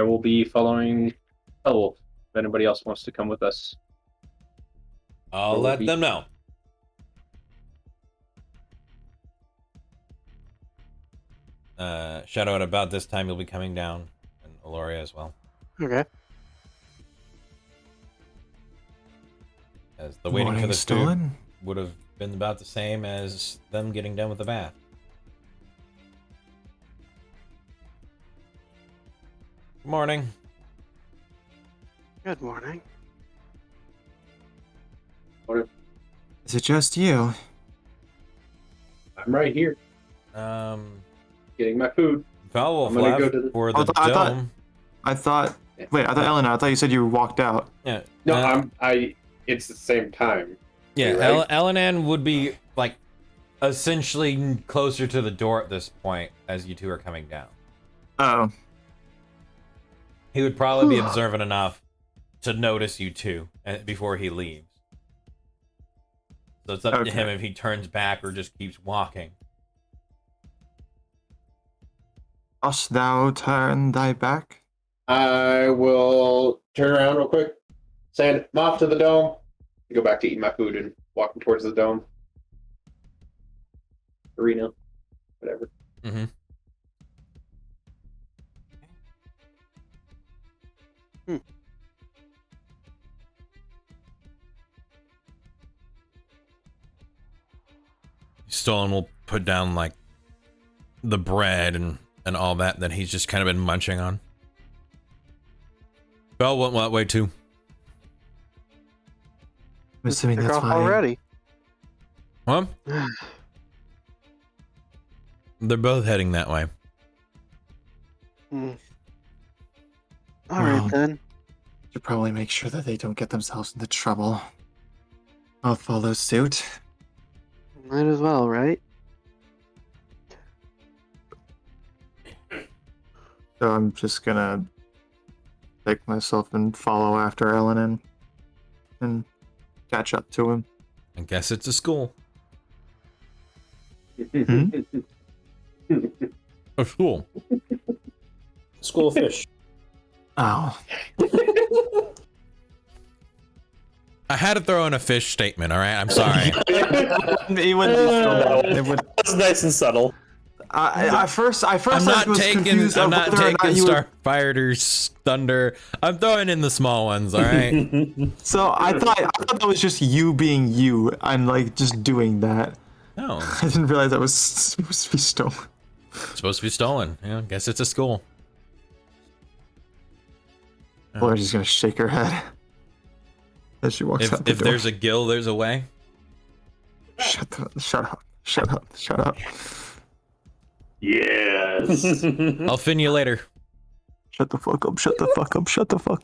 will be following Felwolf. If anybody else wants to come with us, I'll let them know. Shadow, at about this time, you'll be coming down, and Aloria as well. Okay. As the waiting for Morning, the food Stolen. would have been about the same as them getting done with the bath. Good morning. Good morning. Is it just you? I'm right here getting my food. Felwolf I'm gonna left go to the- for the I thought- dome. I thought Elenin, I thought you said you walked out. Yeah. No, it's the same time. Yeah, Right? Elenan would be, like, essentially closer to the door at this point as you two are coming down. Oh. He would probably be observant enough to notice you two before he leaves. So it's up to him if he turns back or just keeps walking. Dost thou turn thy back? I will turn around real quick, send him off to the dome, go back to eating my food and walking towards the dome. Arena. Whatever. Mm-hmm. Stolen will put down like the bread and all that he's just kind of been munching on. Bell went that way too. I'm assuming Took that's off why. already. Huh? They're both heading that way. All Well, right then. Should probably make sure that they don't get themselves into trouble. I'll follow suit. Might as well, right? So I'm just gonna take myself and follow after Ellen and catch up to him. I guess it's a school. A school. School of fish. Oh, I had to throw in a fish statement, all right? I'm sorry. he wouldn't be so. It would. That's nice and subtle. At first, I'm I not was taking confused I'm of not whether or taking you would- Starfighter's thunder. I'm throwing in the small ones, all right? So I thought that was just you being you. I'm like just doing that. No, I didn't realize that was supposed to be stolen. it's supposed to be stolen. Yeah, guess it's a school. Laura's just gonna shake her head as she walks out the If door. there's a gill, there's a way. Shut up. Yes. I'll fin you later. Shut the fuck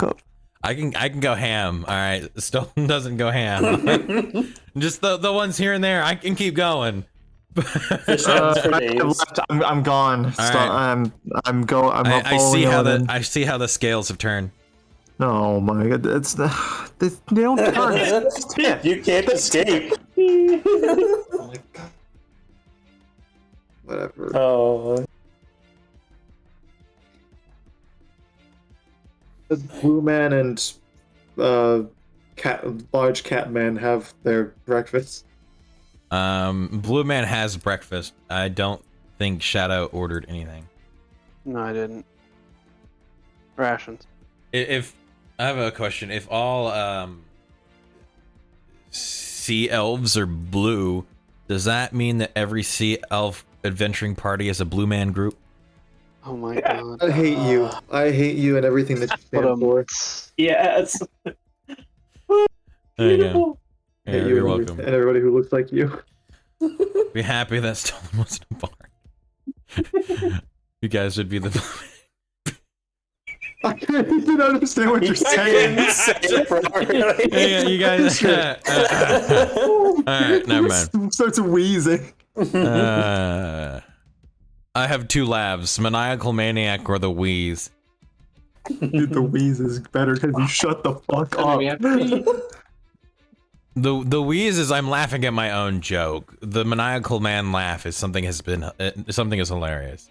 up. I can go ham. All right, Stolen doesn't go ham. Just the ones here and there. I can keep going. Fish hands for days. I'm gone. right. I'm I following see how Ellen. I see how the scales have turned. Oh my god, it's the they don't turn. You can't escape. Oh my god. Whatever. Oh. Blue Man and large cat man have their breakfast. Blue Man has breakfast. I don't think Shadow ordered anything. No, I didn't. Rations. If I have a question, if all sea elves are blue, does that mean that every sea elf adventuring party is a Blue Man group? Oh my god. I hate you. I hate you and everything that you stand for. Yes. There you go. Yeah, Hate you you're and welcome. and everybody who looks like you. Be happy that Stolen wasn't a bard. You guys would be the. I didn't understand what you're saying. Yeah, you guys. All right, never mind. Starts wheezing. I have two labs: maniacal maniac or the wheeze. Dude, the wheeze is better because you shut the fuck up. The wheeze is I'm laughing at my own joke. The maniacal man laugh is something is hilarious.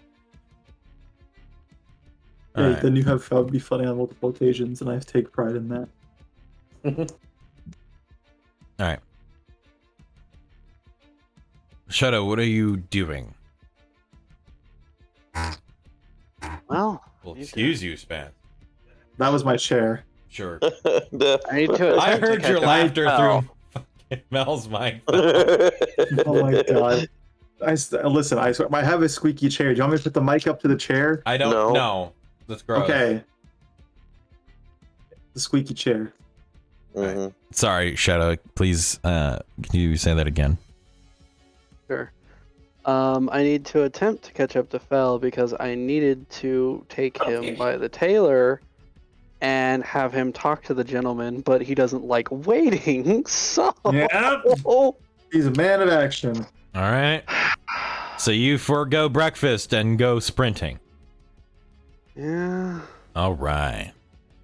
All Hey, right. then you have found me funny on multiple occasions, and I take pride in that. All right. Shadow, what are you doing? Well, Well, You excuse you, Span. That was my chair. Sure. The- I need to. I attempt to heard your catch up laughter with Mel. through fucking Mel's mic. Oh my god. Listen, I swear, I have a squeaky chair. Do you want me to put the mic up to the chair? I don't No. know. That's gross. Okay. The squeaky chair. Mhm. Sorry, Shadow. Please, can you say that again? Sure. I need to attempt to catch up to Fel because I needed to take him by the tailor and have him talk to the gentleman, but he doesn't like waiting, so... Yeah. He's a man of action. All right. So you forego breakfast and go sprinting. Yeah. All right.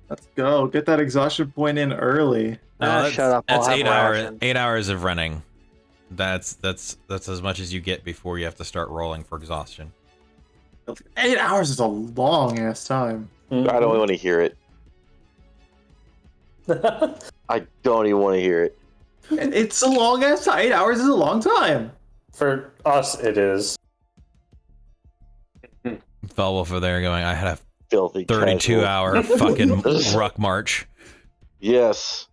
Let's go. Get that exhaustion point in early. Shut up, I'll That's have 8 hours. rations. 8 hours of running. That's as much as you get before you have to start rolling for exhaustion. 8 hours is a long ass time. I don't want to hear it. I don't even want to hear it. It's a long ass time. 8 hours is a long time. For us, it is. Fell over there going, I had a Filthy 32 casual. hour fucking ruck march. Yes.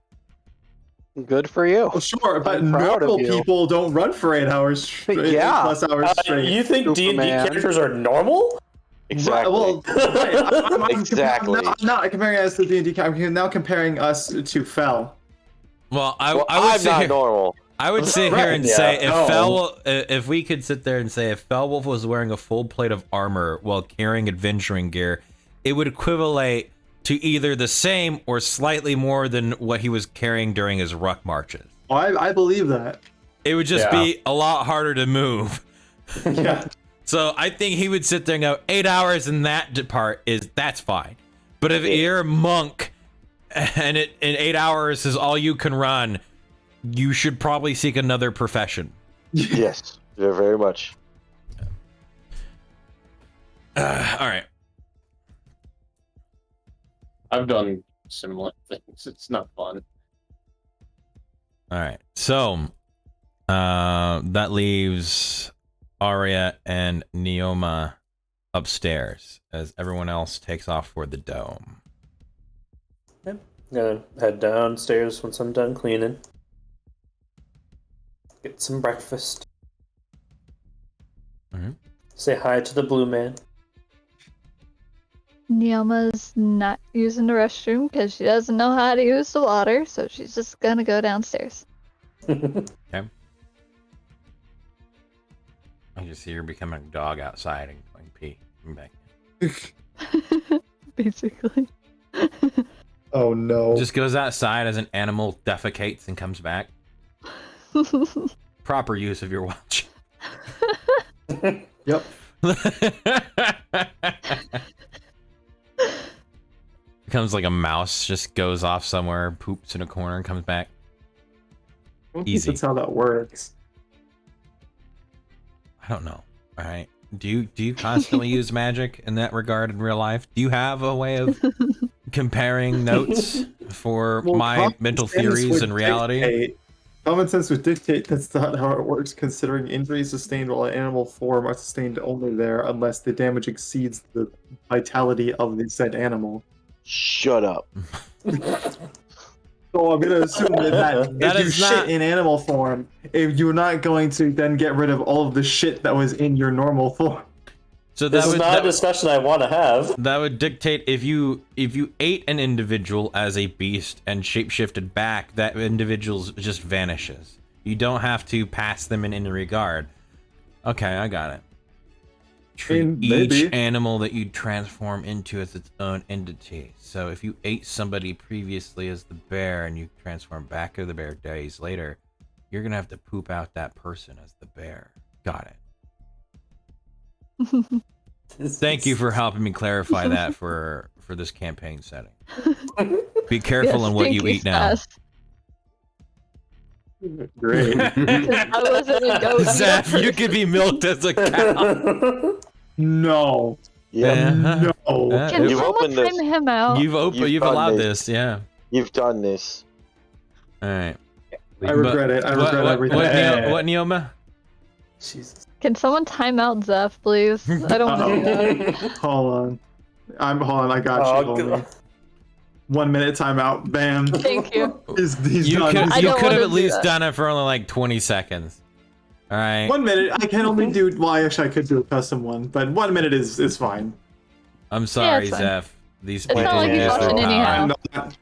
Good for you. Oh, sure, but I'm proud of normal you. people don't run for 8 hours straight. Yeah. 8+ hours straight. You think D&D Superman. characters are normal? Exactly. Well, right. I'm Exactly. I'm not comparing us to D&D. I'm now comparing us to Fel. Well, well, I would I'm sit not here, normal. I would sit here and Yeah, say no. if we could sit there and say if Felwolf was wearing a full plate of armor while carrying adventuring gear, it would equivalent to either the same or slightly more than what he was carrying during his ruck marches. Oh, I believe that. It would just Yeah. be a lot harder to move. Yeah. So I think he would sit there and go 8 hours in that part that's fine. But if you're a monk and in 8 hours is all you can run, you should probably seek another profession. Yes, very much. All right. I've done similar things. It's not fun. All right. So that leaves Arya and Neoma upstairs as everyone else takes off for the dome. Yep. Gonna head downstairs once I'm done cleaning. Get some breakfast. Mhm. Say hi to the blue man. Neoma's not using the restroom because she doesn't know how to use the water, so she's just gonna go downstairs. Okay. I just see her becoming a dog outside and going pee. Come back. Basically. Oh no. Just goes outside as an animal defecates and comes back. Proper use of your watch. Yep. Becomes like a mouse, just goes off somewhere, poops in a corner, and comes back. I don't think Easy. that's how that works. I don't know. All right. Do you constantly use magic in that regard in real life? Do you have a way of comparing notes for Well, my common mental sense theories would and reality? Common sense would dictate that's not how it works, considering injuries sustained while in animal form are sustained only there unless the damage exceeds the vitality of the said animal. Shut up. So I'm gonna assume that That if you is shit not- in animal form, if you're not going to then get rid of all of the shit that was in your normal form. So This that is would not a discussion I want to have. that would dictate if you ate an individual as a beast and shapeshifted back, that individual just vanishes. You don't have to pass them in any regard. Okay, I got it. Treat mean, each maybe. animal that you transform into as its own entity. So if you ate somebody previously as the bear and you transform back to the bear days later, you're gonna have to poop out that person as the bear. Got it. Thank you for helping me clarify that for this campaign setting. Be careful Yes, in what thank you eat now. Stas. Great. I wasn't a goat Zeph, either. you could be milked as a cow. No. Yeah, No. Can You've someone opened this. time him out? You've done allowed this. this, yeah. you've done this. All right. I regret it. I regret everything. What Neoma? Jesus. Can someone time out Zeph, please? I don't want to do that. Hold on. Hold on. I got you. Hold on. 1 minute timeout. Bam. Thank you. He's You done. could I you don't could have wanna at do least that. done it for only like 20 seconds. All right. 1 minute. I can only do. Well, actually, I could do a custom one, but 1 minute is fine. I'm sorry, it's fine. Zeph. These It's people not like use he's their watching power. anyhow. I'm not.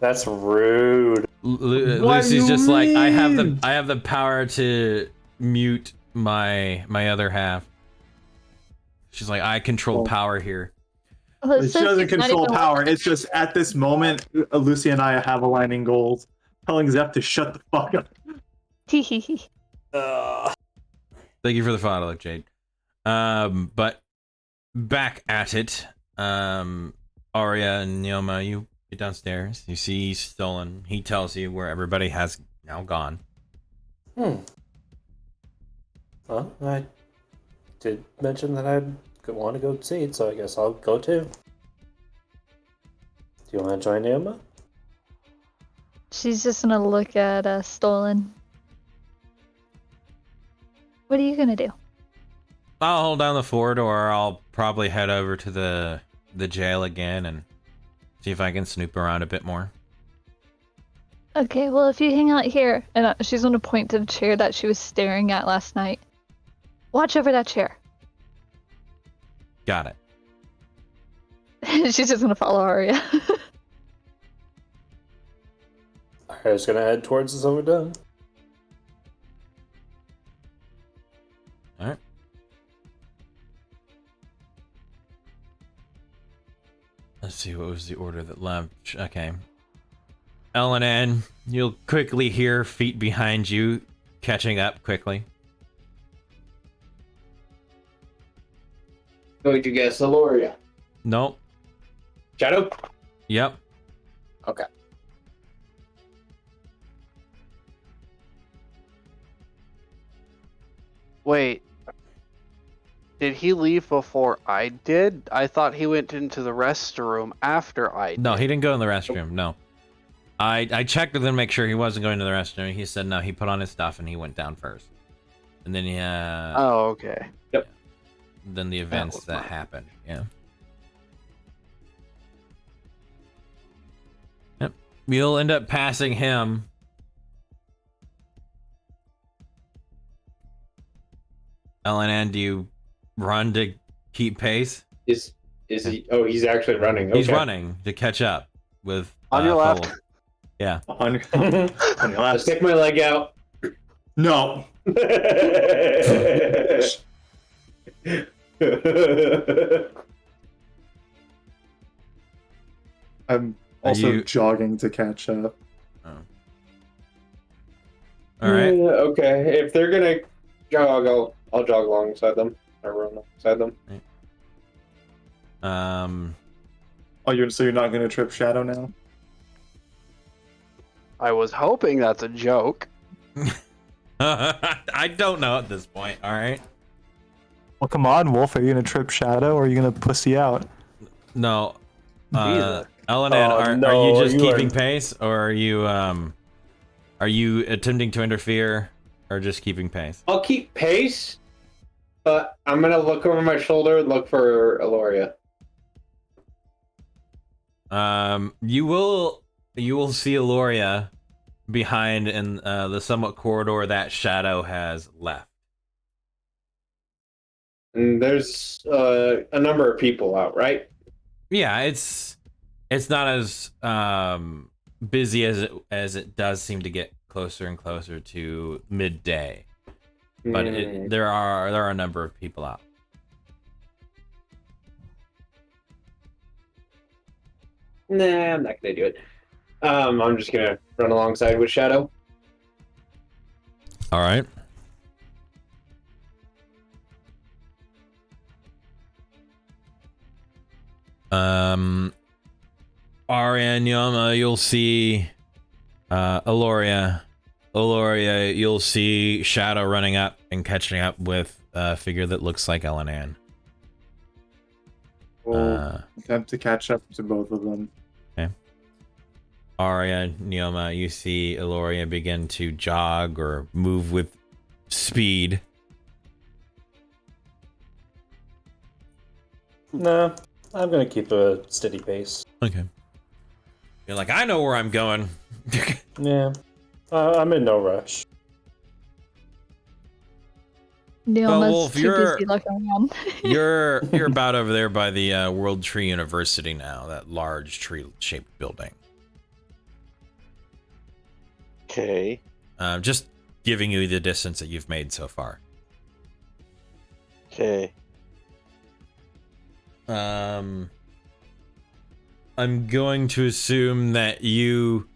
That's rude. What do Lucy's you just like I have mean? the power to mute my other half. She's like I control Well, power here. Well, it She says doesn't he's not control even power. It's just at this moment, Lucy and I have aligning goals, telling Zep to shut the fuck up. watching. Thank you for the follow, Jade. But back at it. Arya and Neoma, you get downstairs. You see Stolen. He tells you where everybody has now gone. Well, I did mention that I'd want to go see it, so I guess I'll go too. Do you want to join Neoma? She's just gonna look at Stolen. What are you gonna do? I'll hold down the fort, or I'll probably head over to the jail again and see if I can snoop around a bit more. Okay, well, if you hang out here, and she's going to point to the chair that she was staring at last night. Watch over that chair. Got it. She's just going to follow Arya. I was gonna head towards the Silver Dome. All right. Let's see, what was the order that left? Okay. Ellen, you'll quickly hear feet behind you catching up quickly. Going to guess Aloria. Nope. Shadow? Yep. Okay. Wait. Did he leave before I did? I thought he went into the restroom after I did. No, he didn't go in the restroom. No. I checked with him to make sure he wasn't going to the restroom. He said no, he put on his stuff and he went down first. And then Oh, okay. then the events was that mine. happened. Yeah. Yep. You'll end up passing him. Ellen, do you run to keep pace? Is he? Oh, he's actually running. Okay. He's running to catch up with On your left. Fowl. Yeah. On your, on your I left. stick my leg out. No. I'm also you- jogging to catch up. All right. Okay. If they're gonna jog, I'll jog alongside them. Or run alongside them. Oh, you're not gonna trip Shadow now? I was hoping that's a joke. I don't know at this point. All right. Well, come on, Wolf. Are you gonna trip Shadow or are you gonna pussy out? No. Neither. Ellen, Oh, are you no, just you keeping are- pace, or are you attempting to interfere, or just keeping pace? I'll keep pace, but I'm gonna look over my shoulder and look for Aloria. You will see Aloria behind in the somewhat corridor that Shadow has left. And there's a number of people out, right? Yeah, it's not as busy as it does seem to get closer and closer to midday, but there are a number of people out. Nah, I'm not gonna do it. I'm just gonna run alongside with Shadow. All right. Arya and Yama, you'll see Aloria. Aloria, you'll see Shadow running up and catching up with a figure that looks like Ellen. Attempt to catch up to both of them. Arya, Neoma, you see Aloria begin to jog or move with speed. Nah, I'm gonna keep a steady pace. Okay. You're like, I know where I'm going. Yeah, I'm in no rush. Neoma's Wolf, too you're- busy looking around. You're about over there by the World Tree University now, that large tree-shaped building. Okay. Just giving you the distance that you've made so far. Okay. I'm going to assume that you,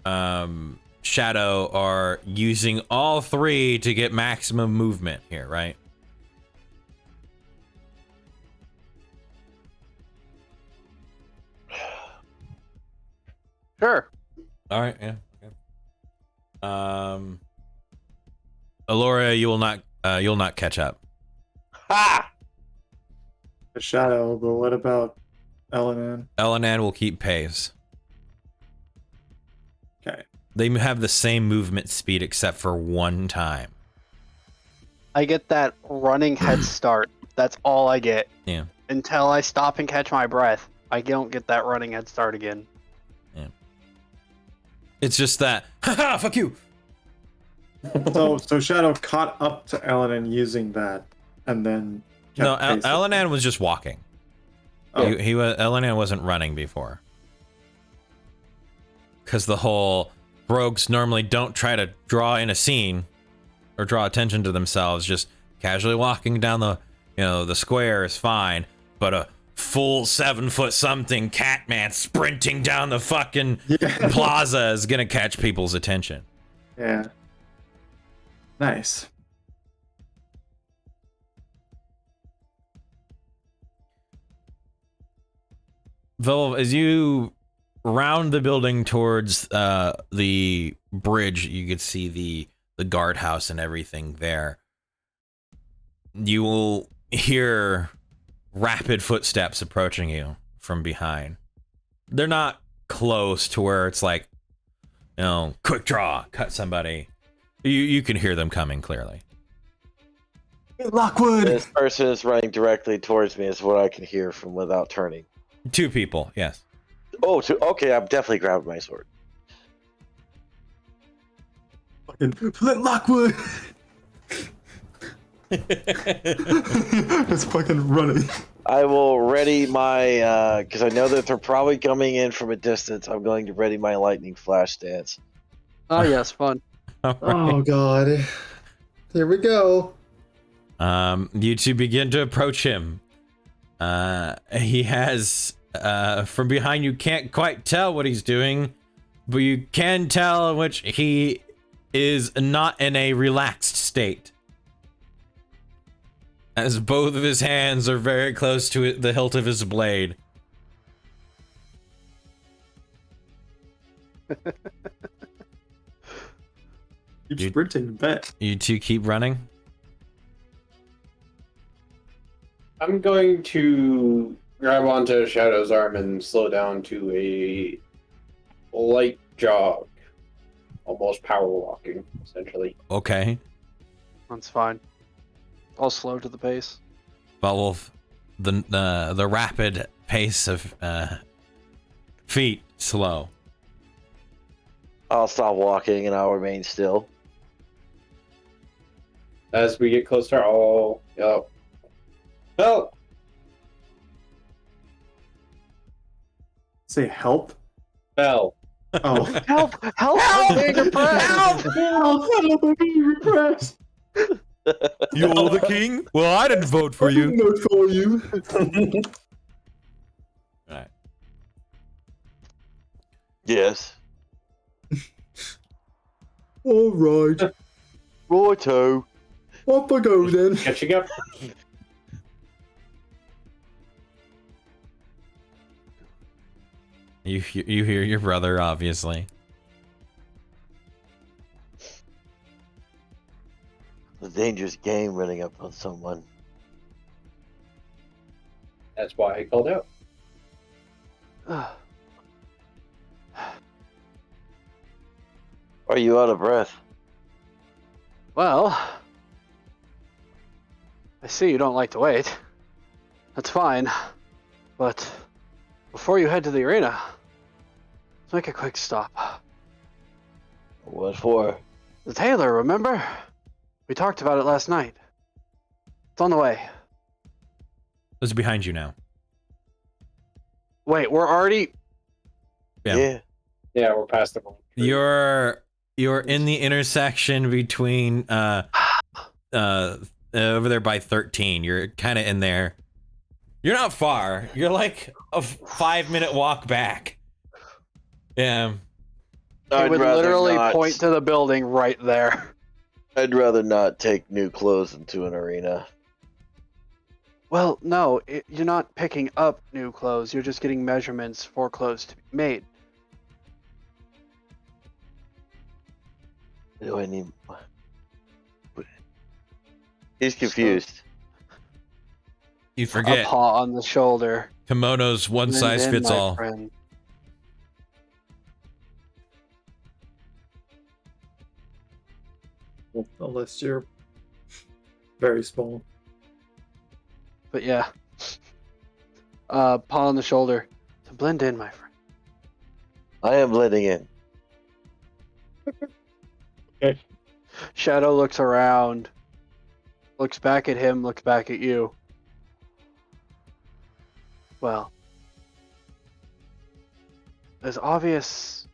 Shadow, are using all three to get maximum movement here, right? Sure. All right, yeah. Okay. Aloria, you'll not catch up. Ha! The Shadow, but what about Ellen? Ellen will keep pace. Okay. They have the same movement speed except for one time. I get that running head start. That's all I get. Yeah. Until I stop and catch my breath. I don't get that running head start again. It's just that, haha, fuck you. So Shadow caught up to Elenan using that, and then No, kept pace with Elenan him. was just walking. Oh. He was Elenan wasn't running before. Because the whole rogues normally don't try to draw in a scene or draw attention to themselves. Just casually walking down the square is fine, but a full 7-foot something Catman sprinting down the fucking plaza is gonna catch people's attention. Yeah. Nice. Volv, as you round the building towards the bridge, you could see the guardhouse and everything there. You will hear rapid footsteps approaching you from behind. They're not close to where it's like, quick draw, cut somebody. You can hear them coming clearly. Lockwood! This person is running directly towards me is what I can hear from without turning. 2 people, yes. Oh, okay, I'm definitely grabbing my sword. Fucking Flint Lockwood! Just fucking running. I will ready my, because I know that they're probably coming in from a distance. I'm going to ready my lightning flash dance. Oh yes, fun. Oh god. Here we go. You two begin to approach him. He has, from behind you can't quite tell what he's doing, but you can tell in which he is not in a relaxed state. As both of his hands are very close to the hilt of his blade. Keep sprinting, bet. You two keep running? I'm going to grab onto Shadow's arm and slow down to a light jog. Almost power walking, essentially. Okay. That's fine. I'll slow to the pace. Beowulf, the rapid pace of feet slow. I'll stop walking and I'll remain still. As we get closer, I'll yell, "Help!" Say help? Bell. Oh. Help! Help! I'm being repressed! I'm being repressed. You're the king? Well, I didn't vote for you. Vote for you. Alright. Yes. Alright. Righto. Off I go then. Catching up. You hear your brother, obviously. It's a dangerous game running up on someone. That's why I called out. Are you out of breath? Well, I see you don't like to wait. That's fine. But before you head to the arena, let's make a quick stop. What for? The tailor, remember? We talked about it last night. It's on the way. It's behind you now. Wait, we're already... Yeah. Yeah, we're past the moment. You're in the intersection between over there by 13. You're kind of in there. You're not far. You're like a 5-minute walk back. Yeah. I would rather literally not- point to the building right there. I'd rather not take new clothes into an arena. Well, no, you're not picking up new clothes. You're just getting measurements for clothes to be made. Do I need? He's confused. You A forget paw on the shoulder. kimono's one Blend size in, fits my all. friend. Unless you're very small. But yeah. Paw on the shoulder. To blend in, my friend. I am blending in. Shadow looks around, looks back at him, looks back at you. Well, as obvious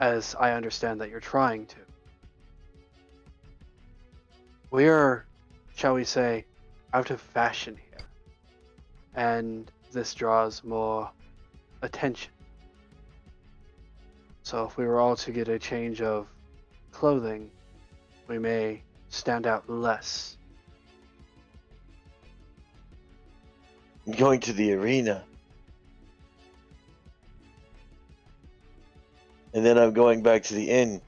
as I understand that you're trying to, we are, shall we say, out of fashion here. And this draws more attention. So if we were all to get a change of clothing, we may stand out less. I'm going to the arena. And then I'm going back to the inn.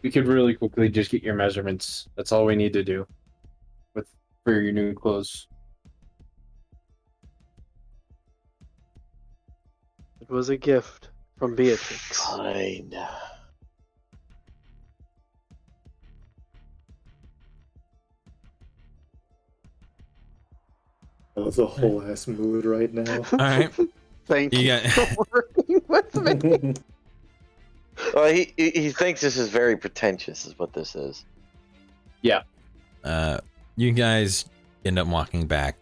We could really quickly just get your measurements. That's all we need to do for your new clothes. It was a gift from Beatrix. Fine. That was a whole ass mood right now. All right. Thank You you got- for working with me. Well, he thinks this is very pretentious, is what this is. You guys end up walking back.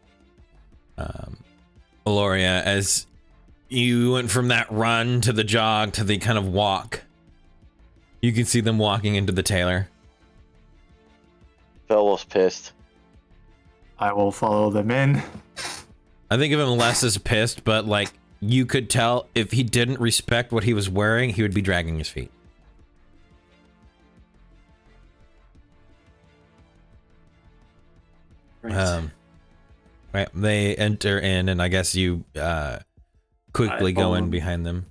Aloria, as you went from that run to the jog to the kind of walk, you can see them walking into the tailor. Fellow's pissed. I will follow them in. I think of him less as pissed, but like you could tell if he didn't respect what he was wearing, he would be dragging his feet. Right. Right. They enter in, and I guess you quickly go in behind them.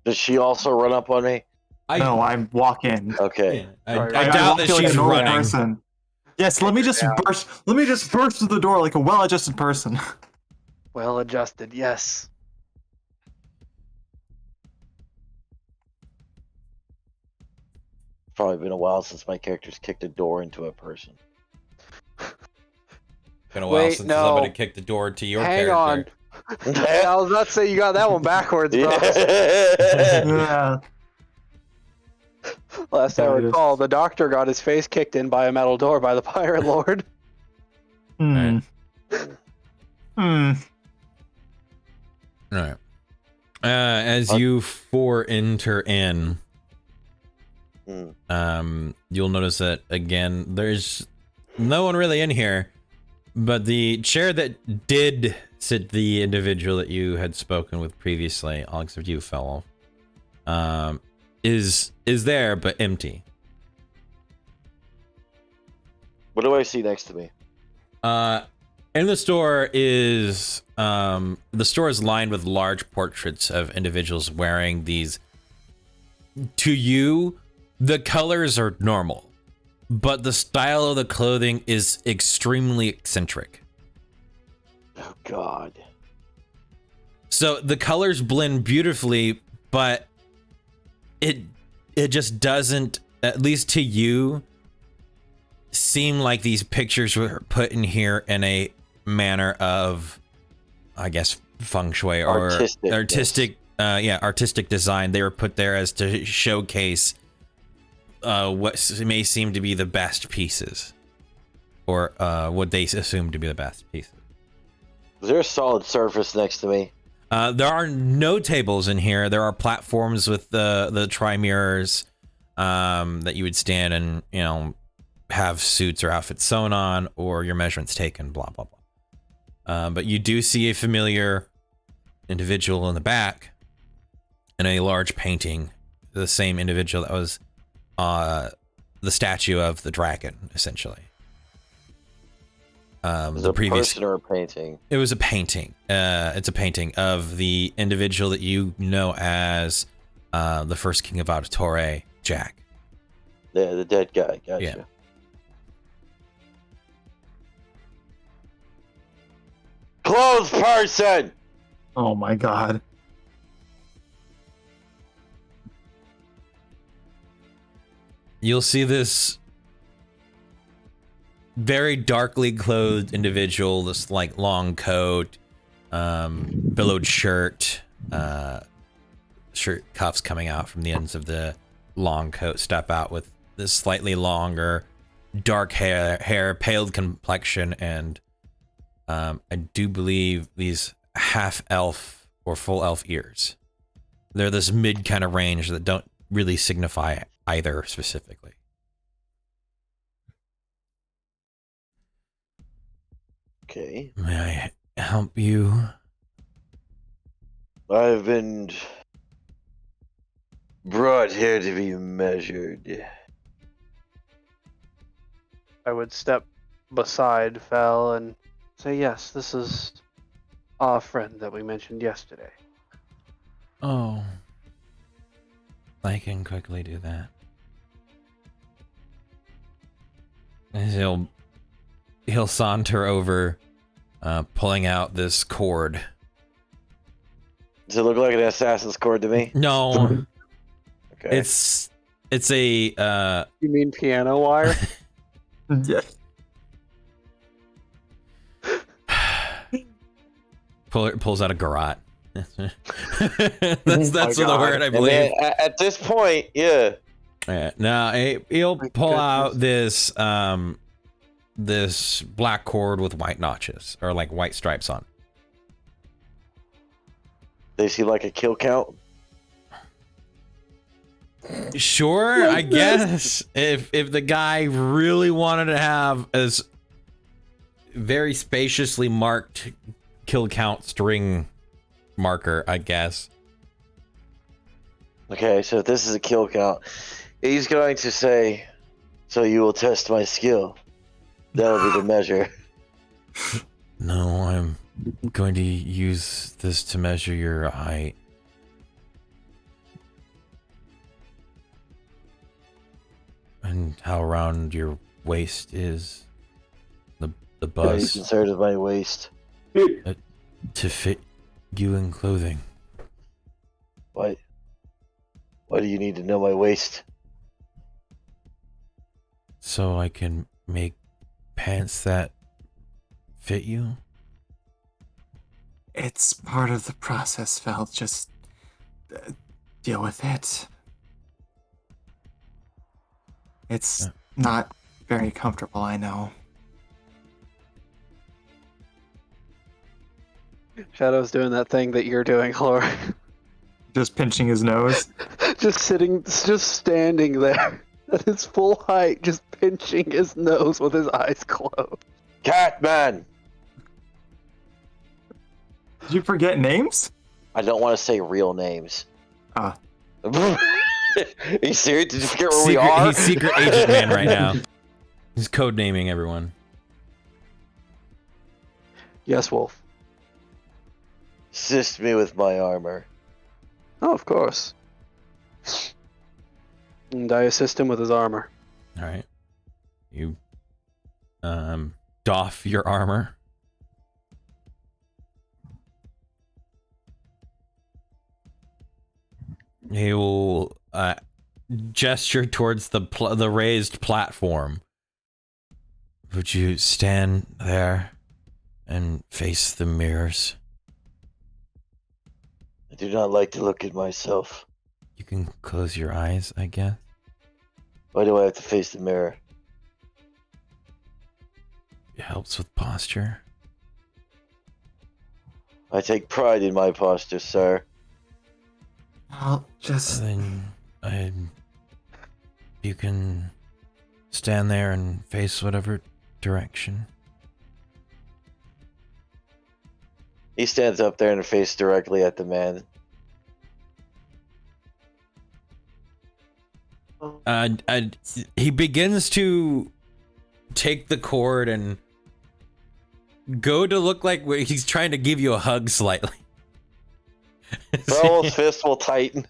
Does she also run up on me? No, I walk in. Okay. I Right, doubt walk that in like she's a normal running. person. Yes, let me just burst. Let me just burst through the door like a well-adjusted person. Well adjusted, yes. Probably been a while since my character's kicked a door into a person. Been a while Wait, since no. somebody kicked the door to your Hang character. on. I was about to say you got that one backwards, bro. Yeah. Last I There it is. recall, the doctor got his face kicked in by a metal door by the pirate lord. Hmm. Hmm. All right. As you four enter in, you'll notice that again. There's no one really in here, but the chair that did sit the individual that you had spoken with previously, all except you, fellow, is there but empty. What do I see next to me? In the store is lined with large portraits of individuals wearing these. To you, the colors are normal, but the style of the clothing is extremely eccentric. Oh God. So the colors blend beautifully, but it just doesn't, at least to you, seem like these pictures were put in here in a manner of, I guess, feng shui or artistic design. They were put there as to showcase what may seem to be the best pieces, or what they assume to be the best pieces. Is there a solid surface next to me? There are no tables in here. There are platforms with the tri-mirrors that you would stand and, you know, have suits or outfits sewn on or your measurements taken, blah, blah, blah. But you do see a familiar individual in the back in a large painting, the same individual that was the statue of the dragon, essentially. Is it a person or a painting? It was a painting. It's a painting of the individual that you know as the first king of Auditore, Jack. The dead guy. Gotcha. Yeah. Clothes person. Oh my God. You'll see this very darkly clothed individual, this like long coat, billowed shirt, shirt cuffs coming out from the ends of the long coat, step out with this slightly longer, dark hair, paled complexion, and I do believe these half elf or full elf ears. They're this mid kind of range that don't really signify either specifically. Okay. May I help you? I've been brought here to be measured. I would step beside Fel and say, yes, this is our friend that we mentioned yesterday. Oh. I can quickly do that. He'll saunter over, pulling out this cord. Does it look like an assassin's cord to me? No. Okay. It's a You mean piano wire? Yeah. pulls out a garrote. that's my the God. word I And believe. then at this point, yeah. Yeah. Now he'll My pull out goodness. this black cord with white notches or like white stripes on. They see like a kill count. Sure, I guess if the guy really wanted to have as very spaciously marked kill count string marker, I guess. Okay, so if this is a kill count, he's going to say, "So you will test my skill." That'll be the measure. No, I'm going to use this to measure your height. And how round your waist is. The Are you buzz concerned with my waist? to fit you in clothing. Why? Why do you need to know my waist? So I can make pants that fit you? It's part of the process, Val. Just deal with it. It's not very comfortable, I know. Shadow's doing that thing that you're doing, Laura. Just pinching his nose. just standing there at his full height, just pinching his nose with his eyes closed. Catman! Did you forget names? I don't want to say real names. Ah. Are you serious? Did you forget where we are? He's secret agent man right now. He's code naming everyone. Yes, Wolf. Assist me with my armor. Oh, of course. And I assist him with his armor. All right. You doff your armor. He will gesture towards the raised platform. Would you stand there and face the mirrors? I do not like to look at myself. You can close your eyes, I guess. Why do I have to face the mirror? It helps with posture. I take pride in my posture, sir. I'll just... Then you can stand there and face whatever direction. He stands up there and face directly at the man. He begins to take the cord and go to look like he's trying to give you a hug slightly. Raoul's fist will tighten.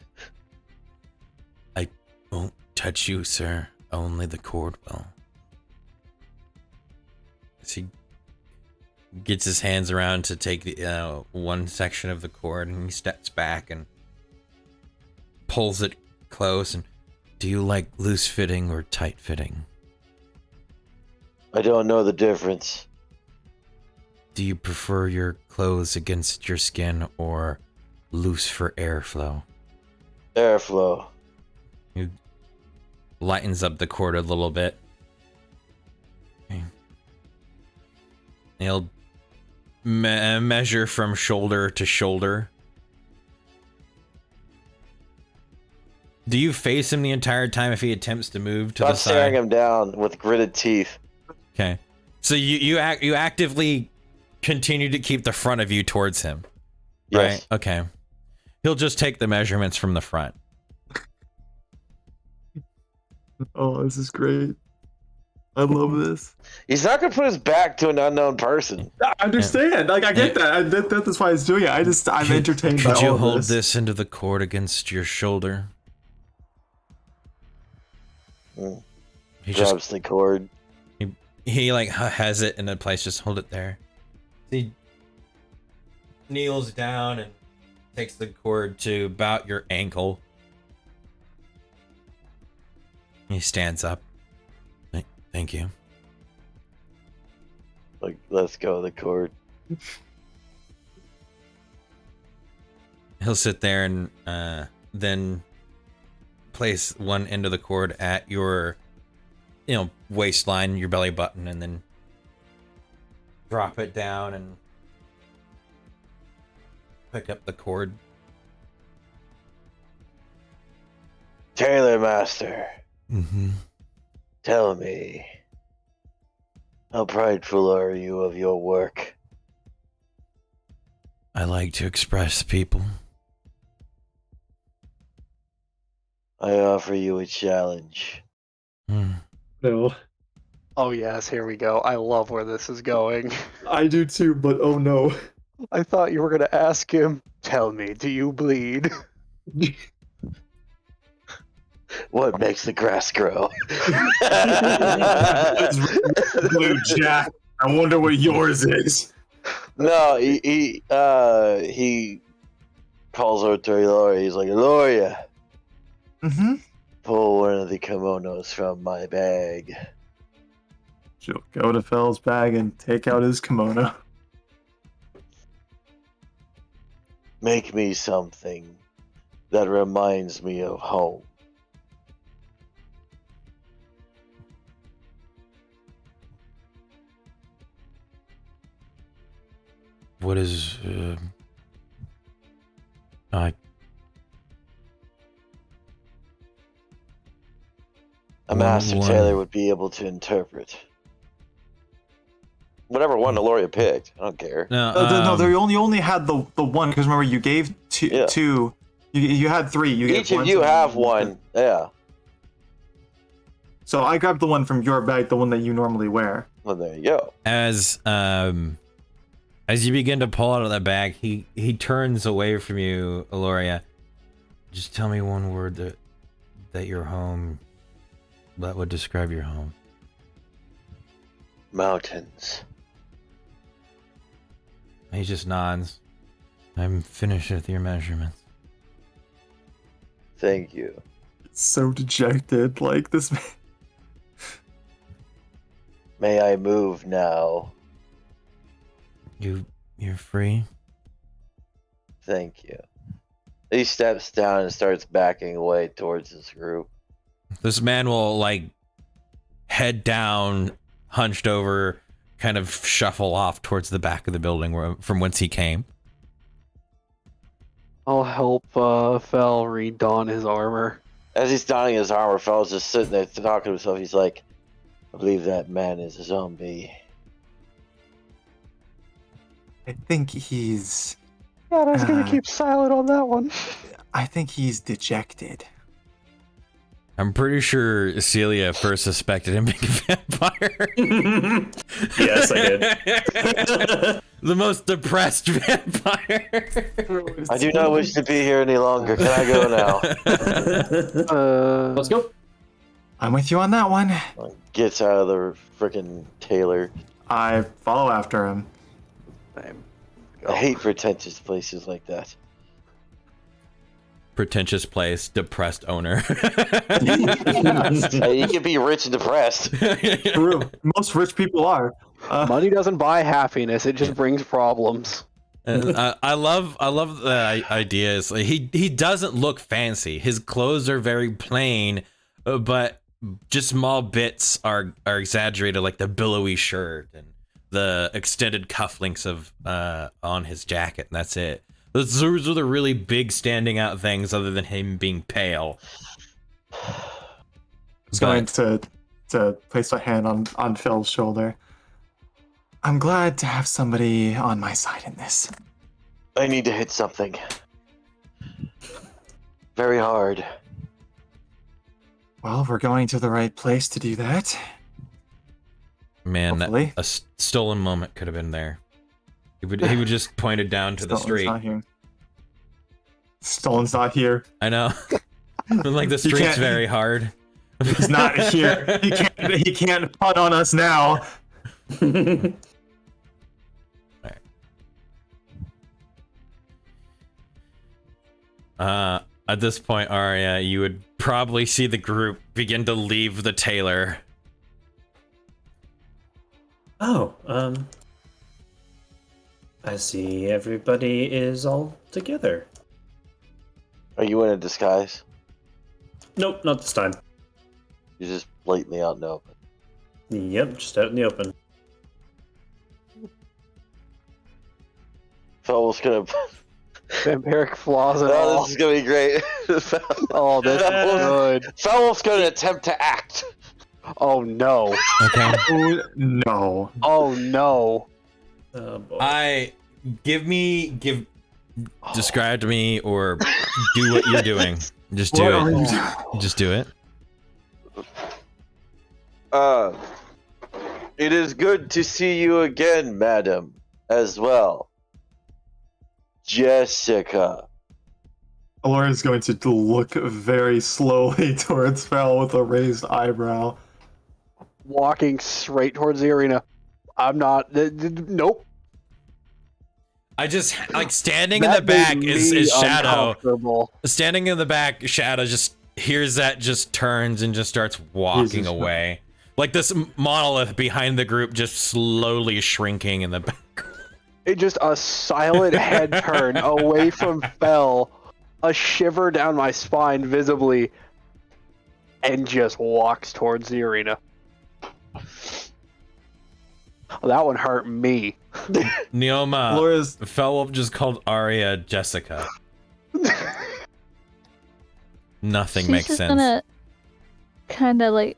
I won't touch you, sir. Only the cord will. As he gets his hands around to take the one section of the cord, and he steps back and pulls it close. And do you like loose fitting or tight fitting? I don't know the difference. Do you prefer your clothes against your skin or loose for airflow? Airflow. He lightens up the cord a little bit. Okay. He'll measure from shoulder to shoulder. Do you face him the entire time if he attempts to move to the Stop side? staring him down with gritted teeth. Okay. So you actively continue to keep the front of you towards him. Yes. Right? Okay. He'll just take the measurements from the front. Oh, this is great. I love this. He's not gonna put his back to an unknown person. I understand. Like I get Yeah. that. That's why he's doing it. I'm entertained by Could you all hold of this into the cord against your shoulder? Mm. He just Grabs the cord. he like has it in a place. Just hold it there. He kneels down and takes the cord to about your ankle. He stands up. Thank you. Like, let's go, the cord. He'll sit there and then place one end of the cord at your, waistline, your belly button, and then drop it down and pick up the cord. Tailor Master, Mm-hmm. tell me, how prideful are you of your work? I like to express people. I offer you a challenge. Mm. No, Oh yes, here we go. I love where this is going. I do too, but oh no. I thought you were gonna ask him, tell me, do you bleed? What makes the grass grow? It's blue, Jack. I wonder what yours is. No, he calls out to Eloria. He's like, Eloria, Mm-hmm. pull one of the kimonos from my bag. She'll go to Fell's bag and take out his kimono. Make me something that reminds me of home. What is A master One- tailor would be able to interpret. Whatever one Eloria picked, I don't care. No, they only had the one because remember you gave two. Yeah. Two. You had three. You Each gave of one you to have me. one. Yeah. So I grabbed the one from your bag, the one that you normally wear. Well, there you go. as you begin to pull out of the bag, he turns away from you, Eloria. Just tell me one word that your home that would describe your home. Mountains. He just nods. I'm finished with your measurements. Thank you. So dejected, like this. May I move now? You're free. Thank you. He steps down and starts backing away towards this group. This man will head down, hunched over, kind of shuffle off towards the back of the building from whence he came. I'll help Fel re-don his armor. As he's donning his armor, Fell's just sitting there talking to himself. He's like, I believe that man is a zombie. I think he's. God, I was gonna Uh, keep silent on that one. I think he's dejected. I'm pretty sure Celia first suspected him being a vampire. Yes, I did. The most depressed vampire. I do not wish to be here any longer. Can I go now? Let's go. I'm with you on that one. Gets out of the freaking tailor. I follow after him. Same. I hate pretentious places like that. Pretentious place, depressed owner. Hey, you can be rich and depressed. True. Most rich people are. Money doesn't buy happiness; it just brings problems. I love the idea. Is like, he doesn't look fancy. His clothes are very plain, but just small bits are exaggerated, like the billowy shirt and the extended cufflinks of on his jacket, and that's it. Those are the really big standing out things, other than him being pale. was going to place my hand on Phil's shoulder. I'm glad to have somebody on my side in this. I need to hit something. Very hard. Well, we're going to the right place to do that. Man, Hopefully. a stolen moment could have been there. He would just point it down to the street. Not here. Stolen's not here. I know. Like the street's very hard. He's not here. He can't punt on us now. At this point, Arya, you would probably see the group begin to leave the tailor. Oh, I see everybody is all together. Are you in a disguise? Nope, not this time. You're just blatantly out in the open. Yep, just out in the open. Fellows gonna. Vampiric flaws and Oh, all. this is gonna be great. Oh, this is good. Fellows gonna attempt to act. Oh no. Okay. Oh, no. Oh no. Oh boy. Describe to me or do what you're doing. Just do What are it. you doing? Just do it. It is good to see you again, madam, as well. Jessica. Alora going to look very slowly towards Fel with a raised eyebrow. Walking straight towards the arena. I'm not. Nope. I just like standing in That the back made is me Shadow. uncomfortable. Standing in the back, Shadow just hears that, just turns and just starts walking Jesus away. Like this monolith behind the group just slowly shrinking in the back. It just a silent head turn away from Fel, a shiver down my spine visibly, and just walks towards the arena. Oh, that one hurt me. Neoma, Alora's Felwolf just called Arya Jessica. Nothing She's makes just sense. gonna kind of like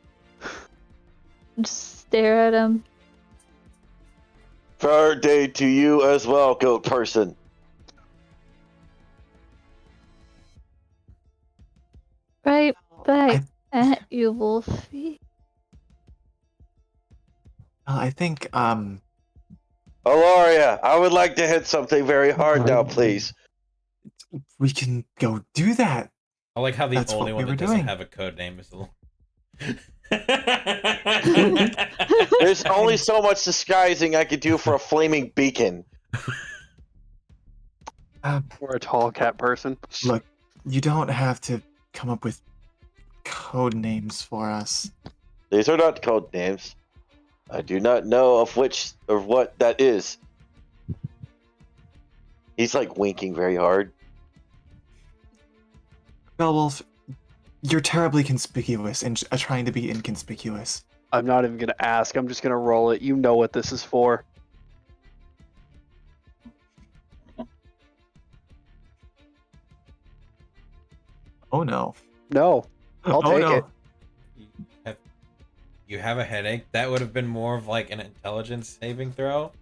just stare at him. Fair day to you as well, goat person. Right back at you, Wolfie. I think Alaria, I would like to hit something very hard now, please. we can go do that. I like how the That's only what we one that were doesn't doing. have a code name is the. There's only so much disguising I could do for a flaming beacon. Or a tall cat person. Look, you don't have to come up with code names for us. These are not code names. I do not know of which or what that is. He's like winking very hard. Beowulf, you're terribly conspicuous and trying to be inconspicuous. I'm not even gonna ask. I'm just gonna roll it. You know what this is for. Oh no. No. I'll Oh take no. it. You have a headache? That would have been more of like an intelligence saving throw.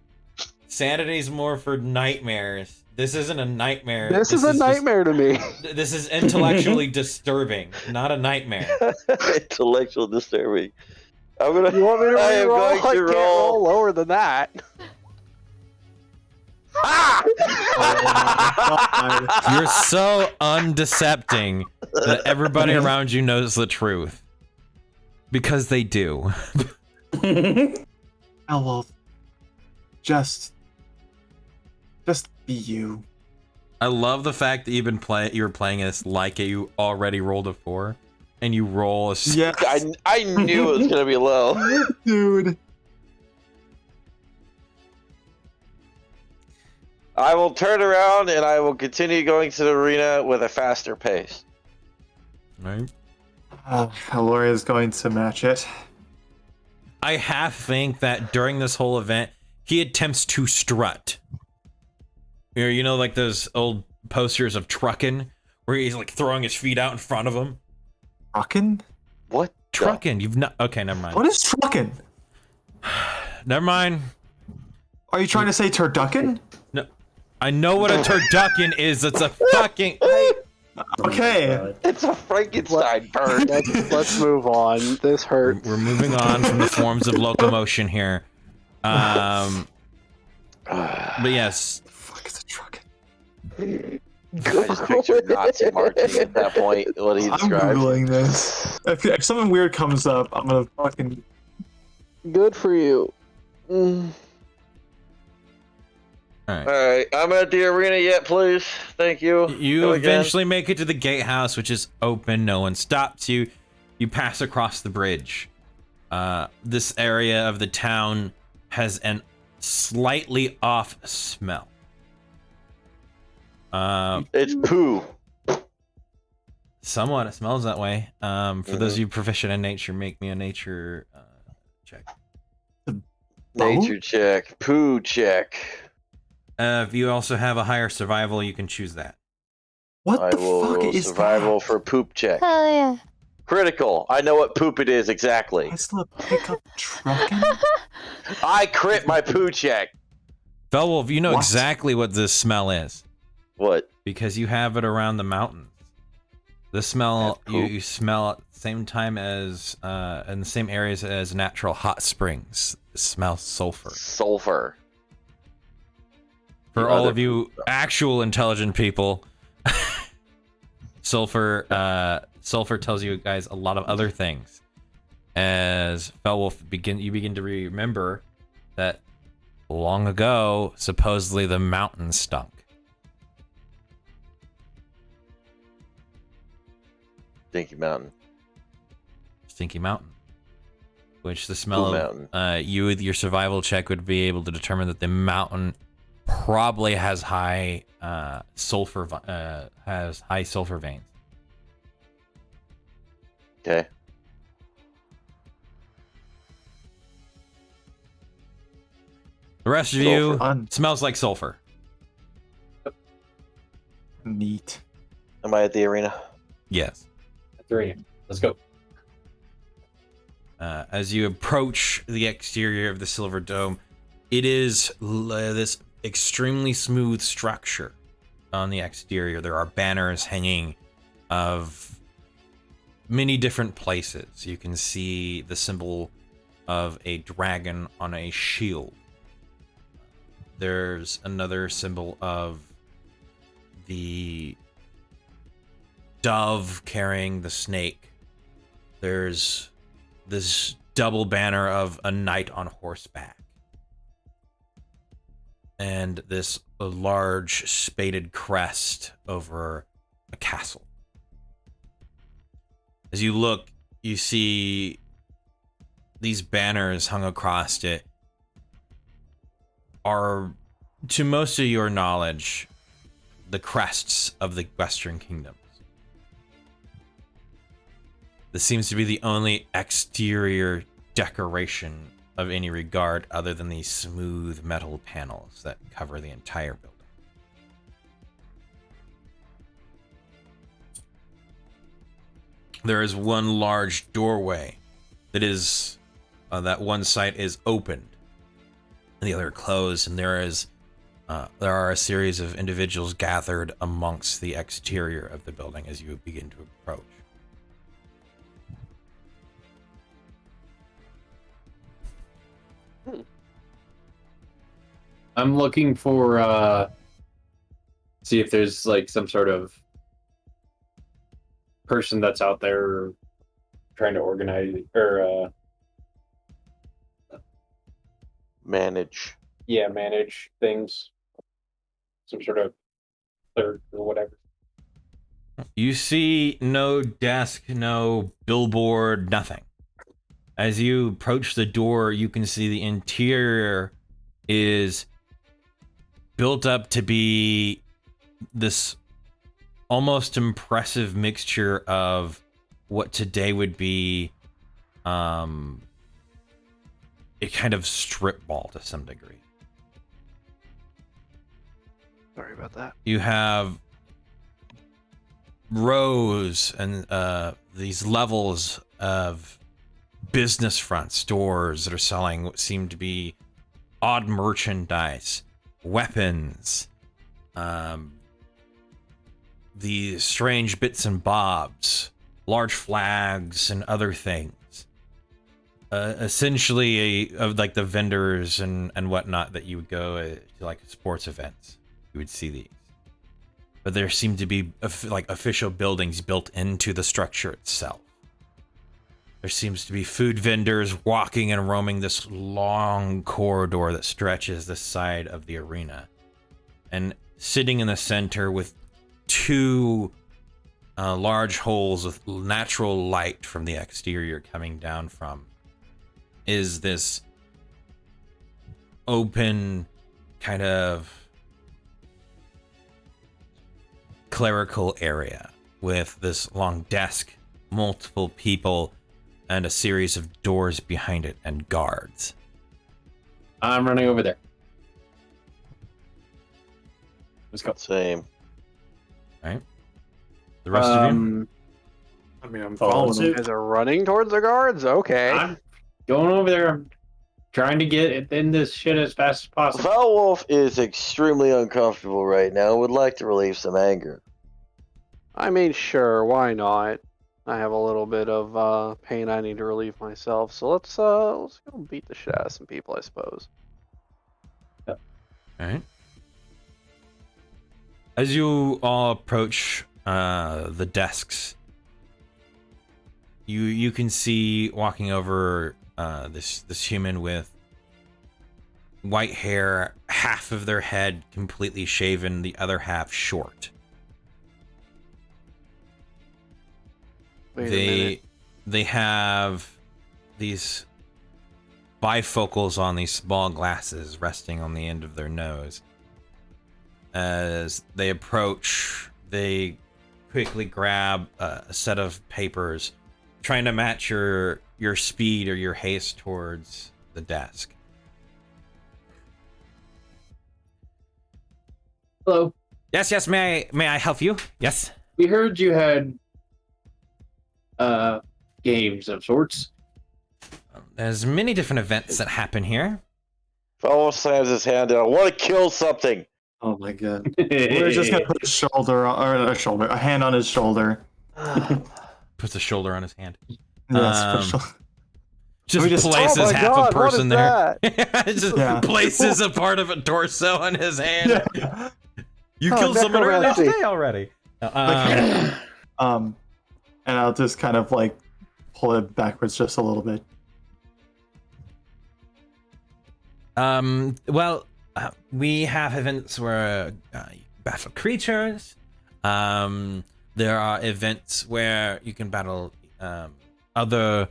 Sanity's more for nightmares. This isn't a nightmare. This is a nightmare to me. This is intellectually disturbing, not a nightmare. Intellectual disturbing. I'm gonna. You want me to I am re-roll? going I to can't roll. roll lower than that. You're so undecepting that everybody around you knows the truth. Because they do. Beowulf, just be you. I love the fact that you're playing this like you already rolled a 4, and you roll a 6. Yes, I knew it was gonna be low. dude. I will turn around and I will continue going to the arena with a faster pace. Right? Aloria is going to match it. I half think that during this whole event, he attempts to strut. You know, like those old posters of truckin', where he's like throwing his feet out in front of him. Truckin'? What? Truckin'? You've not? Okay, never mind. What is truckin'? Never mind. Are you trying to say turducken? No, I know what a turducken is. It's a fucking. Okay. It's a Frankenstein bird. Let's move on. This hurts. We're moving on from the forms of locomotion here. But yes. Fuck is a truckin'? I just pictured Nazi marching at that point. What he I'm described. googling this. If something weird comes up, I'm gonna fucking. Good for you. All right. All right, I'm at the arena yet, please. Thank you. You Go again. eventually make it to the gatehouse, which is open. No one stops you. You pass across the bridge. This area of the town has an slightly off smell. It's poo. Somewhat, it smells that way. For those of you proficient in nature, make me a nature check. Nature check. Poo check. If you also have a higher survival, you can choose that. What I the will fuck is survival that? for poop check. Hell yeah. Critical. I know what poop it is exactly. Tesla pickup truckin'? I crit my poo check. Felwolf, you know What? exactly what this smell is What? because you have it around the mountains. The smell That's poop. you smell at the same time as in the same areas as natural hot springs. It smells sulfur. Sulfur. For The all other of you actual intelligent people, sulfur tells you guys a lot of other things. As Felwolf you begin to remember that long ago, supposedly the mountain stunk. Stinky Mountain. Stinky Mountain. Which the smell Poo of you with your survival check would be able to determine that the mountain probably has high sulfur veins. Okay. The rest of Sulfur. you smells like sulfur. Neat. Am I at the arena? Yes. At the arena. Let's go. As you approach the exterior of the Silver Dome, it is this extremely smooth structure on the exterior. There are banners hanging of many different places. You can see the symbol of a dragon on a shield. There's another symbol of the dove carrying the snake. There's this double banner of a knight on horseback. And this large spaded crest over a castle. As you look, you see these banners hung across it are, to most of your knowledge, the crests of the Western Kingdoms. This seems to be the only exterior decoration of any regard other than these smooth metal panels that cover the entire building. There is one large doorway that is that one side is opened and the other closed, and there are a series of individuals gathered amongst the exterior of the building as you begin to approach. I'm looking for see if there's like some sort of person that's out there trying to organize or Manage. manage things. Some sort of clerk or whatever. You see no desk, no billboard, nothing. As you approach the door, you can see the interior is built up to be this almost impressive mixture of what today would be a kind of strip mall to some degree. Sorry about that. You have rows and these levels of business front stores that are selling what seem to be odd merchandise, weapons, the strange bits and bobs, large flags, and other things. Essentially, of like the vendors and whatnot that you would go to like sports events, you would see these. But there seem to be like official buildings built into the structure itself. There seems to be food vendors walking and roaming this long corridor that stretches the side of the arena. And sitting in the center with two large holes with natural light from the exterior coming down from is this open kind of clerical area with this long desk, multiple people, and a series of doors behind it and guards. I'm running over there. Let's go. Same. Right? The rest of you? I mean, I'm Follow following suit. him. You guys are running towards the guards? Okay. I'm going over there. I'm trying to get in this shit as fast as possible. Foul Wolf is extremely uncomfortable right now and would like to relieve some anger. I mean, sure, why not? I have a little bit of pain I need to relieve myself, so let's go beat the shit out of some people, I suppose. All right. As you all approach the desks, you can see walking over this human with white hair, half of their head completely shaven, the other half short. Wait a minute. They have these bifocals on these small glasses resting on the end of their nose. As they approach, they quickly grab a set of papers, trying to match your speed or your haste towards the desk. Hello. Yes, may I help you? Yes. We heard you had games of sorts. There's many different events that happen here. Foul Wolf slams his hand down. I want to kill something. Oh my god. We're just gonna put a hand on his shoulder. Puts a shoulder on his hand. Yes, for sure. Just places oh my half God, a person what is there. Just Yeah. places a part of a torso on his hand. Yeah. You killed someone earlier necromancy. today already. And I'll just kind of like pull it backwards just a little bit. We have events where you battle creatures. There are events where you can battle other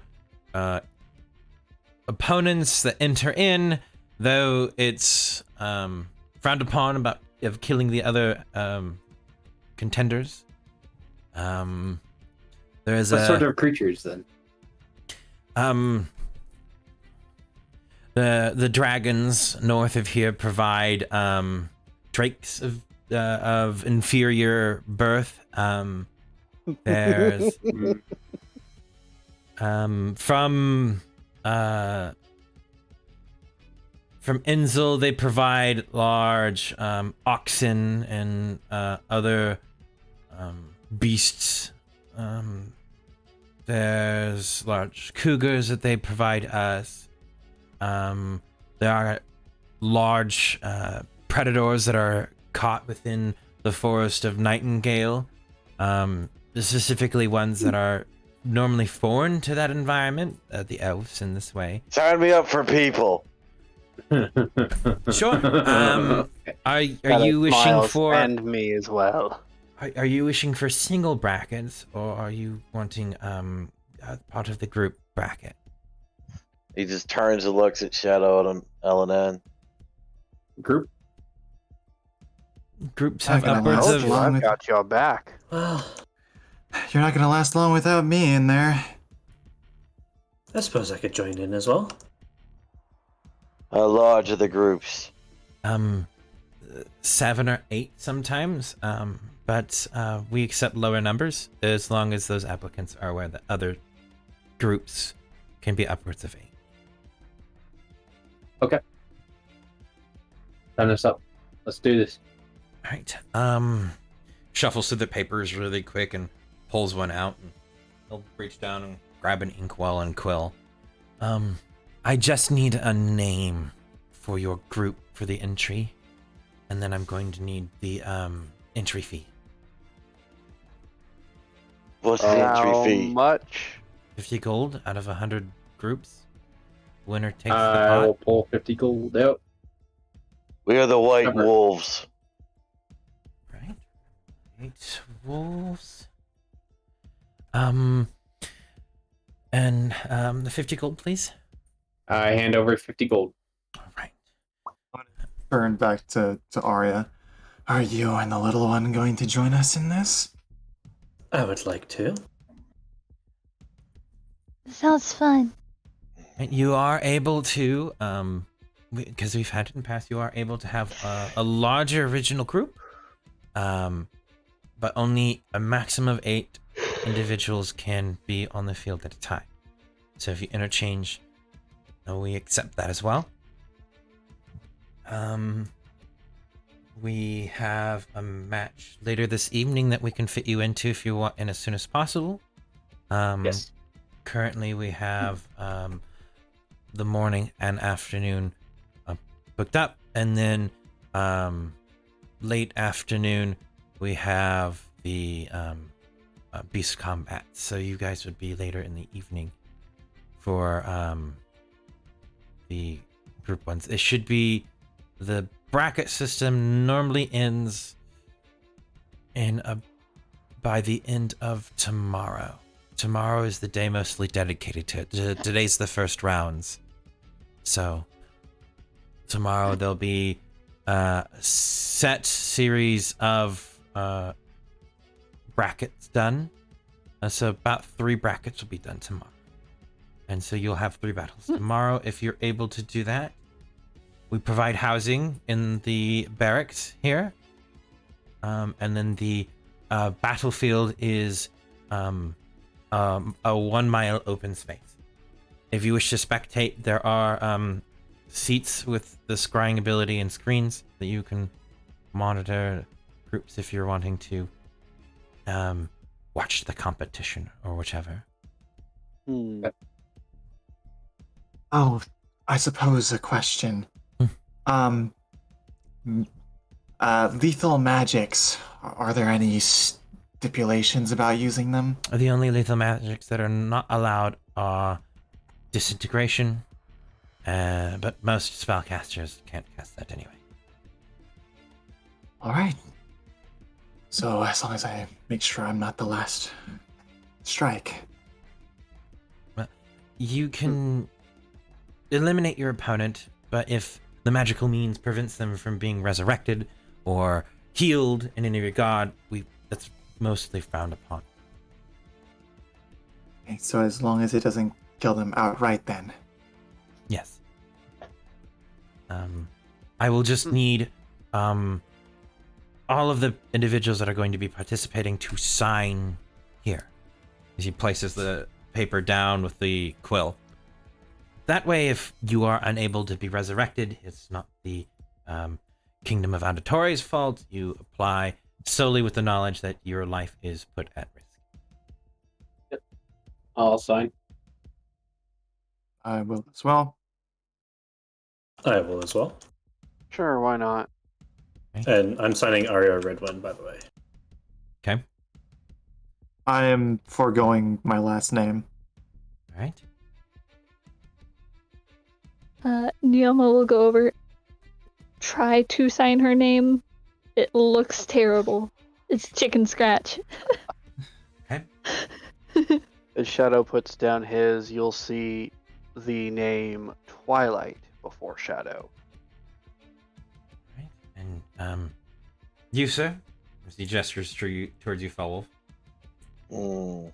opponents that enter in, though it's frowned upon about of killing the other contenders. There's What sort of creatures then? The dragons north of here provide drakes of inferior birth. There's from Inzel they provide large oxen and other beasts. There's large cougars that they provide us. There are large predators that are caught within the forest of Nightingale, specifically ones that are normally foreign to that environment, the elves in this way. Sign me up for people. Sure. Are Gotta you wishing smiles for and me as well? are you wishing for single brackets, or are you wanting part of the group bracket? He just turns and looks at Shadow and LNN. Group. Groups Not have gonna upwards last of long. I've with- got your back. Well, You're not gonna last long without me in there. I suppose I could join in as well. How large are the groups? 7 or 8 sometimes, but we accept lower numbers as long as those applicants are aware that other groups can be upwards of 8. Okay. Time this up. Let's do this. All right. Shuffles through the papers really quick and pulls one out, and he'll reach down and grab an inkwell and quill. I just need a name for your group for the entry, and then I'm going to need the entry fee. What's the entry How fee? much? 50 gold out of 100 groups. Winner takes the I will pot. pull 50 gold out. We are the White Cover. Wolves. Right. 8 wolves. And the 50 gold, please. I hand over 50 gold. All right. Turn back to Arya. Are you and the little one going to join us in this? I would like to. Sounds fun. And you are able to, because we've had it in the past, you are able to have a larger original group, but only a maximum of 8 individuals can be on the field at a time. So if you interchange, we accept that as well. We have a match later this evening that we can fit you into if you want in as soon as possible. Yes. Currently, we have the morning and afternoon booked up, and then late afternoon we have the beast combat. So you guys would be later in the evening for the group ones. It should be the bracket system normally ends in by the end of tomorrow. Tomorrow is the day mostly dedicated to it. Today's the first rounds. So tomorrow there'll be a set series of brackets done. So about 3 brackets will be done tomorrow. And so you'll have 3 battles tomorrow if you're able to do that. We provide housing in the barracks here. And then the battlefield is a 1 mile open space. If you wish to spectate, there are seats with the scrying ability and screens that you can monitor groups if you're wanting to watch the competition or whichever. Oh, I suppose a question. Lethal magics. Are there any stipulations about using them? The only lethal magics that are not allowed are disintegration, but most spellcasters can't cast that anyway. All right. So as long as I make sure I'm not the last strike. You can eliminate your opponent, but if the magical means prevents them from being resurrected or healed in any regard, that's mostly frowned upon. Okay, so as long as it doesn't kill them outright, then. Yes. I will just need all of the individuals that are going to be participating to sign here. As he places the paper down with the quill. That way, if you are unable to be resurrected, it's not the Kingdom of Andatori's fault. You apply solely with the knowledge that your life is put at risk. Yep. I'll sign. I will as well. I will as well. Sure, why not? And I'm signing Arya Redwin, by the way. Okay. I am foregoing my last name. All right. Neoma will go over, try to sign her name. It looks terrible. It's chicken scratch. Okay. As Shadow puts down his, you'll see the name Twilight before Shadow. Right. And you, sir? As he gestures towards you, Foul Wolf.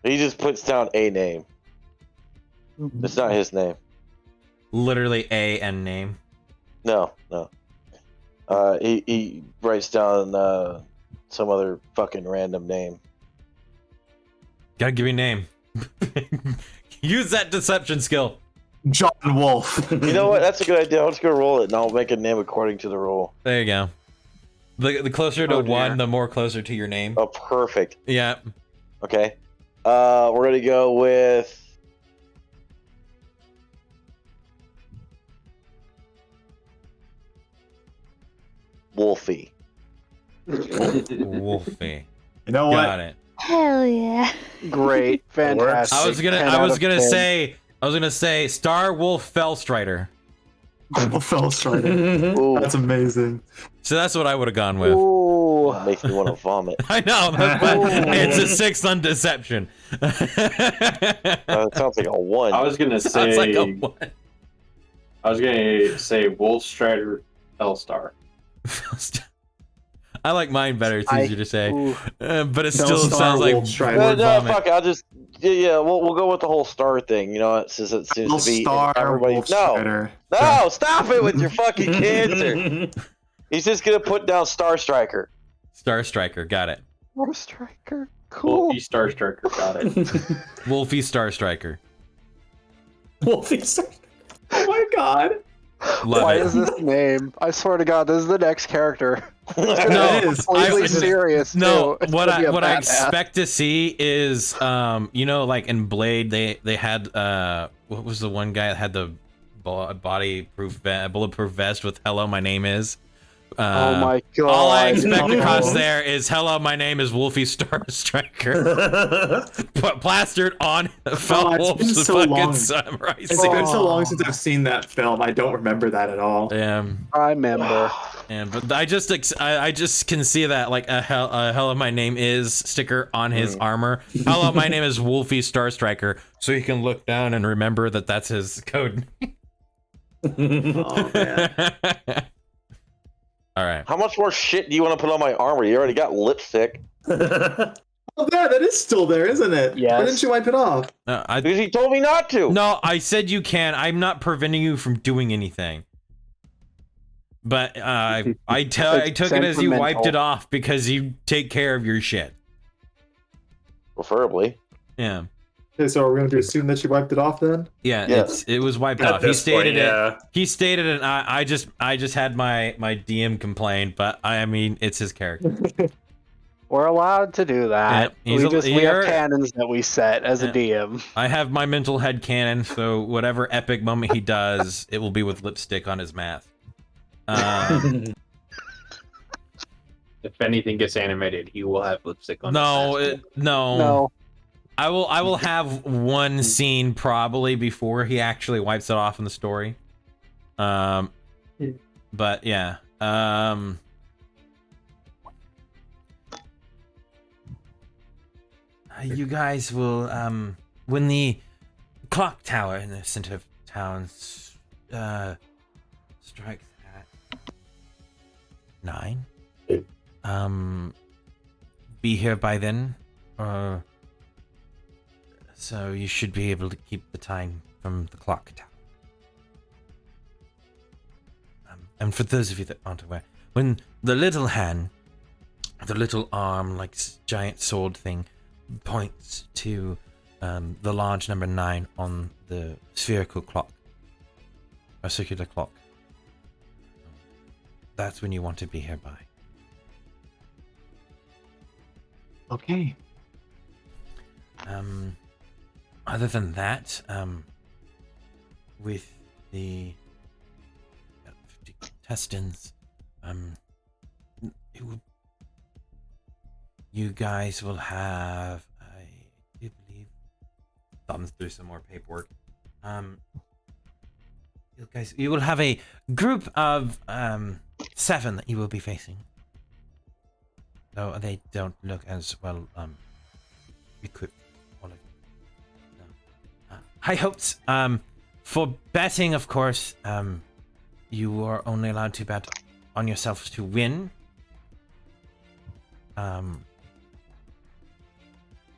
He just puts down a name. It's not his name. Literally a and name. No. He writes down some other fucking random name. Gotta give me a name. Use that deception skill. John Wolf. You know what? That's a good idea. I'll just go roll it, and I'll make a name according to the rule. There you go. The closer to Oh, dear. 1, the more closer to your name. Oh, perfect. Yeah. Okay. We're gonna go with Wolfie. Wolfie. You know Got what? it. Hell yeah. Great, fantastic. I was 10 out of 10. gonna say Star Wolf Fellstrider. Fell Strider. Ooh, That's amazing. So that's what I would have gone with. Ooh. makes me want to vomit. I know, but it's a 6 on deception. It sounds like a 1. I was gonna Sounds like a say. 1. I was gonna say Wolf Strider L-Star. I like mine better. It's easier to say, Ooh. but it No, still Star sounds like Wolf Strider. word No, vomit. fuck it. I'll just we'll go with the whole star thing. You know, since it seems to be Star everybody. Wolf No, Strider. no, stop it with your fucking cancer. He's just gonna put down Star Striker. Star Striker, got it. War Striker. Cool. Wolfie Star Striker, got it. Wolfie Star Striker. Wolfie Star. Oh my god. Love Why it. is this name? I swear to God, this is the next character. No, It is. Completely I- serious. No, too. It's what gonna be a I badass. expect to see is, you know, like in Blade, they had what was the one guy that had the bulletproof vest with "Hello, my name is." Oh my God. All I expect No. across there is "Hello, my name is Wolfie Star Striker," plastered on Foul it's Wolf's been so fucking long. samurai It's suit. been so long since I've seen that film. I don't remember that at all. I remember. And but I just can see that like a hello my name is sticker on his armor. Hello my name is Wolfie Star Striker, so he can look down and remember that that's his code. Oh man. All right. How much more shit do you want to put on my armor? You already got lipstick. Oh yeah, that is still there, isn't it? Yes. Why didn't you wipe it off? Because he told me not to. No, I said you can. I'm not preventing you from doing anything. But I took it as you wiped it off because you take care of your shit. Preferably. Yeah. Okay, so are we going to assume that you wiped it off then? Yeah, Yeah. it was wiped At off. He this stated point, yeah. it. He stated it. And I just had my DM complain, but I mean it's his character. We're allowed to do that. Yeah, we have cannons that we set as a DM. I have my mental head cannon, so whatever epic moment he does, it will be with lipstick on his mask. If anything gets animated, he will have lipstick on. No, his mask. No. I will have one scene probably before he actually wipes it off in the story. But yeah. You guys will when the clock tower in the center of town strikes at 9. Be here by then, or so you should be able to keep the time from the clock tower. And for those of you that aren't aware, when the little hand, the little arm, like giant sword thing, points to the large number 9 on the spherical clock, a circular clock, that's when you want to be here by. Okay. Other than that, with the intestines, you guys will have, I do believe, thumbs through some more paperwork. You guys, you will have a group of 7 that you will be facing. Though they don't look as well equipped. All of you. No. High hopes. For betting, of course, you are only allowed to bet on yourselves to win.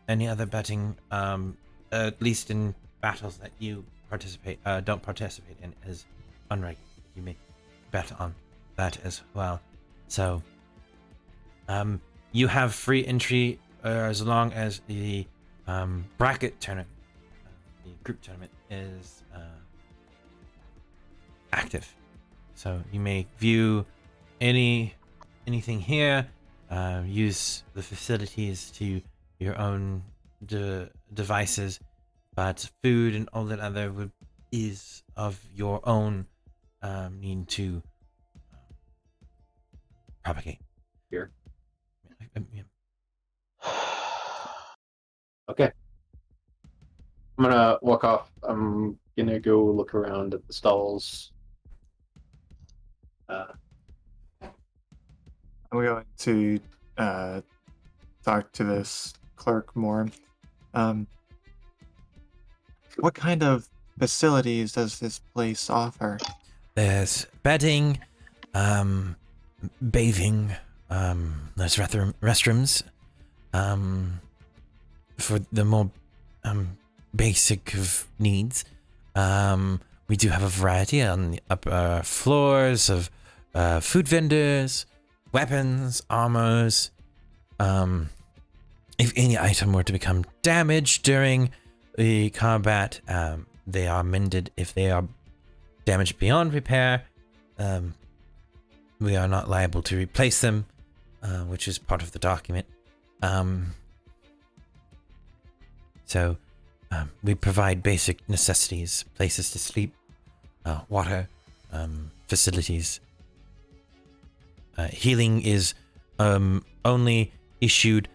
Any other betting, at least in battles that you don't participate in, is unregulated. You may bet on that as well. So, you have free entry as long as the bracket tournament, the group tournament, is active. So you may view anything here, use the facilities to your own devices, but food and all that other is of your own need to propagate. Here. Yeah. Okay. I'm gonna walk off. I'm gonna go look around at the stalls. I'm going to talk to this clerk more. What kind of facilities does this place offer? There's bedding, bathing, there's restrooms, for the more basic of needs. We do have a variety on the upper floors of food vendors, weapons, armors. If any item were to become damaged during the combat, they are mended. If they are damaged beyond repair, we are not liable to replace them, which is part of the document. So we provide basic necessities, places to sleep, water, facilities. Healing is only issued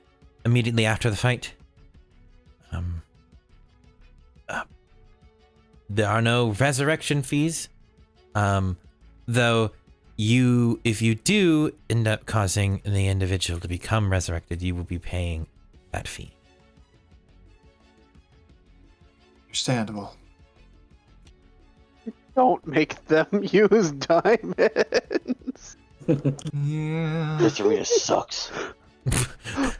immediately after the fight. There are no resurrection fees, though if you do end up causing the individual to become resurrected, you will be paying that fee. Understandable. Don't make them use diamonds. Yeah. This arena sucks.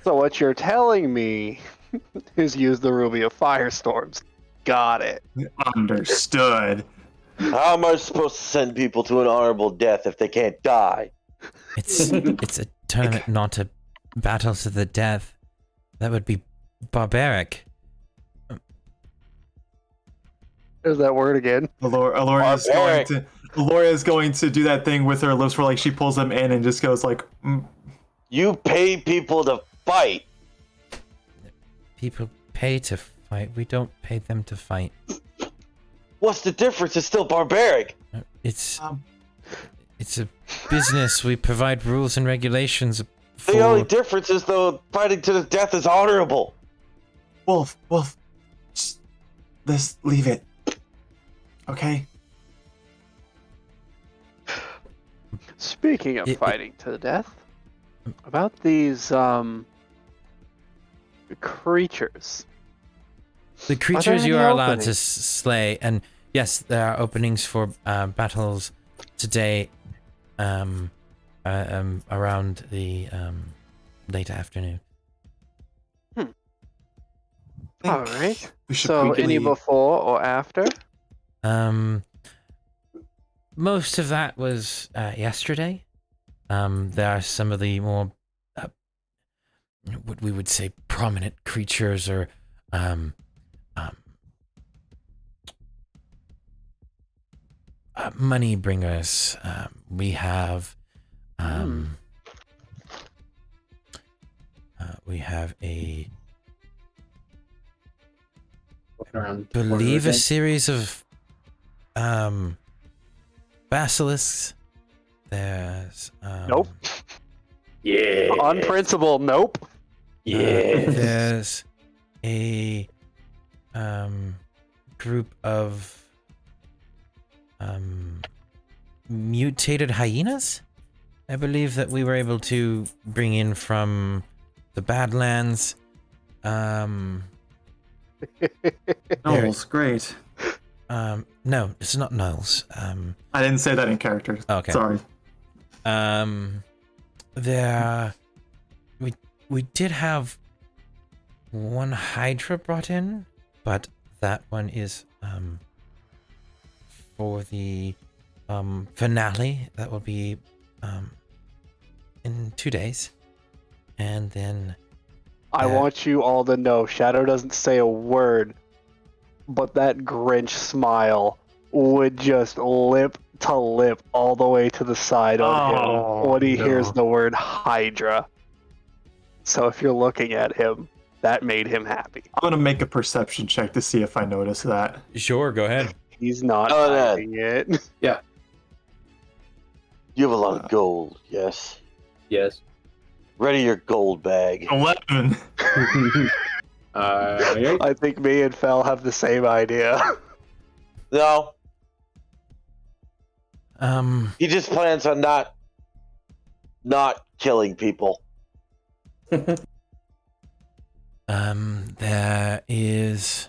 So what you're telling me is use the Ruby of Firestorms. Got it. Understood. How am I supposed to send people to an honorable death if they can't die? It's a tournament, not a battle to the death. That would be barbaric. There's that word again. Aloria is going to do that thing with her lips where like she pulls them in and just goes like, You pay people to fight. People pay to fight. We don't pay them to fight. What's the difference? It's still barbaric. It's a business. We provide rules and regulations. The only difference is though fighting to the death is honorable. Wolf, just let's leave it. Okay? Speaking of fighting to the death, about these creatures. The creatures you are allowed to openings? slay, and yes, there are openings for battles today, around the late afternoon. All right. We should So quickly... any before or after? Most of that was yesterday. There are some of the more what we would say prominent creatures or money bringers. We have a believe a series of basilisks. There's Nope. Yeah. On principle, nope. Yeah. there's a group of mutated hyenas. I believe that we were able to bring in from the Badlands. Knowles, great. No, it's not Knowles. I didn't say that in character. Okay. Sorry. There, we did have one Hydra brought in, but that one is for the finale. That will be in 2 days, and then I want you all to know, Shadow doesn't say a word, but that Grinch smile would just lip to lip all the way to the side on him when he hears the word Hydra. So if you're looking at him, that made him happy. I'm gonna make a perception check to see if I notice that. sure, go ahead. He's not Oh, no. hiding it. You have a lot of gold, yes. Yes. Ready your gold bag. 11. I think me and Fel have the same idea. No, Um, he just plans on not killing people. there is.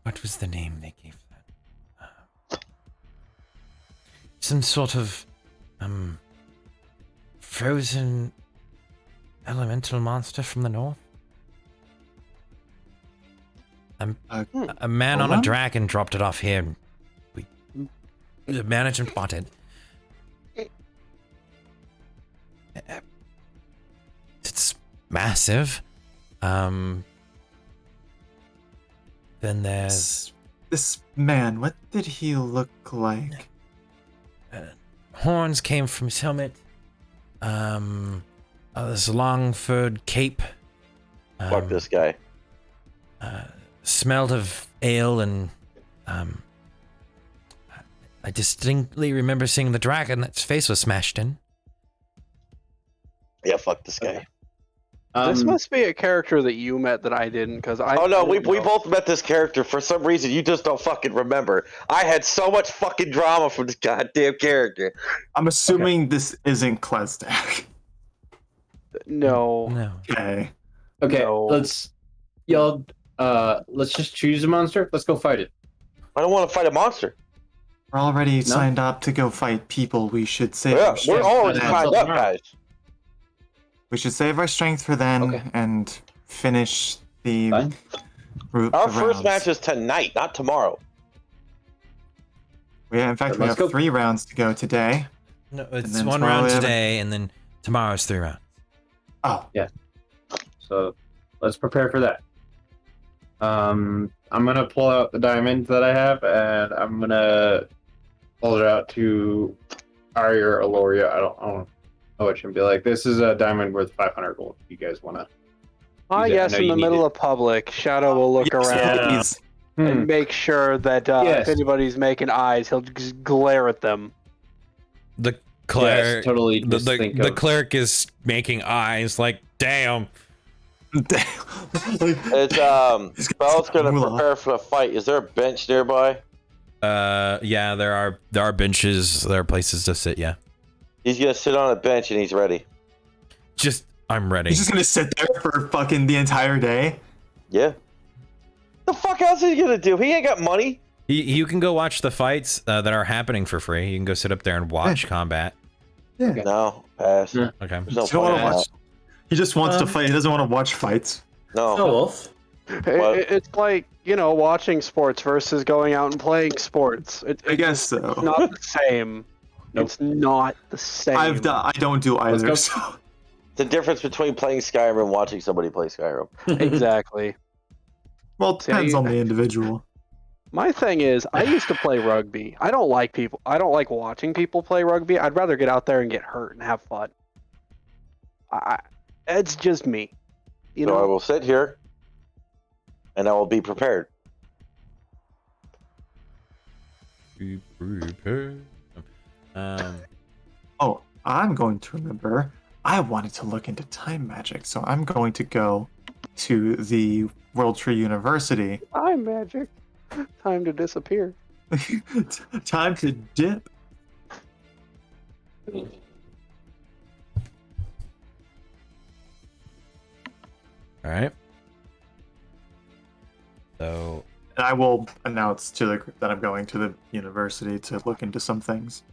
What was the name they gave that? Some sort of frozen elemental monster from the north. A man on a Golem? dragon dropped it off here. The management bought it. It's massive. Then there's This man, what did he look like? horns came from his helmet. This long furred cape. Fuck this guy. Smelled of ale and I distinctly remember seeing the dragon that's face was smashed in. Yeah, fuck this guy. This must be a character that you met that I didn't, because I. Oh no, we didn't know. both met this character. For some reason, you just don't fucking remember. I had so much fucking drama from this goddamn character. I'm assuming this isn't Klesdak. No. No. Okay. Okay, No. let's just choose a monster. Let's go fight it. I don't want to fight a monster. We're already signed up to go fight people. We should save Yeah, our we're strength already for signed them. up, guys. We should save our strength for then Okay. and finish the Fine. route. Our the first rounds. match is tonight, not tomorrow. In fact, we Let's have go. 3 rounds to go today. No, it's then one tomorrow round we have- today, and then tomorrow's 3 rounds. Oh, So let's prepare for that. I'm gonna pull out the diamond that I have, and I'm gonna pull it out to Ari or Aloria. I don't know what you can be like. This is a diamond worth 500 gold. If you guys wanna? I use it. guess know in you the need middle it. of public, Shadow will look yes, around please. and make sure that Yes. if anybody's making eyes, he'll just glare at them. The Yes, cleric, totally. the, Just think the of cleric is making eyes like, damn. It's Bell's gonna Moolah. prepare for the fight. Is there a bench nearby? Yeah, there are benches, there are places to sit. Yeah, He's gonna sit on a bench and he's ready. I'm ready. He's just gonna sit there for fucking the entire day. Yeah. The fuck else is he gonna do? He ain't got money. You can go watch the fights that are happening for free. You can go sit up there and watch combat. No, pass. Yeah. Okay. There's no You don't point wanna in watch. He just wants to fight. He doesn't want to watch fights. that. No. Oh, Wolf. It's like, watching sports versus going out and playing sports. I guess so. It's not the same. Nope. It's not the same. I don't do either. go. So. The difference between playing Skyrim and watching somebody play Skyrim. Exactly. Well, it See, depends on the individual. My thing is, I used to play rugby. I don't like watching people play rugby. I'd rather get out there and get hurt and have fun. It's just me. So I will sit here and I will be prepared. Be prepared. Oh, I'm going to remember. I wanted to look into time magic, so I'm going to go to the World Tree University. I'm magic. Time to disappear. Time to dip. All right. So And I will announce to the group that I'm going to the university to look into some things.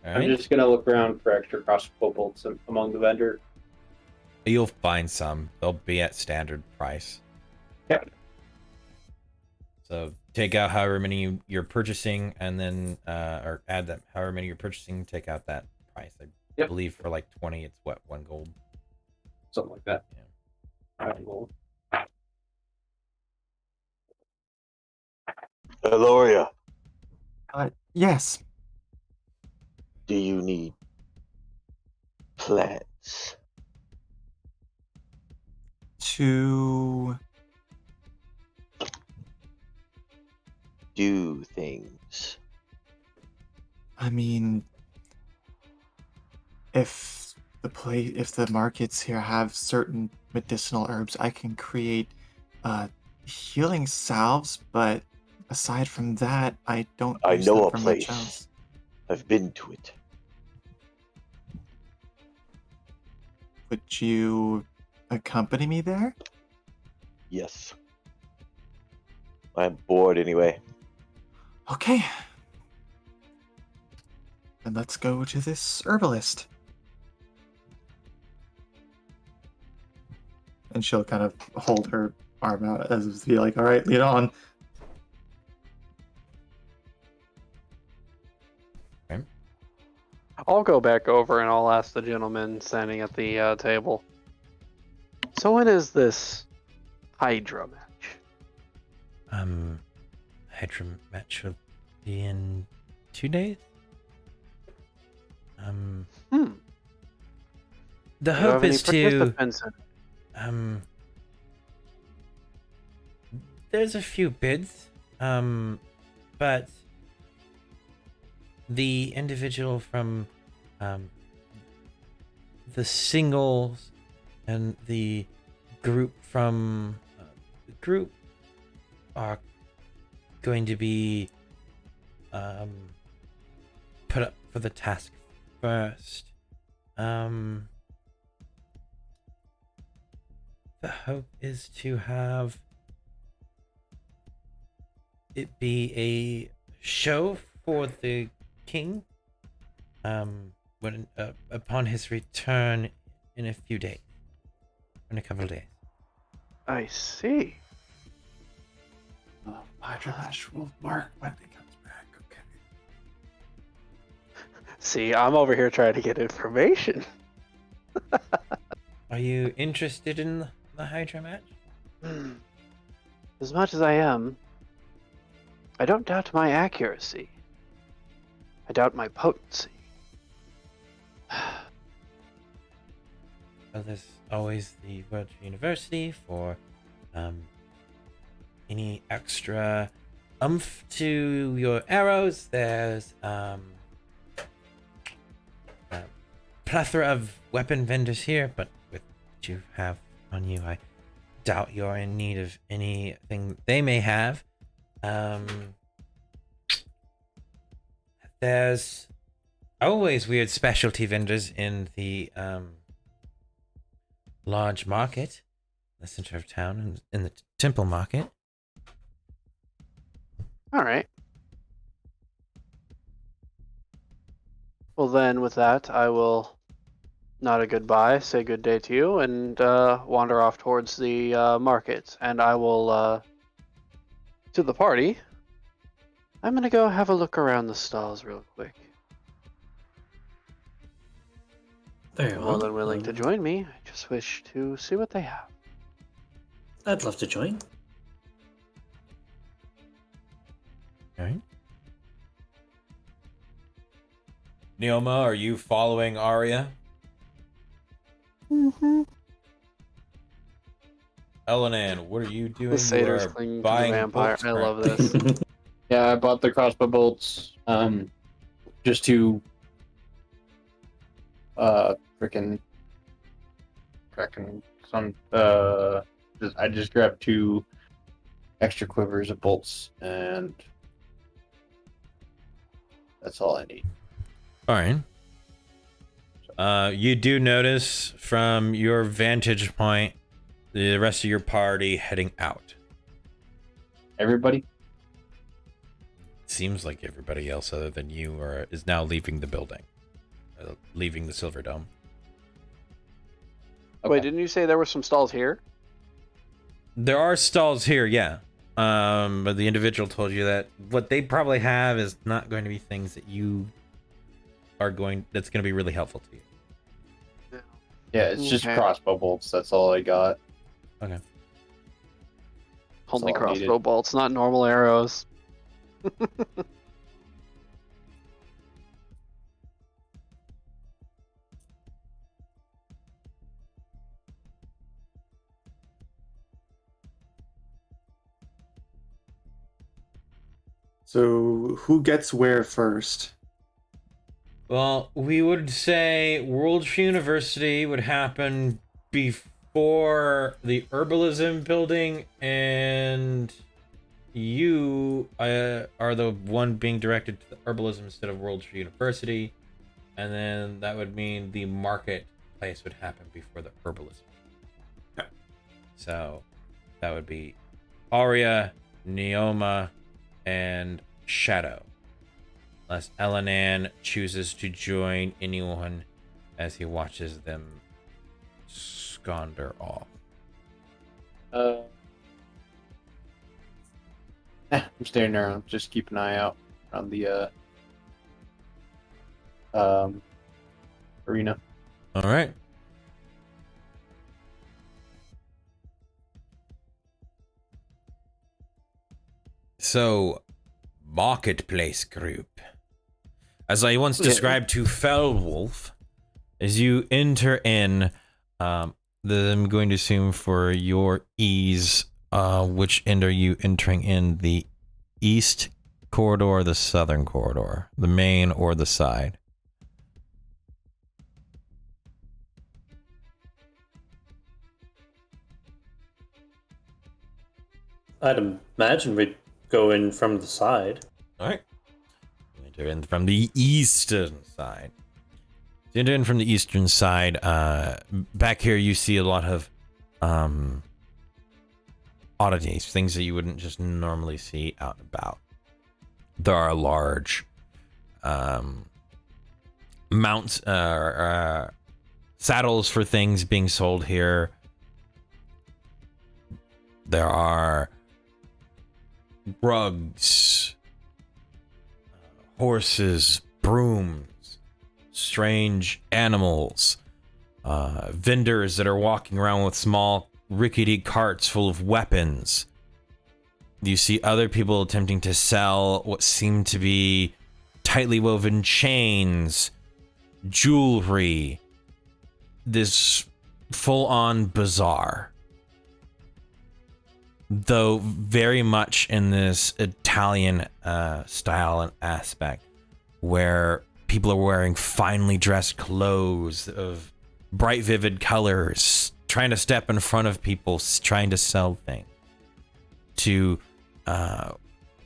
all I'm right. just gonna look around for extra crossbow bolts among the vendor. You'll find some. They'll be at standard price. Yeah. So take out however many you're purchasing, and then or add that however many you're purchasing. Take out that price. I Yep. believe for like 20, it's what, 1 gold. Something like that. Yeah. Alright, well, Eloria, Yes. do you need plants? To Do things? I mean, if the markets here have certain medicinal herbs, I can create healing salves, but aside from that, I don't I use know them a for much place. else. I've been to it. Would you accompany me there? Yes. I'm bored anyway. Okay. Then let's go to this herbalist. And she'll kind of hold her arm out as if to be like, all right, lead on. I'll go back over and I'll ask the gentleman standing at the table. So when is this Hydra match? Hydra match will be in 2 days. Hmm. The Do you hope have any is to participants in it? there's a few bids, but the individual from the singles and the group from the group are going to be put up for the task first. The hope is to have it be a show for the king when upon his return in a few days, in a couple of days. I see. Hydra Match will mark when he comes back, okay. See, I'm over here trying to get information. Are you interested in the Hydra match? As much as I am, I don't doubt my accuracy. I doubt my potency. Well, there's always the World University for any extra oomph to your arrows. There's a plethora of weapon vendors here, but with what you have on you, I doubt you're in need of anything they may have. There's always weird specialty vendors in the large market, the center of town, and in the temple market. All right. Well, then, with that, I will nod a goodbye, say good day to you, and wander off towards the market. And I will, to the party. I'm gonna go have a look around the stalls real quick. Very You're well. more than willing to join me. I just wish to see what they have. I'd love to join. All right. Neoma, are you following Arya? Mm-hmm. Elenan, what are you doing? The satyrs You are clinging to the buying vampire. books I love currently. this. yeah, I bought the crossbow bolts just to Freaking cracking some. I just grabbed 2 extra quivers of bolts, and that's all I need. All right. You do notice from your vantage point the rest of your party heading out. Everybody? Seems like everybody else other than you is now leaving the building, leaving the Silver Dome. Okay. Wait, didn't you say there were some stalls here? There are stalls here, yeah. But the individual told you that what they probably have is not going to be things that that's going to be really helpful to you. Yeah, it's just Okay. crossbow bolts. That's all I got. Okay. Only all I needed. crossbow bolts, not normal arrows. So who gets where first? Well, we would say World University would happen before the herbalism building, and you are the one being directed to the herbalism instead of World University, and then that would mean the marketplace would happen before the herbalism. Okay. So that would be Aria, Neoma, and Shadow. Unless Elanan chooses to join anyone as he watches them squander off. I'm staying around. Just keep an eye out on the arena. All right. So, marketplace group. As I once described to Fellwolf, as you enter in, I'm going to assume for your ease, which end are you entering in? The east corridor or the southern corridor? The main or the side? I'd imagine we'd go in from the side. All right. Enter in from the eastern side. So enter in from the eastern side. Back here, you see a lot of oddities, things that you wouldn't just normally see out and about. There are large mounts, saddles for things being sold here. There are rugs, horses, brooms, strange animals, vendors that are walking around with small rickety carts full of weapons. You see other people attempting to sell what seem to be tightly woven chains, jewelry, this full-on bazaar. Though very much in this Italian style and aspect, where people are wearing finely dressed clothes of bright, vivid colors, trying to step in front of people, trying to sell things. To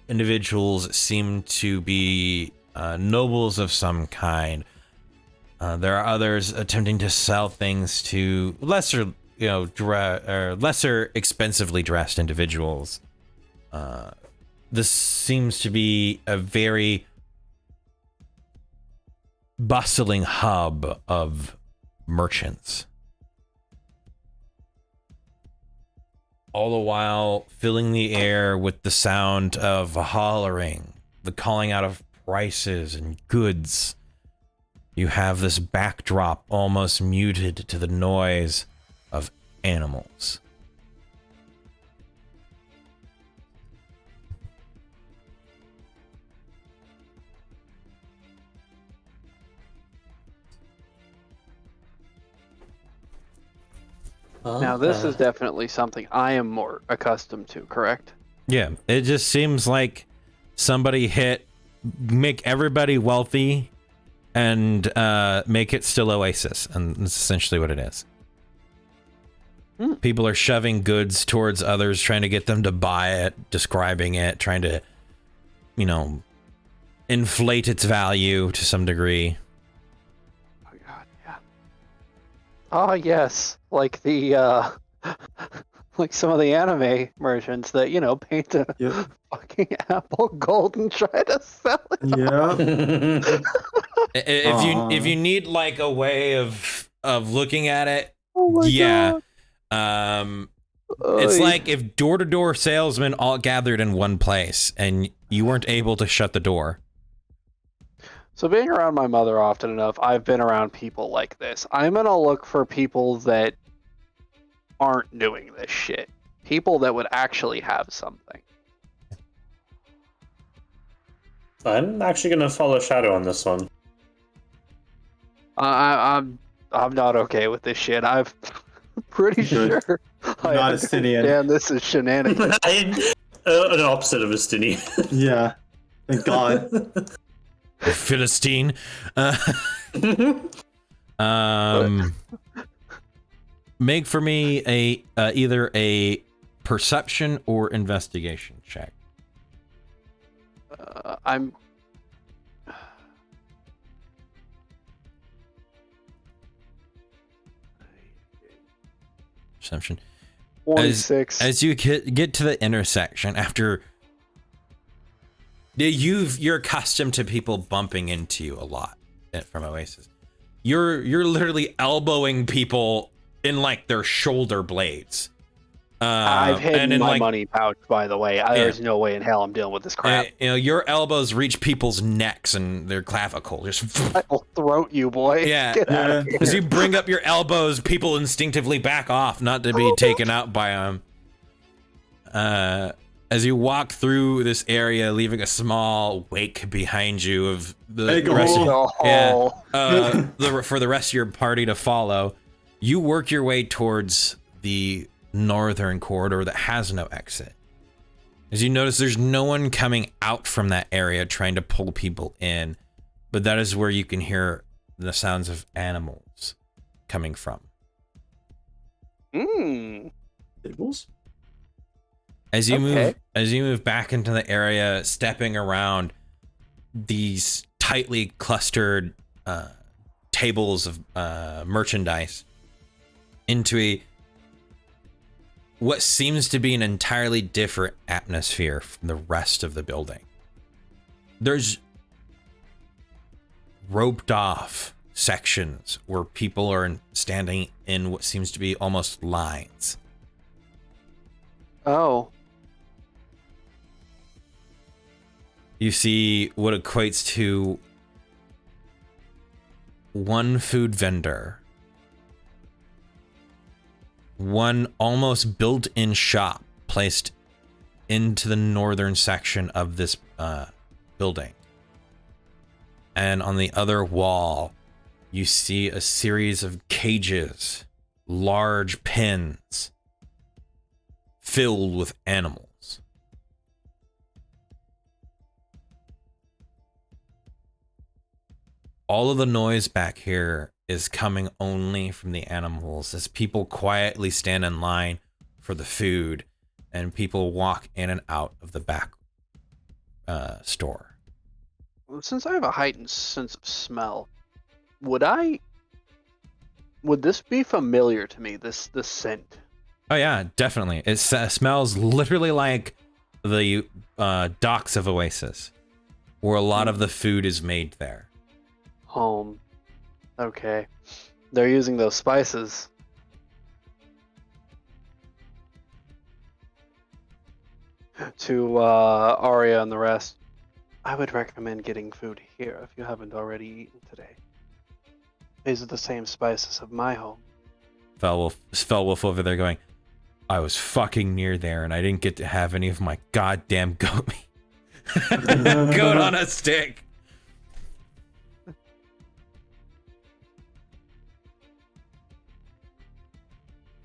individuals seem to be nobles of some kind. There are others attempting to sell things to lesser expensively dressed individuals. This seems to be a very bustling hub of merchants. All the while filling the air with the sound of hollering, the calling out of prices and goods. You have this backdrop almost muted to the noise of animals. Now, this is definitely something I am more accustomed to, correct? Yeah, it just seems like somebody make everybody wealthy and make it still Oasis, and that's essentially what it is. People are shoving goods towards others, trying to get them to buy it, describing it, trying to, you know, inflate its value to some degree. Oh god, yeah. Oh yes, like the like some of the anime merchants that, you know, paint a Yep. fucking apple gold and try to sell it. Yeah. If you need like a way of looking at it, Oh my yeah. god. It's Oy. like if door-to-door salesmen all gathered in one place and you weren't able to shut the door. So being around my mother often enough, I've been around people like this. I'm gonna look for people that aren't doing this shit. People that would actually have something. I'm actually gonna follow Shadow on this one. I'm not okay with this shit. I'm pretty Good. sure I Not a Stinian. understand this is shenanigans. An opposite of a Stinny. Yeah. Thank God. Philistine. Make for me a either a perception or investigation check. I'm. Perception. 26. As you get to the intersection after you're accustomed to people bumping into you a lot from Oasis. You're literally elbowing people in like their shoulder blades. I've hidden my like, money pouch, by the way. There's no way in hell I'm dealing with this crap. You know, your elbows reach people's necks and their clavicle. Just I will throat you, boy. yeah. Get out of here. As you bring up your elbows, people instinctively back off, not to be taken out by them. As you walk through this area, leaving a small wake behind you of the rest of, for the rest of your party to follow, you work your way towards the northern corridor that has no exit. As you notice, there's no one coming out from that area trying to pull people in, but that is where you can hear the sounds of animals coming from. Tables? As you move back into the area, stepping around these tightly clustered tables of merchandise into what seems to be an entirely different atmosphere from the rest of the building. There's roped off sections where people are standing in what seems to be almost lines. Oh. You see what equates to one food vendor, one almost built-in shop placed into the northern section of this building. And on the other wall, you see a series of cages, large pens filled with animals. All of the noise back here is coming only from the animals as people quietly stand in line for the food and people walk in and out of the back store. Since I have a heightened sense of smell, would this be familiar to me, this scent? Oh yeah, definitely. It smells literally like the docks of Oasis, where a lot of the food is made there. Home. Okay. They're using those spices. To Arya and the rest, I would recommend getting food here if you haven't already eaten today. These are the same spices of my home. Spellwolf over there going, I was fucking near there and I didn't get to have any of my goddamn goat meat. Goat on a stick.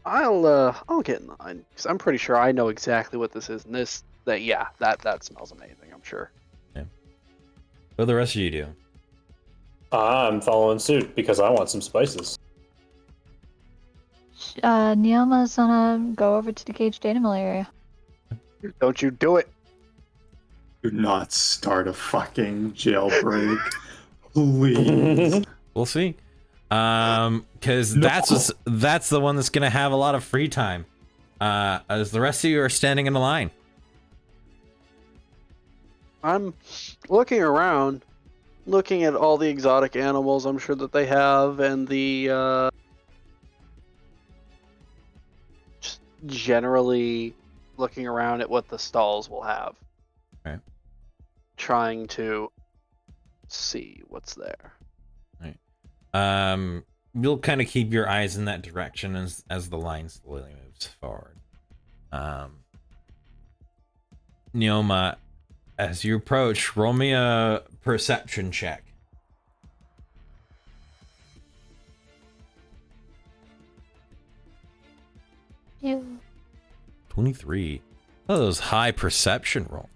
I'll get in line because I'm pretty sure I know exactly what this is, and that smells amazing. I'm sure. Yeah. What do the rest of you do? I'm following suit because I want some spices. Neoma's gonna go over to the caged animal area. Don't you do it. Do not start a fucking jailbreak. Please. We'll see. Because No. that's the one that's gonna have a lot of free time. As the rest of you are standing in a line. I'm looking around, looking at all the exotic animals I'm sure that they have, and the just generally looking around at what the stalls will have. Okay. Trying to see what's there. You'll kind of keep your eyes in that direction as the line slowly moves forward. Neoma, as you approach, roll me a perception check. Ew. 23. Oh, those high perception roll.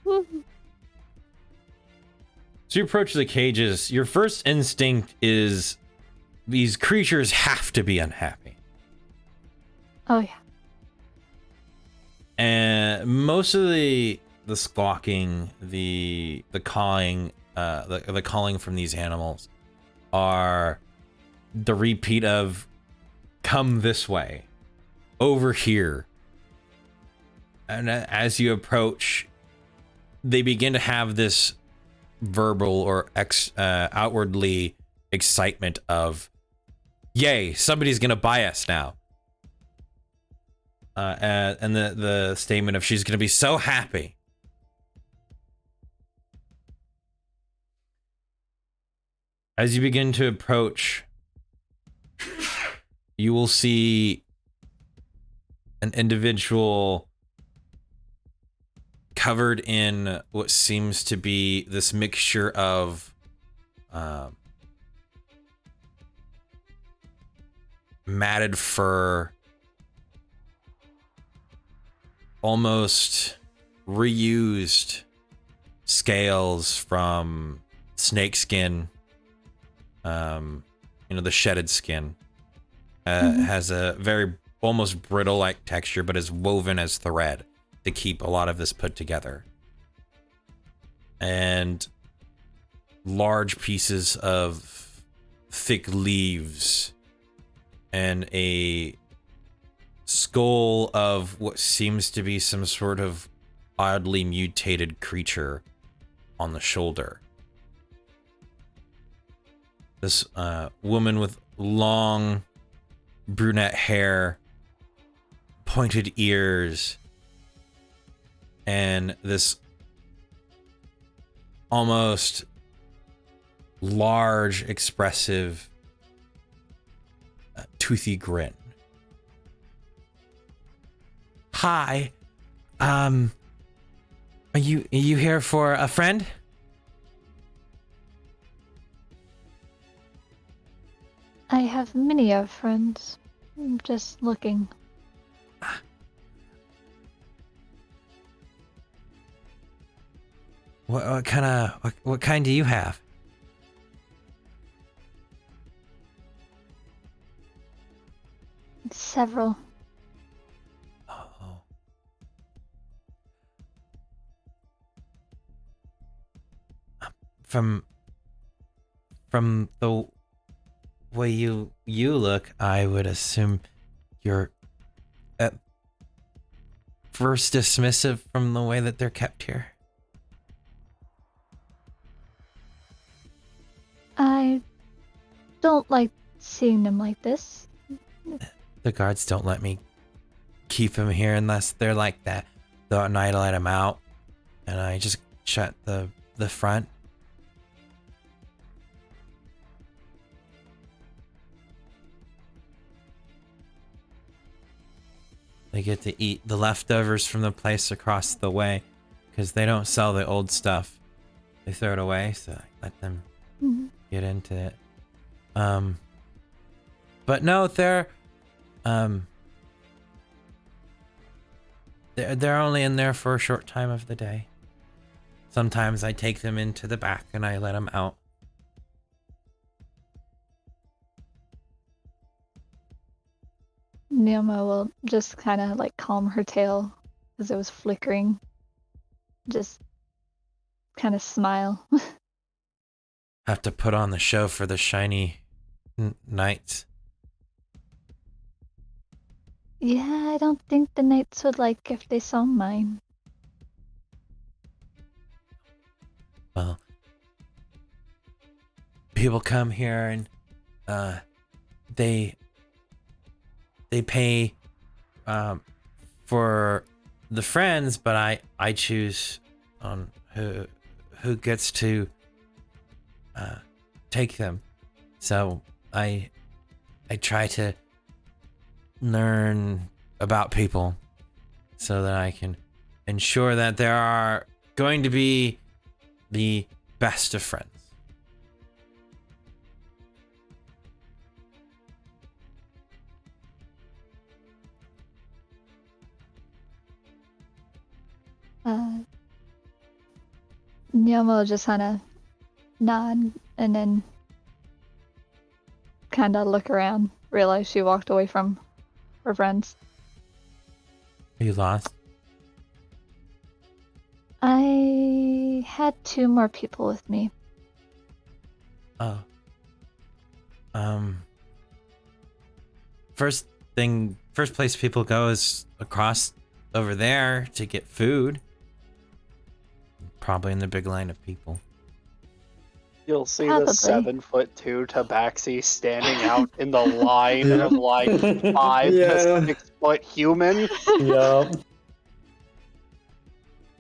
Woo. So you approach the cages. Your first instinct is these creatures have to be unhappy. Oh yeah. And most of the squawking, the cawing, the calling from these animals are the repeat of "come this way," "over here." And as you approach, they begin to have this verbal or outwardly excitement of, "Yay, somebody's gonna buy us now." And the statement of she's gonna be so happy. As you begin to approach, you will see an individual covered in what seems to be this mixture of matted fur, almost reused scales from snakeskin, the shedded skin. Has a very almost brittle-like texture, but is woven as thread to keep a lot of this put together. And large pieces of thick leaves and a skull of what seems to be some sort of oddly mutated creature on the shoulder. This woman with long brunette hair, pointed ears, and this almost large, expressive, toothy grin. Hi, are you here for a friend? I have many of friends. I'm just looking. What kind do you have? Several. Oh. From the way you look, I would assume you're at first dismissive from the way that they're kept here. I don't like seeing them like this. The guards don't let me keep him here unless they're like that. The night I let him out, and I just shut the front. They get to eat the leftovers from the place across the way, because they don't sell the old stuff. They throw it away, so I let them get into it. But no, they're only in there for a short time of the day. Sometimes I take them into the back and I let them out Neoma will just kind of like calm her tail because it was flickering. Just kind of smile. Have to put on the show for the shiny knights. Yeah, I don't think the knights would like if they saw mine. Well, people come here and they pay for the friends, but I choose on who gets to take them. So I try to learn about people so that I can ensure that there are going to be the best of friends. Neoma will just kind of nod and then kind of look around, realize she walked away from her friends. Are you lost? I had 2 more people with me. Oh. First place people go is across over there to get food. Probably in the big line of people. You'll see Probably. the 7'2" Tabaxi standing out in the line Yeah. of like 5 Yeah. to 6 foot human. Yup.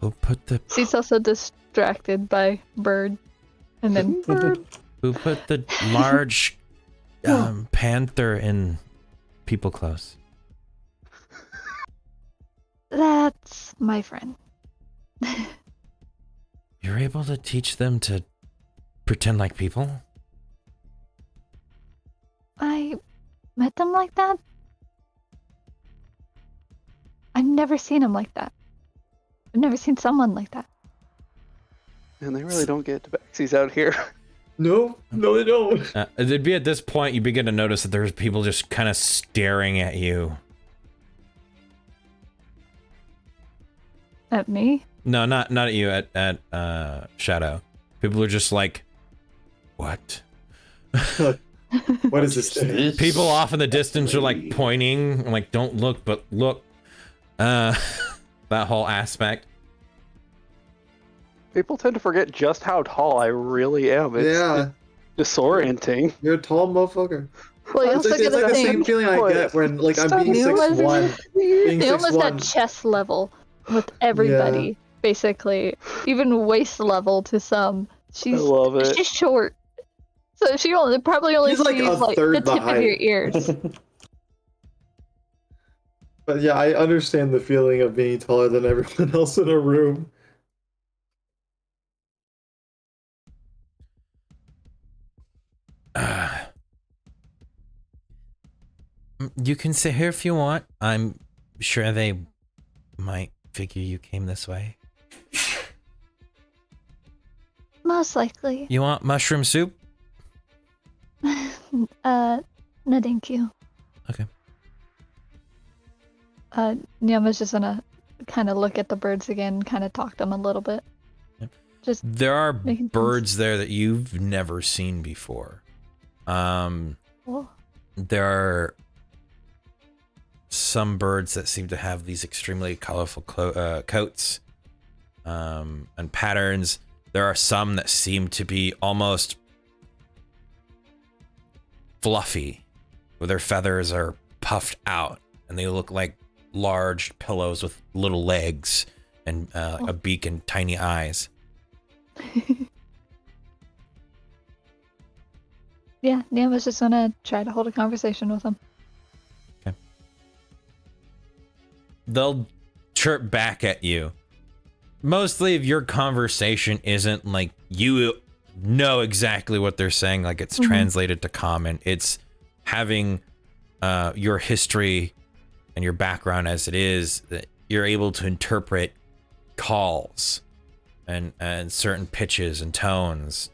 Who put the She's also distracted by Bird. And then Bird. who put the large panther in people close? That's my friend. You're able to teach them to pretend like people? I met them like that? I've never seen him like that. I've never seen someone like that. And they really don't get Tabaxis out here. No, they don't. It'd be at this point you begin to notice that there's people just kind of staring at you. At me? No, not at you. At Shadow. People are just like, what? What is this? People off in the distance are like pointing, like don't look, but look. That whole aspect. People tend to forget just how tall I really am. It's disorienting. You're a tall motherfucker. Well, you It's also like, get it's like a the thing. same feeling I get when like I'm being Neoma's 6'1". Being Neoma's 6'1". at chest level with everybody, basically. Even waist level to some. I love it. She's short. So she probably only She's like sees a like third the the tip of your height. ears. But yeah, I understand the feeling of being taller than everyone else in a room. You can sit here if you want. I'm sure they might figure you came this way. Most likely. You want mushroom soup? No thank you. Okay. Neoma's just gonna kind of look at the birds again, kind of talk to them a little bit. Yep. Just There are making birds there that you've never seen before. Oh. There are some birds that seem to have these extremely colorful coats and patterns. There are some that seem to be almost fluffy, where their feathers are puffed out and they look like large pillows with little legs and a beak and tiny eyes. Yeah, Neoma's just gonna try to hold a conversation with them. Okay. They'll chirp back at you. Mostly of your conversation isn't like you know exactly what they're saying, like it's translated to common. It's having your history and your background as it is, that you're able to interpret calls and certain pitches and tones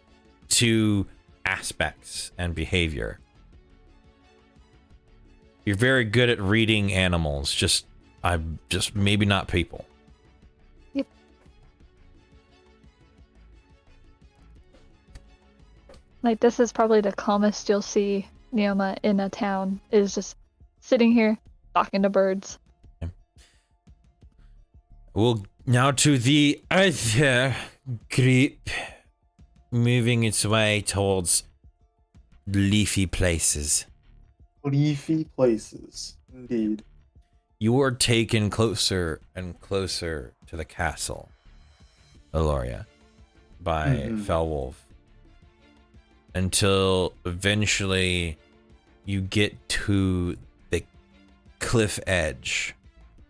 to aspects and behavior. You're very good at reading animals. Just maybe not people. Yep. Like, this is probably the calmest you'll see Neoma in a town, is just sitting here talking to birds. We'll now to the other group, moving its way towards leafy places. Leafy places, indeed. You are taken closer and closer to the castle, Eloria, by Felwolf, until eventually you get to the cliff edge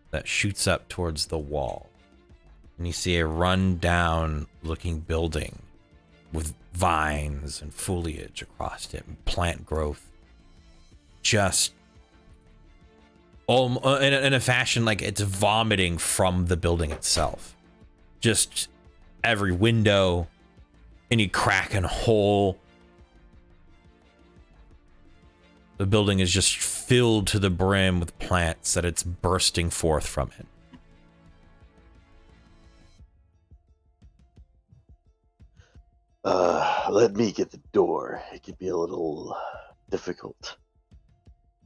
that shoots up towards the wall. And you see a run-down looking building with vines and foliage across it and plant growth. Just in a fashion like it's vomiting from the building itself. Just every window, any crack and hole. The building is just filled to the brim with plants that it's bursting forth from it. Let me get the door. It could be a little difficult.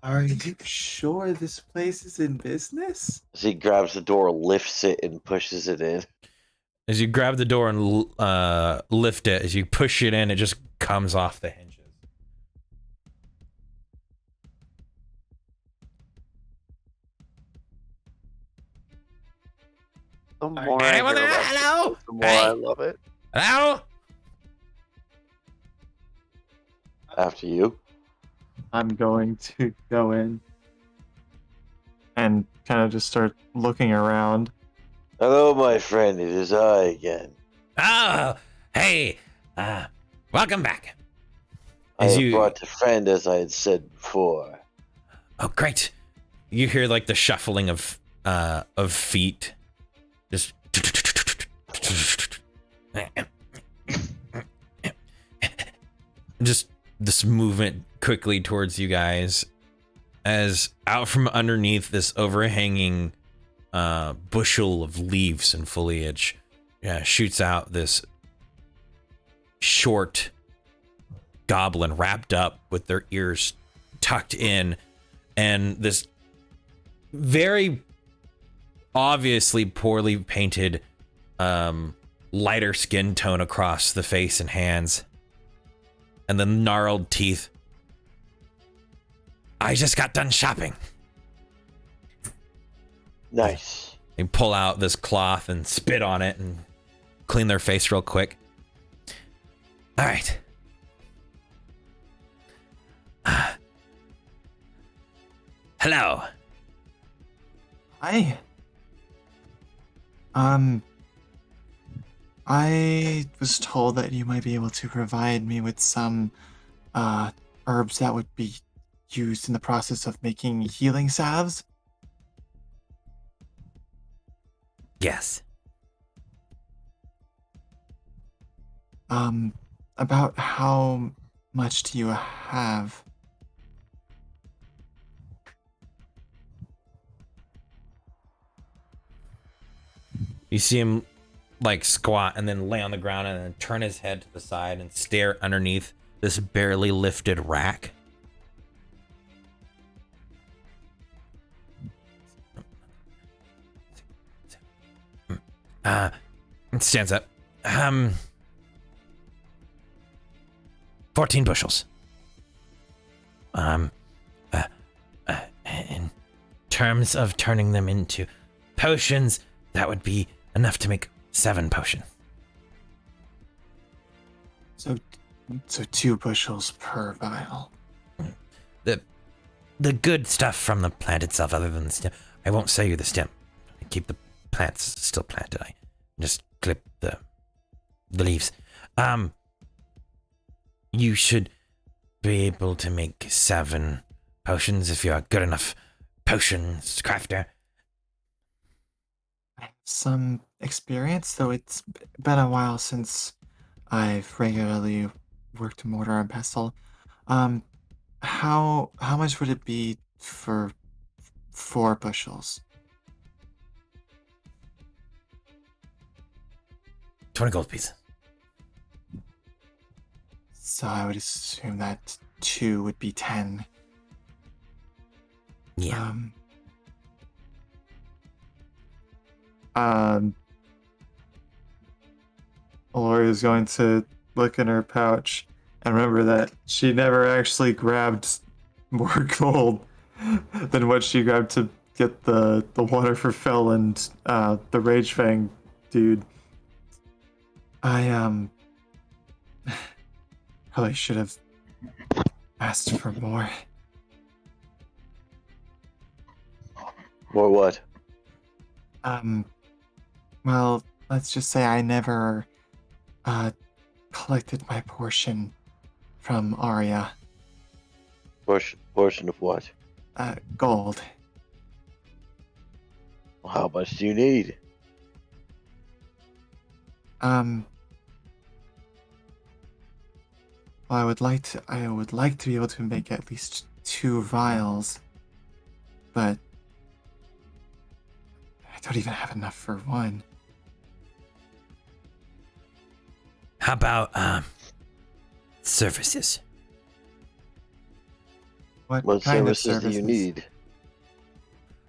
Are you sure this place is in business? As he grabs the door, lifts it, and pushes it in. As you grab the door and lift it, as you push it in, it just comes off the hinges. The more I hear about Hello? this, the more I love it. Hello? After you. I'm going to go in and kind of just start looking around. Hello, my friend. It is I again. Oh, hey. Welcome back. I have brought a friend, as I had said before. Oh, great. You hear like the shuffling of feet. Just this movement quickly towards you guys, as out from underneath this overhanging bushel of leaves and foliage shoots out this short goblin wrapped up with their ears tucked in, and this very obviously poorly painted lighter skin tone across the face and hands, and the gnarled teeth. I just got done shopping. Nice. They pull out this cloth and spit on it and clean their face real quick. All right. Hello. Hi. I was told that you might be able to provide me with some herbs that would be used in the process of making healing salves. Yes. About how much do you have? You see him like squat and then lay on the ground and then turn his head to the side and stare underneath this barely lifted rack. Stands up. 14 bushels. In terms of turning them into potions, that would be enough to make 7 potions. So 2 bushels per vial. The good stuff from the plant itself, other than the stem. I won't sell you the stem. I keep the plants still planted. I just clip the leaves. You should be able to make 7 potions if you're a good enough potions crafter. I have some experience, though it's been a while since I've regularly worked mortar and pestle. How much would it be for 4 bushels. 20 gold pieces. So I would assume that 2 would be 10. Yeah. Lori is going to look in her pouch and remember that she never actually grabbed more gold than what she grabbed to get the water for Phil and the Rage Fang dude. I probably should have asked for more. Or what? Well, let's just say I never collected my portion from Arya. Portion of what? Gold. How much do you need? Well, I would like to be able to make at least 2 vials, but I don't even have enough for 1. How about services? What What kind of services do you need?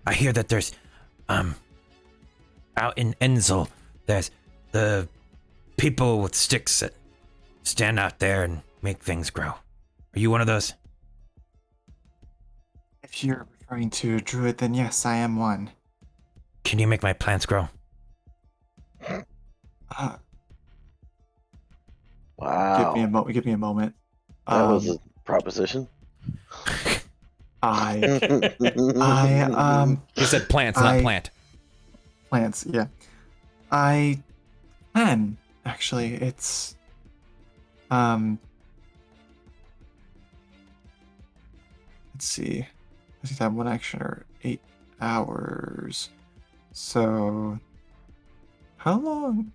I hear that there's out in Enzel, there's the people with sticks that stand out there and make things grow. Are you one of those? If you're referring to a druid, then yes, I am one. Can you make my plants grow? Wow. Give me a moment. That was a proposition. I You said plants, not plant. Plants, yeah. I can actually. It's let's see. I think that 1 action or 8 hours. So how long?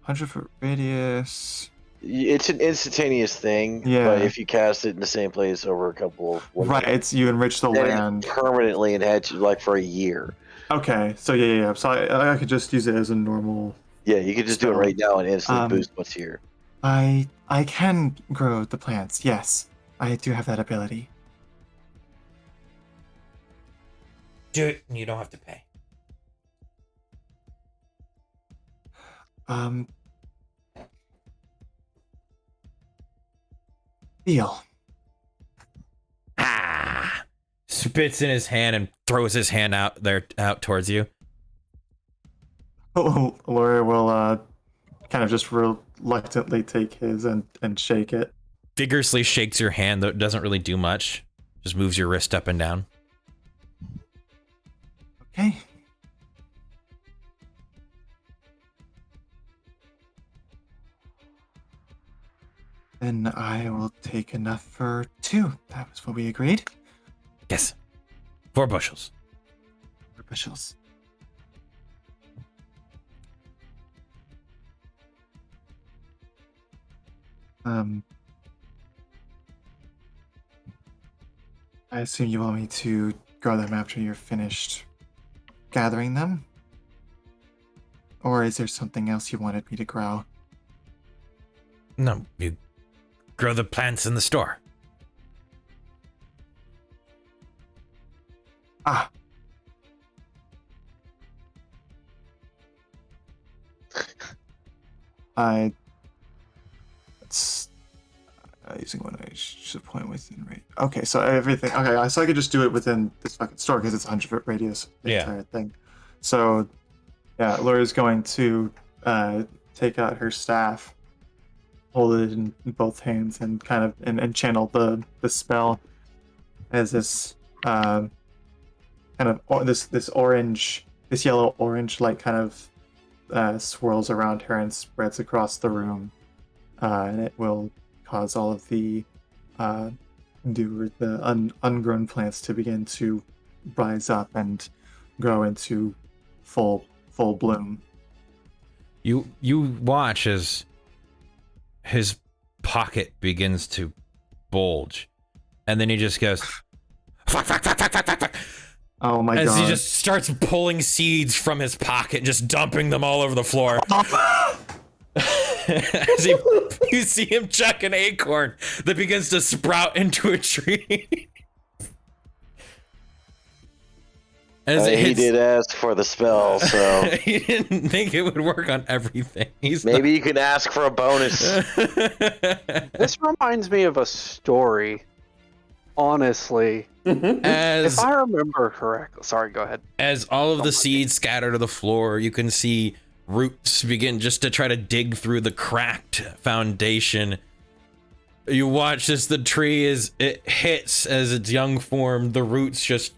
100-foot radius. It's an instantaneous thing, Yeah. but if you cast it in the same place over a couple of Right, it's you enrich the then it land. permanently and had you like for a year. Okay, so yeah. So I could just use it as a normal. Yeah, you could just do it So, right now and instantly boost what's here. I can grow the plants. Yes, I do have that ability. Do it and you don't have to pay. Deal. Spits in his hand and throws his hand out towards you. Laura will kind of just reluctantly take his and shake it. Vigorously shakes your hand, though it doesn't really do much. Just moves your wrist up and down. Okay. Then I will take enough for 2. That was what we agreed. Yes. 4 bushels. 4 bushels. I assume you want me to grow them after you're finished gathering them? Or is there something else you wanted me to grow? No, you grow the plants in the store. Ah. It's using one I should point within range. Okay, so everything. Okay, so I could just do it within this fucking store because it's 100-foot radius. The entire thing. So, yeah, Laura's going to take out her staff, hold it in both hands, and kind of and channel the spell as this kind of this yellow orange light kind of swirls around her and spreads across the room, and it will cause all of the ungrown plants to begin to rise up and grow into full bloom. You watch as his pocket begins to bulge, and then he just goes, fuck, fuck, fuck, fuck, fuck, fuck, fuck. Oh my As god. he just starts pulling seeds from his pocket, just dumping them all over the floor. As you see him chuck an acorn that begins to sprout into a tree. As it He hits, did ask for the spell, so he didn't think it would work on everything. maybe you can ask for a bonus. This reminds me of a story. Honestly, if I remember correctly. Sorry, go ahead. As all of the seeds scatter to the floor, you can see roots begin just to try to dig through the cracked foundation. You watch as the tree it hits as its young form, the roots just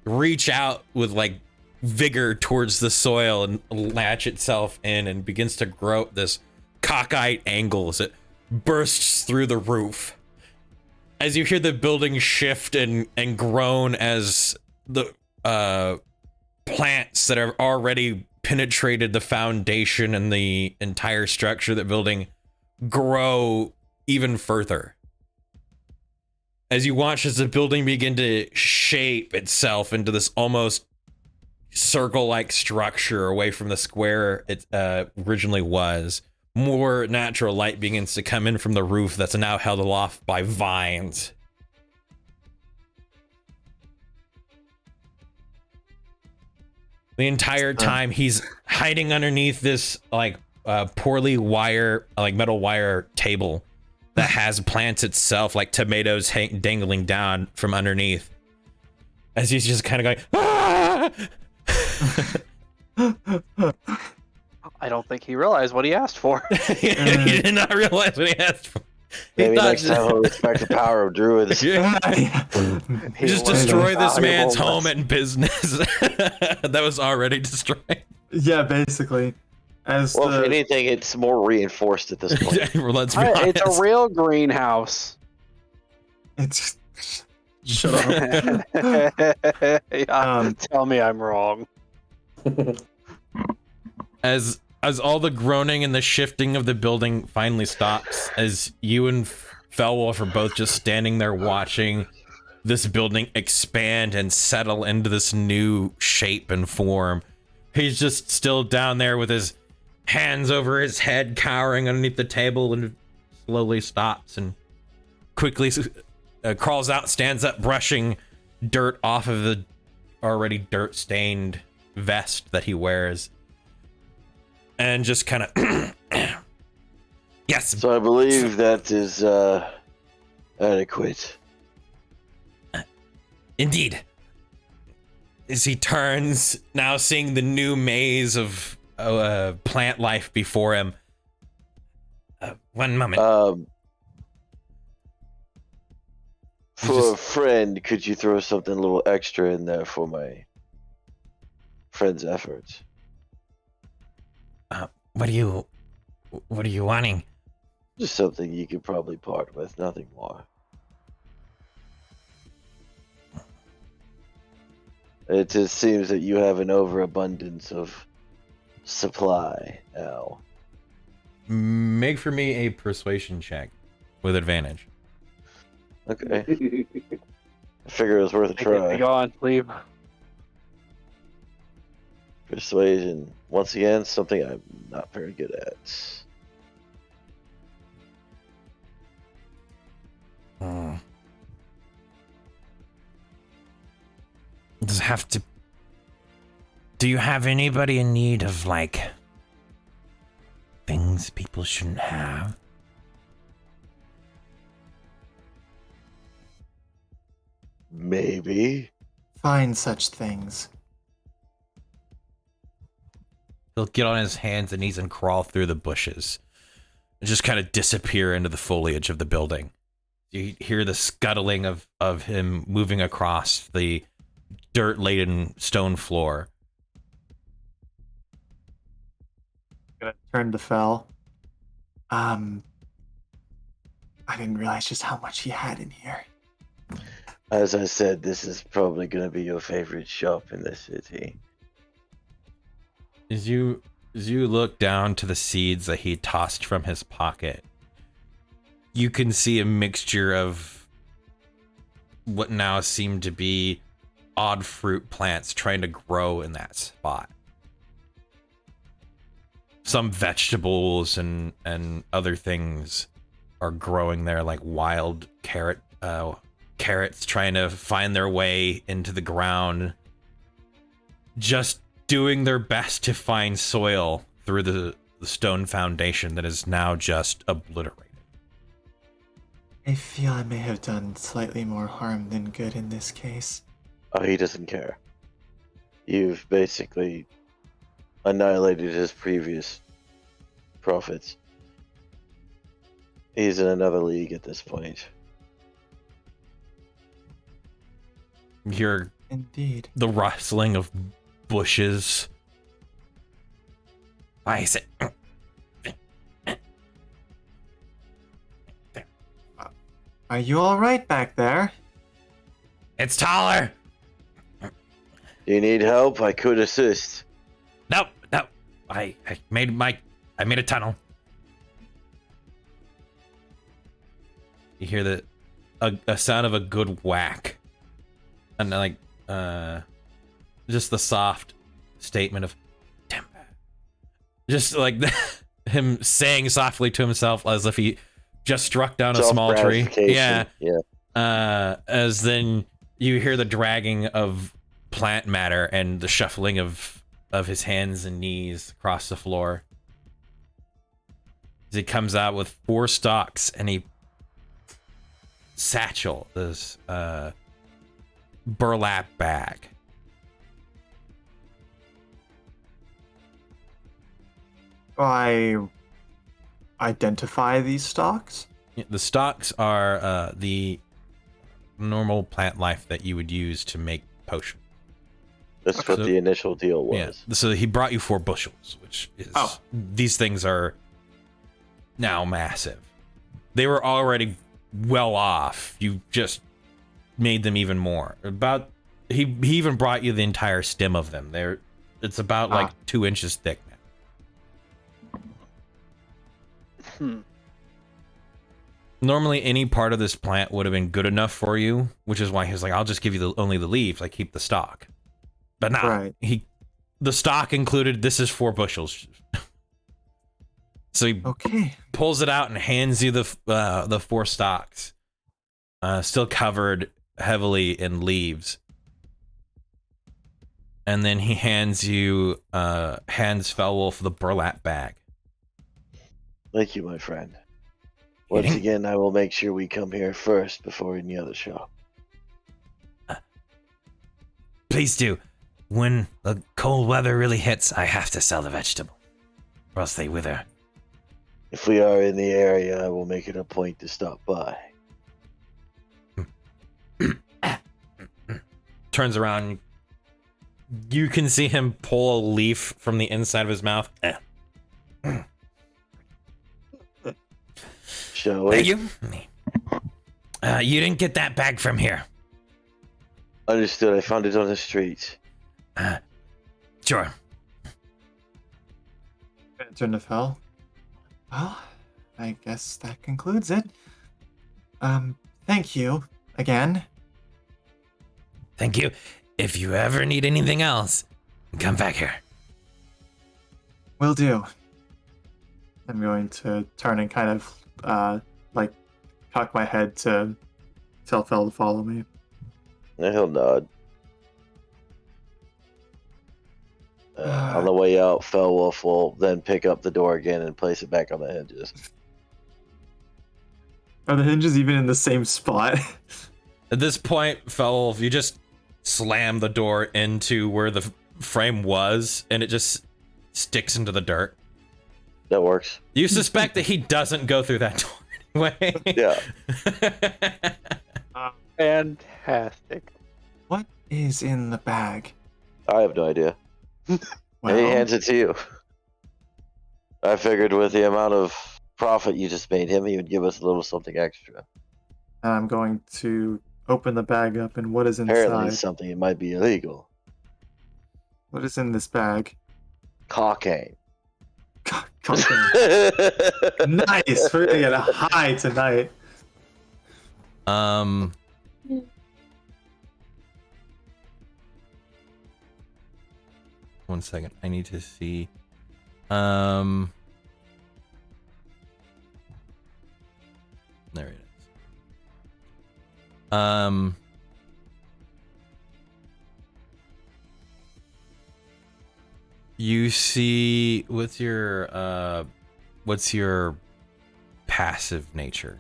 reach out with like vigor towards the soil and latch itself in and begins to grow at this cockeyed angle as it bursts through the roof. As you hear the building shift and groan as the plants that have already penetrated the foundation and the entire structure of the building grow even further. As you watch as the building begin to shape itself into this almost circle-like structure away from the square it originally was, more natural light begins to come in from the roof that's now held aloft by vines. The entire time he's hiding underneath this like poorly metal wire table that has plants itself, like tomatoes dangling down from underneath. As he's just kind of going, ah! I don't think he realized what he asked for. He did not realize what he asked for. Maybe next time he'll respect the power of druids. You just destroy this man's home and business that was already destroyed. Yeah, basically. If anything, it's more reinforced at this point. Let's be honest. It's a real greenhouse. It's shut up. Tell me I'm wrong. As all the groaning and the shifting of the building finally stops, as you and Felwolf are both just standing there watching this building expand and settle into this new shape and form. He's just still down there with his hands over his head, cowering underneath the table, and slowly stops and quickly crawls out, stands up, brushing dirt off of the already dirt-stained vest that he wears. And just kind of, yes. So I believe that is adequate. Indeed. As he turns, now seeing the new maze of plant life before him. One moment. For a friend, could you throw something a little extra in there for my friend's efforts? What are you wanting? Just something you could probably part with, nothing more. It just seems that you have an overabundance of supply now. Make for me a persuasion check with advantage. Okay. I figure it was worth a try. Go on, leave. Persuasion. Once again, something I'm not very good at. Does it have to... Do you have anybody in need of, like, things people shouldn't have? Maybe. Find such things. He'll get on his hands and knees and crawl through the bushes and just kind of disappear into the foliage of the building. You hear the scuttling of him moving across the dirt-laden stone floor. Gonna turn to Fel. I didn't realize just how much he had in here. As I said, this is probably going to be your favorite shop in the city. As you look down to the seeds that he tossed from his pocket, you can see a mixture of what now seem to be odd fruit plants trying to grow in that spot. Some vegetables and other things are growing there, like wild carrots trying to find their way into the ground, just doing their best to find soil through the stone foundation that is now just obliterated. I feel I may have done slightly more harm than good in this case. Oh, he doesn't care. You've basically annihilated his previous profits. He's in another league at this point. You hear Indeed. the rustling of bushes. I said, Are you alright back there? it's taller. Do you need help? I could assist. No. I made a tunnel. You hear a sound of a good whack, and like just the soft statement of timber, just like him saying softly to himself as if he just struck down a small tree. Yeah. As then you hear the dragging of plant matter and the shuffling of his hands and knees across the floor. As he comes out with 4 stalks and a satchel, this burlap bag. I identify these stalks? The stalks are the normal plant life that you would use to make potion. That's what the initial deal was. Yeah. So he brought you 4 bushels, which is these things are now massive. They were already well off. You just made them even more. He even brought you the entire stem of them. It's about like 2 inches thick now. Normally any part of this plant would have been good enough for you, which is why he was like, I'll just give you only the leaves, like keep the stalk. But nah, the stock included, this is 4 bushels. So he pulls it out and hands you the 4 stalks, still covered heavily in leaves. And then he hands Felwolf the burlap bag. Thank you, my friend. Once again, I will make sure we come here first before any other shop. Please do. When the cold weather really hits, I have to sell the vegetable, or else they wither. If we are in the area, I will make it a point to stop by. Turns around. You can see him pull a leaf from the inside of his mouth. Shall we? Thank you. You didn't get that bag from here. Understood. I found it on the street. Sure. Turn to Fel. Well, I guess that concludes it. Thank you again. Thank you. If you ever need anything else, come back here. Will do. I'm going to turn and kind of like cock my head to tell Fel to follow me. He'll nod. On the way out, Felwolf will then pick up the door again and place it back on the hinges. Are the hinges even in the same spot? At this point, Felwolf, you just slam the door into where the frame was, and it just sticks into the dirt. That works. You suspect that he doesn't go through that door anyway. Yeah. Fantastic. What is in the bag? I have no idea. Well, He hands it to you. I figured with the amount of profit you just made him, he would give us a little something extra. and I'm going to open the bag up, and what is Apparently inside? something that might be illegal. What is in this bag? Cocaine. Cocaine. Nice. We're gonna get high tonight. 1 second. I need to see. There it is. You see, what's your passive nature?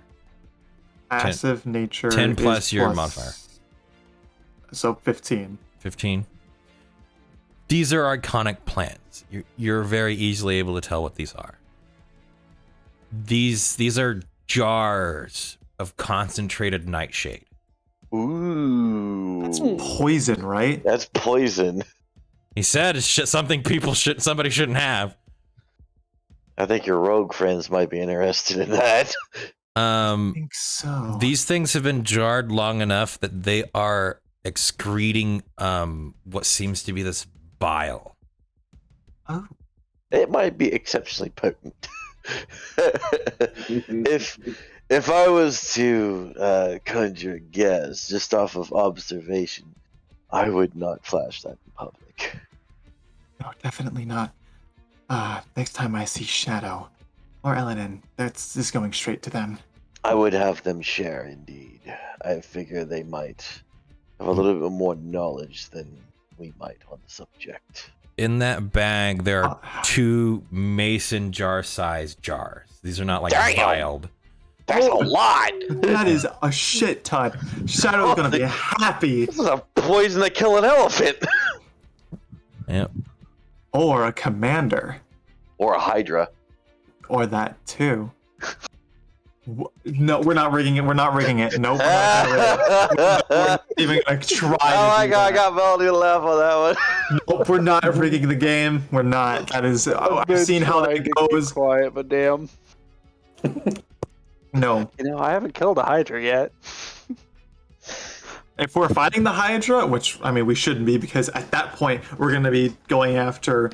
Passive nature 10 plus is your modifier. So 15. 15. These are iconic plants. You're very easily able to tell what these are. These are jars of concentrated nightshade. Ooh. That's poison, right? That's poison. He said it's something somebody shouldn't have. I think your rogue friends might be interested in that. I think so. These things have been jarred long enough that they are excreting what seems to be this bile. Oh. It might be exceptionally potent. If I was to conjure a guess just off of observation, I would not flash that in public. No, definitely not. Next time I see Shadow or Elenin, that's just going straight to them. I would have them share, indeed. I figure they might have a little bit more knowledge than we might on the subject. In that bag, there are 2 mason jar-sized jars. These are not like Damn! vialed. That's a lot! That is a shit ton. Shadow's gonna be happy. This is a poison that kill an elephant! Yep. Or a commander. Or a hydra. Or that too. No, we're not rigging it. We're not rigging it. Nope. We're not even gonna try. Oh my god, I got Melody to laugh on that one. Nope, we're not rigging the game. We're not. That is. I've seen how that goes. Quiet, but damn. No. You know, I haven't killed a Hydra yet. If we're fighting the Hydra, which I mean we shouldn't be, because at that point we're gonna be going after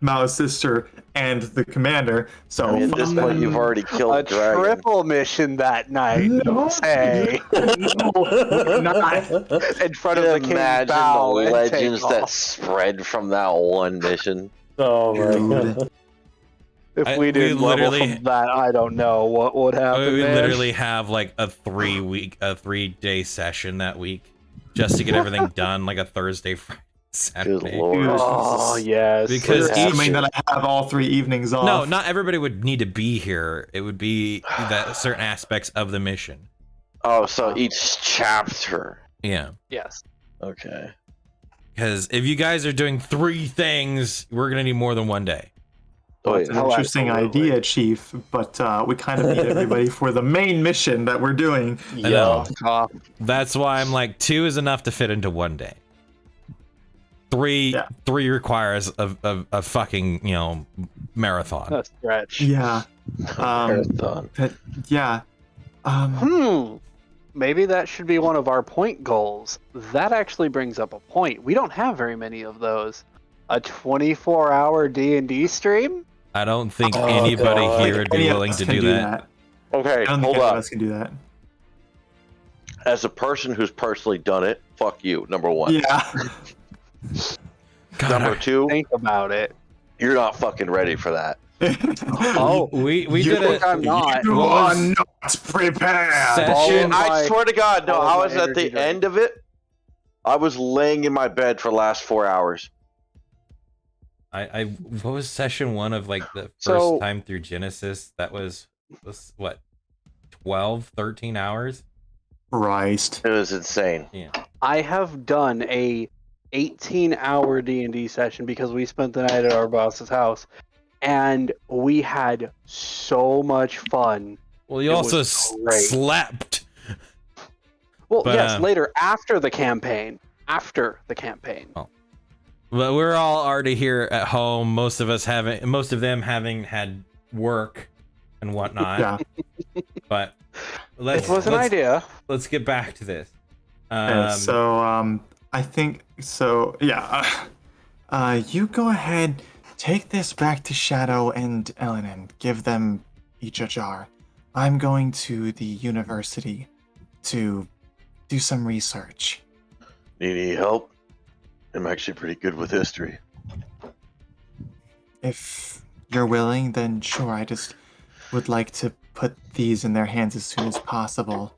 Mao's sister and the commander. So I mean, at this point, you've already killed A Dragon. triple mission that night. Say. not. In front of the king's Imagine bow the and legends take that off. spread from that one mission. Oh my Dude. god. If we didn't level from that, I don't know what would happen. We man. literally have like a 3-day session that week just to get everything done, like a Thursday, Friday, Saturday. Lord. Oh yes. Because Assuming that I have all 3 evenings off. No, not everybody would need to be here. It would be that certain aspects of the mission. Oh, so each chapter. Yeah. Yes. Okay. Because if you guys are doing 3 things, we're gonna need more than 1 day. Oh, It's an yeah. interesting absolutely. idea, Chief, but we kind of need everybody for the main mission that we're doing. I know. Uh, That's why I'm like 2 is enough to fit into 1 day. 3 Yeah. 3 requires a fucking marathon. a stretch. Yeah. Marathon. But yeah. Maybe that should be one of our point goals. That actually brings up a point. We don't have very many of those. A 24-hour D&D stream? I don't think Oh, anybody God. here would be Any of willing us to can do that. Okay, I don't think hold any of on. us can do that. As a person who's personally done it, fuck you, number 1. Yeah. God, Number 2, Think about it. you're not fucking ready for that. Oh, we You did it. I'm not. You What are was- not prepared. Session- my- I swear to God, no, all I my was at the energy drink. end of it. I was laying in my bed for the last 4 hours. I what was session 1 of like the first So- time through Genesis? That was what 12, 13 hours? Christ. It was insane. Yeah. I have done a 18-hour D&D session because we spent the night at our boss's house, and we had so much fun. Well, you It also was great. slept. Well, But, yes, later after the campaign. After the campaign. But we're all already here at home. Most of them having had work and whatnot. Yeah. But It was an idea. Let's get back to this. I think so. Yeah. You go ahead, take this back to Shadow and Elenin. Give them each a jar. I'm going to the university to do some research. Need any help? I'm actually pretty good with history. if you're willing, then sure, I just would like to put these in their hands as soon as possible.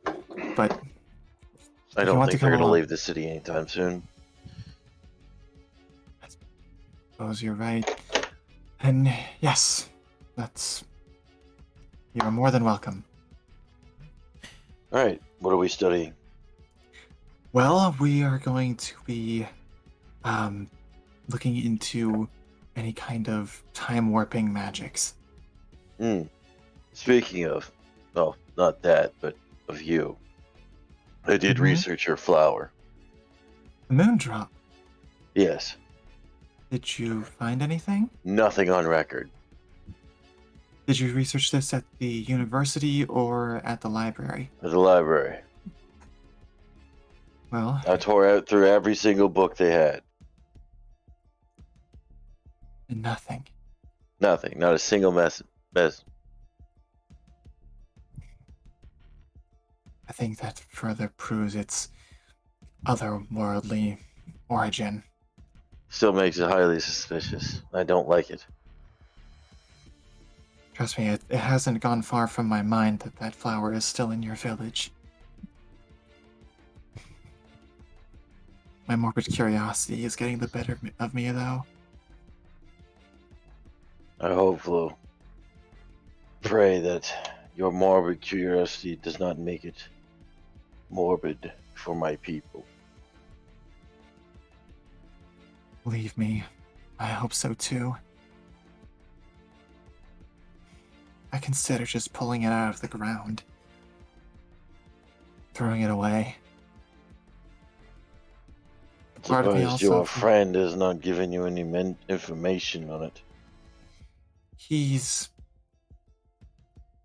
But I if you don't want to think they're come going to along, leave the city anytime soon. I suppose you're right. And yes, you're more than welcome. All right, what are we studying? Well, we are going to be looking into any kind of time warping magics. Speaking of, well, not that, but of you. I did research your flower. The Moondrop. Yes, Did you find anything? nothing on record. Did you research this at the university or at the library? At the library. Well, I tore out through every single book they had. nothing. Nothing, not a single mess. I think that further proves its otherworldly origin. Still makes it highly suspicious. I don't like it. Trust me, it hasn't gone far from my mind that that flower is still in your village. My morbid curiosity is getting the better of me, though. I hope, Flo. Pray that your morbid curiosity does not make it morbid for my people. Believe me, I hope so too. I consider just pulling it out of the ground, throwing it away. Part of me Suppose also your friend has not given you any information on it. He's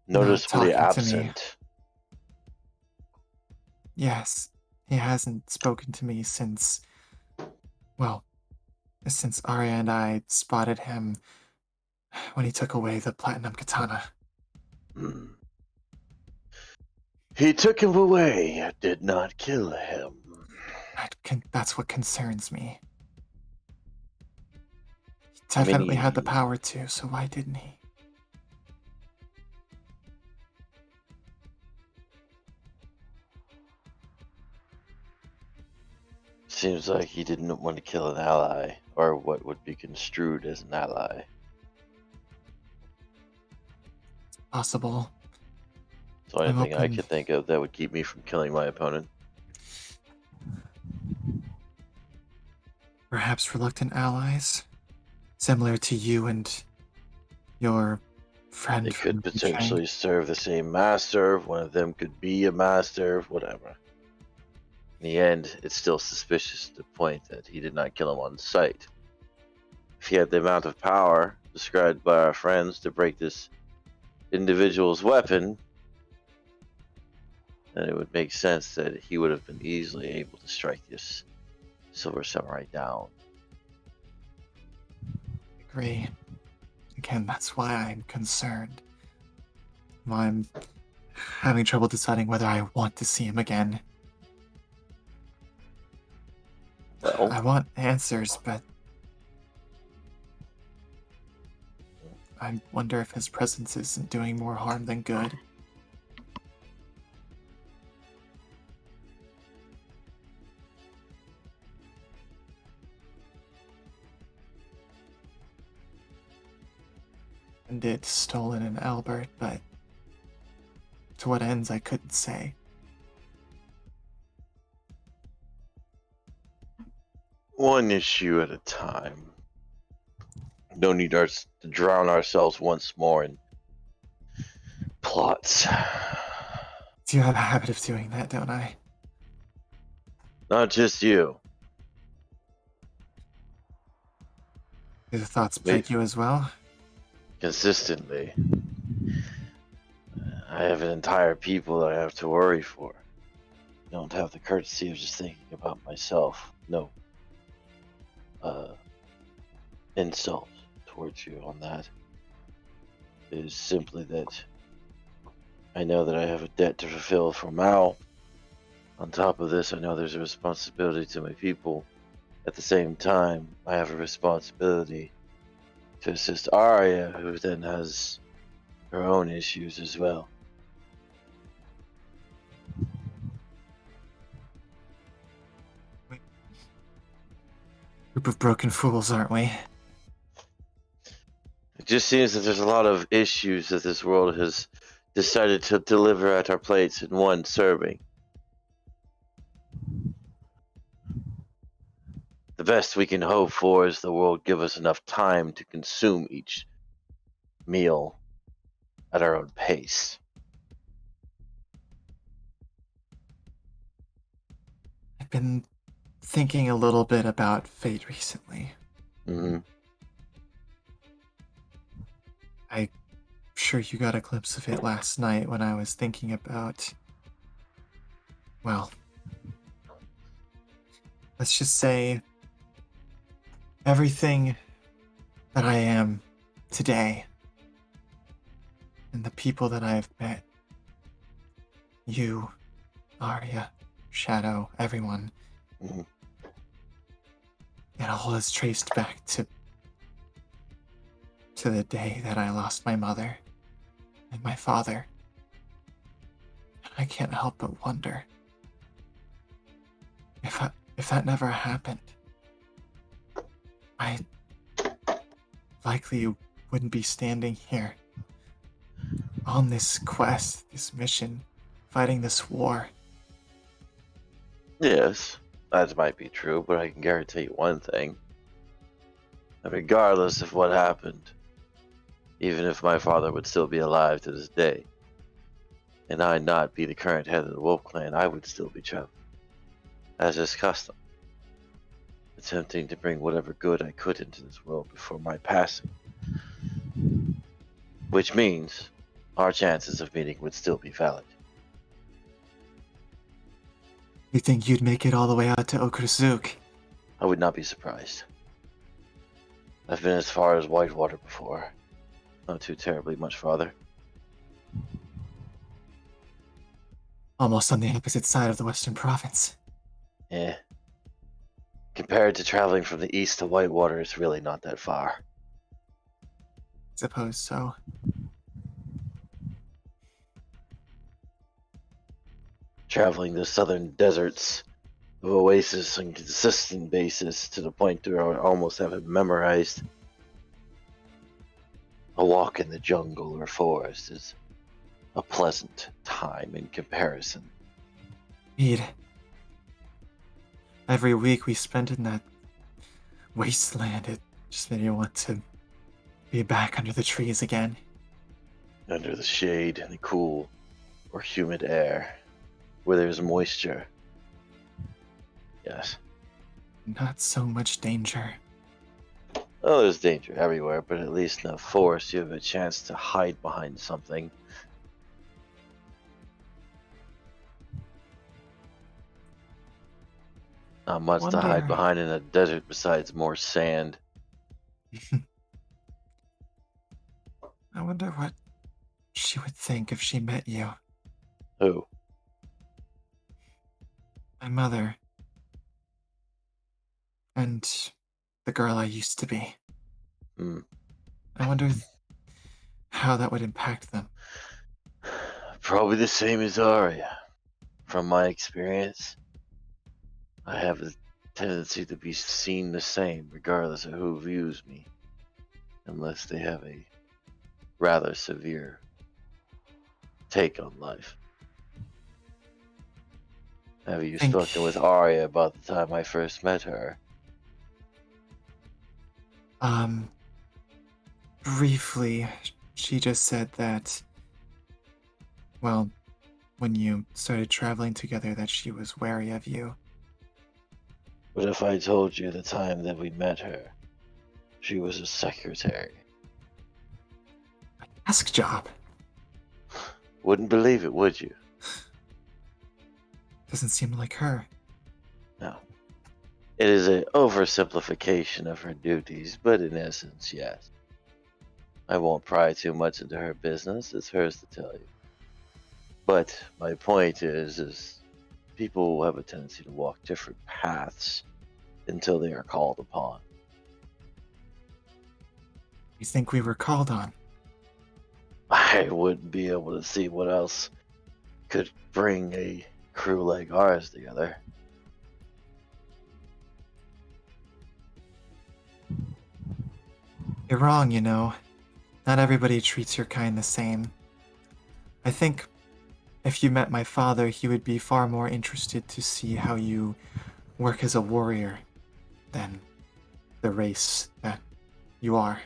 Noticeably talking to me. absent. Yes, he hasn't spoken to me since, well, since Arya and I spotted him when he took away the platinum katana. He took him away, did not kill him. That's what concerns me. He definitely had the power to, so why didn't he? Seems like he didn't want to kill an ally, or what would be construed as an ally. Possible. It's the only I'm thing I open. could think of that would keep me from killing my opponent. Perhaps reluctant allies? Similar to you and your friend. They could from potentially serve the same master. One of them could be a master, whatever. In the end, it's still suspicious to the point that he did not kill him on sight. If he had the amount of power described by our friends to break this individual's weapon, then it would make sense that he would have been easily able to strike this Silver Samurai down. Agree. Again, that's why I'm concerned. Why I'm having trouble deciding whether I want to see him again. Well, I want answers, but I wonder if his presence isn't doing more harm than good. And it's stolen in Albert, but to what ends I couldn't say. one issue at a time. No need to drown ourselves once more in plots. Do you have a habit of doing that, don't I? Not just you. Do the thoughts plague you as well? Consistently. I have an entire people that I have to worry for. I don't have the courtesy of just thinking about myself. No. Insult towards you on that. It is simply that I know that I have a debt to fulfill for Mao. On top of this, I know there's a responsibility to my people. At the same time, I have a responsibility to assist Arya, who then has her own issues as well. Group of broken fools, aren't we? It just seems that there's a lot of issues that this world has decided to deliver at our plates in one serving. The best we can hope for is the world give us enough time to consume each meal at our own pace. I've been thinking a little bit about fate recently. Mm-hmm. I'm sure you got a glimpse of it last night when I was thinking about, well, let's just say everything that I am today and the people that I've met. You, Arya, Shadow, everyone. Mhm. It all is traced back to the day that I lost my mother and my father. And I can't help but wonder if that never happened, I likely wouldn't be standing here on this quest, this mission, fighting this war. Yes, that might be true, but I can guarantee you one thing. That regardless of what happened, even if my father would still be alive to this day, and I not be the current head of the Wolf Clan, I would still be traveling, as is custom, attempting to bring whatever good I could into this world before my passing. Which means our chances of meeting would still be valid. You think you'd make it all the way out to Okrusuk? I would not be surprised. I've been as far as Whitewater before. Not too terribly much farther. Almost on the opposite side of the Western Province. Eh. Compared to traveling from the east to Whitewater, it's really not that far. Suppose so. Traveling the southern deserts of Oasis on a consistent basis to the point where I almost have it memorized. A walk in the jungle or forest is a pleasant time in comparison. Indeed. Every week we spent in that wasteland, it just made me want to be back under the trees again. Under the shade and the cool or humid air, where there's moisture. Yes. Not so much danger. Oh, there's danger everywhere, but at least in a forest you have a chance to hide behind something. Not much to hide Wonder- behind in a desert besides more sand. I wonder what she would think if she met you. Who? My mother. And the girl I used to be. Hmm. I wonder how that would impact them. Probably the same as Arya. From my experience, I have a tendency to be seen the same regardless of who views me. Unless they have a rather severe take on life. Have you spoken with Arya about the time I first met her? Briefly, she just said that, well, when you started traveling together, that she was wary of you. What if I told you the time that we met her, she was a secretary? Desk job. Wouldn't believe it, would you? Doesn't seem like her. No. It is an oversimplification of her duties, but in essence, yes. I won't pry too much into her business, it's hers to tell you. But my point is people have a tendency to walk different paths until they are called upon. you think we were called on? I wouldn't be able to see what else could bring a crew like ours together. You're wrong, you know. Not everybody treats your kind the same. I think if you met my father, he would be far more interested to see how you work as a warrior than the race that you are.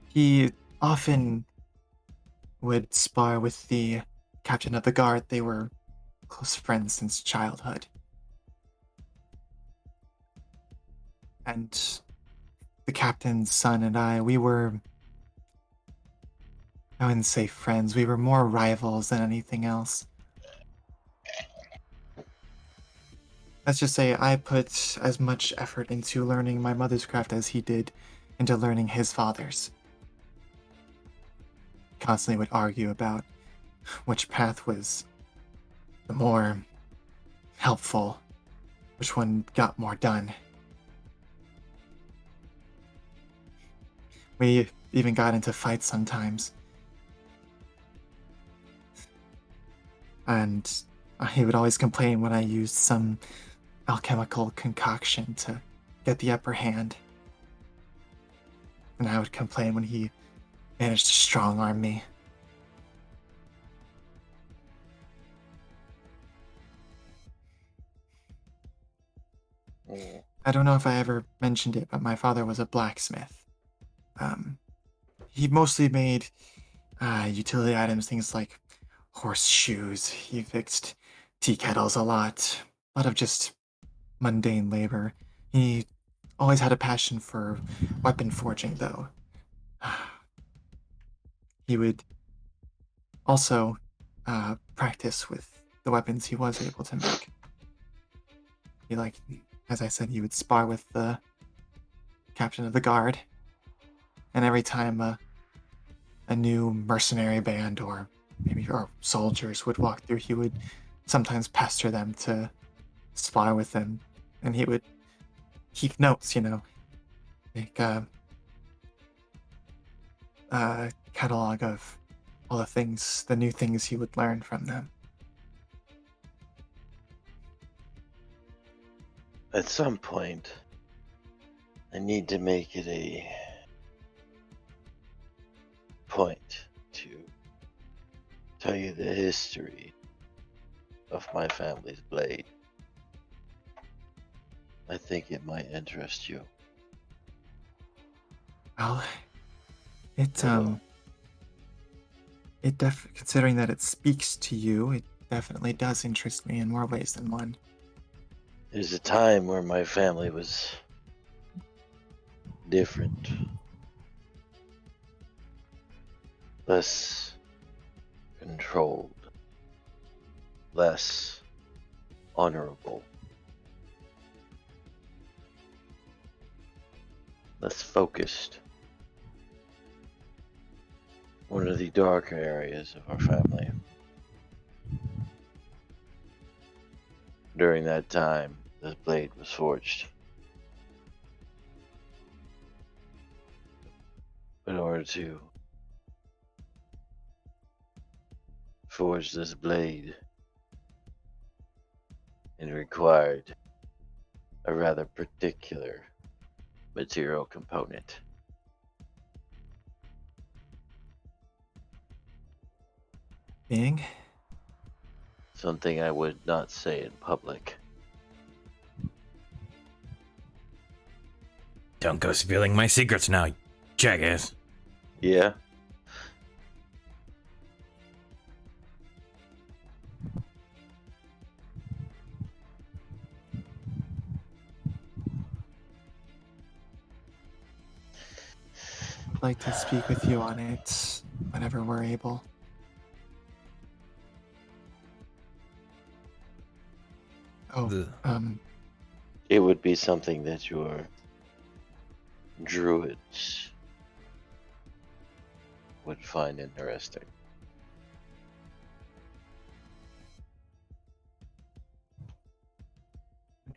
He often would spar with the captain of the guard. They were close friends since childhood. And the captain's son and I wouldn't say friends, we were more rivals than anything else. Let's just say I put as much effort into learning my mother's craft as he did into learning his father's. Constantly would argue about which path was the more helpful, which one got more done. We even got into fights sometimes. And he would always complain when I used some alchemical concoction to get the upper hand. And I would complain when he managed to strong-arm me. I don't know if I ever mentioned it, but my father was a blacksmith. He mostly made utility items, things like horseshoes. He fixed tea kettles a lot of just mundane labor. He always had a passion for weapon forging, though. He would also practice with the weapons he was able to make. He as I said, he would spar with the captain of the guard, and every time a new mercenary band or soldiers would walk through, he would sometimes pester them to spar with them, and he would keep notes, make a catalog of all the new things he would learn from them. At some point, I need to make it a point to tell you the history of my family's blade. I think it might interest you. Well, Hello. considering that it speaks to you, it definitely does interest me in more ways than one. There's a time where my family was different. Less controlled. Less honorable. Less focused. One of the darker areas of our family. During that time, this blade was forged. In order to forge this blade, it required a rather particular material component. Being? Something I would not say in public. Don't go spilling my secrets now, jackass. Yeah? I'd like to speak with you on it whenever we're able. It would be something that your druids would find interesting.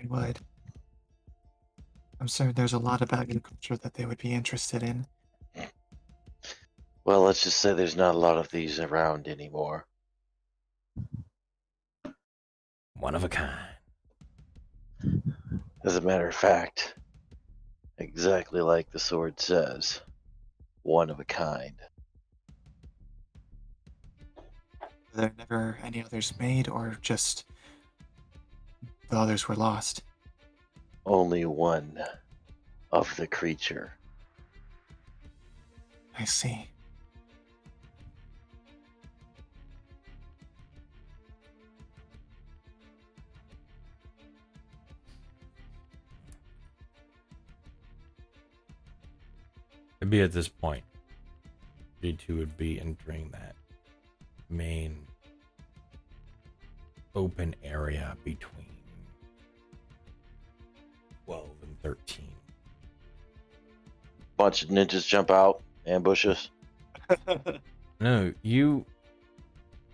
I would. I'm certain there's a lot of agriculture that they would be interested in. Well, let's just say there's not a lot of these around anymore. One of a kind. As a matter of fact, exactly like the sword says, one of a kind. Were there never any others made, or just the others were lost? Only one of the creature. I see. It'd be at this point, G2 would be entering that main open area between 12 and 13. Bunch of ninjas jump out, ambush us. No, you,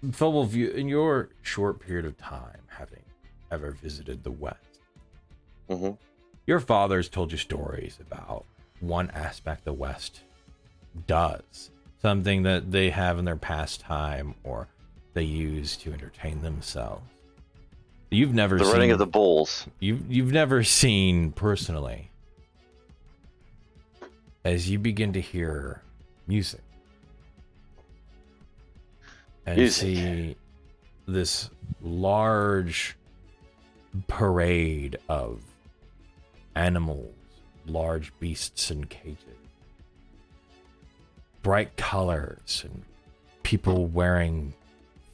Felwolf, you, in your short period of time having ever visited the West, Mm-hmm. your father's told you stories about one aspect the West does, something that they have in their pastime or they use to entertain themselves. You've never The seen running of the bulls. you've never seen personally. As you begin to hear music and Music. see this large parade of animals, large beasts in cages, bright colors, and people wearing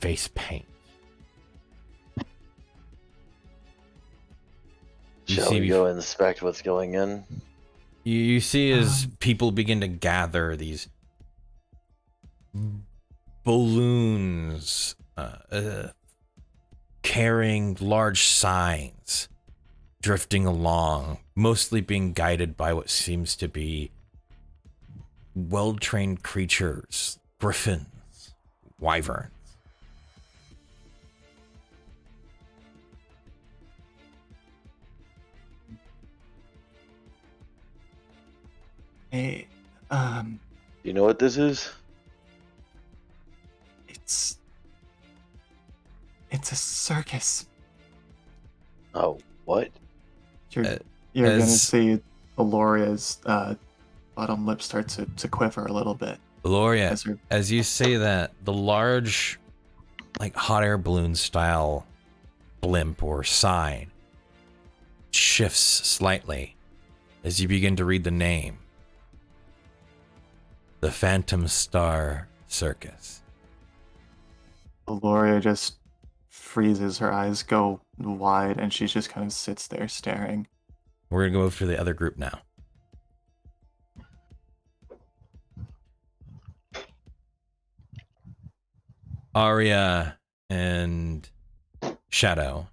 face paint. You Shall see we go inspect what's going in? You see as people begin to gather these balloons, carrying large signs, drifting along, mostly being guided by what seems to be well-trained creatures, griffins, wyverns. Hey, You know what this is? it's a circus. Oh, what? You're Uh, you're gonna as- see Aloria's bottom lip start to quiver a little bit. Gloria, As her, as you say that, the large, like hot air balloon style blimp or sign shifts slightly as you begin to read the name. The Phantom Star Circus. Aloria just freezes, her eyes go wide, and she just kind of sits there staring. We're going to go over to the other group now. Arya and Shadow,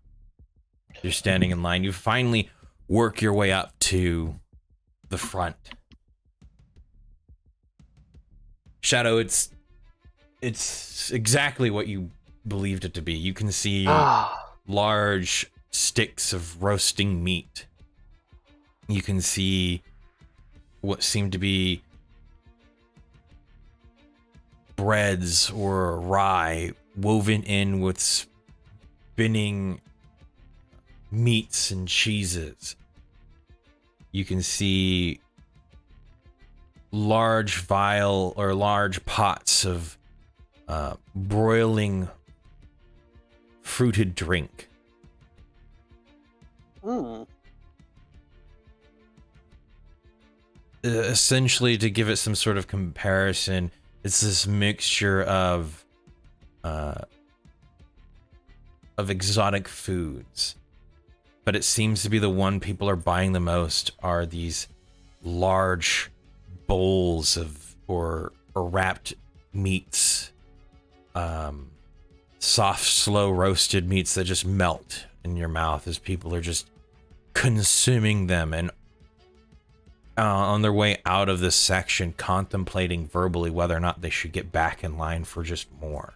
you're standing in line. You finally work your way up to the front. Shadow, it's exactly what you believed it to be. You can see large sticks of roasting meat. You can see what seem to be breads or rye woven in with spinning meats and cheeses. You can see large large pots of broiling fruited drink. Essentially, to give it some sort of comparison, it's this mixture of exotic foods, but it seems to be the one people are buying the most are these large bowls of or wrapped meats, soft, slow roasted meats that just melt in your mouth as people are just consuming them and on their way out of this section contemplating verbally whether or not they should get back in line for just more.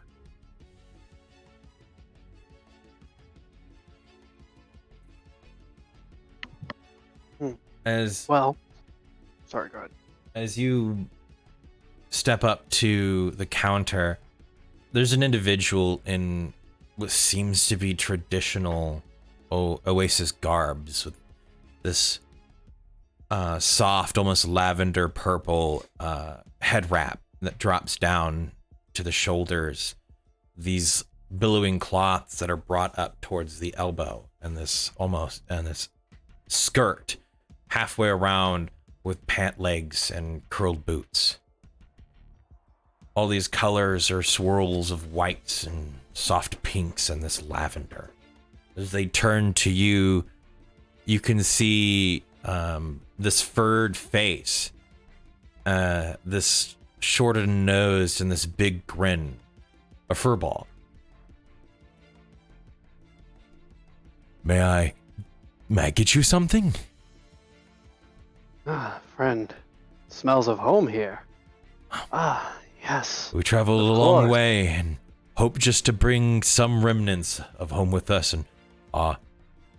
As Well, sorry, go ahead. as you step up to the counter, there's an individual in what seems to be traditional Oasis garbs with this soft, almost lavender purple head wrap that drops down to the shoulders. These billowing cloths that are brought up towards the elbow, and this skirt halfway around with pant legs and curled boots. All these colors are swirls of whites and soft pinks and this lavender. As they turn to you, you can see this furred face, this shortened nose, and this big grin, a furball. May I get you something? Ah, friend. Smells of home here. Ah, yes. We traveled a long way and hope just to bring some remnants of home with us and our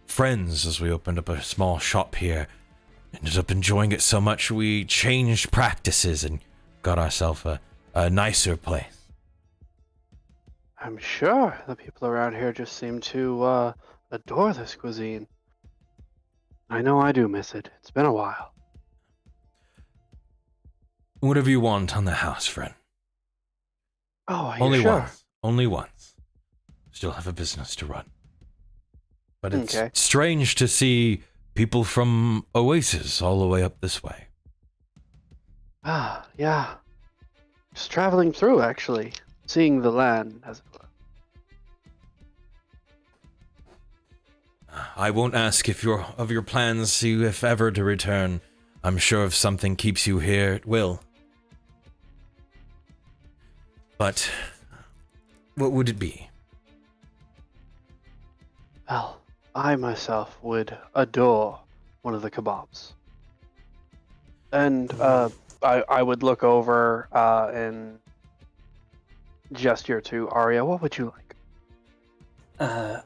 friends as we opened up a small shop here. Ended up enjoying it so much we changed practices and got ourselves a nicer place. I'm sure the people around here just seem to adore this cuisine. I know I do miss it. It's been a while. Whatever you want on the house, friend. Oh, are Only you sure? once. Only once. Still have a business to run. But it's Okay. strange to see people from Oasis all the way up this way. Ah, yeah. Just traveling through, actually. Seeing the land, as it were. I won't ask of your plans if ever to return. I'm sure if something keeps you here, it will. But what would it be? Well, I myself would adore one of the kebabs. And I would look over and gesture to Arya. What would you like?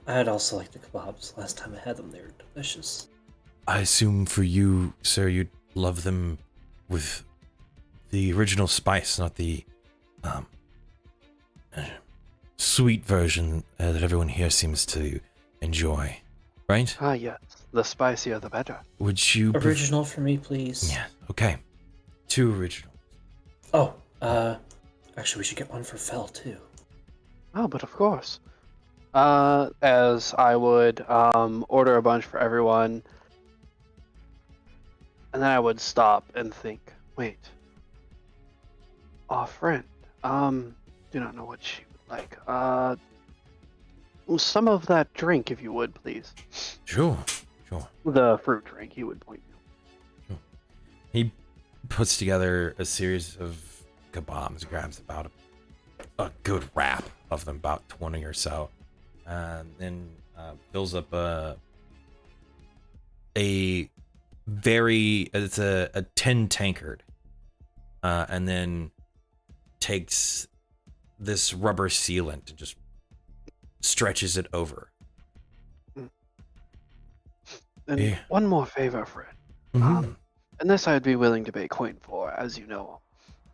I'd also like the kebabs. Last time I had them, they were delicious. I assume for you, sir, you'd love them with the original spice, not the sweet version that everyone here seems to enjoy, right? Ah, yes. The spicier, the better. Would you Original for me, please. Yeah. Okay. 2 original. Oh, actually, we should get one for Fel too. Oh, but of course. As I would order a bunch for everyone, and then I would stop and think, wait. Our friend, do not know what she would like. Some of that drink, if you would, please. Sure. The fruit drink, he would point to. He puts together a series of kebabs, grabs about a good wrap of them, about 20 or so, and then fills up a tin tankard, and then takes this rubber sealant and just stretches it over. And Yeah. one more favor, friend. Mhm. And this I'd be willing to pay coin for, as you know.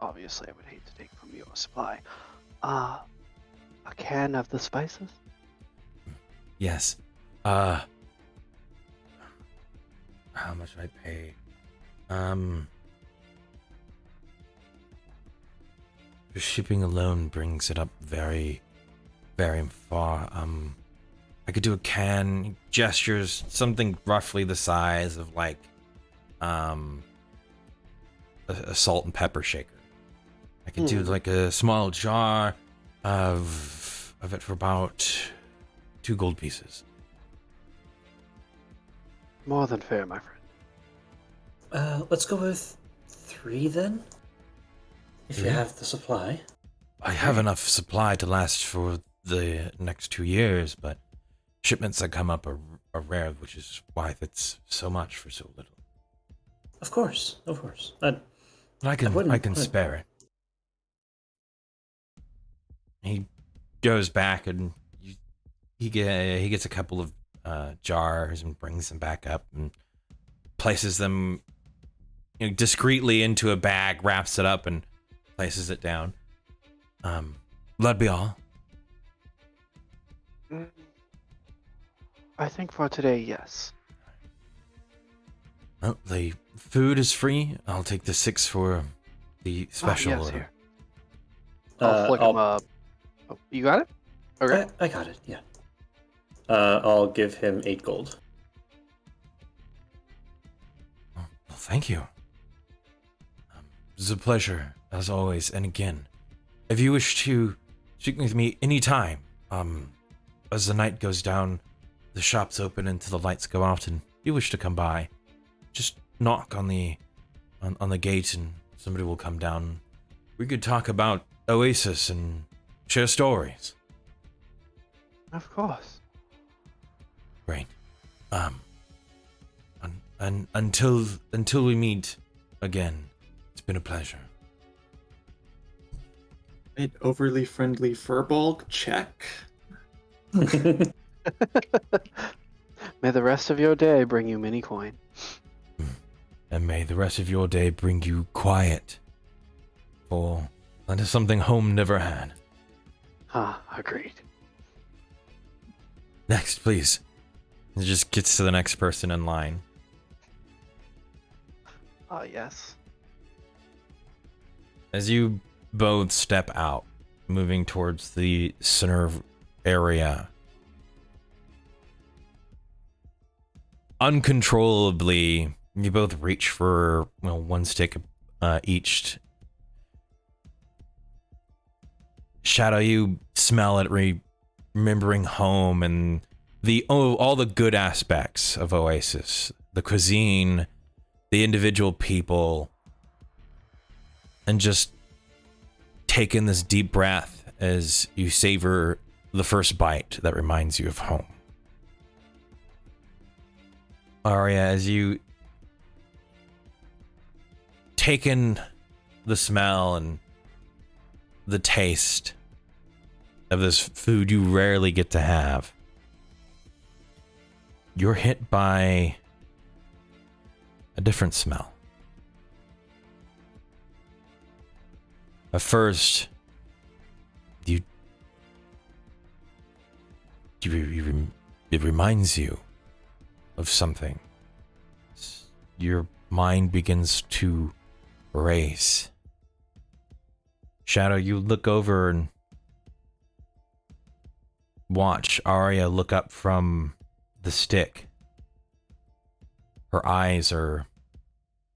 Obviously, I would hate to take from your supply. A can of the spices? Yes. How much I pay? The shipping alone brings it up very, very far. I could do a can, gestures, something roughly the size of like, a salt and pepper shaker. I could do like a small jar of it for about 2 gold pieces. More than fair, my friend. Let's go with 3 then. If you have the supply. I have enough supply to last for the next 2 years, but shipments that come up are rare, which is why it's so much for so little. Of course. But I can spare it. He goes back and he gets a couple of jars and brings them back up, and places them discreetly into a bag, wraps it up, and places it down. That'd be all. I think for today, yes. Well, the food is free. I'll take the 6 for the special yes, order. here. I'll flick him up. Oh, you got it? Okay. I got it, yeah. I'll give him 8 gold. Well, thank you. It's a pleasure, as always. And again, if you wish to speak with me anytime, as the night goes down, the shop's open until the lights go out, and if you wish to come by, just knock on the gate and somebody will come down. We could talk about Oasis and share stories. Of course. Great. Until we meet again, it's been a pleasure. Right, overly friendly furball, check. May the rest of your day bring you many coin. And may the rest of your day bring you quiet. For that is something home never had. Agreed. Next, please. It just gets to the next person in line. Yes. As you both step out, moving towards the center area, uncontrollably, you both reach for one stick each. Shadow, you smell it, remembering home and all the good aspects of Oasis, the cuisine, the individual people, and just take in this deep breath as you savor the first bite that reminds you of home. Arya, as you take in the smell and the taste of this food you rarely get to have, you're hit by a different smell. At first, it reminds you of something. Your mind begins to race. Shadow, you look over and watch Arya look up from the stick. Her eyes are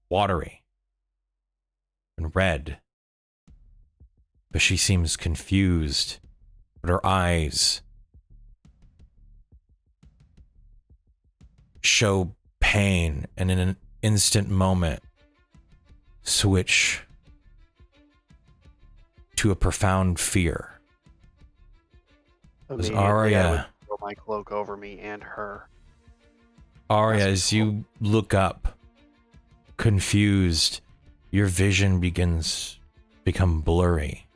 watery and red, but she seems confused, but her eyes show pain, and in an instant moment switch to a profound fear. As Immediately, I Arya, would throw my cloak over me and her. Arya, as you look up, confused, your vision begins to become blurry.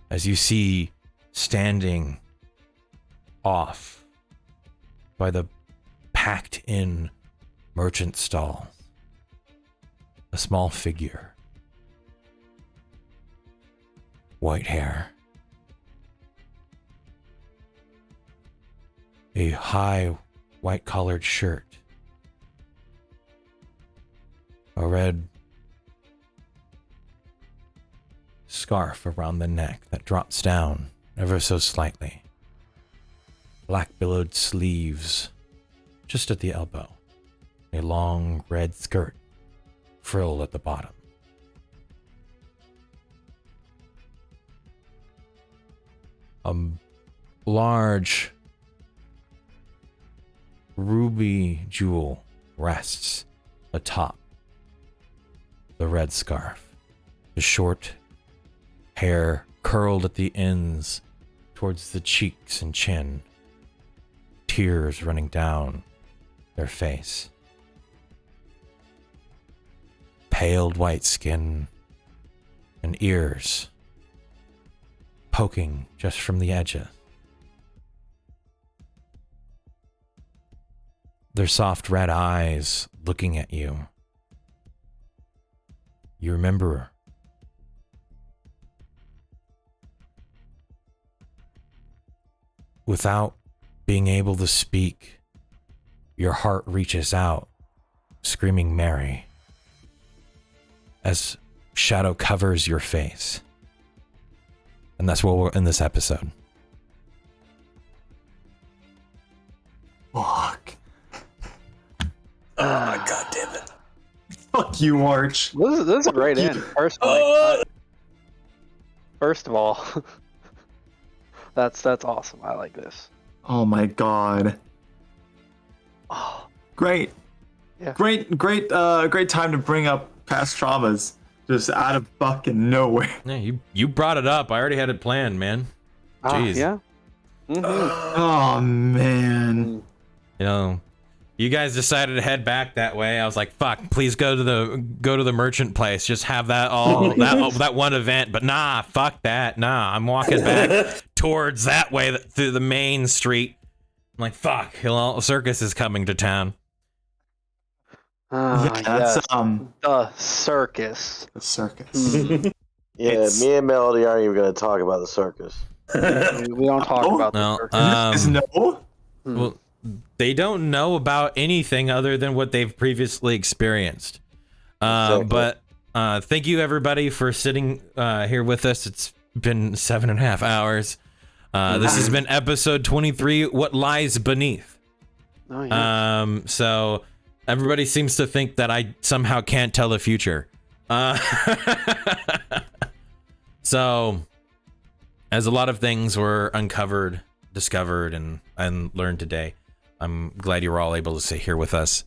As you see standing off by the packed-in merchant stall, a small figure. White hair. A high white-collared shirt. A red scarf around the neck that drops down ever so slightly. Black-billowed sleeves just at the elbow. A long red skirt, frill at the bottom. A large ruby jewel rests atop the red scarf. The short hair curled at the ends towards the cheeks and chin. Tears running down their face. Paled white skin and ears poking just from the edges. their soft red eyes looking at you. You remember without being able to speak, your heart reaches out, screaming Mary, as shadow covers your face. And that's what we're in this episode. Fuck. God damn it. Fuck you, Arch. This is a great you. end. First of all, that's awesome. I like this. Oh my god. Oh, Great. Yeah. Great time to bring up past traumas. Just out of fucking nowhere. Yeah, you brought it up. I already had it planned, man. Jeez. yeah. Oh man. You know, you guys decided to head back that way. I was like, fuck, please go to the merchant place. Just have that all that one event. But nah, fuck that. Nah, I'm walking back towards that way through the main street. I'm like, fuck, circus is coming to town. Yeah, that's yes. The circus. the circus. Yeah, It's- me and Melody aren't even going to talk about the circus. We don't talk Oh, about the No, circus. No. well, they don't know about anything other than what they've previously experienced. Exactly. But thank you everybody for sitting here with us. It's been 7.5 hours. This has been episode 23, What Lies Beneath. Oh, yeah. So everybody seems to think that I somehow can't tell the future. So as a lot of things were uncovered, discovered, and learned today, I'm glad you were all able to sit here with us.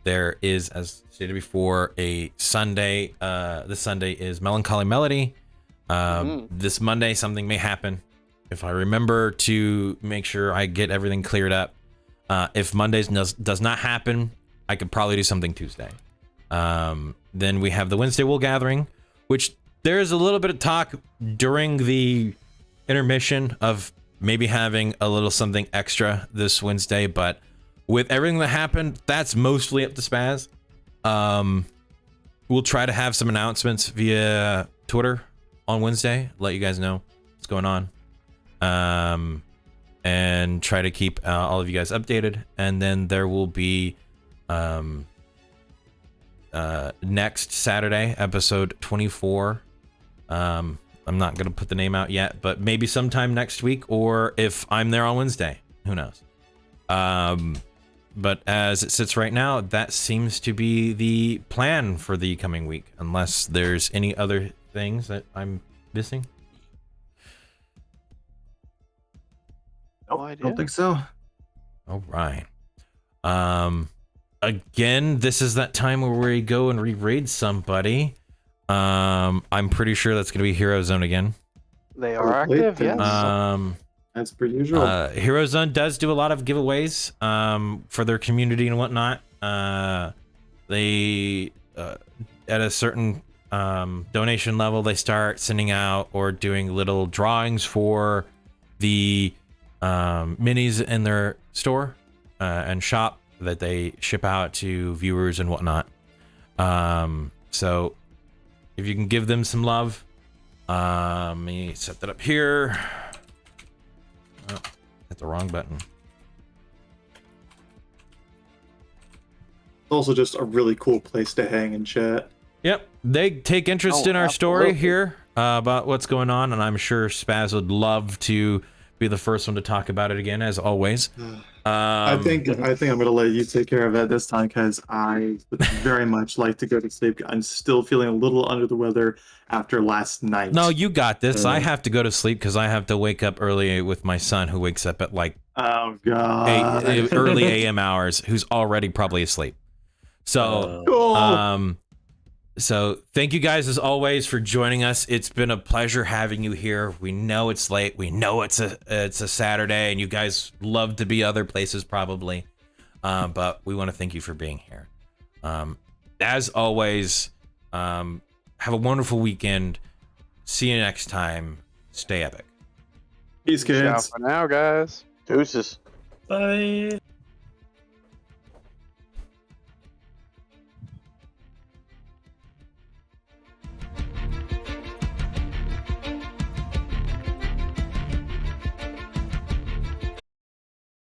There is, as stated before, a Sunday. This Sunday is Melancholy Melody. This Monday, something may happen. If I remember to make sure I get everything cleared up. If Mondays does not happen, I could probably do something Tuesday. Then we have the Wednesday Wool Gathering, which there's a little bit of talk during the intermission of maybe having a little something extra this Wednesday, but with everything that happened, that's mostly up to Spaz. We'll try to have some announcements via Twitter on Wednesday, let you guys know what's going on, and try to keep all of you guys updated. And then there will be next Saturday, episode 24. I'm not gonna put the name out yet, but maybe sometime next week, or if I'm there on Wednesday, who knows. But as it sits right now, that seems to be the plan for the coming week, unless there's any other things that I'm missing. No I idea. don't think so. All right. Again, this is that time where we go and re-raid somebody. I'm pretty sure that's gonna be Hero Zone again. They are active, yes. As per usual. Hero Zone does do a lot of giveaways for their community and whatnot. They at a certain donation level, they start sending out or doing little drawings for the minis in their store and shop that they ship out to viewers and whatnot. So if you can give them some love, let me set that up here. Oh, hit the wrong button. It's also just a really cool place to hang and chat. Yep, they take interest Oh, in our story absolutely. here about what's going on, and I'm sure Spaz would love to be the first one to talk about it again, as always. I think I'm gonna let you take care of it this time because I would very much like to go to sleep. I'm still feeling a little under the weather after last night. No, you got this. I have to go to sleep because I have to wake up early with my son, who wakes up at like Oh god. early AM hours, who's already probably asleep. So, Cool. so thank you guys as always for joining us. It's been a pleasure having you here. We know it's late. We know it's a Saturday, and you guys love to be other places probably. But we want to thank you for being here. As always, have a wonderful weekend. See you next time. Stay epic. Peace, Ciao kids. for now, guys. Deuces. Bye.